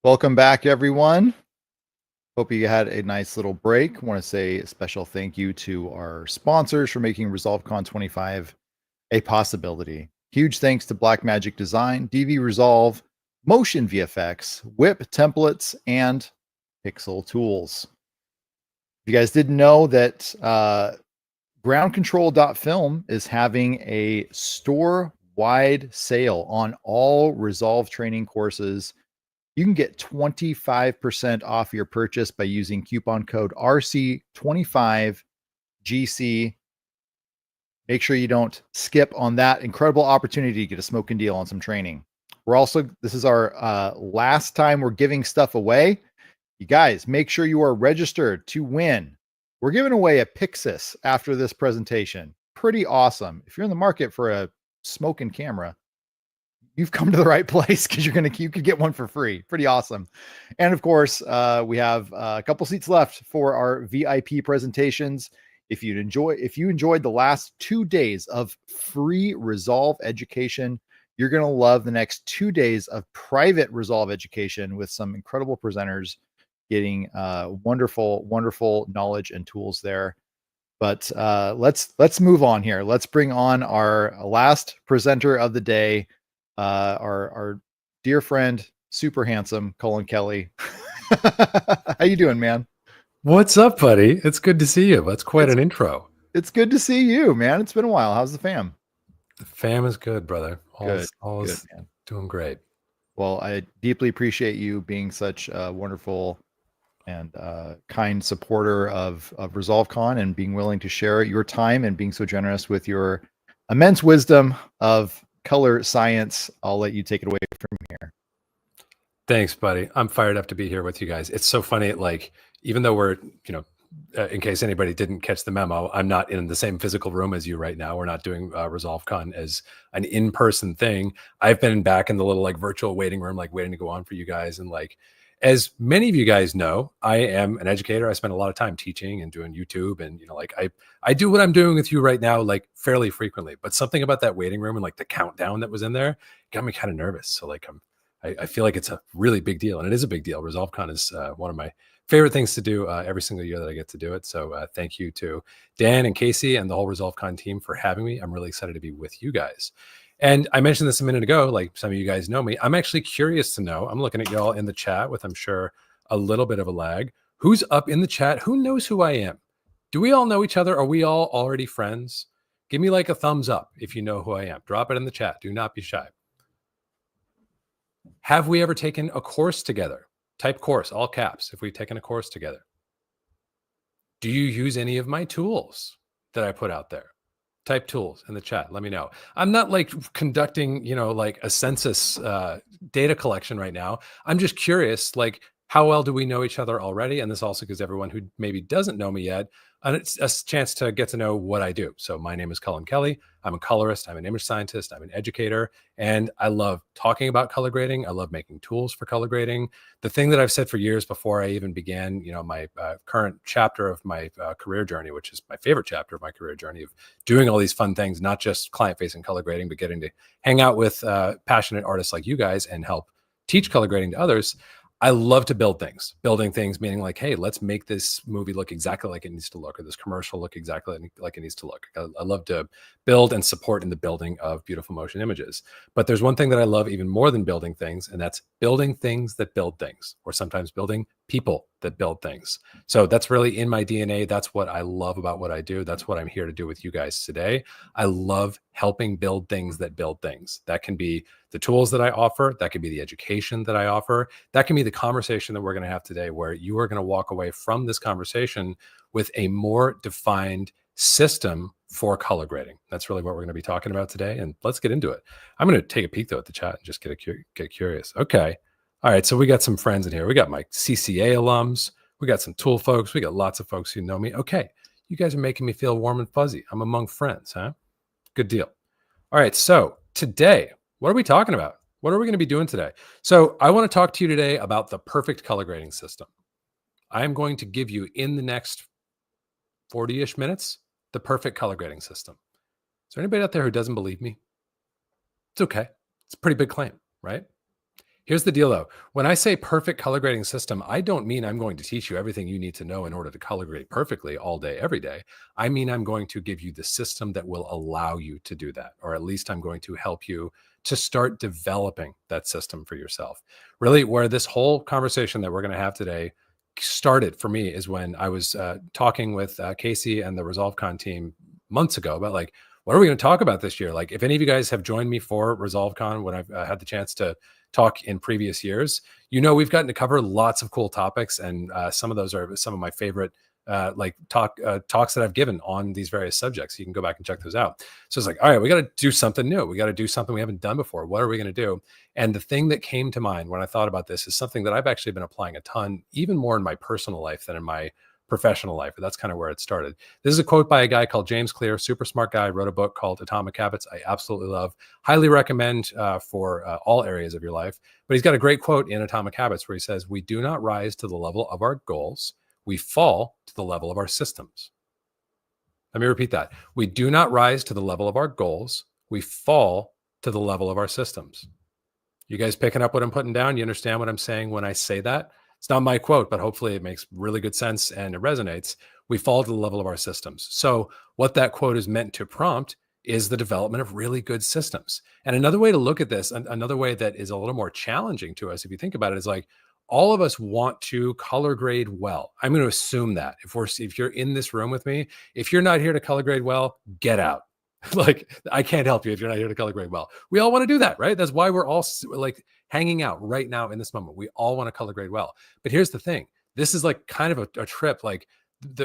Welcome back, everyone. Hope you had a nice little break. I want to say a special thank you to our sponsors for making ResolveCon 25 a possibility. Huge thanks to Blackmagic Design, DV Resolve, Motion VFX, Whip Templates, and Pixel Tools. If you guys didn't know that groundcontrol.film is having a store-wide sale on all Resolve training courses. You can get 25% off your purchase by using coupon code RC25GC. Make sure you don't skip on that incredible opportunity to get a smoking deal on some training. This is our last time we're giving stuff away. You guys, make sure you are registered to win. We're giving away a Pixis after this presentation. Pretty awesome. If you're in the market for a smoking camera, you've come to the right place because you could get one for free. Pretty awesome. And of course, we have a couple seats left for our VIP presentations. If you enjoyed the last 2 days of free Resolve education, you're going to love the next 2 days of private Resolve education with some incredible presenters getting wonderful knowledge and tools there. But let's move on here. Let's bring on our last presenter of the day, our dear friend, super handsome Cullen Kelly. How you doing, man? What's up, buddy? It's good to see you. That's quite an intro. It's good to see you, man. It's been a while. How's the fam? The fam is good, brother. All Good, is man. Doing great. Well, I deeply appreciate you being such a wonderful and kind supporter of ResolveCon and being willing to share your time and being so generous with your immense wisdom of color science. I'll let you take it away from here. Thanks, buddy. I'm fired up to be here with you guys. It's so funny. Like, even though we're, in case anybody didn't catch the memo, I'm not in the same physical room as you right now. We're not doing ResolveCon as an in-person thing. I've been back in the little virtual waiting room, waiting to go on for you guys. And as many of you guys know, I am an educator. I spend a lot of time teaching and doing YouTube, and I do what I'm doing with you right now, fairly frequently. But something about that waiting room and the countdown that was in there got me kind of nervous. So I feel like it's a really big deal, and it is a big deal. ResolveCon is one of my favorite things to do every single year that I get to do it. So thank you to Dan and Casey and the whole ResolveCon team for having me. I'm really excited to be with you guys. And I mentioned this a minute ago, some of you guys know me. I'm actually curious to know, I'm looking at y'all in the chat with, I'm sure, a little bit of a lag. Who's up in the chat? Who knows who I am? Do we all know each other? Are we all already friends? Give me a thumbs up if you know who I am. Drop it in the chat. Do not be shy. Have we ever taken a course together? Type course, all caps, if we've taken a course together. Do you use any of my tools that I put out there? Type tools in the chat. Let me know. I'm not conducting, a census data collection right now. I'm just curious, how well do we know each other already? And this also gives everyone who maybe doesn't know me yet a chance to get to know what I do. So my name is Cullen Kelly. I'm a colorist. I'm an image scientist. I'm an educator. And I love talking about color grading. I love making tools for color grading. The thing that I've said for years before I even began, my current chapter of my career journey, which is my favorite chapter of my career journey, of doing all these fun things, not just client-facing color grading, but getting to hang out with passionate artists like you guys and help teach color grading to others. I love to build things. Building things meaning hey, let's make this movie look exactly like it needs to look, or this commercial look exactly like it needs to look. I love to build and support in the building of beautiful motion images. But there's one thing that I love even more than building things, and that's building things that build things, or sometimes building people that build things. So that's really in my DNA. That's what I love about what I do. That's what I'm here to do with you guys today. I love helping build things that build things. That can be the tools that I offer. That can be the education that I offer. That can be the conversation that we're going to have today, where you are going to walk away from this conversation with a more defined system for color grading. That's really what we're going to be talking about today. And let's get into it. I'm going to take a peek though at the chat and just get curious. Okay. All right. So we got some friends in here. We got my CCA alums. We got some tool folks. We got lots of folks who know me. Okay. You guys are making me feel warm and fuzzy. I'm among friends, huh? Good deal. All right. So today, what are we talking about? What are we going to be doing today? So I want to talk to you today about the perfect color grading system. I'm going to give you in the next 40-ish minutes, the perfect color grading system. Is there anybody out there who doesn't believe me? It's okay. It's a pretty big claim, right? Here's the deal though. When I say perfect color grading system, I don't mean I'm going to teach you everything you need to know in order to color grade perfectly all day, every day. I mean, I'm going to give you the system that will allow you to do that, or at least I'm going to help you to start developing that system for yourself. Really, where this whole conversation that we're going to have today started for me is when I was talking with Casey and the ResolveCon team months ago about like, what are we going to talk about this year? Like, if any of you guys have joined me for ResolveCon when I've had the chance to talk in previous years, you know, we've gotten to cover lots of cool topics, and some of those are some of my favorite talks that I've given on these various subjects. You can go back and check those out. So it's like, all right, we got to do something new. We got to do something we haven't done before. What are we going to do? And the thing that came to mind when I thought about this is something that I've actually been applying a ton, even more in my personal life than in my professional life. But that's kind of where it started. This is a quote by a guy called James Clear, super smart guy, wrote a book called Atomic Habits. I absolutely love, highly recommend for all areas of your life. But he's got a great quote in Atomic Habits where he says, "We do not rise to the level of our goals. We fall to the level of our systems." Let me repeat that. We do not rise to the level of our goals. We fall to the level of our systems. You guys picking up what I'm putting down? You understand what I'm saying when I say that? It's not my quote, but hopefully it makes really good sense and it resonates. We fall to the level of our systems. So what that quote is meant to prompt is the development of really good systems. And another way to look at this, another way that is a little more challenging to us, if you think about it, is like, all of us want to color grade well. I'm going to assume that if you're in this room with me, if you're not here to color grade well, get out. Like, I can't help you if you're not here to color grade well. We all want to do that, right? That's why we're all like hanging out right now in this moment. We all want to color grade well. But here's the thing. This is like kind of a trip. Like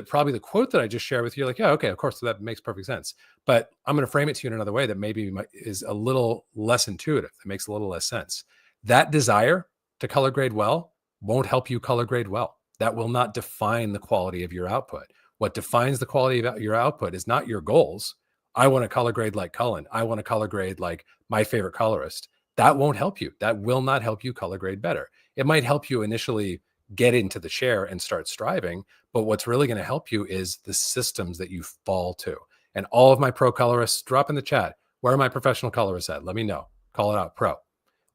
probably the quote that I just shared with you, like, yeah, okay, of course, so that makes perfect sense. But I'm going to frame it to you in another way that maybe is a little less intuitive. That makes a little less sense. That desire to color grade well won't help you color grade well. That will not define the quality of your output. What defines the quality of your output is not your goals. I want to color grade like Cullen. I want to color grade like my favorite colorist. That won't help you. That will not help you color grade better. It might help you initially get into the chair and start striving, but what's really going to help you is the systems that you fall to. And all of my pro colorists, drop in the chat, where are my professional colorists at? Let me know. Call it out, pro.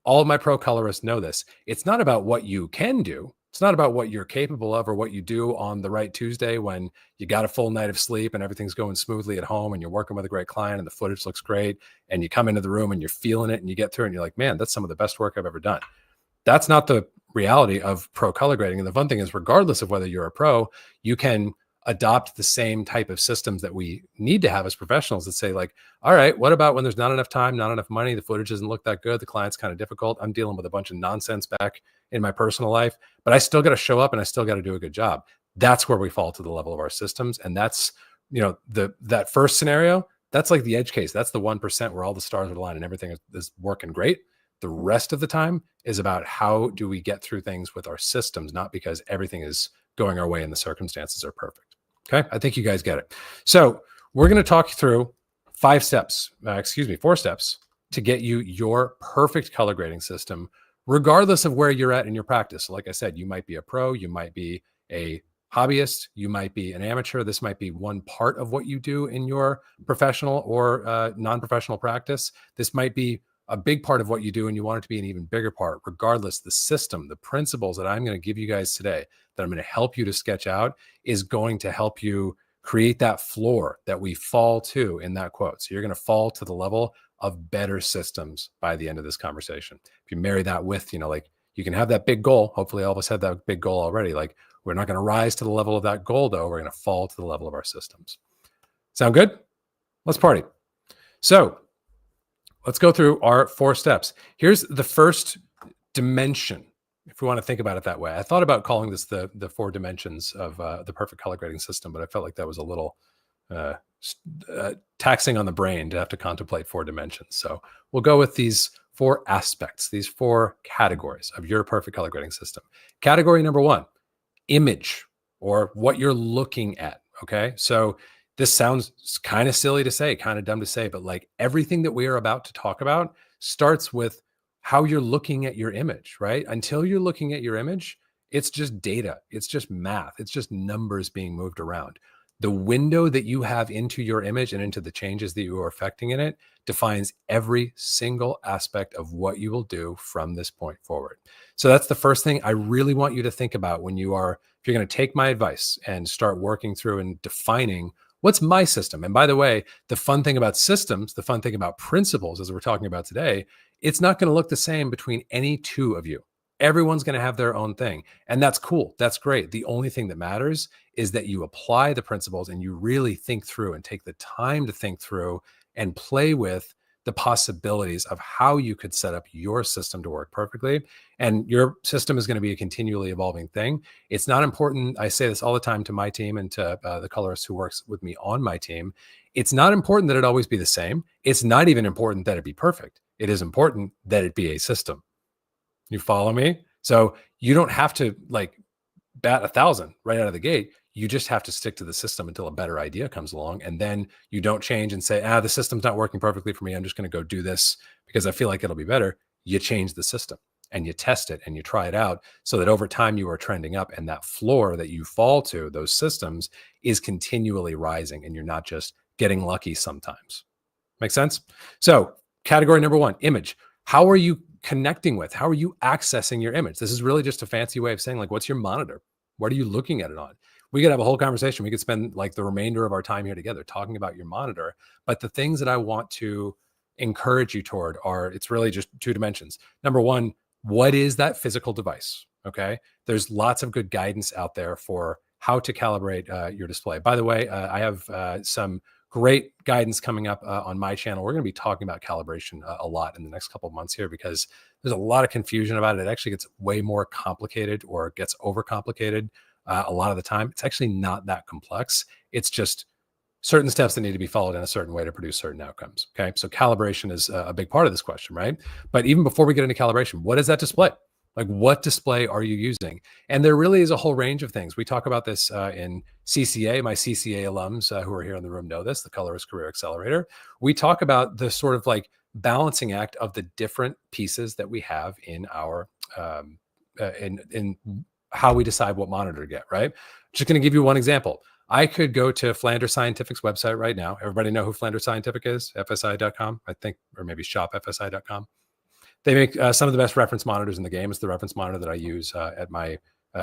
All of my pro colorists know this. It's not about what you can do. It's not about what you're capable of or what you do on the right Tuesday when you got a full night of sleep and everything's going smoothly at home and you're working with a great client and the footage looks great and you come into the room and you're feeling it and you get through and you're like, man, that's some of the best work I've ever done. That's not the reality of pro color grading. And the fun thing is, regardless of whether you're a pro, you can adopt the same type of systems that we need to have as professionals that say like, all right, what about when there's not enough time, not enough money, the footage doesn't look that good, the client's kind of difficult, I'm dealing with a bunch of nonsense back in my personal life, but I still got to show up and I still got to do a good job. That's where we fall to the level of our systems. And that's, you know, that first scenario, that's like the edge case. That's the 1% where all the stars are aligned and everything is working great. The rest of the time is about how do we get through things with our systems, not because everything is going our way and the circumstances are perfect. Okay, I think you guys get it. So we're going to talk through 4 steps to get you your perfect color grading system, regardless of where you're at in your practice. So like I said, you might be a pro, you might be a hobbyist, you might be an amateur. This might be one part of what you do in your professional or non-professional practice. This might be a big part of what you do and you want it to be an even bigger part. Regardless, the system, the principles that I'm going to give you guys today, that I'm going to help you to sketch out, is going to help you create that floor that we fall to in that quote. So you're going to fall to the level of better systems by the end of this conversation. If you marry that with, you know, like you can have that big goal. Hopefully all of us had that big goal already. Like, we're not going to rise to the level of that goal though. We're going to fall to the level of our systems. Sound good? Let's party. So let's go through our 4 steps. Here's the first dimension, if we want to think about it that way. I thought about calling this the 4 dimensions of the perfect color grading system, but I felt like that was a little taxing on the brain to have to contemplate 4 dimensions. So we'll go with these 4 aspects, these 4 categories of your perfect color grading system. Category number 1, image, or what you're looking at. Okay, so this sounds kind of silly to say, kind of dumb to say, but like everything that we are about to talk about starts with how you're looking at your image, right? Until you're looking at your image, it's just data. It's just math. It's just numbers being moved around. The window that you have into your image and into the changes that you are affecting in it defines every single aspect of what you will do from this point forward. So that's the first thing I really want you to think about when you are, if you're going to take my advice and start working through and defining what's my system. And by the way, the fun thing about systems, the fun thing about principles, as we're talking about today, it's not going to look the same between any two of you. Everyone's going to have their own thing. And that's cool. That's great. The only thing that matters is that you apply the principles and you really think through and take the time to think through and play with the possibilities of how you could set up your system to work perfectly. And your system is going to be a continually evolving thing. It's not important. I say this all the time to my team and to the colorist who works with me on my team. It's not important that it always be the same. It's not even important that it be perfect. It is important that it be a system. You follow me? So you don't have to like bat 1,000 right out of the gate. You just have to stick to the system until a better idea comes along. And then you don't change and say, the system's not working perfectly for me. I'm just going to go do this because I feel like it'll be better. You change the system and you test it and you try it out so that over time you are trending up, and that floor that you fall to, those systems, is continually rising and you're not just getting lucky sometimes. Make sense? So category number 1, image. How are you connecting with? How are you accessing your image? This is really just a fancy way of saying, like, what's your monitor? What are you looking at it on? We could have a whole conversation. We could spend like the remainder of our time here together talking about your monitor. But the things that I want to encourage you toward are, it's really just 2 dimensions. Number 1, what is that physical device? Okay. There's lots of good guidance out there for how to calibrate your display. By the way, I have some great guidance coming up on my channel. We're going to be talking about calibration a lot in the next couple of months here because there's a lot of confusion about it. It actually gets way more complicated or gets overcomplicated a lot of the time. It's actually not that complex. It's just certain steps that need to be followed in a certain way to produce certain outcomes. Okay. So calibration is a big part of this question, right? But even before we get into calibration, what is that display? Like, what display are you using? And there really is a whole range of things. We talk about this in CCA. My CCA alums who are here in the room know this, the Colorist Career Accelerator. We talk about the sort of like balancing act of the different pieces that we have in our in how we decide what monitor to get, right? Just going to give you one example. I could go to Flanders Scientific's website right now. Everybody know who Flanders Scientific is? FSI.com, I think, or maybe shopfsi.com. They make some of the best reference monitors in the game. It's the reference monitor that I use at my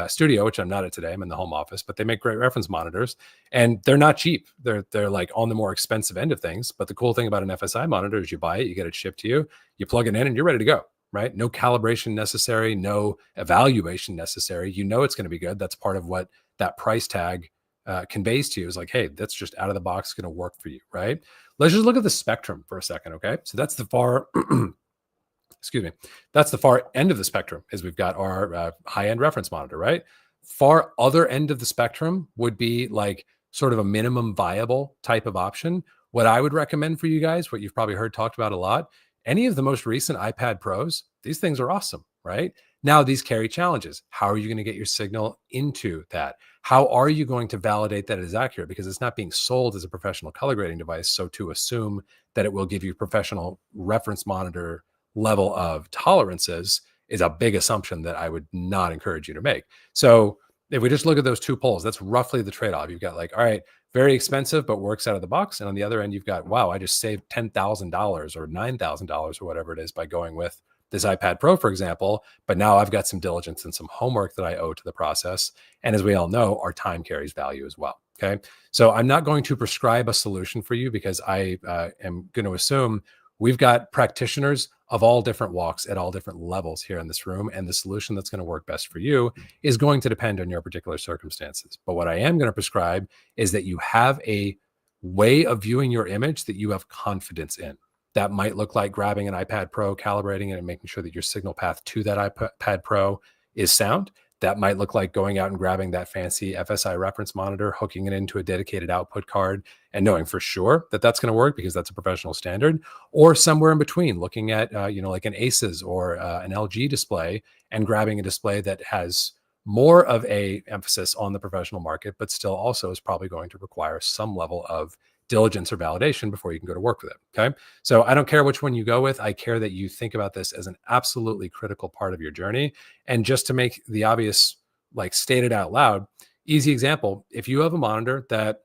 studio, which I'm not at today. I'm in the home office, but they make great reference monitors, and they're not cheap. They're like on the more expensive end of things. But the cool thing about an FSI monitor is you buy it, you get it shipped to you, you plug it in, and you're ready to go. Right? No calibration necessary, no evaluation necessary. You know it's going to be good. That's part of what that price tag conveys to you, is like, hey, that's just out of the box going to work for you, right? Let's just look at the spectrum for a second, okay? So that's the far excuse me, that's the far end of the spectrum, is we've got our high-end reference monitor, right? Far other end of the spectrum would be like sort of a minimum viable type of option. What I would recommend for you guys, what you've probably heard talked about a lot, any of the most recent iPad Pros, these things are awesome, right? Now, these carry challenges. How are you going to get your signal into that? How are you going to validate that it is accurate? Because it's not being sold as a professional color grading device. So to assume that it will give you professional reference monitor level of tolerances is a big assumption that I would not encourage you to make. So if we just look at those 2 poles, that's roughly the trade-off. You've got like, all right, very expensive, but works out of the box. And on the other end, you've got, wow, I just saved $10,000 or $9,000 or whatever it is by going with this iPad Pro, for example. But now I've got some diligence and some homework that I owe to the process. And as we all know, our time carries value as well. Okay. So I'm not going to prescribe a solution for you because I am going to assume we've got practitioners of all different walks at all different levels here in this room. And the solution that's going to work best for you is going to depend on your particular circumstances. But what I am going to prescribe is that you have a way of viewing your image that you have confidence in. That might look like grabbing an iPad Pro, calibrating it, and making sure that your signal path to that iPad Pro is sound. That might look like going out and grabbing that fancy FSI reference monitor, hooking it into a dedicated output card, and knowing for sure that that's going to work because that's a professional standard. Or somewhere in between, looking at like an Asus or an LG display and grabbing a display that has more of a emphasis on the professional market, but still also is probably going to require some level of diligence or validation before you can go to work with it. Okay. So I don't care which one you go with. I care that you think about this as an absolutely critical part of your journey. And just to make the obvious, like, stated out loud, easy example, if you have a monitor that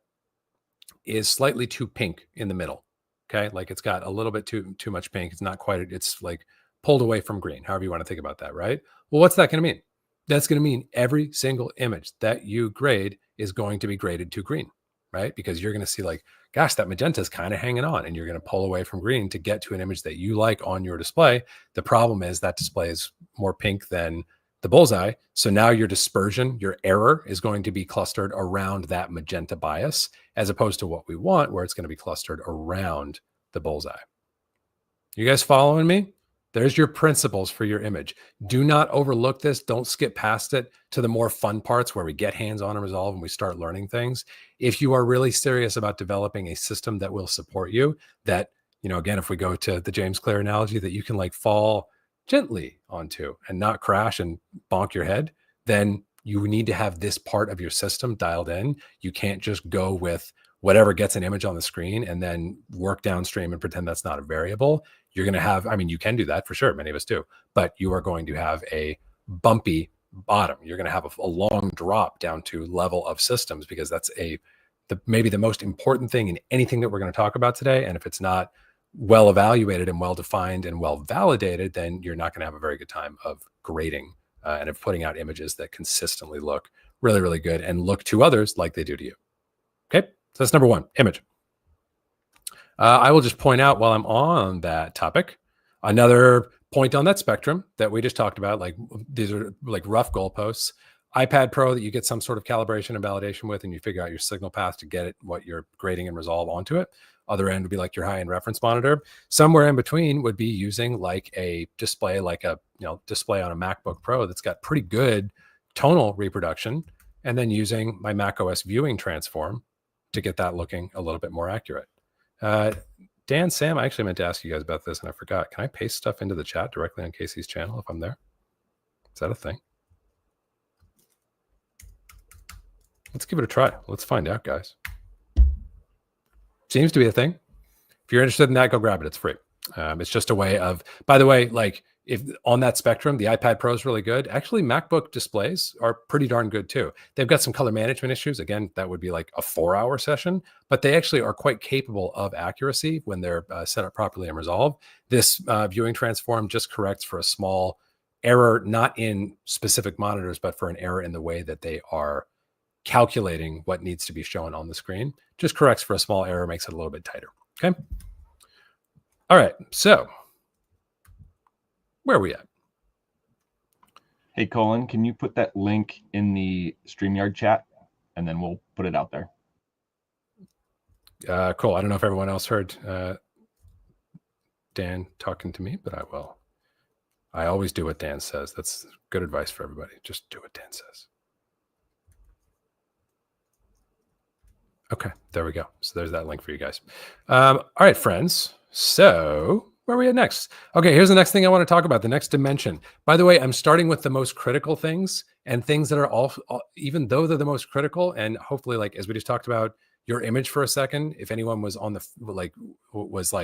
is slightly too pink in the middle. Okay, like it's got a little bit too much pink. It's not quite. It's like pulled away from green. However you want to think about that, right? Well, what's that going to mean? That's going to mean every single image that you grade is going to be graded to green, right? Because you're going to see like, gosh, that magenta is kind of hanging on, and you're going to pull away from green to get to an image that you like on your display. The problem is that display is more pink than the bullseye. So now your dispersion, your error is going to be clustered around that magenta bias, as opposed to what we want, where it's going to be clustered around the bullseye. You guys following me? There's your principles for your image. Do not overlook this. Don't skip past it to the more fun parts where we get hands-on and Resolve and we start learning things. If you are really serious about developing a system that will support you, that, you know, again, if we go to the James Clear analogy, that you can like fall gently onto and not crash and bonk your head, then you need to have this part of your system dialed in. You can't just go with whatever gets an image on the screen and then work downstream and pretend that's not a variable. You're going to have, I mean, you can do that for sure. Many of us do, but you are going to have a bumpy bottom. You're going to have a long drop down to level of systems, because that's maybe the most important thing in anything that we're going to talk about today. And if it's not well evaluated and well defined and well validated, then you're not going to have a very good time of grading and of putting out images that consistently look really, really good and look to others like they do to you. Okay, so that's number one, image. I will just point out while I'm on that topic, another point on that spectrum that we just talked about, like these are like rough goalposts. iPad Pro that you get some sort of calibration and validation with, and you figure out your signal path to get it, what you're grading and Resolve onto it. Other end would be like your high-end reference monitor. Somewhere in between would be using like a display, like a display on a MacBook Pro that's got pretty good tonal reproduction, and then using my macOS viewing transform to get that looking a little bit more accurate. Dan, Sam, I actually meant to ask you guys about this and I forgot. Can I paste stuff into the chat directly on Casey's channel if I'm there? Is that a thing? Let's give it a try. Let's find out, guys. Seems to be a thing. If you're interested in that, go grab it. It's free. It's just a way of, by the way, like if on that spectrum, the iPad Pro is really good. Actually, MacBook displays are pretty darn good too. They've got some color management issues. Again, that would be like a 4-hour session, but they actually are quite capable of accuracy when they're set up properly in Resolve. This viewing transform just corrects for a small error, not in specific monitors, but for an error in the way that they are calculating what needs to be shown on the screen. Just corrects for a small error, makes it a little bit tighter. Okay. All right. So where are we at? Hey, Cullen, can you put that link in the StreamYard chat, and then we'll put it out there? Cool. I don't know if everyone else heard Dan talking to me, but I will. I always do what Dan says. That's good advice for everybody. Just do what Dan says. Okay, there we go. So there's that link for you guys. All right, friends. So where are we at next? Okay, here's the next thing I want to talk about, the next dimension. By the way, I'm starting with the most critical things and things that are all even though they're the most critical, and hopefully, like as we just talked about your image for a second, if anyone was on the was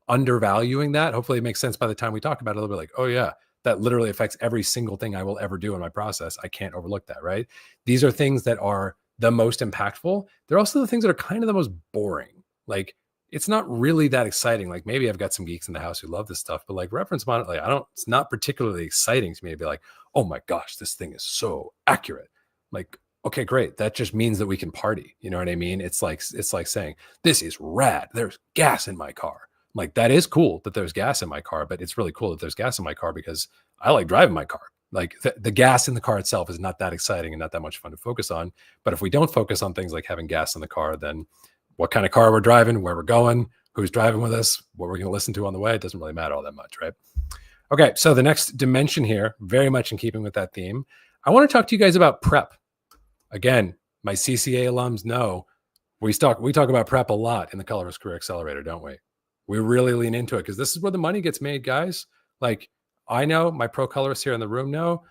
undervaluing that, hopefully it makes sense by the time we talk about it a little bit, like, oh yeah, that literally affects every single thing I will ever do in my process. I can't overlook that, right? These are things that are the most impactful. They're also the things that are kind of the most boring. Like, it's not really that exciting. Like, maybe I've got some geeks in the house who love this stuff, but like reference monitor, like it's not particularly exciting to me to be like, oh my gosh, this thing is so accurate. Like, okay, great. That just means that we can party. You know what I mean? It's like saying, this is rad. There's gas in my car. Like, that is cool that there's gas in my car, but it's really cool that there's gas in my car because I like driving my car. Like the gas in the car itself is not that exciting and not that much fun to focus on. But if we don't focus on things like having gas in the car, then what kind of car we're driving, where we're going, who's driving with us, what we're going to listen to on the way, it doesn't really matter all that much, right? Okay, so the next dimension here, very much in keeping with that theme, I want to talk to you guys about prep. Again, my CCA alums know we talk about prep a lot in the Colorist Career Accelerator, don't we? We really lean into it because this is where the money gets made, guys. Like, I know my pro colorists here in the room know.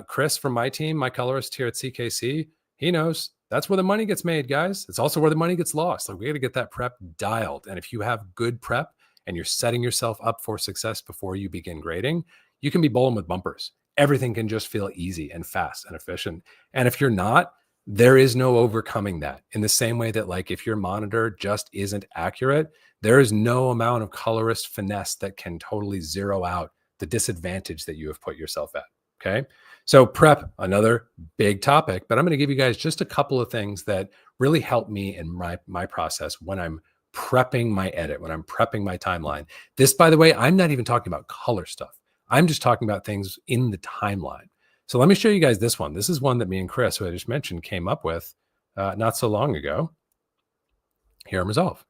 Chris from my team, my colorist here at CKC, he knows that's where the money gets made, guys. It's also where the money gets lost. Like, we got to get that prep dialed. And if you have good prep and you're setting yourself up for success before you begin grading, you can be bowling with bumpers. Everything can just feel easy and fast and efficient. And if you're not, There is no overcoming that. In the same way that, like, if your monitor just isn't accurate, there is no amount of colorist finesse that can totally zero out the disadvantage that you have put yourself at. Okay. So prep, another big topic, but I'm going to give you guys just a couple of things that really help me in my process when I'm prepping my edit, when I'm prepping my timeline. This, by the way, I'm not even talking about color stuff. I'm just talking about things in the timeline. So let me show you guys this one. This is one that me and Chris, who I just mentioned, came up with not so long ago here in Resolve.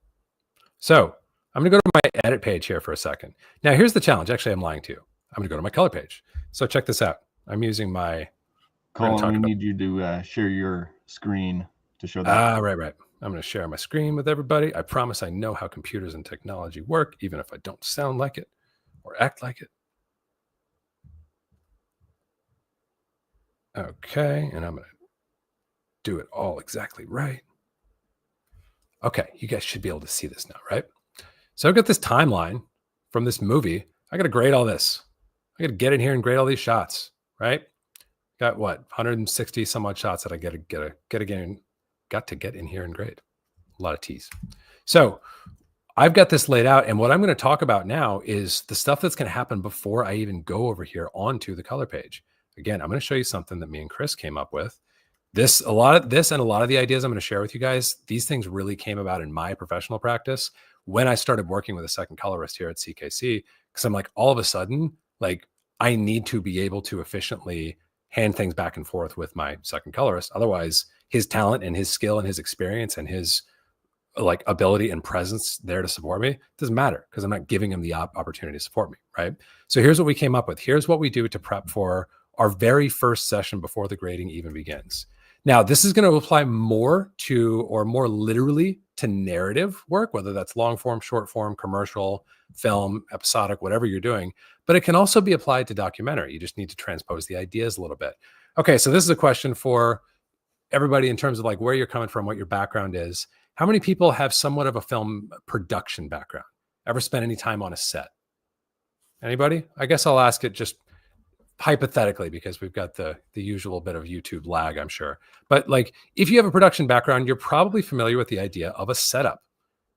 So I'm going to go to my edit page here for a second. Now, here's the challenge. Actually, I'm lying to you. I'm going to go to my color page. So check this out. I'm using my... Colin, we need you to share your screen to show that. Right. I'm going to share my screen with everybody. I promise I know how computers and technology work, even if I don't sound like it or act like it. Okay, and I'm going to do it all exactly right. Okay, you guys should be able to see this now, right? So I've got this timeline from this movie. I got to grade all this. I got to get in here and grade all these shots, right? Got what, 160 some odd shots that I got to get in here and grade. A lot of T's. So I've got this laid out, and what I'm going to talk about now is the stuff that's going to happen before I even go over here onto the color page. Again, I'm going to show you something that me and Chris came up with. A lot of the ideas I'm going to share with you guys, these things really came about in my professional practice when I started working with a second colorist here at CKC, because I'm like, all of a sudden, like, I need to be able to efficiently hand things back and forth with my second colorist. Otherwise, his talent and his skill and his experience and his like ability and presence there to support me doesn't matter, because I'm not giving him the opportunity to support me, right? So here's what we came up with. Here's what we do to prep for our very first session before the grading even begins. Now, this is going to apply more to, or more literally to, narrative work, whether that's long form, short form, commercial, film, episodic, whatever you're doing. But it can also be applied to documentary. You just need to transpose the ideas a little bit. Okay, so this is a question for everybody in terms of like where you're coming from, what your background is. How many people have somewhat of a film production background? Ever spent any time on a set? Anybody? I guess I'll ask it just hypothetically, because we've got the usual bit of YouTube lag, I'm sure. But like, if you have a production background, you're probably familiar with the idea of a setup.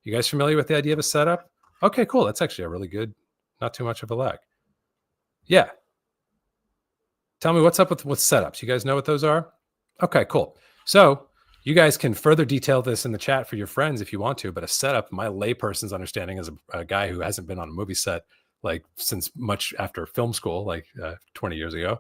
You guys familiar with the idea of a setup? Okay, cool. That's actually a really good, not too much of a lag. Yeah. Tell me what's up with setups. You guys know what those are? Okay, cool. So you guys can further detail this in the chat for your friends if you want to, but a setup, my layperson's understanding as a guy who hasn't been on a movie set like since much after film school, like 20 years ago.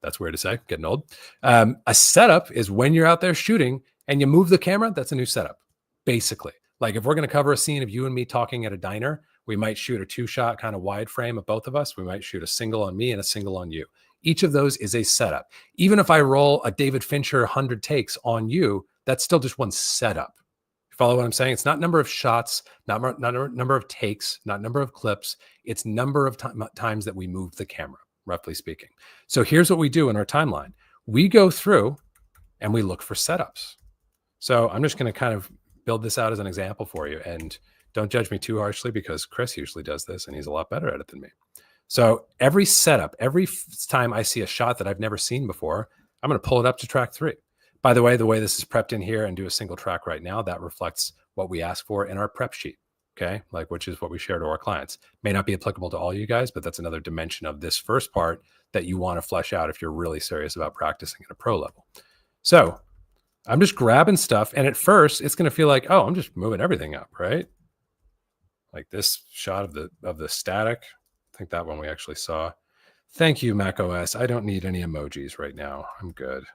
That's weird to say, getting old. A setup is when you're out there shooting and you move the camera, that's a new setup, basically. Like if we're going to cover a scene of you and me talking at a diner, we might shoot a 2-shot kind of wide frame of both of us. We might shoot a single on me and a single on you. Each of those is a setup. Even if I roll a David Fincher 100 takes on you, that's still just one setup. Follow what I'm saying? It's not number of shots, not number of takes, not number of clips. It's number of times that we move the camera, roughly speaking. So here's what we do in our timeline. We go through and we look for setups. So I'm just going to kind of build this out as an example for you. And don't judge me too harshly, because Chris usually does this and he's a lot better at it than me. So every setup, every time I see a shot that I've never seen before, I'm going to pull it up to track 3. By the way this is prepped in here and do a single track right now, that reflects what we ask for in our prep sheet, okay? Like, which is what we share to our clients. May not be applicable to all you guys, but that's another dimension of this first part that you want to flesh out if you're really serious about practicing at a pro level. So I'm just grabbing stuff, and at first it's going to feel like, oh, I'm just moving everything up, right? Like this shot of the static. I think that one we actually saw. Thank you, macOS. I don't need any emojis right now. I'm good.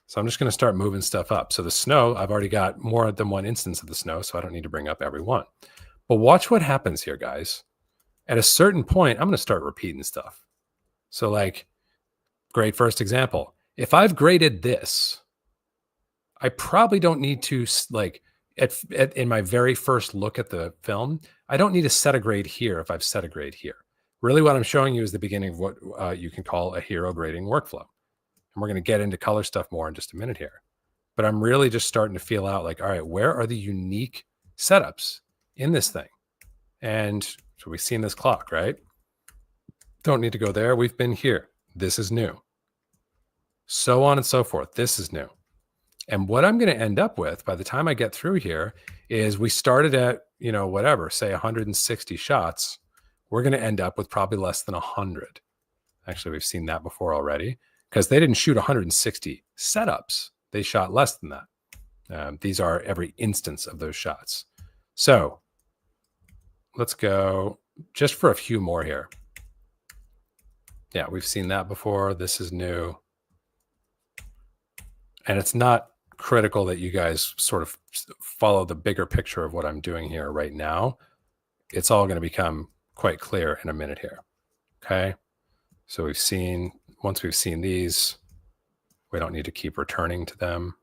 So I'm just going to start moving stuff up. So the snow, I've already got more than one instance of the snow, so I don't need to bring up every one. But watch what happens here, guys. At a certain point, I'm going to start repeating stuff. So like, great first example. If I've graded this, I probably don't need to, like, in my very first look at the film, I don't need to set a grade here if I've set a grade here. Really what I'm showing you is the beginning of what you can call a hero grading workflow. And we're going to get into color stuff more in just a minute here. But I'm really just starting to feel out like, all right, where are the unique setups in this thing? And so we've seen this clock, right? Don't need to go there. We've been here. This is new. so on and so forth. This is new. And what I'm going to end up with by the time I get through here is we started at, whatever, say 160 shots. We're going to end up with probably less than 100. Actually, we've seen that before already because they didn't shoot 160 setups. They shot less than that. These are every instance of those shots. So let's go just for a few more here. Yeah, we've seen that before. This is new. And it's not critical that you guys sort of follow the bigger picture of what I'm doing here right now. It's all going to become quite clear in a minute here. Okay. So once we've seen these, we don't need to keep returning to them.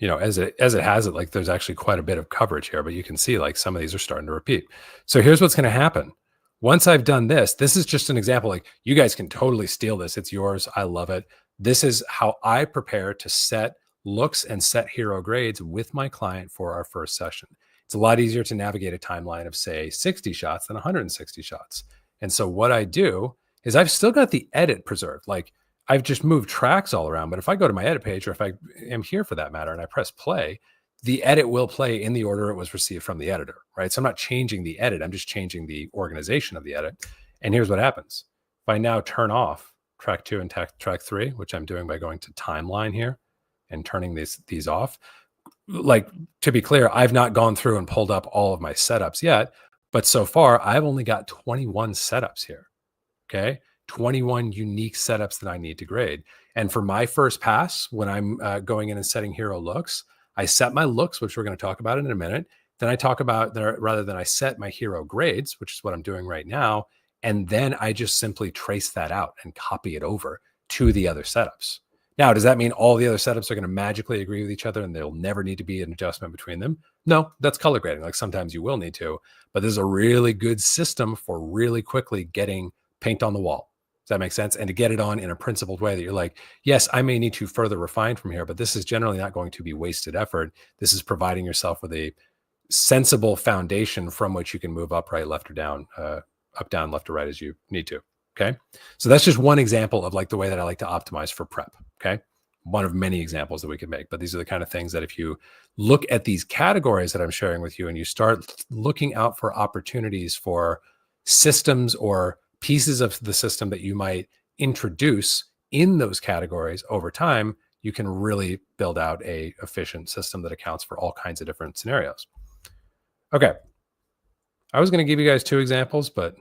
As it has it, like there's actually quite a bit of coverage here, but you can see like some of these are starting to repeat. So here's what's going to happen. Once I've done this is just an example. Like you guys can totally steal this. It's yours. I love it. This is how I prepare to set looks and set hero grades with my client for our first session. It's a lot easier to navigate a timeline of say 60 shots than 160 shots. And so what I do is I've still got the edit preserved. Like I've just moved tracks all around, but if I go to my edit page, or if I am here for that matter, and I press play, the edit will play in the order it was received from the editor, right? So I'm not changing the edit. I'm just changing the organization of the edit. And here's what happens. If I now turn off track 2 and track 3, which I'm doing by going to timeline here and turning these off, like to be clear, I've not gone through and pulled up all of my setups yet, but so far I've only got 21 setups here. Okay. 21 unique setups that I need to grade. And for my first pass, when I'm going in and setting hero looks, I set my looks, which we're going to talk about in a minute. Then I talk about, rather than I set my hero grades, which is what I'm doing right now. And then I just simply trace that out and copy it over to the other setups. Now, does that mean all the other setups are going to magically agree with each other and there'll never need to be an adjustment between them? No, that's color grading. Like sometimes you will need to, but this is a really good system for really quickly getting paint on the wall. Does that make sense? And to get it on in a principled way that you're like, yes, I may need to further refine from here, but this is generally not going to be wasted effort. This is providing yourself with a sensible foundation from which you can move up, right, left or down, up, down, left or right as you need to. Okay. So that's just one example of like the way that I like to optimize for prep. Okay. One of many examples that we could make, but these are the kind of things that if you look at these categories that I'm sharing with you and you start looking out for opportunities for systems or pieces of the system that you might introduce in those categories over time, you can really build out a efficient system that accounts for all kinds of different scenarios. Okay. I was going to give you guys 2 examples, but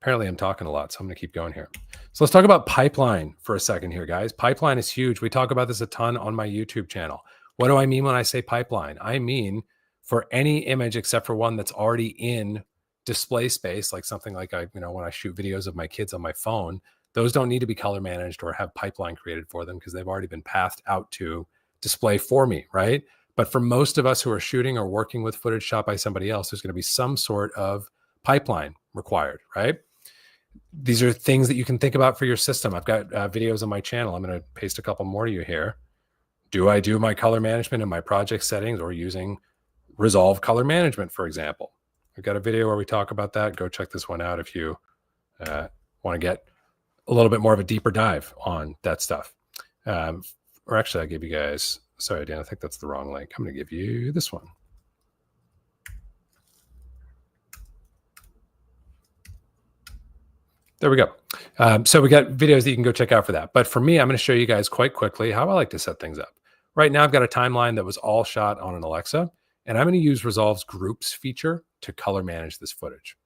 apparently I'm talking a lot, so I'm going to keep going here. So let's talk about pipeline for a second here, guys. Pipeline is huge. We talk about this a ton on my YouTube channel. What do I mean when I say pipeline? I mean for any image except for one that's already in display space, like something like when I shoot videos of my kids on my phone, those don't need to be color managed or have pipeline created for them because they've already been pathed out to display for me, right? But for most of us who are shooting or working with footage shot by somebody else, there's going to be some sort of pipeline required, right? These are things that you can think about for your system. I've got videos on my channel. I'm going to paste a couple more to you here. Do I do my color management in my project settings or using Resolve color management, for example? We've got a video where we talk about that. Go check this one out if you want to get a little bit more of a deeper dive on that stuff. Or actually, I gave you guys, sorry, Dan, I think that's the wrong link. I'm going to give you this one. There we go. So we got videos that you can go check out for that. But for me, I'm going to show you guys quite quickly how I like to set things up. Right now, I've got a timeline that was all shot on an Alexa, and I'm going to use Resolve's Groups feature to color manage this footage.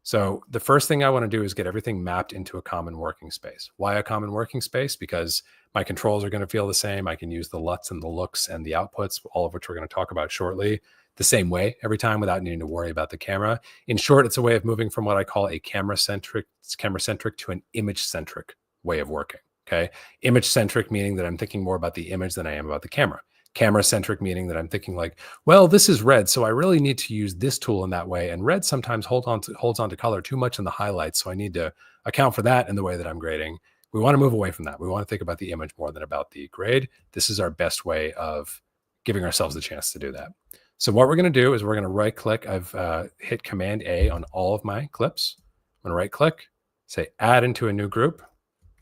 So the first thing I want to do is get everything mapped into a common working space. Why a common working space? Because my controls are going to feel the same. I can use the LUTs and the looks and the outputs, all of which we're going to talk about shortly, the same way every time without needing to worry about the camera. In short, it's a way of moving from what I call a camera-centric to an image-centric way of working. Okay. Image-centric meaning that I'm thinking more about the image than I am about the camera. Camera-centric meaning that I'm thinking like, well, this is red, so I really need to use this tool in that way. And red sometimes holds on to color too much in the highlights, so I need to account for that in the way that I'm grading. We want to move away from that. We want to think about the image more than about the grade. This is our best way of giving ourselves a chance to do that. So what we're going to do is we're going to right-click. I've hit Command A on all of my clips. I'm going to right-click, say Add into a new group.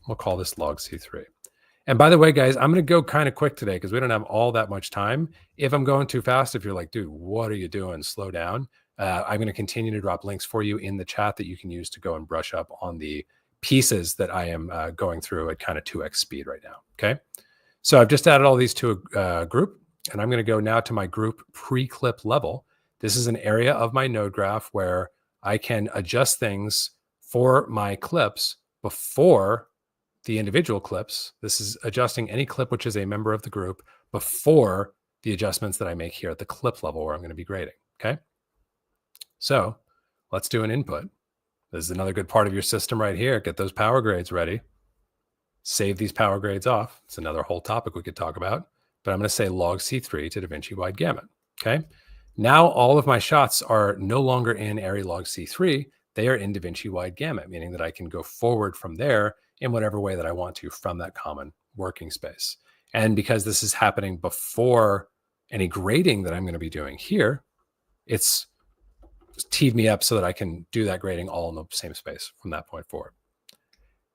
We'll call this Log C3. And by the way, guys, I'm going to go kind of quick today because we don't have all that much time. If I'm going too fast, if you're like, dude, what are you doing? Slow down. I'm going to continue to drop links for you in the chat that you can use to go and brush up on the pieces that I am going through at kind of 2x speed right now. Okay. So I've just added all these to a group, and I'm going to go now to my group pre-clip level. This is an area of my node graph where I can adjust things for my clips before the individual clips. This is adjusting any clip which is a member of the group before the adjustments that I make here at the clip level where I'm going to be grading. Okay. So let's do an input. This is another good part of your system right here. Get those power grades ready. Save these power grades off. It's another whole topic we could talk about, but I'm going to say log C3 to DaVinci wide gamut. Okay. Now all of my shots are no longer in Arri log C3. They are in DaVinci wide gamut, meaning that I can go forward from there in whatever way that I want to from that common working space. And because this is happening before any grading that I'm going to be doing here, it's teed me up so that I can do that grading all in the same space from that point forward.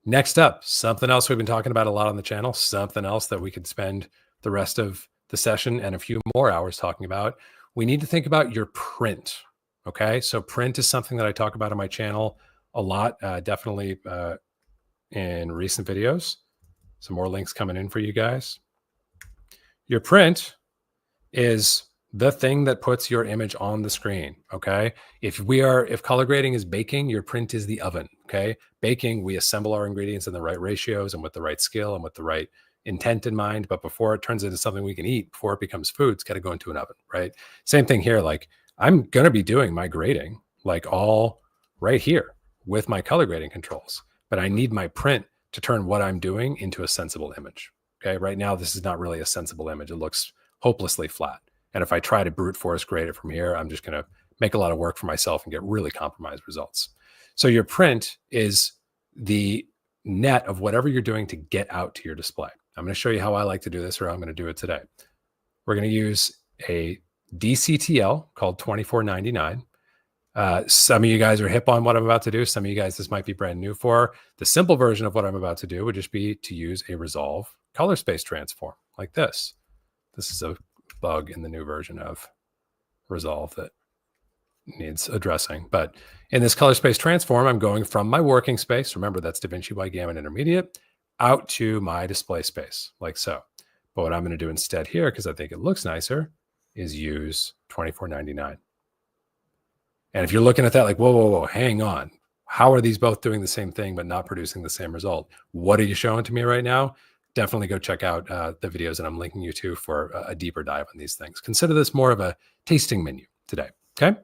Next up, something else we've been talking about a lot on the channel, something else that we could spend the rest of the session and a few more hours talking about. We need to think about your print. Okay, so print is something that I talk about on my channel a lot, definitely in recent videos. Some more links coming in for you guys. Your print is the thing that puts your image on the screen. Okay, if color grading is baking, your print is the oven. Okay, baking, we assemble our ingredients in the right ratios and with the right skill and with the right intent in mind. But before it turns into something we can eat, before it becomes food, it's got to go into an oven, right? Same thing here. Like I'm going to be doing my grading like all right here with my color grading controls, but I need my print to turn what I'm doing into a sensible image. Okay, right now this is not really a sensible image. It looks hopelessly flat. And if I try to brute force grade it from here, I'm just going to make a lot of work for myself and get really compromised results. So your print is the net of whatever you're doing to get out to your display. I'm going to show you how I like to do this, or how I'm going to do it today. We're going to use a DCTL called 2499. Some of you guys are hip on what I'm about to do. Some of you guys, this might be brand new for. The simple version of what I'm about to do would just be to use a Resolve color space transform like this. This is a bug in the new version of Resolve that needs addressing. But in this color space transform, I'm going from my working space, remember that's DaVinci wide gamut intermediate, out to my display space like so. But what I'm going to do instead here, because I think it looks nicer, is use 2499. And if you're looking at that like, whoa, hang on. How are these both doing the same thing but not producing the same result? What are you showing to me right now? Definitely go check out the videos that I'm linking you to for a deeper dive on these things. Consider this more of a tasting menu today, okay?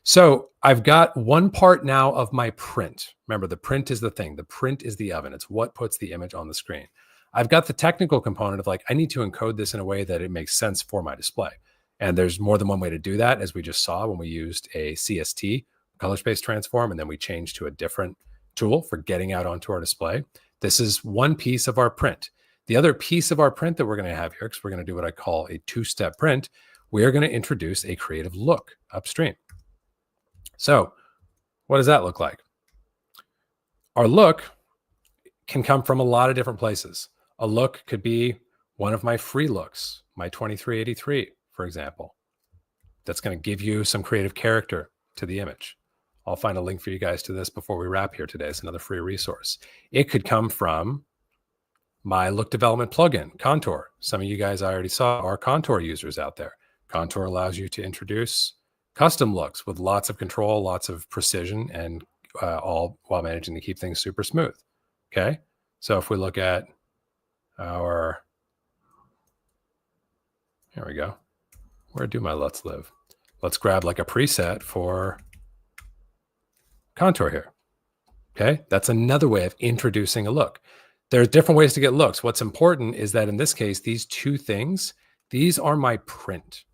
So I've got one part now of my print. Remember, the print is the thing. The print is the oven. It's what puts the image on the screen. I've got the technical component of like, I need to encode this in a way that it makes sense for my display. And there's more than one way to do that, as we just saw when we used a CST, color space transform, and then we changed to a different tool for getting out onto our display. This is one piece of our print. The other piece of our print that we're going to have here, because we're going to do what I call a two-step print, we are going to introduce a creative look upstream. So what does that look like? Our look can come from a lot of different places. A look could be one of my free looks, my 2383, for example. That's going to give you some creative character to the image. I'll find a link for you guys to this before we wrap here today. It's another free resource. It could come from my look development plugin, Contour. Some of you guys I already saw are Contour users out there. Contour allows you to introduce custom looks with lots of control, lots of precision, and all while managing to keep things super smooth. Okay, so if we look at our, here we go. Where do my LUTs live? Let's grab like a preset for Contour here. Okay, that's another way of introducing a look. There are different ways to get looks. What's important is that in this case, these two things, these are my print.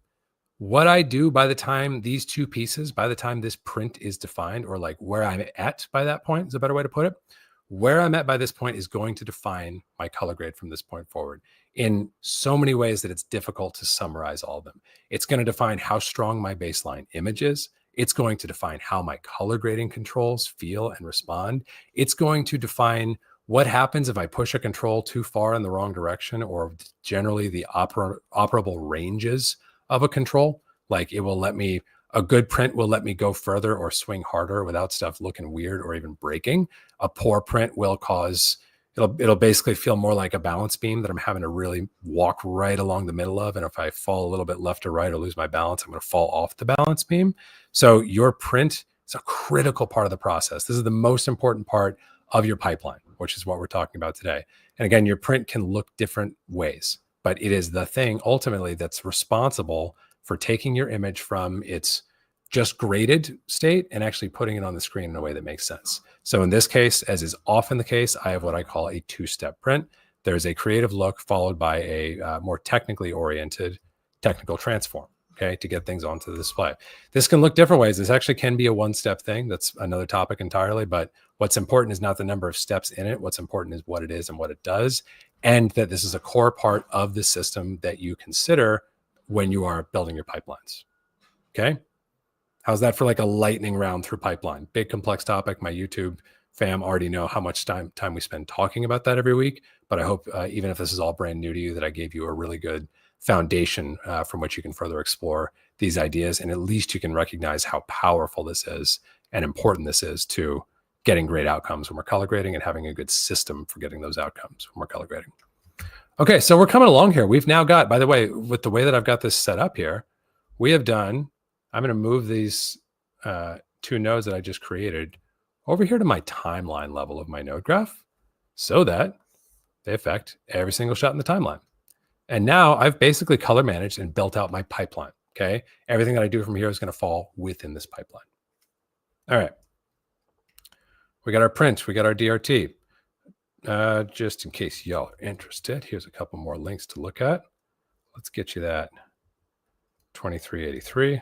What I do by the time these two pieces, by the time this print is defined, or like where I'm at by that point is a better way to put it. Where I'm at by this point is going to define my color grade from this point forward in so many ways that it's difficult to summarize all of them. It's going to define how strong my baseline image is. It's going to define how my color grading controls feel and respond. It's going to define What happens if I push a control too far in the wrong direction, or generally the operable ranges of a control? Like a good print will let me go further or swing harder without stuff looking weird or even breaking. A poor print will cause, it'll basically feel more like a balance beam that I'm having to really walk right along the middle of. And if I fall a little bit left or right or lose my balance, I'm going to fall off the balance beam. So your print is a critical part of the process. This is the most important part of your pipeline, which is what we're talking about today. And again, your print can look different ways, but it is the thing ultimately that's responsible for taking your image from its just graded state and actually putting it on the screen in a way that makes sense. So in this case, as is often the case, I have what I call a two-step print. There's a creative look followed by a more technically oriented technical transform, okay, to get things onto the display. This can look different ways. This actually can be a one-step thing. That's another topic entirely, but what's important is not the number of steps in it. What's important is what it is and what it does, and that this is a core part of the system that you consider when you are building your pipelines. Okay. How's that for like a lightning round through pipeline? Big complex topic. My YouTube fam already know how much time we spend talking about that every week. But I hope even if this is all brand new to you, that I gave you a really good foundation from which you can further explore these ideas. And at least you can recognize how powerful this is and important this is to getting great outcomes when we're color grading and having a good system for getting those outcomes when we're color grading. Okay, so we're coming along here. We've now got, by the way, with the way that I've got this set up here, we have done, I'm going to move these two nodes that I just created over here to my timeline level of my node graph so that they affect every single shot in the timeline. And now I've basically color managed and built out my pipeline, okay? Everything that I do from here is going to fall within this pipeline. All right. We got our print, we got our DRT. Just in case y'all are interested, here's a couple more links to look at. Let's get you that 2383.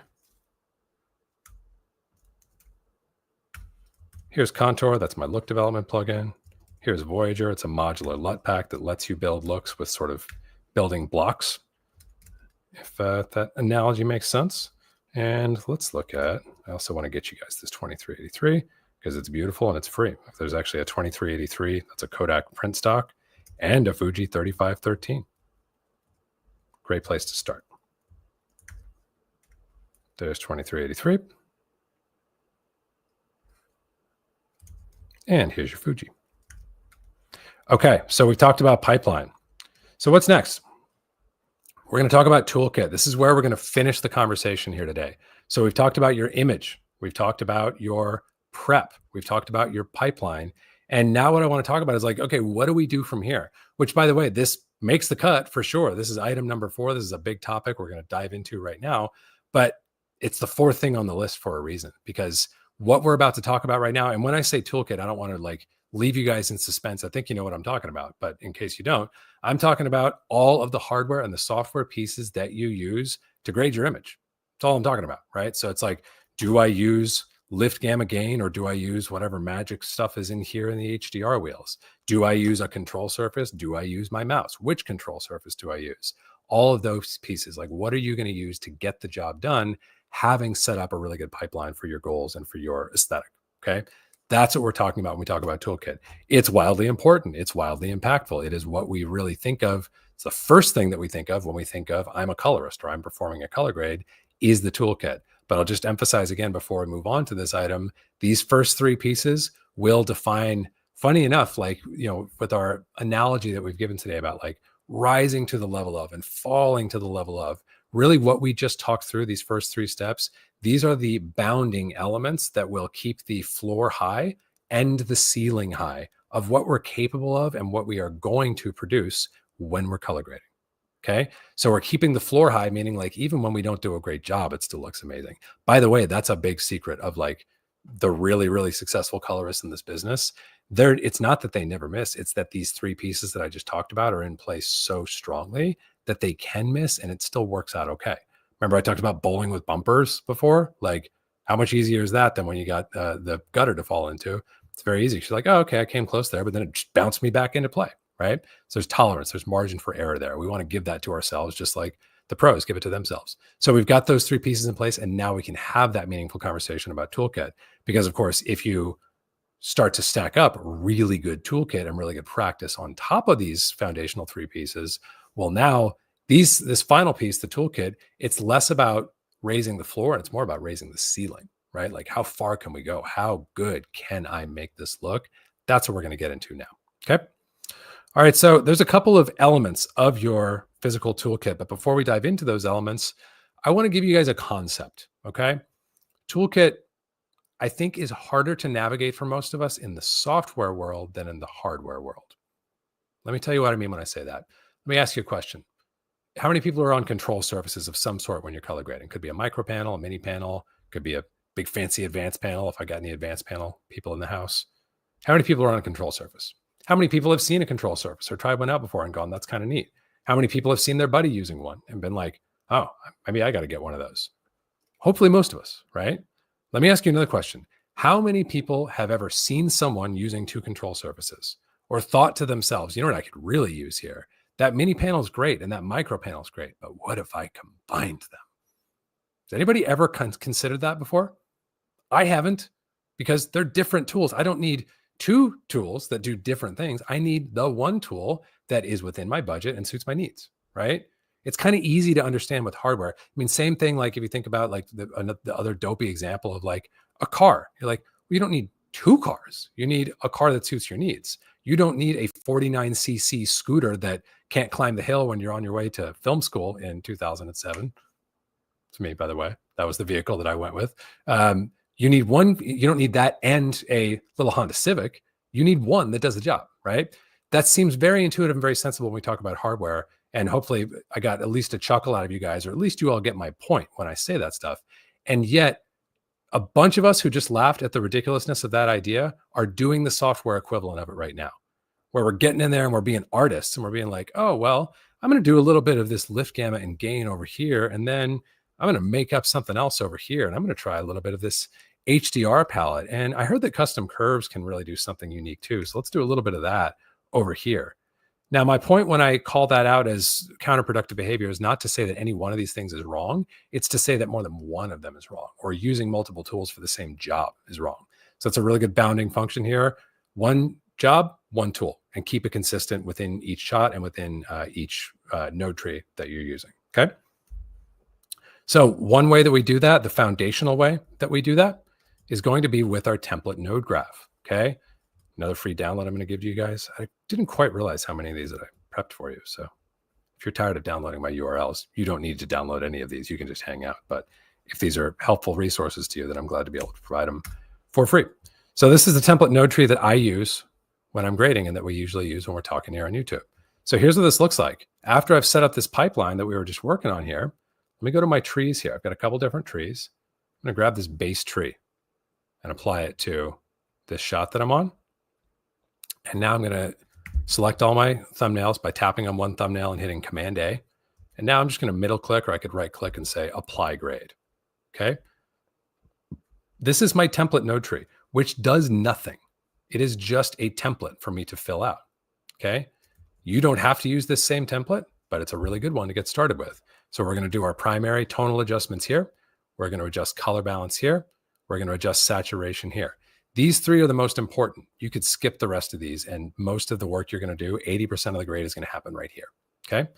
Here's Contour, that's my look development plugin. Here's Voyager, it's a modular LUT pack that lets you build looks with sort of building blocks, if that analogy makes sense. And let's look at, I also want to get you guys this 2383 because it's beautiful and it's free. If there's actually a 2383, that's a Kodak print stock, and a Fuji 3513. Great place to start. There's 2383. And here's your Fuji. Okay, so we've talked about pipeline. So what's next? We're going to talk about toolkit. This is where we're going to finish the conversation here today. So we've talked about your image. We've talked about your prep. We've talked about your pipeline. And now what I want to talk about is like, okay, what do we do from here? Which, by the way, this makes the cut for sure. This is item number 4. This is a big topic we're going to dive into right now. But it's the 4th thing on the list for a reason, because what we're about to talk about right now, and when I say toolkit, I don't want to like leave you guys in suspense. I think you know what I'm talking about, but in case you don't, I'm talking about all of the hardware and the software pieces that you use to grade your image. That's all I'm talking about, right? So it's like, do I use lift gamma gain, or do I use whatever magic stuff is in here in the HDR wheels? Do I use a control surface? Do I use my mouse? Which control surface do I use? All of those pieces, like what are you going to use to get the job done, having set up a really good pipeline for your goals and for your aesthetic, okay? That's what we're talking about when we talk about toolkit. It's wildly important. It's wildly impactful. It is what we really think of. It's the first thing that we think of when we think of I'm a colorist or I'm performing a color grade is the toolkit. But I'll just emphasize again before we move on to this item, these first 3 pieces will define, funny enough, like, you know, with our analogy that we've given today about like rising to the level of and falling to the level of, really what we just talked through, these first 3 steps, these are the bounding elements that will keep the floor high and the ceiling high of what we're capable of and what we are going to produce when we're color grading. Okay. So we're keeping the floor high, meaning like even when we don't do a great job, it still looks amazing. By the way, that's a big secret of like the really, really successful colorists in this business. It's not that they never miss. It's that these 3 pieces that I just talked about are in place so strongly that they can miss and it still works out okay. Remember I talked about bowling with bumpers before? Like how much easier is that than when you got the gutter to fall into? It's very easy. She's like, oh, okay, I came close there, but then it just bounced me back into play, right? So there's tolerance, there's margin for error there. We want to give that to ourselves, just like the pros give it to themselves. So we've got those 3 pieces in place, and now we can have that meaningful conversation about toolkit. Because of course, if you start to stack up really good toolkit and really good practice on top of these foundational 3 pieces, well, now this final piece, the toolkit, it's less about raising the floor and it's more about raising the ceiling, right? Like how far can we go? How good can I make this look? That's what we're going to get into now. Okay. All right. So there's a couple of elements of your physical toolkit, but before we dive into those elements, I want to give you guys a concept. Okay. Toolkit, I think, is harder to navigate for most of us in the software world than in the hardware world. Let me tell you what I mean when I say that. Let me ask you a question. How many people are on control surfaces of some sort when you're color grading? Could be a micro panel, a mini panel, could be a big fancy advanced panel if I got any advanced panel people in the house. How many people are on a control surface? How many people have seen a control surface or tried one out before and gone, that's kind of neat? How many people have seen their buddy using one and been like, oh, maybe I got to get one of those? Hopefully most of us, right? Let me ask you another question. How many people have ever seen someone using 2 control surfaces or thought to themselves, you know what I could really use here? That mini panel is great and that micro panel is great, but what if I combined them? Has anybody ever considered that before? I haven't, because they're different tools. I don't need 2 tools that do different things. I need the one tool that is within my budget and suits my needs, right? It's kind of easy to understand with hardware. I mean, same thing, like if you think about like the other dopey example of like a car, you're like, well, you don't need 2 cars. You need a car that suits your needs. You don't need a 49cc scooter that can't climb the hill when you're on your way to film school in 2007. To me, by the way, that was the vehicle that I went with. You need one. You don't need that and a little Honda Civic. You need one that does the job, right? That seems very intuitive and very sensible when we talk about hardware. And hopefully I got at least a chuckle out of you guys, or at least you all get my point when I say that stuff. And yet a bunch of us who just laughed at the ridiculousness of that idea are doing the software equivalent of it right now, where we're getting in there and we're being artists and we're being like, oh, well, I'm going to do a little bit of this lift gamma and gain over here. And then I'm going to make up something else over here. And I'm going to try a little bit of this HDR palette. And I heard that custom curves can really do something unique too. So let's do a little bit of that over here. Now, my point when I call that out as counterproductive behavior is not to say that any one of these things is wrong. It's to say that more than one of them is wrong, or using multiple tools for the same job is wrong. So it's a really good bounding function here. One job, one tool, and keep it consistent within each shot and within each node tree that you're using, okay? So one way that we do that, the foundational way that we do that, is going to be with our template node graph, okay? Another free download I'm going to give to you guys. I didn't quite realize how many of these that I prepped for you. So if you're tired of downloading my URLs, you don't need to download any of these. You can just hang out. But if these are helpful resources to you, then I'm glad to be able to provide them for free. So this is the template node tree that I use when I'm grading and that we usually use when we're talking here on YouTube. So here's what this looks like. After I've set up this pipeline that we were just working on here, let me go to my trees here. I've got a couple different trees. I'm going to grab this base tree and apply it to this shot that I'm on. And now I'm going to select all my thumbnails by tapping on one thumbnail and hitting Command A. And now I'm just going to middle click, or I could right click and say apply grade. Okay. This is my template node tree, which does nothing. It is just a template for me to fill out. Okay. You don't have to use this same template, but it's a really good one to get started with. So we're going to do our primary tonal adjustments here. We're going to adjust color balance here. We're going to adjust saturation here. These 3 are the most important. You could skip the rest of these, and most of the work you're going to do, 80% of the grade is going to happen right here. Okay.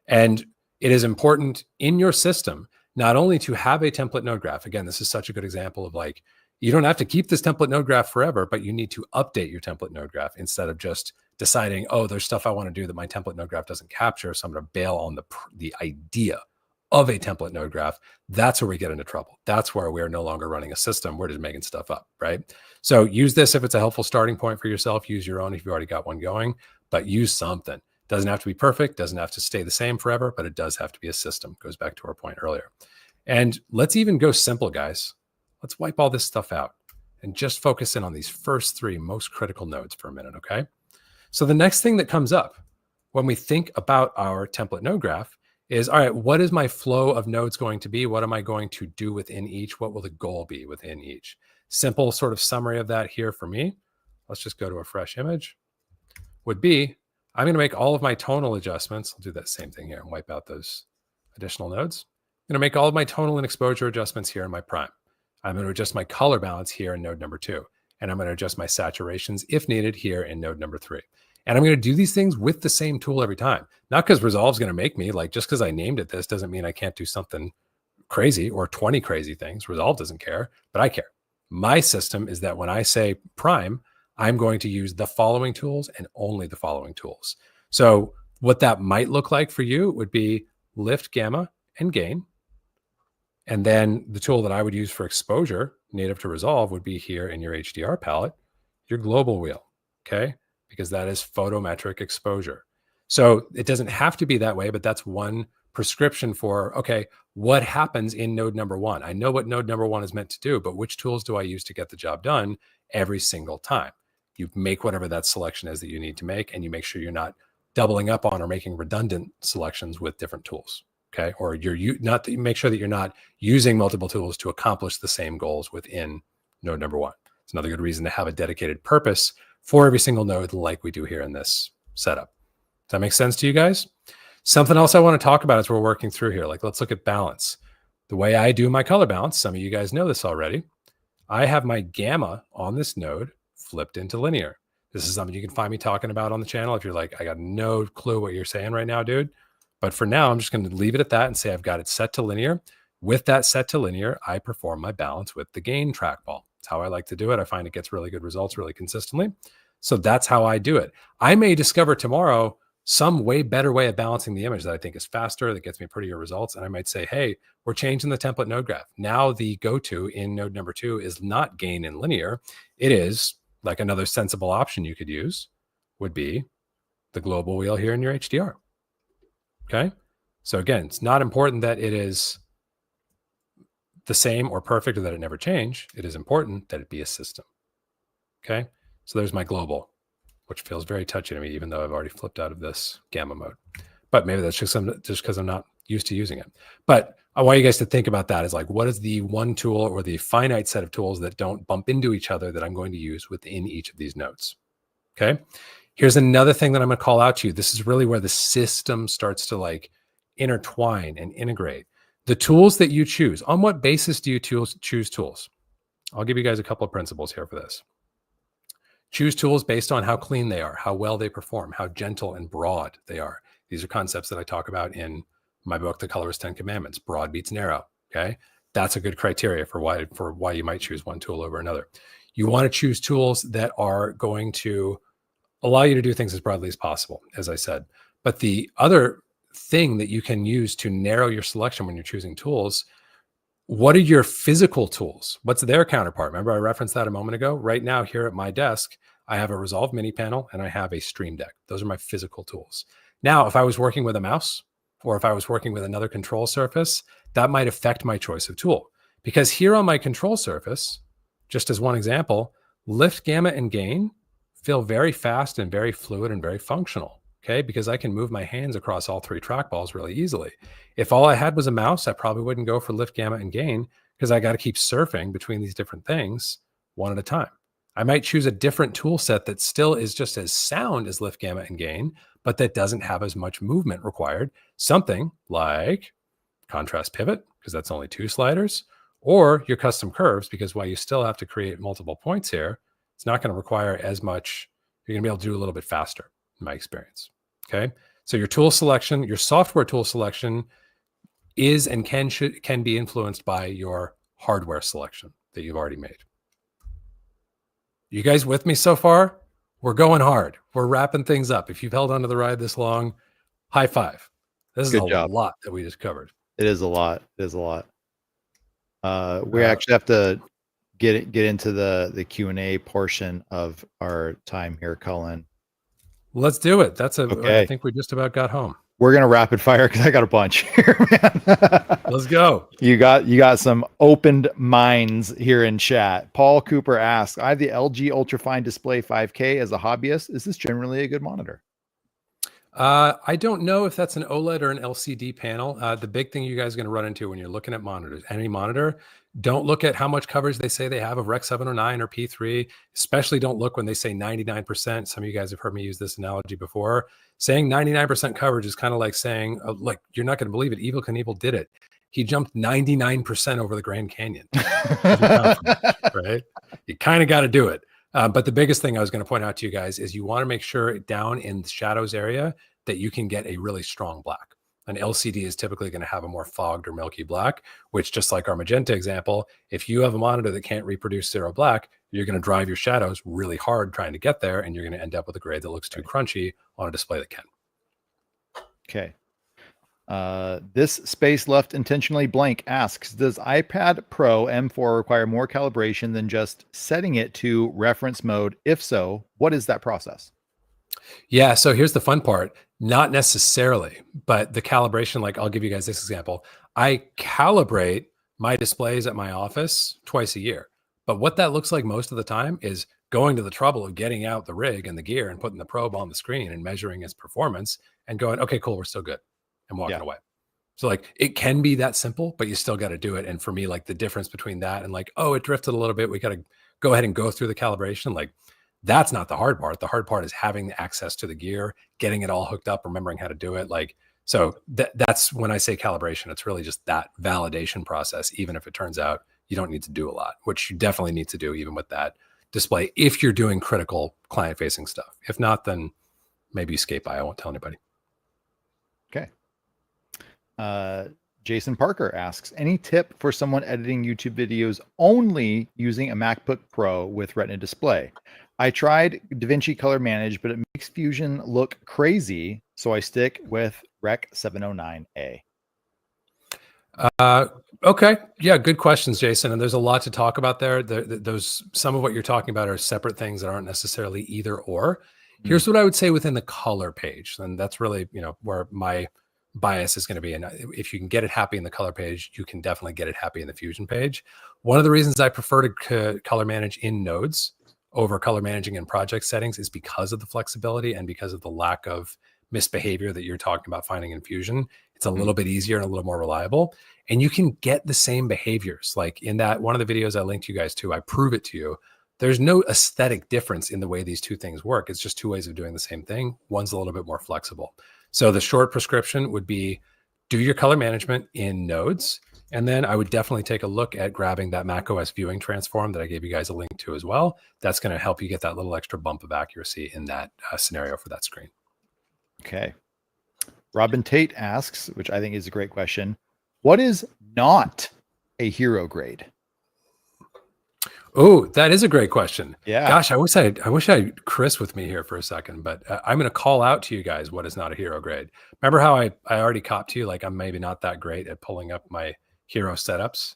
And it is important in your system, not only to have a template node graph. Again, this is such a good example of like, you don't have to keep this template node graph forever, but you need to update your template node graph instead of just deciding, oh, there's stuff I want to do that my template node graph doesn't capture. So I'm going to bail on the idea of a template node graph. That's where we get into trouble. That's where we are no longer running a system. We're just making stuff up, right? So use this if it's a helpful starting point for yourself. Use your own if you've already got one going, but use something. Doesn't have to be perfect. Doesn't have to stay the same forever, but it does have to be a system. Goes back to our point earlier. And let's even go simple, guys. Let's wipe all this stuff out and just focus in on these first 3 most critical nodes for a minute, okay? So the next thing that comes up when we think about our template node graph is, all right, what is my flow of nodes going to be? What am I going to do within each? What will the goal be within each? Simple sort of summary of that here for me. Let's just go to a fresh image. Would be, I'm going to make all of my tonal adjustments. I'll do that same thing here and wipe out those additional nodes. I'm going to make all of my tonal and exposure adjustments here in my prime. I'm going to adjust my color balance here in node number 2. and I'm going to adjust my saturations if needed here in node number 3. And I'm going to do these things with the same tool every time. Not because Resolve's going to make me, like, just because I named it this doesn't mean I can't do something crazy or 20 crazy things. Resolve doesn't care, but I care. My system is that when I say prime, I'm going to use the following tools and only the following tools. So what that might look like for you would be lift, gamma, and gain. And then the tool that I would use for exposure native to Resolve would be here in your HDR palette, your global wheel, okay? Because that is photometric exposure. So it doesn't have to be that way, but that's one prescription for, okay, what happens in node number 1? I know what node number 1 is meant to do, but which tools do I use to get the job done every single time? You make whatever that selection is that you need to make, and you make sure you're not doubling up on or making redundant selections with different tools. Okay, or make sure that you're not using multiple tools to accomplish the same goals within node number 1. It's another good reason to have a dedicated purpose for every single node, like we do here in this setup. Does that make sense to you guys? Something else I want to talk about as we're working through here, like let's look at balance. The way I do my color balance, some of you guys know this already. I have my gamma on this node flipped into linear. This is something you can find me talking about on the channel if you're like, I got no clue what you're saying right now, dude. But for now, I'm just going to leave it at that and say I've got it set to linear. With that set to linear, I perform my balance with the gain trackball. It's how I like to do it. I find it gets really good results really consistently. So that's how I do it. I may discover tomorrow some way better way of balancing the image that I think is faster, that gets me prettier results. And I might say, hey, we're changing the template node graph. Now the go-to in node number 2 is not gain in linear. It is like another sensible option you could use would be the global wheel here in your HDR. Okay. So again, it's not important that it is the same or perfect or that it never change. It is important that it be a system. Okay. So there's my global, which feels very touchy to me, even though I've already flipped out of this gamma mode. But maybe that's just because I'm not used to using it. But I want you guys to think about that as like, what is the one tool or the finite set of tools that don't bump into each other that I'm going to use within each of these nodes? Okay. Here's another thing that I'm going to call out to you. This is really where the system starts to like intertwine and integrate. The tools that you choose, on what basis do you choose tools? I'll give you guys a couple of principles here for this. Choose tools based on how clean they are, how well they perform, how gentle and broad they are. These are concepts that I talk about in my book, The Colorist 10 Commandments. Broad beats narrow, okay? That's a good criteria for why you might choose one tool over another. You want to choose tools that are going to allow you to do things as broadly as possible, as I said. But the other thing that you can use to narrow your selection when you're choosing tools, what are your physical tools? What's their counterpart? Remember I referenced that a moment ago? Right now here at my desk, I have a Resolve mini panel and I have a Stream Deck. Those are my physical tools. Now, if I was working with a mouse or if I was working with another control surface, that might affect my choice of tool. Because here on my control surface, just as one example, lift, gamma, and gain feel very fast and very fluid and very functional, okay? Because I can move my hands across all 3 trackballs really easily. If all I had was a mouse, I probably wouldn't go for lift, gamma, and gain because I got to keep surfing between these different things one at a time. I might choose a different tool set that still is just as sound as lift, gamma, and gain, but that doesn't have as much movement required. Something like contrast pivot, because that's only 2 sliders, or your custom curves, because while you still have to create multiple points here, it's not going to require as much. You're going to be able to do a little bit faster, in my experience. Okay. So your tool selection, your software tool selection is and can be influenced by your hardware selection that you've already made. You guys with me so far? We're going hard. We're wrapping things up. If you've held onto the ride this long, high five. This is a lot that we just covered. It is a lot. It is a lot. We actually have to get into the Q&A portion of our time here, Cullen. Let's do it. Okay. I think we just about got home. We're gonna rapid fire because I got a bunch here, man. Let's go. You got some opened minds here in chat. Paul Cooper asks, I have the LG Ultrafine Display 5K as a hobbyist. Is this generally a good monitor? I don't know if that's an OLED or an LCD panel. The big thing you guys are going to run into when you're looking at monitors, any monitor, don't look at how much coverage they say they have of Rec 709 or P3. Especially don't look when they say 99%. Some of you guys have heard me use this analogy before. Saying 99% coverage is kind of like saying, like, you're not going to believe it. Evil Knievel did it. He jumped 99% over the Grand Canyon. Right? You kind of got to do it. But the biggest thing I was going to point out to you guys is you want to make sure down in the shadows area that you can get a really strong black. An LCD is typically going to have a more fogged or milky black, which, just like our magenta example, if you have a monitor that can't reproduce zero black, you're going to drive your shadows really hard trying to get there, and you're going to end up with a grade that looks too crunchy on a display that can. Okay. This space left intentionally blank asks, does iPad Pro M4 require more calibration than just setting it to reference mode? If so, what is that process? Yeah, so here's the fun part. Not necessarily, but the calibration, like I'll give you guys this example. I calibrate my displays at my office twice a year. But what that looks like most of the time is going to the trouble of getting out the rig and the gear and putting the probe on the screen and measuring its performance and going, okay, cool, we're still good, and walking away. So like it can be that simple, but you still got to do it. And for me, like the difference between that and like, oh, it drifted a little bit, we got to go ahead and go through the calibration. Like that's not the hard part. The hard part is having the access to the gear, getting it all hooked up, remembering how to do it. Like, so that's when I say calibration, it's really just that validation process, even if it turns out you don't need to do a lot, which you definitely need to do even with that display if you're doing critical client facing stuff. If not, then maybe you skate by. I won't tell anybody. Okay. Jason Parker asks, any tip for someone editing YouTube videos only using a MacBook Pro with Retina display? I tried DaVinci Color Manage, but it makes Fusion look crazy, so I stick with Rec 709A. Okay. Yeah, good questions, Jason. And there's a lot to talk about there. Those, some of what you're talking about are separate things that aren't necessarily either or. Here's what I would say within the color page. And that's really, where my bias is going to be. And if you can get it happy in the color page, you can definitely get it happy in the Fusion page. One of the reasons I prefer to color manage in nodes over color managing in project settings is because of the flexibility and because of the lack of misbehavior that you're talking about finding in Fusion. It's a little bit easier and a little more reliable. And you can get the same behaviors. Like in that one of the videos I linked you guys to, I prove it to you. There's no aesthetic difference in the way these two things work. It's just two ways of doing the same thing. One's a little bit more flexible. So the short prescription would be do your color management in nodes. And then I would definitely take a look at grabbing that macOS viewing transform that I gave you guys a link to as well. That's going to help you get that little extra bump of accuracy in that scenario for that screen. Okay. Robin Tate asks, which I think is a great question, what is not a hero grade? Oh, that is a great question. Yeah. Gosh, I wish I had Chris with me here for a second, but I'm going to call out to you guys what is not a hero grade. Remember how I already copped to you, like I'm maybe not that great at pulling up my hero setups.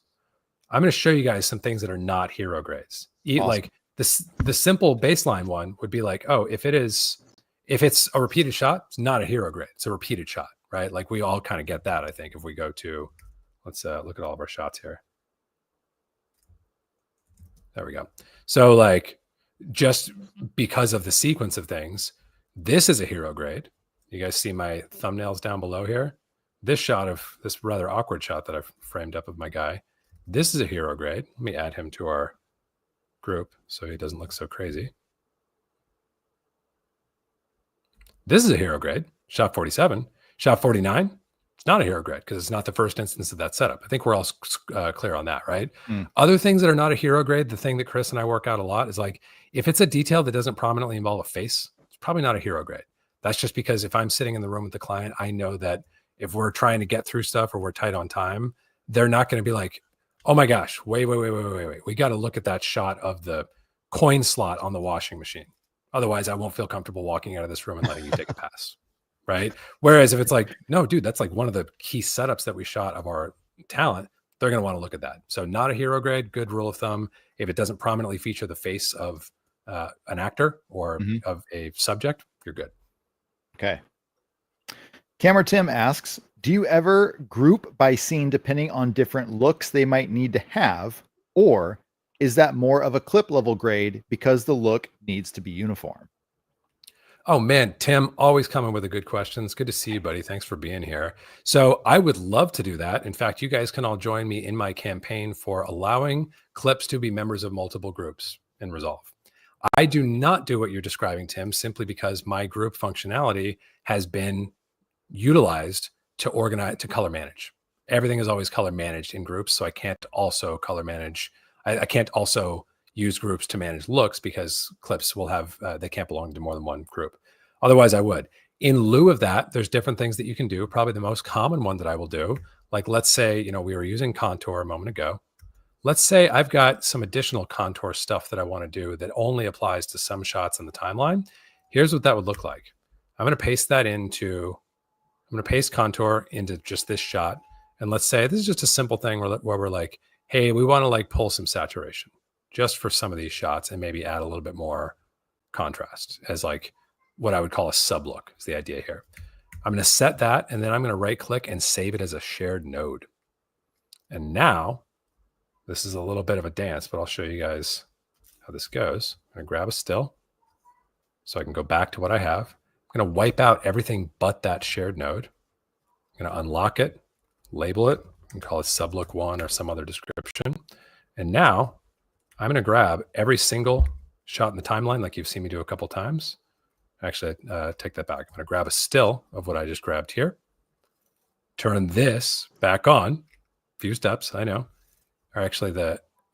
I'm going to show you guys some things that are not hero grades. Awesome. Like the simple baseline one would be like, oh, if it's a repeated shot, it's not a hero grade. It's a repeated shot, right? Like we all kind of get that, I think, if we go to, let's look at all of our shots here. There we go. So like, just because of the sequence of things, this is a hero grade. You guys see my thumbnails down below here? This shot of this rather awkward shot that I've framed up of my guy, this is a hero grade. Let me add him to our group so he doesn't look so crazy. This is a hero grade, shot 47. Shot 49, it's not a hero grade because it's not the first instance of that setup. I think we're all clear on that, right? Other things that are not a hero grade, the thing that Chris and I work out a lot is like, if it's a detail that doesn't prominently involve a face, it's probably not a hero grade. That's just because if I'm sitting in the room with the client, I know that if we're trying to get through stuff or we're tight on time, they're not going to be like, oh my gosh, wait. We got to look at that shot of the coin slot on the washing machine. Otherwise, I won't feel comfortable walking out of this room and letting you take a pass. Right. Whereas if it's like, no, dude, that's like one of the key setups that we shot of our talent, they're going to want to look at that. So not a hero grade, good rule of thumb. If it doesn't prominently feature the face of an actor or of a subject, you're good. Okay. Camera Tim asks, do you ever group by scene depending on different looks they might need to have? Or is that more of a clip level grade because the look needs to be uniform? Oh man, Tim, always coming with a good question. It's good to see you, buddy. Thanks for being here. So I would love to do that. In fact, you guys can all join me in my campaign for allowing clips to be members of multiple groups in Resolve. I do not do what you're describing, Tim, simply because my group functionality has been utilized to organize, to color manage. Everything is always color managed in groups. So I can't also color manage. I can't also use groups to manage looks because clips will have, they can't belong to more than one group. Otherwise I would. In lieu of that, there's different things that you can do. Probably the most common one that I will do, like let's say, we were using contour a moment ago. Let's say I've got some additional contour stuff that I want to do that only applies to some shots in the timeline. Here's what that would look like. I'm going to paste contour into just this shot. And let's say this is just a simple thing where we're like, hey, we want to like pull some saturation just for some of these shots and maybe add a little bit more contrast as like what I would call a sub look is the idea here. I'm going to set that and then I'm going to right click and save it as a shared node. And now this is a little bit of a dance, but I'll show you guys how this goes. I'm going to grab a still so I can go back to what I have. I'm going to wipe out everything but that shared node. I'm going to unlock it, label it, and call it sublook 1 or some other description. And now I'm going to grab every single shot in the timeline like you've seen me do a couple times. Actually, take that back. I'm going to grab a still of what I just grabbed here. Turn this back on. Few steps, I know. Or actually,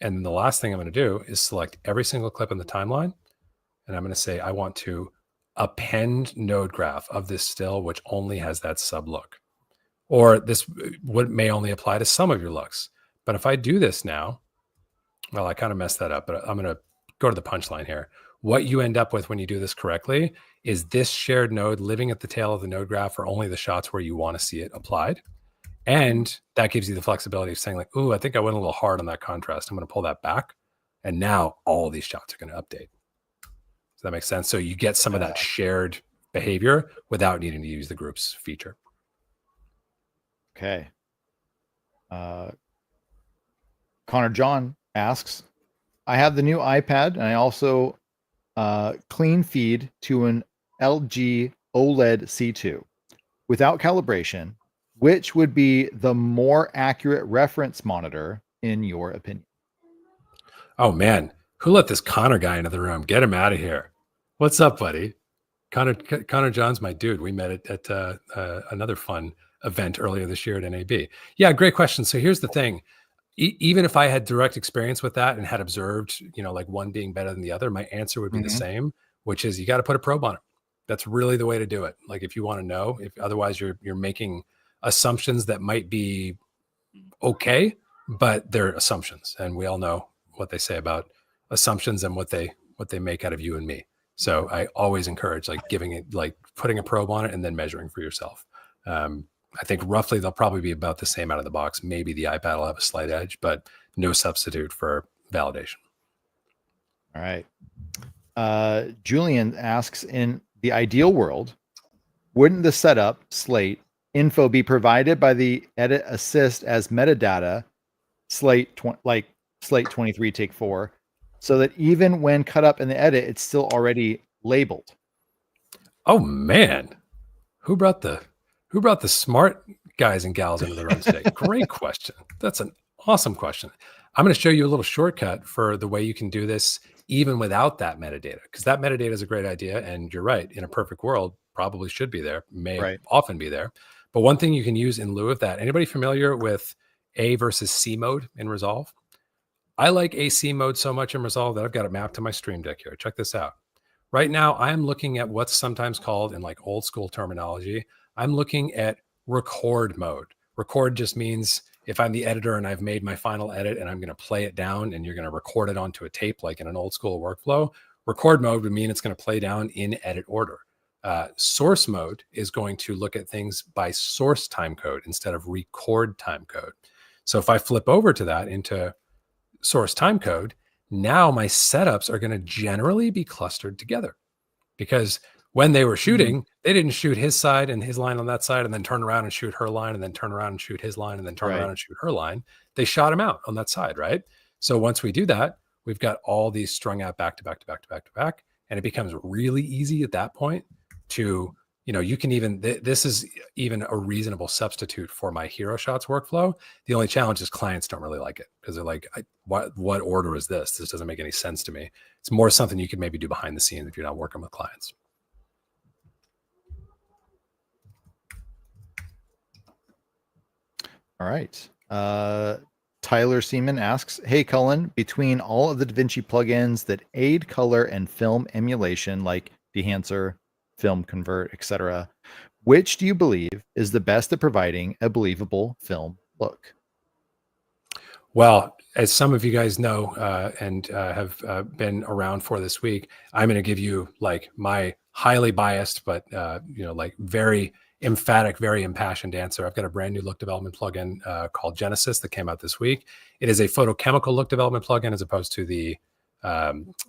and the last thing I'm going to do is select every single clip in the timeline. And I'm going to say I want to append node graph of this still, which only has that sub look. Or this may only apply to some of your looks. But if I do this now, well, I kind of messed that up, but I'm going to go to the punchline here. What you end up with when you do this correctly is this shared node living at the tail of the node graph for only the shots where you want to see it applied. And that gives you the flexibility of saying like, ooh, I think I went a little hard on that contrast. I'm going to pull that back. And now all these shots are going to update. Does that make sense? So you get some of that shared behavior without needing to use the groups feature. Okay. Connor John asks, I have the new iPad and I also clean feed to an LG OLED C2 without calibration. Which would be the more accurate reference monitor in your opinion? Oh man, who let this Connor guy into the room? Get him out of here. What's up, buddy? Connor John's my dude. We met at another fun event earlier this year at NAB. Yeah, great question. So here's the thing. Even if I had direct experience with that and had observed, like one being better than the other, my answer would be the same, which is you got to put a probe on it. That's really the way to do it. Like if you want to know, if otherwise you're making assumptions that might be okay, but they're assumptions, and we all know what they say about assumptions and what they make out of you and me. So I always encourage putting a probe on it and then measuring for yourself. I think roughly they'll probably be about the same out of the box. Maybe the iPad will have a slight edge, but no substitute for validation. All right. Julian asks, in the ideal world, wouldn't the setup slate info be provided by the edit assist as metadata slate 23 take 4 so that even when cut up in the edit it's still already labeled? Oh man, who brought the smart guys and gals into the room today? Great question. That's an awesome question. I'm going to show you a little shortcut for the way you can do this even without that metadata, because that metadata is a great idea, and you're right, in a perfect world probably should be there, may often be there. But one thing you can use in lieu of that, anybody familiar with A versus C mode in Resolve? I like AC mode so much in Resolve that I've got it mapped to my Stream Deck here. Check this out. Right now, I'm looking at what's sometimes called, in like old school terminology, I'm looking at record mode. Record just means if I'm the editor and I've made my final edit and I'm going to play it down and you're going to record it onto a tape like in an old school workflow, record mode would mean it's going to play down in edit order. Source mode is going to look at things by source time code instead of record time code. So if I flip over to that into source time code, now my setups are going to generally be clustered together, because when they were shooting, they didn't shoot his side and his line on that side and then turn around and shoot her line and then turn around and shoot his line and then turn around and shoot her line. They shot him out on that side, right? So once we do that, we've got all these strung out back to back to back to back to back. And it becomes really easy at that point to, you can even, this is even a reasonable substitute for my hero shots workflow. The only challenge is clients don't really like it because they're like, what order is this? This doesn't make any sense to me. It's more something you could maybe do behind the scenes if you're not working with clients. All right. Tyler Seaman asks, hey, Cullen, between all of the DaVinci plugins that aid color and film emulation, like Dehancer, Film Convert, etc., which do you believe is the best at providing a believable film look? Well, as some of you guys know and have been around for this week, I'm going to give you like my highly biased, but like very emphatic, very impassioned answer. I've got a brand new look development plugin called Genesis that came out this week. It is a photochemical look development plugin as opposed to the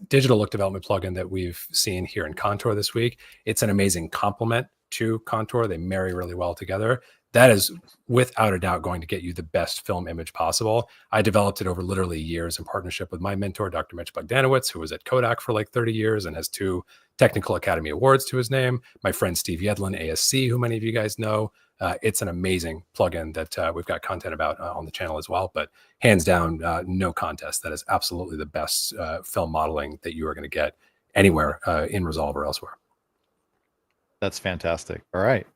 digital look development plugin that we've seen here in Contour this week. It's an amazing complement to Contour. They marry really well together. That is without a doubt going to get you the best film image possible. I developed it over literally years in partnership with my mentor, Dr. Mitch Bogdanowicz, who was at Kodak for like 30 years and has 2 Technical Academy Awards to his name. My friend Steve Yedlin, ASC, who many of you guys know. It's an amazing plugin that we've got content about on the channel as well, but hands down, no contest. That is absolutely the best film modeling that you are going to get anywhere in Resolve or elsewhere. That's fantastic. All right.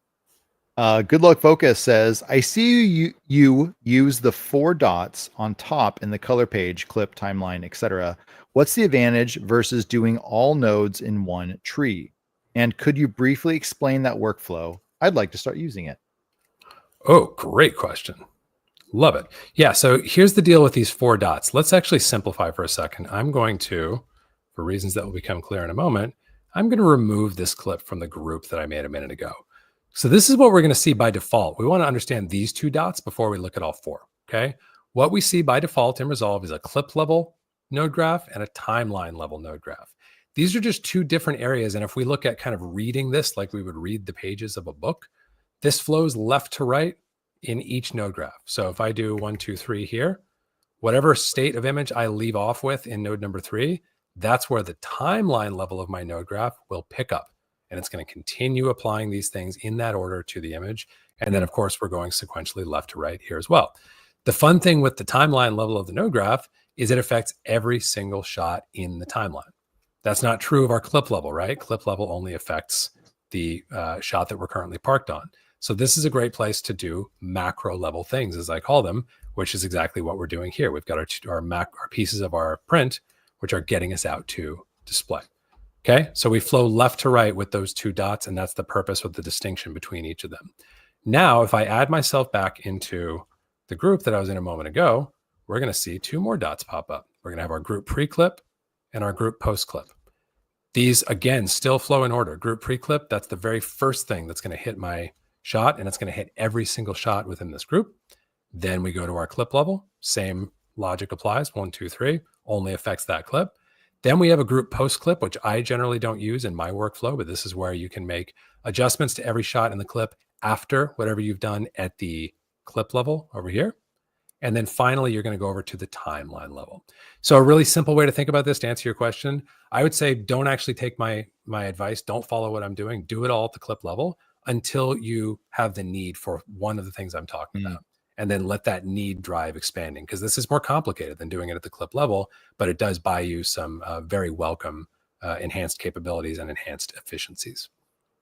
Good Luck Focus says, I see you use the 4 dots on top in the color page, clip, timeline, etc. What's the advantage versus doing all nodes in one tree? And could you briefly explain that workflow? I'd like to start using it. Oh, great question. Love it. Yeah, so here's the deal with these 4 dots. Let's actually simplify for a second. I'm going to, for reasons that will become clear in a moment, I'm going to remove this clip from the group that I made a minute ago. So this is what we're going to see by default. We want to understand these 2 dots before we look at all 4, okay? What we see by default in Resolve is a clip level node graph and a timeline level node graph. These are just 2 different areas, and if we look at kind of reading this like we would read the pages of a book, this flows left to right in each node graph. So if I do 1, 2, 3 here, whatever state of image I leave off with in node number 3, that's where the timeline level of my node graph will pick up. And it's going to continue applying these things in that order to the image. And then, of course, we're going sequentially left to right here as well. The fun thing with the timeline level of the node graph is it affects every single shot in the timeline. That's not true of our clip level, right? Clip level only affects the shot that we're currently parked on. So this is a great place to do macro level things, as I call them, which is exactly what we're doing here. We've got our pieces of our print, which are getting us out to display. Okay, so we flow left to right with those 2 dots, and that's the purpose of the distinction between each of them. Now, if I add myself back into the group that I was in a moment ago, we're going to see 2 more dots pop up. We're going to have our group pre-clip and our group post-clip. These, again, still flow in order. Group pre-clip, that's the very first thing that's going to hit my shot, and it's going to hit every single shot within this group. Then we go to our clip level. Same logic applies. 1, 2, 3, only affects that clip. Then we have a group post clip, which I generally don't use in my workflow, but this is where you can make adjustments to every shot in the clip after whatever you've done at the clip level over here. And then finally, you're going to go over to the timeline level. So a really simple way to think about this, to answer your question, I would say don't actually take my advice. Don't follow what I'm doing. Do it all at the clip level until you have the need for one of the things I'm talking about. And then let that need drive expanding, because this is more complicated than doing it at the clip level, but it does buy you some very welcome enhanced capabilities and enhanced efficiencies.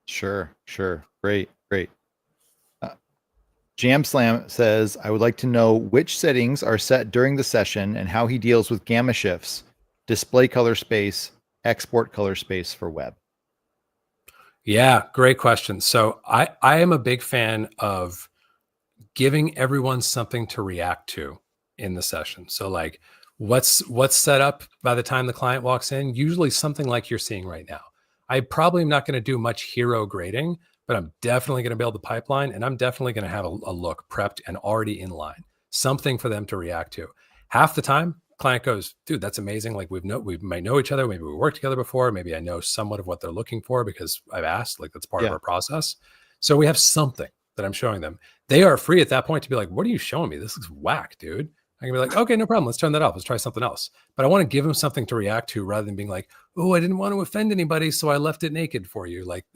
Sure. Great. Jam Slam says, I would like to know which settings are set during the session and how he deals with gamma shifts, display color space, export color space for web. Yeah, great question. So I am a big fan of giving everyone something to react to in the session. So like what's set up by the time the client walks in, usually something like you're seeing right now. I probably am not going to do much hero grading, but I'm definitely going to build the pipeline, and I'm definitely going to have a look prepped and already in line, something for them to react to. Half the time, client goes, dude, that's amazing. Like we might know each other. Maybe we worked together before. Maybe I know somewhat of what they're looking for because I've asked, like that's part of our process. So we have something that I'm showing them. They are free at that point to be like, what are you showing me? This looks whack, dude. I can be like, okay, no problem. Let's turn that off. Let's try something else. But I want to give them something to react to rather than being like, oh, I didn't want to offend anybody, so I left it naked for you. Like,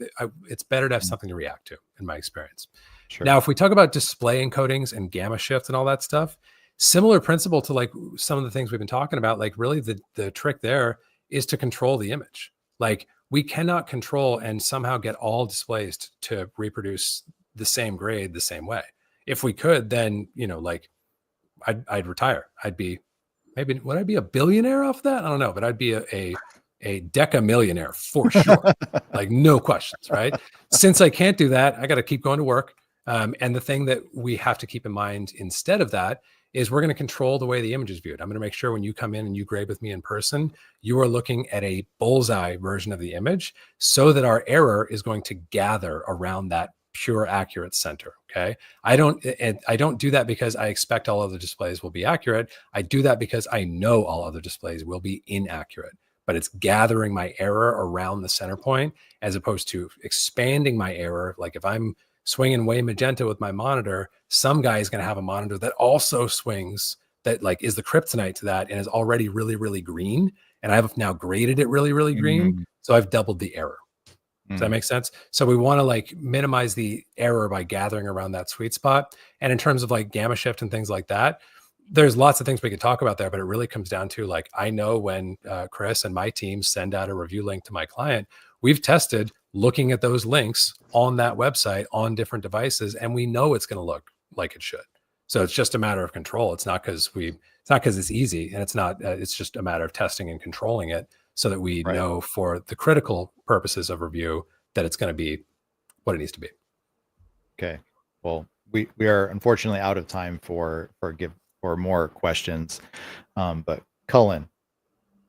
it's better to have something to react to, in my experience. Sure. Now, if we talk about display encodings and gamma shift and all that stuff, similar principle to like some of the things we've been talking about, like really the trick there is to control the image. Like we cannot control and somehow get all displays to reproduce the same grade the same way. If we could, then, you know, like I'd retire. I'd be would I be a billionaire off that? I don't know, but I'd be a deca millionaire for sure. Like no questions, right? Since I can't do that, I got to keep going to work. And the thing that we have to keep in mind instead of that is we're going to control the way the image is viewed. I'm going to make sure when you come in and you grade with me in person, you are looking at a bullseye version of the image so that our error is going to gather around that pure accurate center. Okay. I don't do that because I expect all other displays will be accurate. I do that because I know all other displays will be inaccurate, but it's gathering my error around the center point as opposed to expanding my error. Like if I'm swinging way magenta with my monitor, some guy is going to have a monitor that also swings that like is the kryptonite to that and is already really, really green. And I've now graded it really, really green. So I've doubled the error. Does that make sense? So we want to like minimize the error by gathering around that sweet spot. And in terms of like gamma shift and things like that, there's lots of things we could talk about there, but it really comes down to like, I know when Chris and my team send out a review link to my client, we've tested looking at those links on that website on different devices, and we know it's going to look like it should. So it's just a matter of control. It's not because it's easy, and it's just a matter of testing and controlling it so that we know for the critical purposes of review that it's going to be what it needs to be. Okay. Well, we are unfortunately out of time for more questions. But Cullen,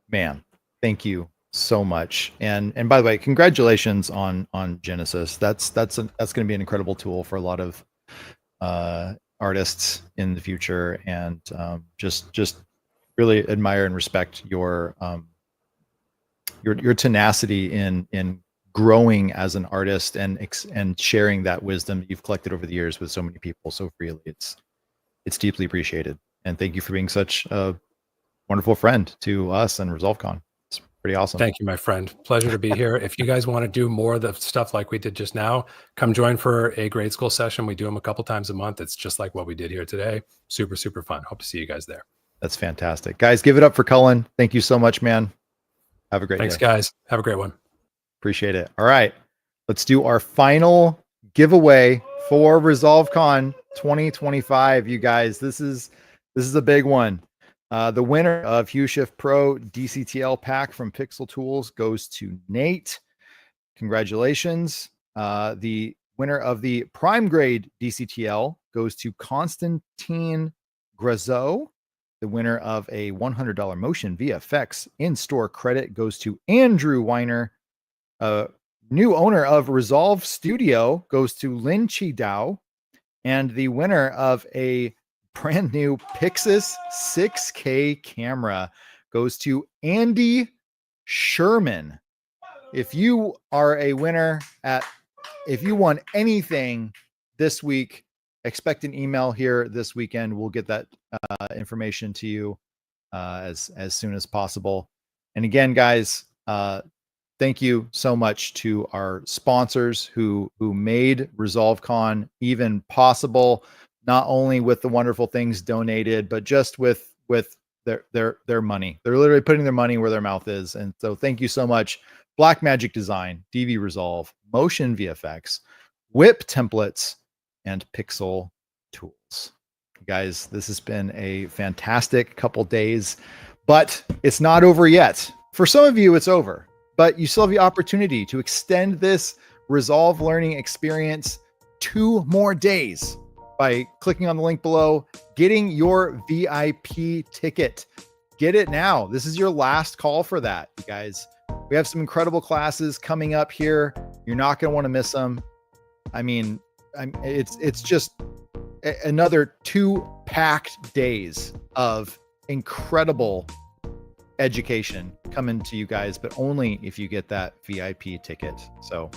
man, thank you so much. And by the way, congratulations on Genesis. That's going to be an incredible tool for a lot of artists in the future. And just really admire and respect your tenacity in growing as an artist and sharing that wisdom that you've collected over the years with so many people so freely. It's deeply appreciated. And thank you for being such a wonderful friend to us and ResolveCon. It's pretty awesome. Thank you, my friend. Pleasure to be here. If you guys want to do more of the stuff like we did just now, come join for a grade school session. We do them a couple times a month. It's just like what we did here today. Super, super fun. Hope to see you guys there. That's fantastic. Guys, give it up for Cullen. Thank you so much, man. Have a great day. Thanks, guys. Have a great one. Appreciate it. All right. Let's do our final giveaway for ResolveCon 2025. You guys, this is a big one. The winner of HueShift Pro DCTL pack from Pixel Tools goes to Nate. Congratulations. The winner of the Prime Grade DCTL goes to Constantine Grazeau. The winner of a $100 Motion VFX in-store credit goes to Andrew Weiner. New owner of Resolve Studio goes to Lin Chi Dao. And the winner of a brand new Pixis 6K camera goes to Andy Sherman. If you are a winner if you won anything this week, expect an email here this weekend. We'll get that information to you as soon as possible. And again, guys, thank you so much to our sponsors who made ResolveCon even possible, not only with the wonderful things donated, but just with their money. They're literally putting their money where their mouth is. And so thank you so much. Blackmagic Design, DV Resolve, Motion VFX, Whip Templates, and Pixel Tools. Guys, this has been a fantastic couple days, but it's not over yet. For some of you, it's over, but you still have the opportunity to extend this Resolve learning experience 2 more days by clicking on the link below, getting your VIP ticket. Get it now. This is your last call for that, you guys. We have some incredible classes coming up here. You're not going to want to miss them. I mean, it's just another 2 packed days of incredible education coming to you guys, but only if you get that VIP ticket. So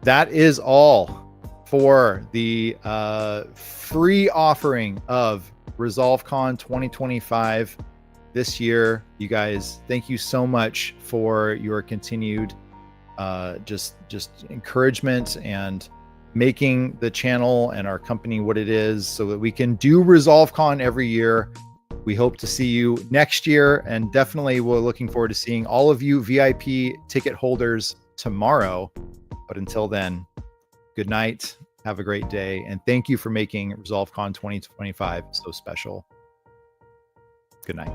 that is all for the free offering of ResolveCon 2025 this year. You guys, thank you so much for your continued just encouragement and making the channel and our company what it is so that we can do ResolveCon every year. We hope to see you next year, and definitely we're looking forward to seeing all of you VIP ticket holders tomorrow. But until then, good night, have a great day, and thank you for making ResolveCon 2025 so special. Good night.